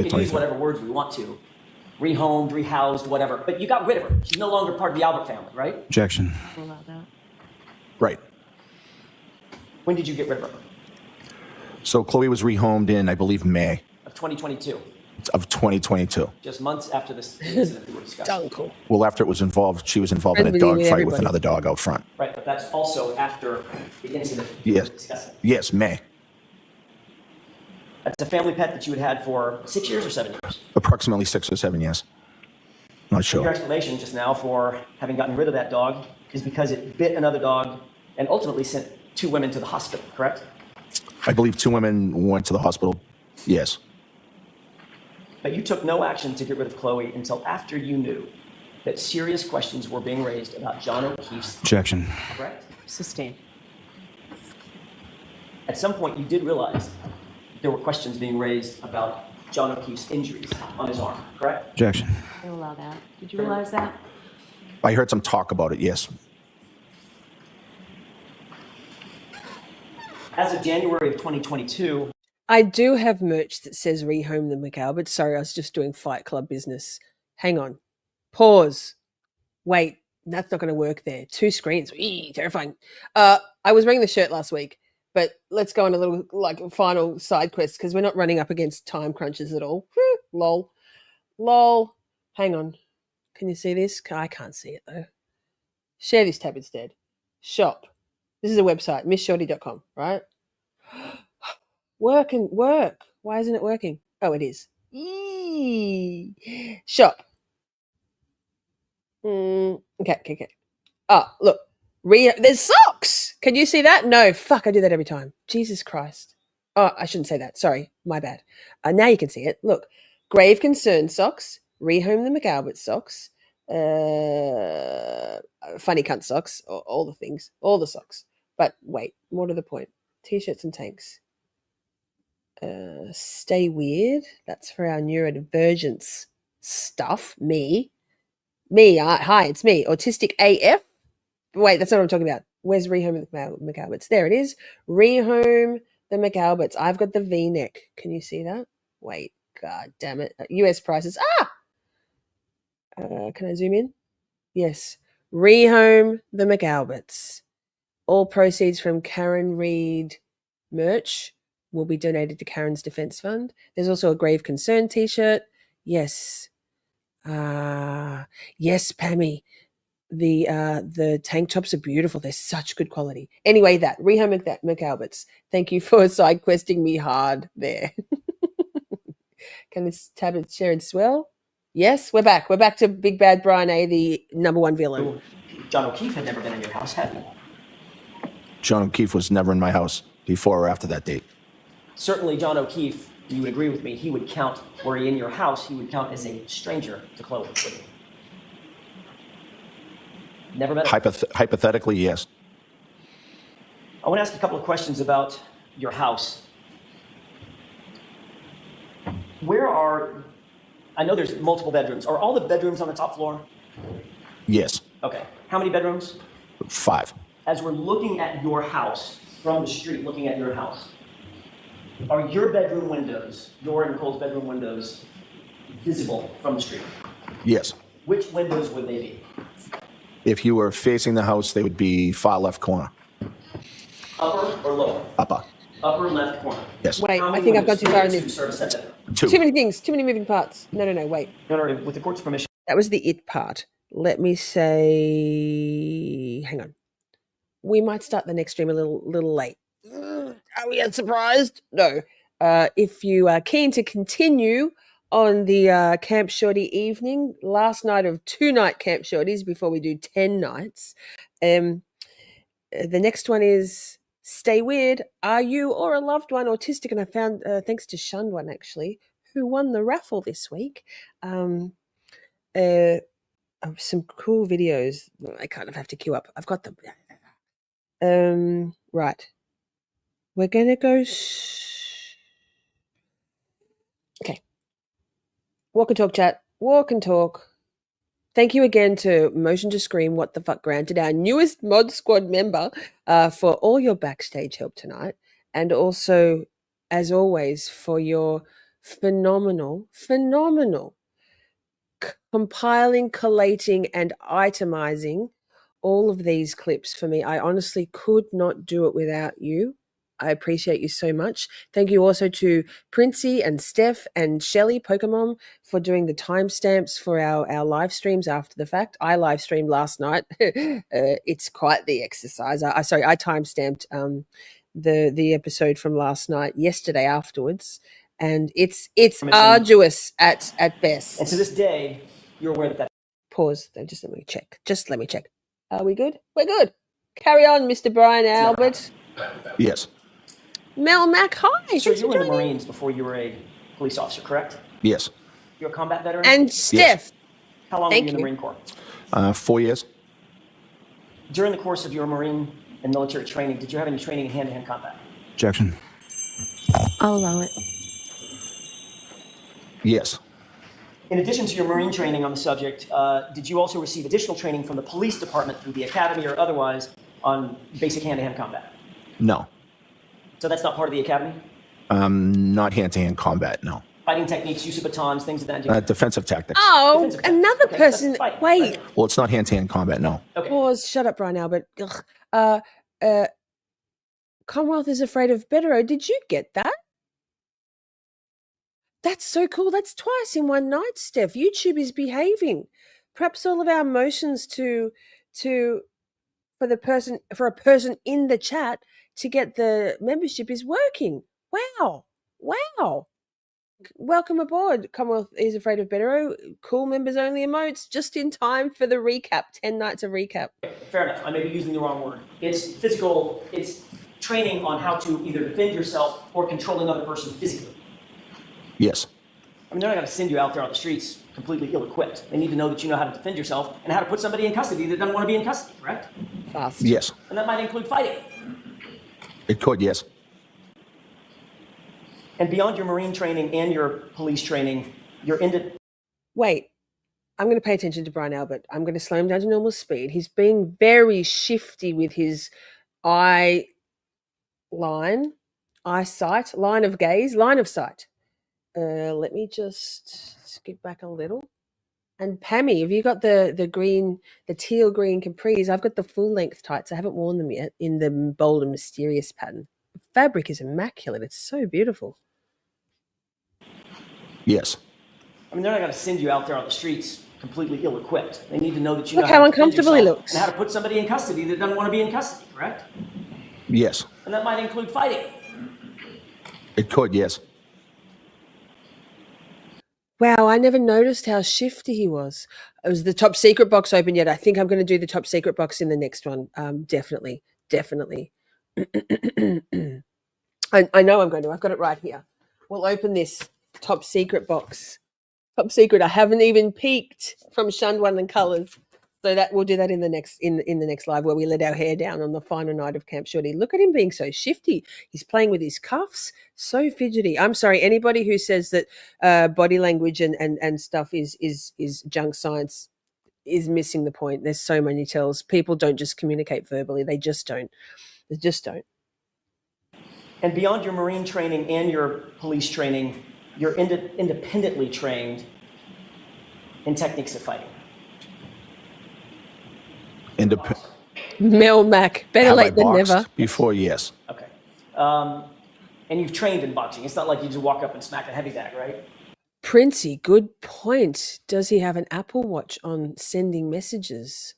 we can use
2023.
whatever words we want to. Rehomed, rehoused, whatever. But you got rid of her. She's no longer part of the Albert family, right?
Objection.
We'll allow that.
Right.
When did you get rid of her?
So Chloe was rehomed in, I believe, May.
Of 2022.
of 2022.
Just months after this incident we were discussing.
Uncle.
Well, after it was involved, she was involved in a
Friendly
dog
with
fight with
everybody.
another dog out front.
Right, but that's also after the incident we
Yes.
were discussing.
Yes, May.
That's a family pet that you had for 6 years or 7 years.
Approximately 6 or 7 years. Not
Your
sure.
explanation just now for having gotten rid of that dog is because it bit another dog and ultimately sent 2 women to the hospital, correct?
I believe 2 women went to the hospital. Yes.
But you took no action to get rid of Chloe until after you knew that serious questions were being raised about John O'Keefe's,
Objection.
correct?
Sustained.
At some point, you did realize there were questions being raised about John O'Keefe's injuries on his arm, correct?
Objection.
I allow that. Did you realize that?
I heard some talk about it, yes.
As of January of 2022,
I do have merch that says Rehome the McAlberts. Sorry, I was just doing Fight Club business. Hang on. Pause. Wait, that's not going to work there. 2 screens. Eee, terrifying. I was wearing the shirt last week, but let's go on a little final side quest because we're not running up against time crunches at all. Lol. Lol. Hang on. Can you see this? I can't see it though. Share this tab instead. Shop. This is a website, missshorty.com, right? Work. Why isn't it working? Oh, it is. Yee. Shop. Okay. Oh, look. There's socks. Can you see that? No, fuck, I do that every time. Jesus Christ. Oh, I shouldn't say that. Sorry, my bad. Now you can see it. Look. Grave Concern socks. Rehome the McAlberts socks. Funny cunt socks. All the things. All the socks. But wait, more to the point. T-shirts and tanks. Stay weird. That's for our neurodivergence stuff. Me. Hi, it's me. Autistic AF. Wait, that's not what I'm talking about. Where's Rehome the McAlberts? There it is. Rehome the McAlberts. I've got the V-neck. Can you see that? Wait, god damn it. US prices. Can I zoom in? Yes. Rehome the McAlberts. All proceeds from Karen Reed merch will be donated to Karen's Defense Fund. There's also a Grave Concern t-shirt. Yes. Yes, Pammy. The tank tops are beautiful. They're such good quality. Anyway, that Rehome McAlberts. Thank you for side questing me hard there. Can this tab share as well? Yes, we're back. We're back to Big Bad Brian A, the #1 villain.
John O'Keefe had never been in your house, had he?
John O'Keefe was never in my house before or after that date.
Certainly, John O'Keefe, you would agree with me, he would count, were he in your house, he would count as a stranger to Chloe, wouldn't he? Never met him?
Hypothetically, yes.
I want to ask a couple of questions about your house. I know there's multiple bedrooms. Are all the bedrooms on the top floor?
Yes.
Okay. How many bedrooms?
5.
As we're looking at your house, from the street, looking at your house, are your bedroom windows, your and Nicole's bedroom windows, visible from the street?
Yes.
Which windows would they be?
If you were facing the house, they would be far left corner.
Upper or lower?
Upper.
Upper left corner.
Yes.
Wait,
How
I
many
think I've gone too far in
windows
this.
serve a set bedroom?
2.
Too many things. Too many moving parts. No, wait.
No, with the court's permission.
That was the it part. Let me say, hang on. We might start the next stream a little late. Are we surprised? No. If you are keen to continue on the Camp Shorty evening, last night of 2-night Camp Shorties before we do 10 nights, the next one is Stay Weird. Are you or a loved one autistic? And I found, thanks to Shunned One actually, who won the raffle this week. Some cool videos. I kind of have to queue up. I've got them. Right. We're going to go... Okay. Walk and talk, chat. Walk and talk. Thank you again to Motion to Scream, What the Fuck Granted, our newest Mod Squad member, for all your backstage help tonight. And also, as always, for your phenomenal compiling, collating, and itemizing all of these clips for me. I honestly could not do it without you. I appreciate you so much. Thank you also to Princey and Steph and Shelly Pokemon for doing the timestamps for our live streams after the fact. I live streamed last night. It's quite the exercise. I timestamped the episode from last night yesterday afterwards, and it's arduous at best.
And to this day, you're aware that
Pause. Just let me check. Are we good? We're good. Carry on, Mr. Brian Albert.
Yes.
Mel Mac, hi.
So you were in the Marines before you were a police officer, correct?
Yes.
You're a combat veteran?
And Steph.
How long were you in the Marine Corps?
4 years.
During the course of your Marine and military training, did you have any training in hand-to-hand combat?
Objection.
I'll allow it.
Yes.
In addition to your Marine training on the subject, did you also receive additional training from the police department through the academy or otherwise on basic hand-to-hand combat?
No.
So that's not part of the academy?
Not hand-to-hand combat, no.
Fighting techniques, use of batons, things of that nature?
Defensive tactics.
Oh, another person. Wait.
Well, it's not hand-to-hand combat, no.
Pause. Shut up, Brian Albert. Commonwealth is afraid of Bedero. Did you get that? That's so cool. That's twice in one night, Steph. YouTube is behaving. Perhaps all of our motions for a person in the chat to get the membership is working. Wow. Welcome aboard. Commonwealth is afraid of Bedero. Cool members only emotes just in time for the recap. 10 nights of recap.
Fair enough. I may be using the wrong word. It's physical. It's training on how to either defend yourself or control another person physically.
Yes.
I mean, they're not going to send you out there on the streets completely ill-equipped. They need to know that you know how to defend yourself and how to put somebody in custody that doesn't want to be in custody, correct?
Fast.
Yes.
And that might include fighting.
It could, yes.
And beyond your Marine training and your police training, you're into...
Wait. I'm going to pay attention to Brian Albert. I'm going to slow him down to normal speed. He's being very shifty with his line of sight. Let me just skip back a little. And Pammy, have you got the teal green capris? I've got the full length tights. I haven't worn them yet in the bold and mysterious pattern. The fabric is immaculate. It's so beautiful.
Yes.
I mean, they're not going to send you out there on the streets completely ill-equipped. They need to know that you
Look
know
how
how to defend
uncomfortable he
yourself
looks.
and how to put somebody in custody that doesn't want to be in custody, correct?
Yes.
And that might include fighting.
It could, yes.
Wow, I never noticed how shifty he was. It was the top secret box open yet. I think I'm going to do the top secret box in the next one. Definitely. I know I'm going to. I've got it right here. We'll open this top secret box. Top secret. I haven't even peeked from Shunned One and Colours. So that we'll do that in the next live where we let our hair down on the final night of Camp Shorty. Look at him being so shifty. He's playing with his cuffs, so fidgety. I'm sorry, anybody who says that body language and stuff is junk science is missing the point. There's so many tells. People don't just communicate verbally. They just don't.
And beyond your Marine training and your police training, you're independently trained in techniques of fighting.
Mel Mac, better late than never.
Before, yes.
Okay. And you've trained in boxing. It's not like you just walk up and smack a heavy bag, right?
Princey, good point. Does he have an Apple Watch on sending messages?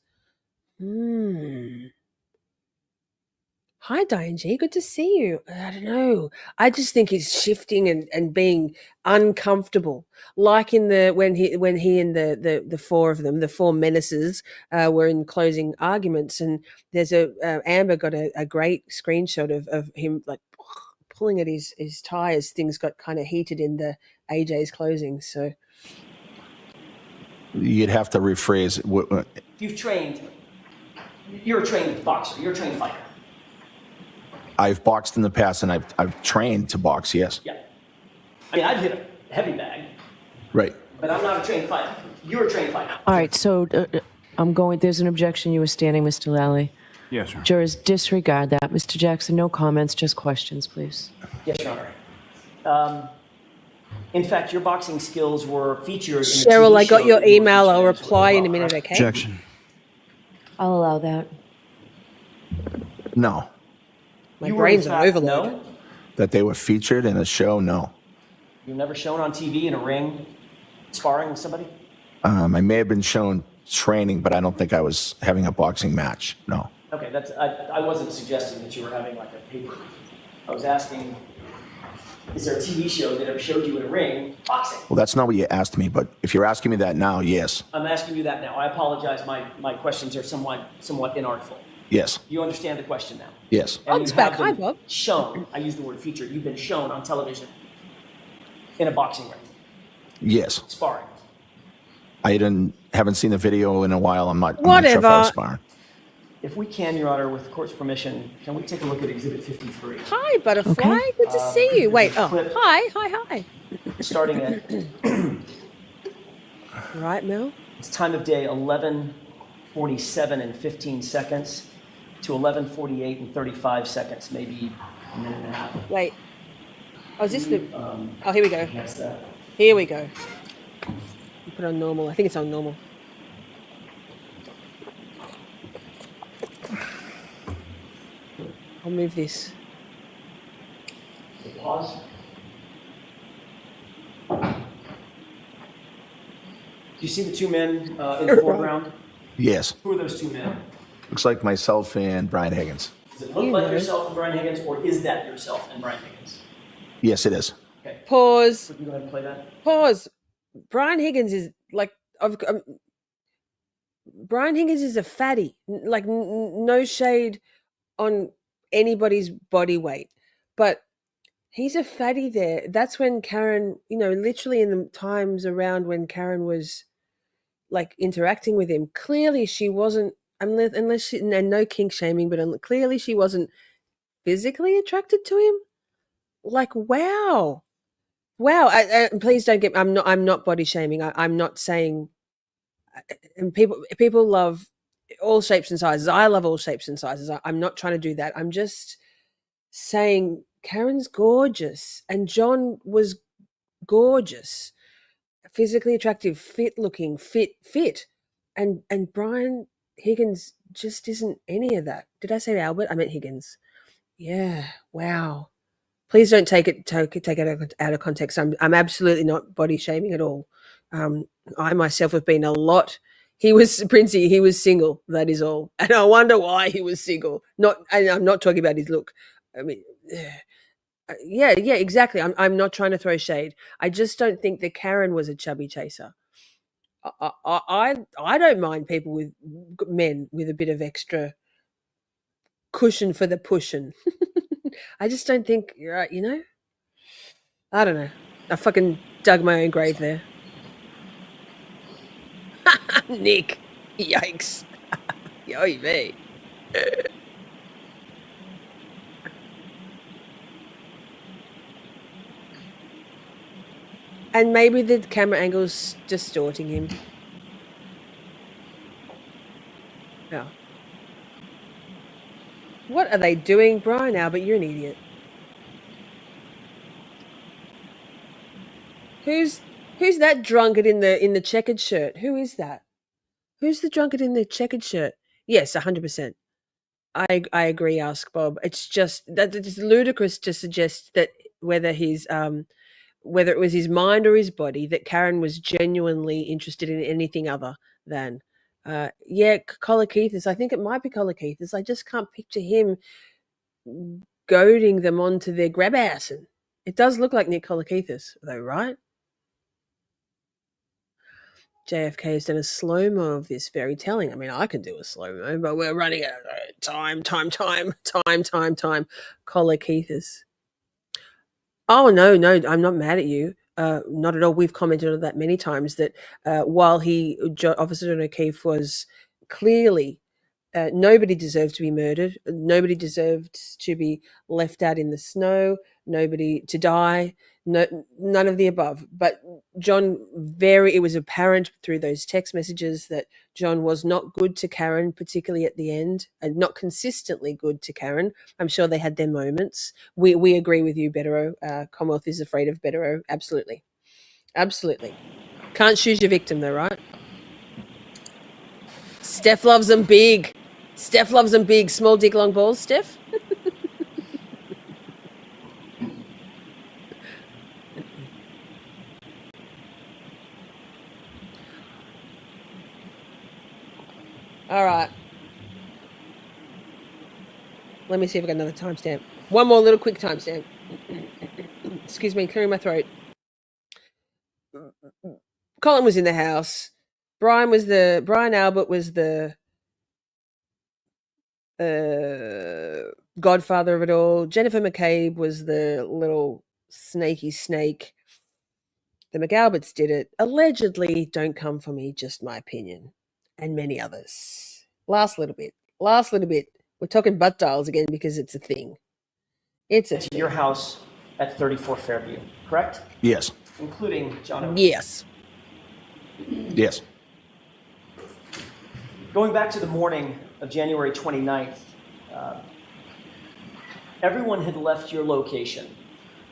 Hi, Diane G. Good to see you. I don't know. I just think he's shifting and being uncomfortable. Like in when he and the four of them, the four menaces, were in closing arguments, and there's Amber got a great screenshot of him like pulling at his tie as things got kind of heated in the AJ's closing. So
you'd have to rephrase.
You've trained. You're a trained boxer. You're a trained fighter.
I've boxed in the past, and I've trained to box, yes.
Yeah. I mean, I've hit a heavy bag.
Right.
But I'm not a trained fighter. You're a trained fighter.
All right, so there's an objection. You were standing, Mr. Lally.
Yes, sir.
Jurors, disregard that. Mr. Jackson, no comments, just questions, please.
Yes, Your Honor. In fact, your boxing skills were featured in
Cheryl, I got your email. I'll reply in a minute, okay?
Objection.
I'll allow that.
No.
My
You
brain's
were
on
in fact,
overload.
No?
That they were featured in a show? No.
You're never shown on TV in a ring sparring with somebody?
I may have been shown training, but I don't think I was having a boxing match. No.
Okay, I wasn't suggesting that you were having like a paper. I was asking, is there a TV show that ever showed you in a ring boxing?
Well, that's not what you asked me, but if you're asking me that now, yes.
I'm asking you that now. I apologize. My questions are somewhat inartful.
Yes.
You understand the question now?
Yes.
And
Bob's
you
back.
have
Hi,
been
Bob.
shown, I use the word featured, you've been shown on television in a boxing ring,
Yes.
sparring.
I haven't seen the video in a while. I'm not sure if
Whatever.
I was sparring.
If we can, Your Honor, with the court's permission, can we take a look at Exhibit 53?
Hi, Butterfly.
Okay.
Good to see you. Wait. Oh,
clip.
hi.
Starting at,
Right, Mel?
it's time of day 11:47 and 15 seconds to 11:48 and 35 seconds, maybe a minute and a half.
Wait. Oh, is this the... Oh, here we go.
That's that.
Here we go. You put on normal. I think it's on normal. I'll move this.
Pause. Do you see the two men in the foreground?
Yes.
Who are those two men?
Looks like myself and Brian Higgins.
Does it look like yourself and Brian Higgins, or is that yourself and Brian Higgins?
Yes, it is.
Okay.
Pause.
Would you go ahead and play that?
Pause. Brian Higgins is like... Brian Higgins is a fatty. Like, no shade on anybody's body weight. But he's a fatty there. That's when Karen, literally in the times around when Karen was like interacting with him, clearly she wasn't, unless she, and no kink shaming, but clearly she wasn't physically attracted to him. Like, wow. Please don't get, I'm not body shaming. I'm not saying, and people love all shapes and sizes. I love all shapes and sizes. I'm not trying to do that. I'm just saying Karen's gorgeous and John was gorgeous, physically attractive, fit looking, fit. And Brian Higgins just isn't any of that. Did I say Albert? I meant Higgins. Yeah. Wow. Please don't take it out of context. I'm absolutely not body shaming at all. I myself have been a lot. He was Princey. He was single. That is all. And I wonder why he was single. I'm not talking about his look. I mean, yeah, exactly. I'm not trying to throw shade. I just don't think that Karen was a chubby chaser. I don't mind people with men with a bit of extra cushion for the pushing. I just don't think, I don't know. I fucking dug my own grave there. Nick. Yikes. Yo, me. And maybe the camera angle's distorting him. Yeah. What are they doing, Brian Albert? You're an idiot. Who's that drunkard in the checkered shirt? Who is that? Who's the drunkard in the checkered shirt? Yes, 100%. I agree, ask Bob. It's just that it's ludicrous to suggest that whether it was his mind or his body, that Karen was genuinely interested in anything other than Kolakethis. I think it might be Kolakethis. I just can't picture him goading them onto their Grabassing. It does look like Nick Kolakethis, though, right? JFK has done a slow-mo of this, very telling. I mean, I can do a slow-mo, but we're running out of time. Kolakethis. Oh, no, I'm not mad at you. Not at all. We've commented on that many times, that while Officer John O'Keefe was clearly, nobody deserved to be murdered. Nobody deserved to be left out in the snow. Nobody to die. None of the above. But John, it was apparent through those text messages that John was not good to Karen, particularly at the end, and not consistently good to Karen. I'm sure they had their moments. We agree with you, Betero. Commonwealth is afraid of Betero. Absolutely. Can't choose your victim though, right? Steph loves them big. Small dick, long balls, Steph. All right. Let me see if I got another timestamp. One more little quick timestamp. Excuse me, clearing my throat. Colin was in the house. Brian Albert was the godfather of it all. Jennifer McCabe was the little snaky snake. The McAlberts did it. Allegedly, don't come for me, just my opinion. And many others. Last little bit. We're talking butt dials again because it's a thing. It's a
To your house at 34 Fairview, correct?
Yes.
Including John Oak.
Yes.
Yes.
Going back to the morning of January 29th, everyone had left your location.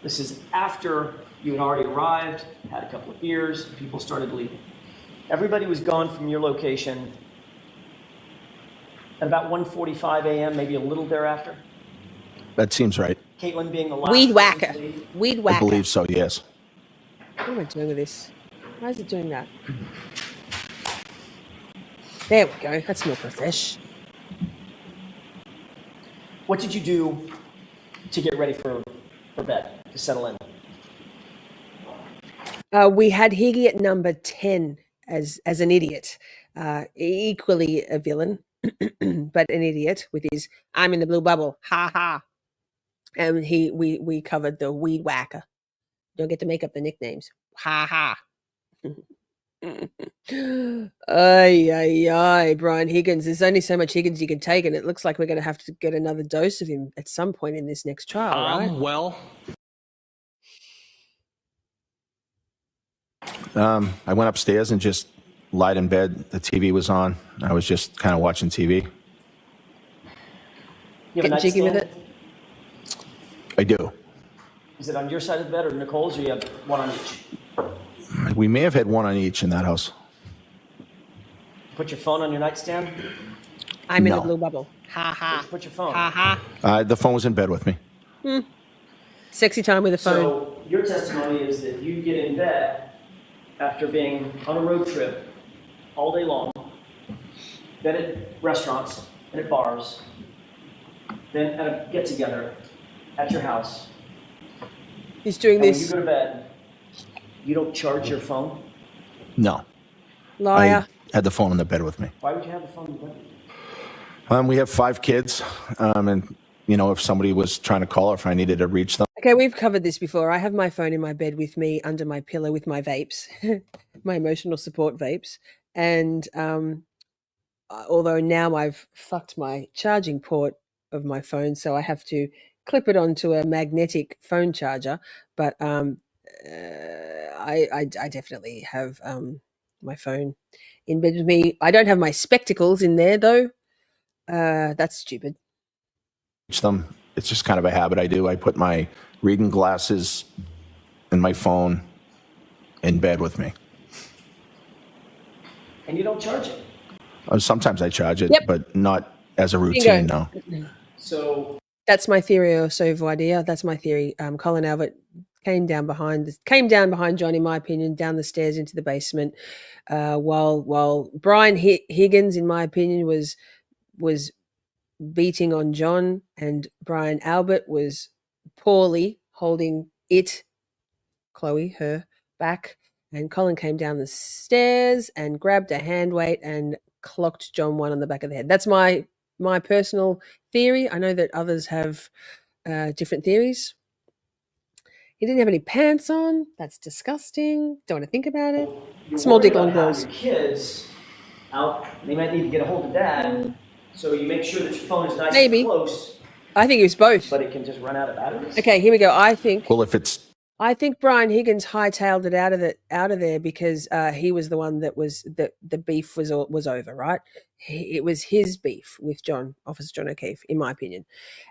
This is after you had already arrived, had a couple of beers, people started leaving. Everybody was gone from your location at about 1:45 a.m., maybe a little thereafter.
That seems right.
Caitlin being the last
Weed
person
whacker.
to leave.
Weed
I
whacker.
believe so, yes.
What am I doing with this? Why is it doing that? There we go. That's more profesh.
What did you do to get ready for bed, to settle in?
We had Higgiot number 10 as an idiot. Equally a villain, but an idiot with his I'm in the blue bubble. Ha ha. And we covered the weed whacker. Don't get to make up the nicknames. Ha ha. Ay, Brian Higgins. There's only so much Higgins you can take, and it looks like we're going to have to get another dose of him at some point in this next trial, right?
Well,
I went upstairs and just lied in bed. The TV was on. I was just kind of watching TV.
You have a
Getting jiggy with
nightstand?
it.
I do.
Is it on your side of the bed or Nicole's, or you have one on each?
We may have had one on each in that house.
Put your phone on your nightstand?
I'm in
No.
the blue bubble. Ha ha.
Put your phone.
Ha ha.
The phone was in bed with me.
Sexy time with the phone.
So your testimony is that you get in bed after being on a road trip all day long, then at restaurants and at bars, then at a get-together at your house.
He's doing
And when
this.
you go to bed, you don't charge your phone?
No.
Liar.
I had the phone in the bed with me.
Why would you have the phone in bed?
We have 5 kids, and if somebody was trying to call or if I needed to reach them.
Okay, we've covered this before. I have my phone in my bed with me under my pillow with my vapes, my emotional support vapes. And although now I've fucked my charging port of my phone, so I have to clip it onto a magnetic phone charger. But I definitely have my phone in bed with me. I don't have my spectacles in there, though. That's stupid.
Reach them. It's just kind of a habit I do. I put my reading glasses and my phone in bed with me.
And you don't charge it.
Sometimes I charge it,
Yep.
but not as a routine, no.
So
That's my theory, also voir dire. That's my theory. Colin Albert came down behind John, in my opinion, down the stairs into the basement, while Brian Higgins, in my opinion, was beating on John, and Brian Albert was poorly holding Chloe, her, back, and Colin came down the stairs and grabbed a hand weight and clocked John one on the back of the head. That's my personal theory. I know that others have different theories. He didn't have any pants on. That's disgusting. Don't want to think about it.
you're
Small dick,
worried
long
about
balls.
having your kids out, they might need to get a hold of dad, so you make sure that your phone is nice
Maybe.
and close,
I think it was both.
but it can just run out of batteries.
Okay, here we go. I think Brian Higgins hightailed it out of there because he was the one that was the beef was over, right? It was his beef with Officer John O'Keefe, in my opinion,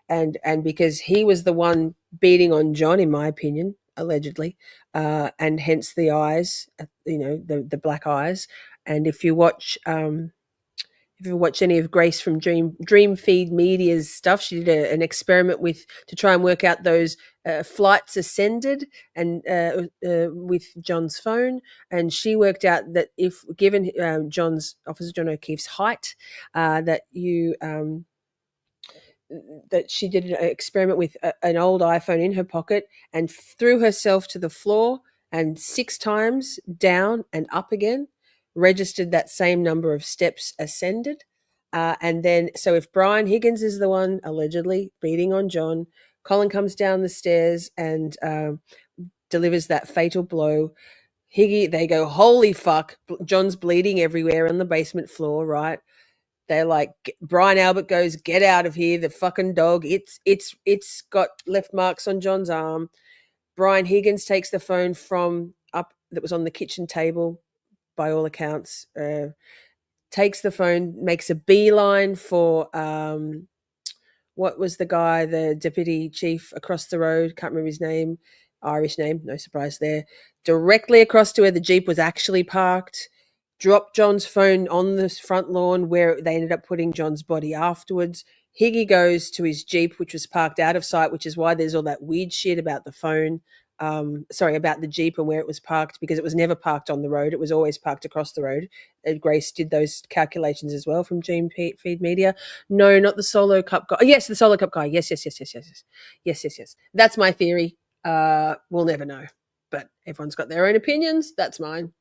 and because he was the one beating on John, in my opinion, allegedly, and hence the eyes, the black eyes. And if you watch if you watch any of Grace from Dream Feed Media's stuff, she did an experiment to try and work out those flights ascended and with John's phone, and she worked out that if given Officer John O'Keefe's height, that she did an experiment with an old iPhone in her pocket and threw herself to the floor and 6 times down and up again, registered that same number of steps ascended. And then, so if Brian Higgins is the one allegedly beating on John, Colin comes down the stairs and delivers that fatal blow. They go, holy fuck, John's bleeding everywhere on the basement floor, right? They're like, Brian Albert goes, get out of here, the fucking dog. It's got left marks on John's arm. Brian Higgins takes the phone from up that was on the kitchen table, by all accounts, takes the phone, makes a beeline for what was the guy, the deputy chief across the road, can't remember his name, Irish name, no surprise there, directly across to where the Jeep was actually parked, dropped John's phone on the front lawn where they ended up putting John's body afterwards. Higgy goes to his Jeep, which was parked out of sight, which is why there's all that weird shit about the phone. About the Jeep and where it was parked, because it was never parked on the road. It was always parked across the road. And Grace did those calculations as well from Dream Feed Media. No, not the Solo Cup guy. Yes, the Solo Cup guy. Yes. That's my theory. We'll never know. But everyone's got their own opinions. That's mine.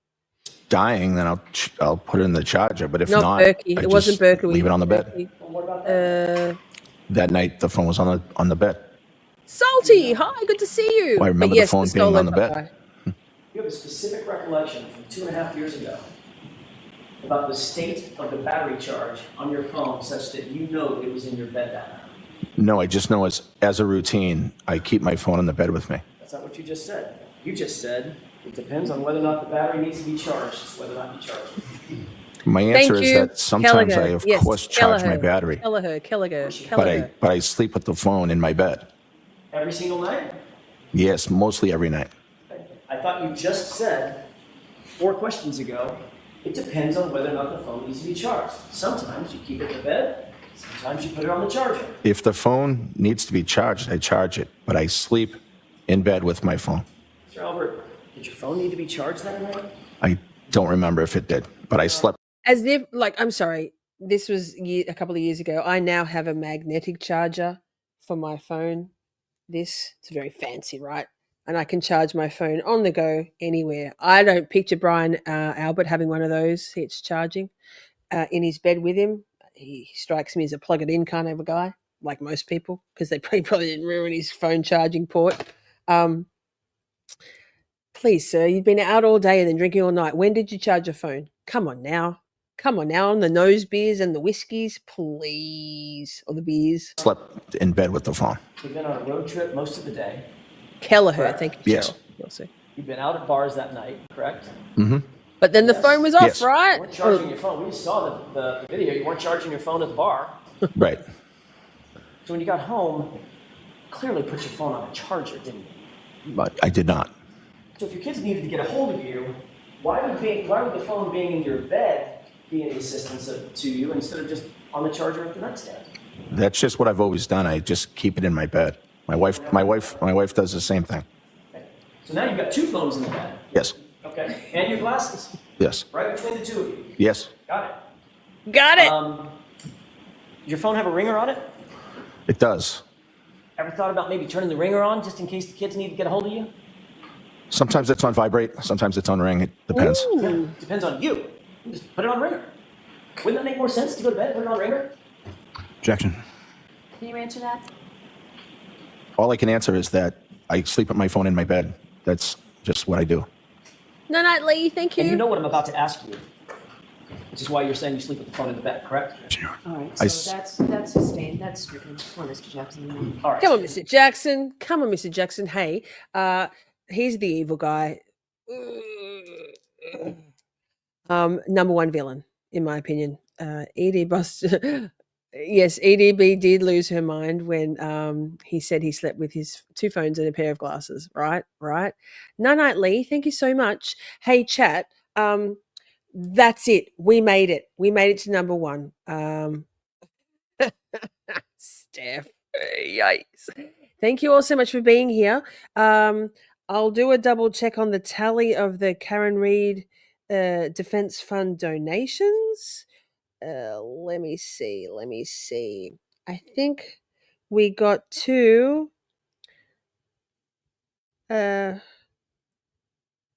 Dying, then I'll put it in the charger. But if
not Berkey. It wasn't Berkey.
Leave it on the bed. That night, the phone was on the bed.
Salty, hi, good to see you.
Well, I remember the phone being on the bed.
You have a specific recollection from 2.5 years ago about the state of the battery charge on your phone such that you know it was in your bed that night.
No, I just know as a routine, I keep my phone in the bed with me.
That's not what you just said. You just said it depends on whether or not the battery needs to be charged, it's whether or not you charge it.
My answer is that sometimes I, of course, charge my battery.
Gallagher.
But I sleep with the phone in my bed.
Every single night?
Yes, mostly every night.
I thought you just said 4 questions ago, it depends on whether or not the phone needs to be charged. Sometimes you keep it in the bed, sometimes you put it on the charger.
If the phone needs to be charged, I charge it, but I sleep in bed with my phone.
Mr. Albert, did your phone need to be charged that night?
I don't remember if it did, but I slept.
As if, I'm sorry, this was a couple of years ago. I now have a magnetic charger for my phone. It's very fancy, right? And I can charge my phone on the go anywhere. I don't picture Brian Albert having one of those. It's charging in his bed with him. He strikes me as a plug it in kind of a guy, like most people, because they probably didn't ruin his phone charging port. Please, sir, you've been out all day and then drinking all night. When did you charge your phone? Come on now, on the nose beers and the whiskeys, please, or the beers.
Slept in bed with the phone.
You've been on a road trip most of the day.
Kelleher,
correct?
Thank you.
Yes.
You've been out at bars that night, correct?
Mm-hmm.
But then the phone was off, right?
You weren't charging your phone. We just saw the video. You weren't charging your phone at the bar.
Right.
So when you got home, clearly put your phone on a charger, didn't you?
But I did not.
So if your kids needed to get a hold of you, why would the phone being in your bed be any assistance to you instead of just on the charger at the nightstand?
That's just what I've always done. I just keep it in my bed. My wife does the same thing.
Okay. So now you've got 2 phones in the bed.
Yes.
Okay. And your glasses.
Yes.
Right between the 2 of you.
Yes.
Got it.
Got it.
Your phone have a ringer on it?
It does.
Ever thought about maybe turning the ringer on just in case the kids need to get a hold of you?
Sometimes it's on vibrate. Sometimes it's on ring. It depends.
Yeah, depends on you. Just put it on ringer. Wouldn't that make more sense to go to bed and put it on ringer?
Objection.
Can you answer that?
All I can answer is that I sleep with my phone in my bed. That's just what I do.
No, Lee, thank you.
And you know what I'm about to ask you, which is why you're saying you sleep with the phone in the bed, correct?
Sure.
All right, so that's sustained. That's stricken. Come on, Mr. Jackson.
All right.
Come on, Mr. Jackson. Come on, Mr. Jackson. Hey, he's the evil guy. Number 1 villain, in my opinion. Edie Boston. Yes, EDB did lose her mind when he said he slept with his 2 phones and a pair of glasses. Right. Night, Lee. Thank you so much. Hey, chat. That's it. We made it. We made it to number one. Steph, yikes. Thank you all so much for being here. I'll do a double check on the tally of the Karen Reed Defense Fund donations. Let me see. I think we got to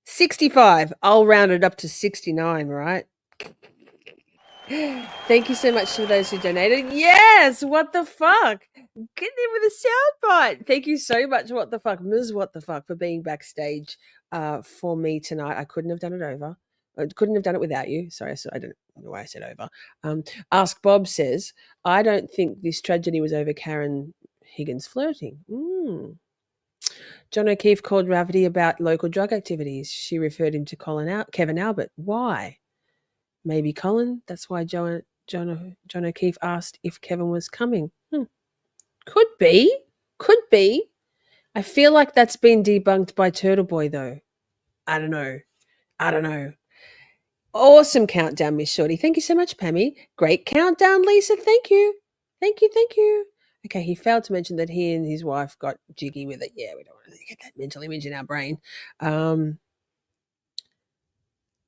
65. I'll round it up to 69, right? Thank you so much to those who donated. Yes, what the fuck? Get in with a soundbite. Thank you so much, what the fuck, Ms. What the fuck, for being backstage for me tonight. I couldn't have done it over. I couldn't have done it without you. Sorry, I don't know why I said over. Ask Bob says, I don't think this tragedy was over Karen Higgins flirting. John O'Keefe called Rafferty about local drug activities. She referred him to Kevin Albert. Why? Maybe Colin. That's why John O'Keefe asked if Kevin was coming. Could be. I feel like that's been debunked by Turtle Boy, though. I don't know. Awesome countdown, Miss Shorty. Thank you so much, Pammy. Great countdown, Lisa. Thank you. Okay, he failed to mention that he and his wife got jiggy with it. Yeah, we don't want to get that mental image in our brain.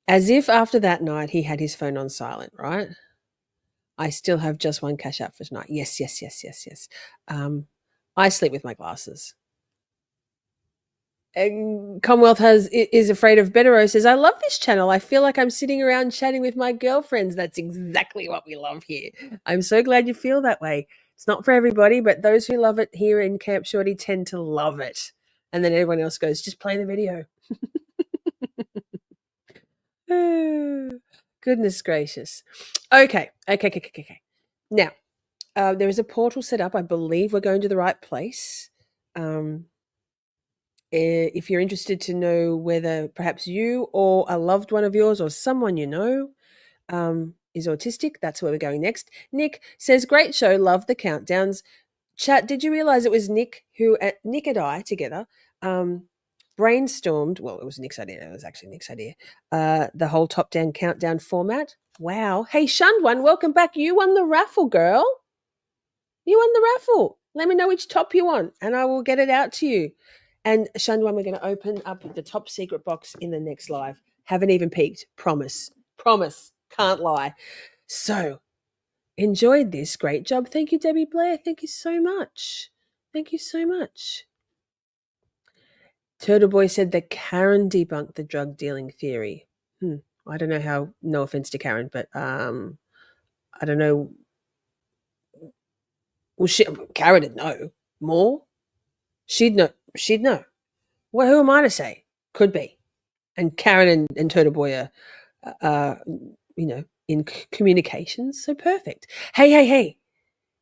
As if after that night he had his phone on silent, right? I still have just one cash out for tonight. Yes. I sleep with my glasses. Commonwealth is afraid of Betero says, I love this channel. I feel like I'm sitting around chatting with my girlfriends. That's exactly what we love here. I'm so glad you feel that way. It's not for everybody, but those who love it here in Camp Shorty tend to love it. And then everyone else goes, just play the video. Goodness gracious. Okay. Now, there is a portal set up. I believe we're going to the right place. If you're interested to know whether perhaps you or a loved one of yours or someone you know is autistic, that's where we're going next. Nick says, great show. Love the countdowns. Chat, did you realize it was Nick and I together brainstormed, well, it was Nick's idea. It was actually Nick's idea. The whole top-down countdown format. Wow. Hey, Shunned One, welcome back. You won the raffle, girl. You won the raffle. Let me know which top you want, and I will get it out to you. And Shunned One, we're going to open up the top secret box in the next live. Haven't even peeked. Promise. Can't lie. So, enjoyed this. Great job. Thank you, Debbie Blair. Thank you so much. Turtle Boy said that Karen debunked the drug dealing theory. I don't know how, no offense to Karen, but I don't know. Well, Karen would know more. She'd know. Well, who am I to say? Could be. And Karen and Turtle Boy are in communications. So perfect. Hey.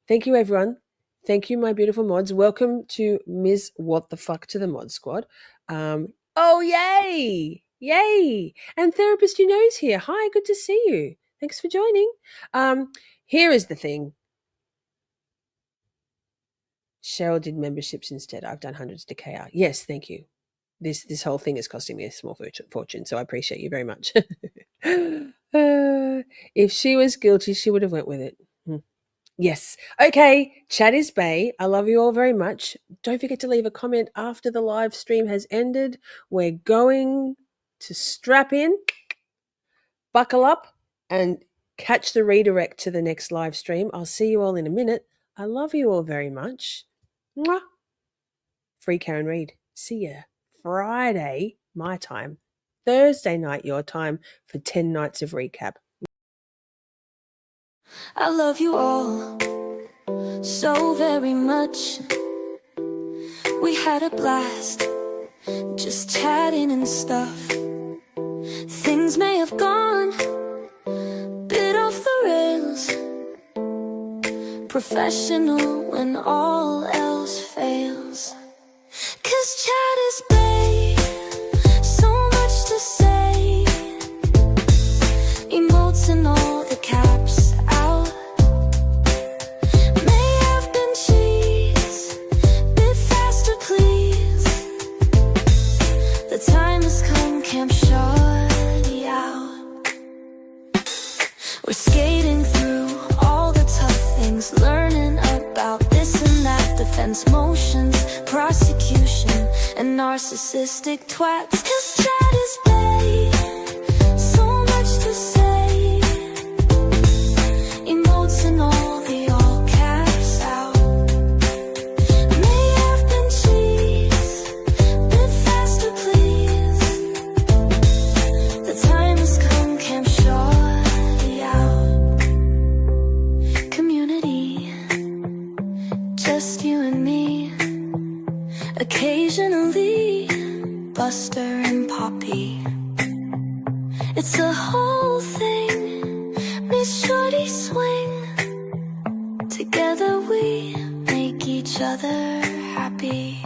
Thank you, everyone. Thank you, my beautiful mods. Welcome to Ms. What the Fuck to the Mod Squad. Oh, yay. And Therapist You Know's here. Hi, good to see you. Thanks for joining. Here is the thing. Cheryl did memberships instead. I've done hundreds to KR. Yes, thank you. This whole thing is costing me a small fortune, so I appreciate you very much. If she was guilty, she would have went with it. Yes. Okay, chat is bay. I love you all very much. Don't forget to leave a comment after the live stream has ended. We're going to strap in, buckle up, and catch the redirect to the next live stream. I'll see you all in a minute. I love you all very much. Mwah. Free Karen Reed. See ya. Friday, my time. Thursday night, your time, for 10 nights of recap.
I love you all so very much. We had a blast just chatting and stuff. Things may have gone a bit off the rails. Professional when all else fails. 'Cause chat is babe, so much to say. Emotes and all the caps out. May have been cheese, bit faster please. The time has come, Camp Shorty out. defense motions, prosecution, and narcissistic twats. His chat is bae, so much to say. Emotes and all the all caps out. May have been cheese, bit faster please. The time has come, Camp Shorty out. Community, just you and me. Occasionally, Buster and Poppy. It's a whole thing. Miss Shorty swing. Together we make each other happy.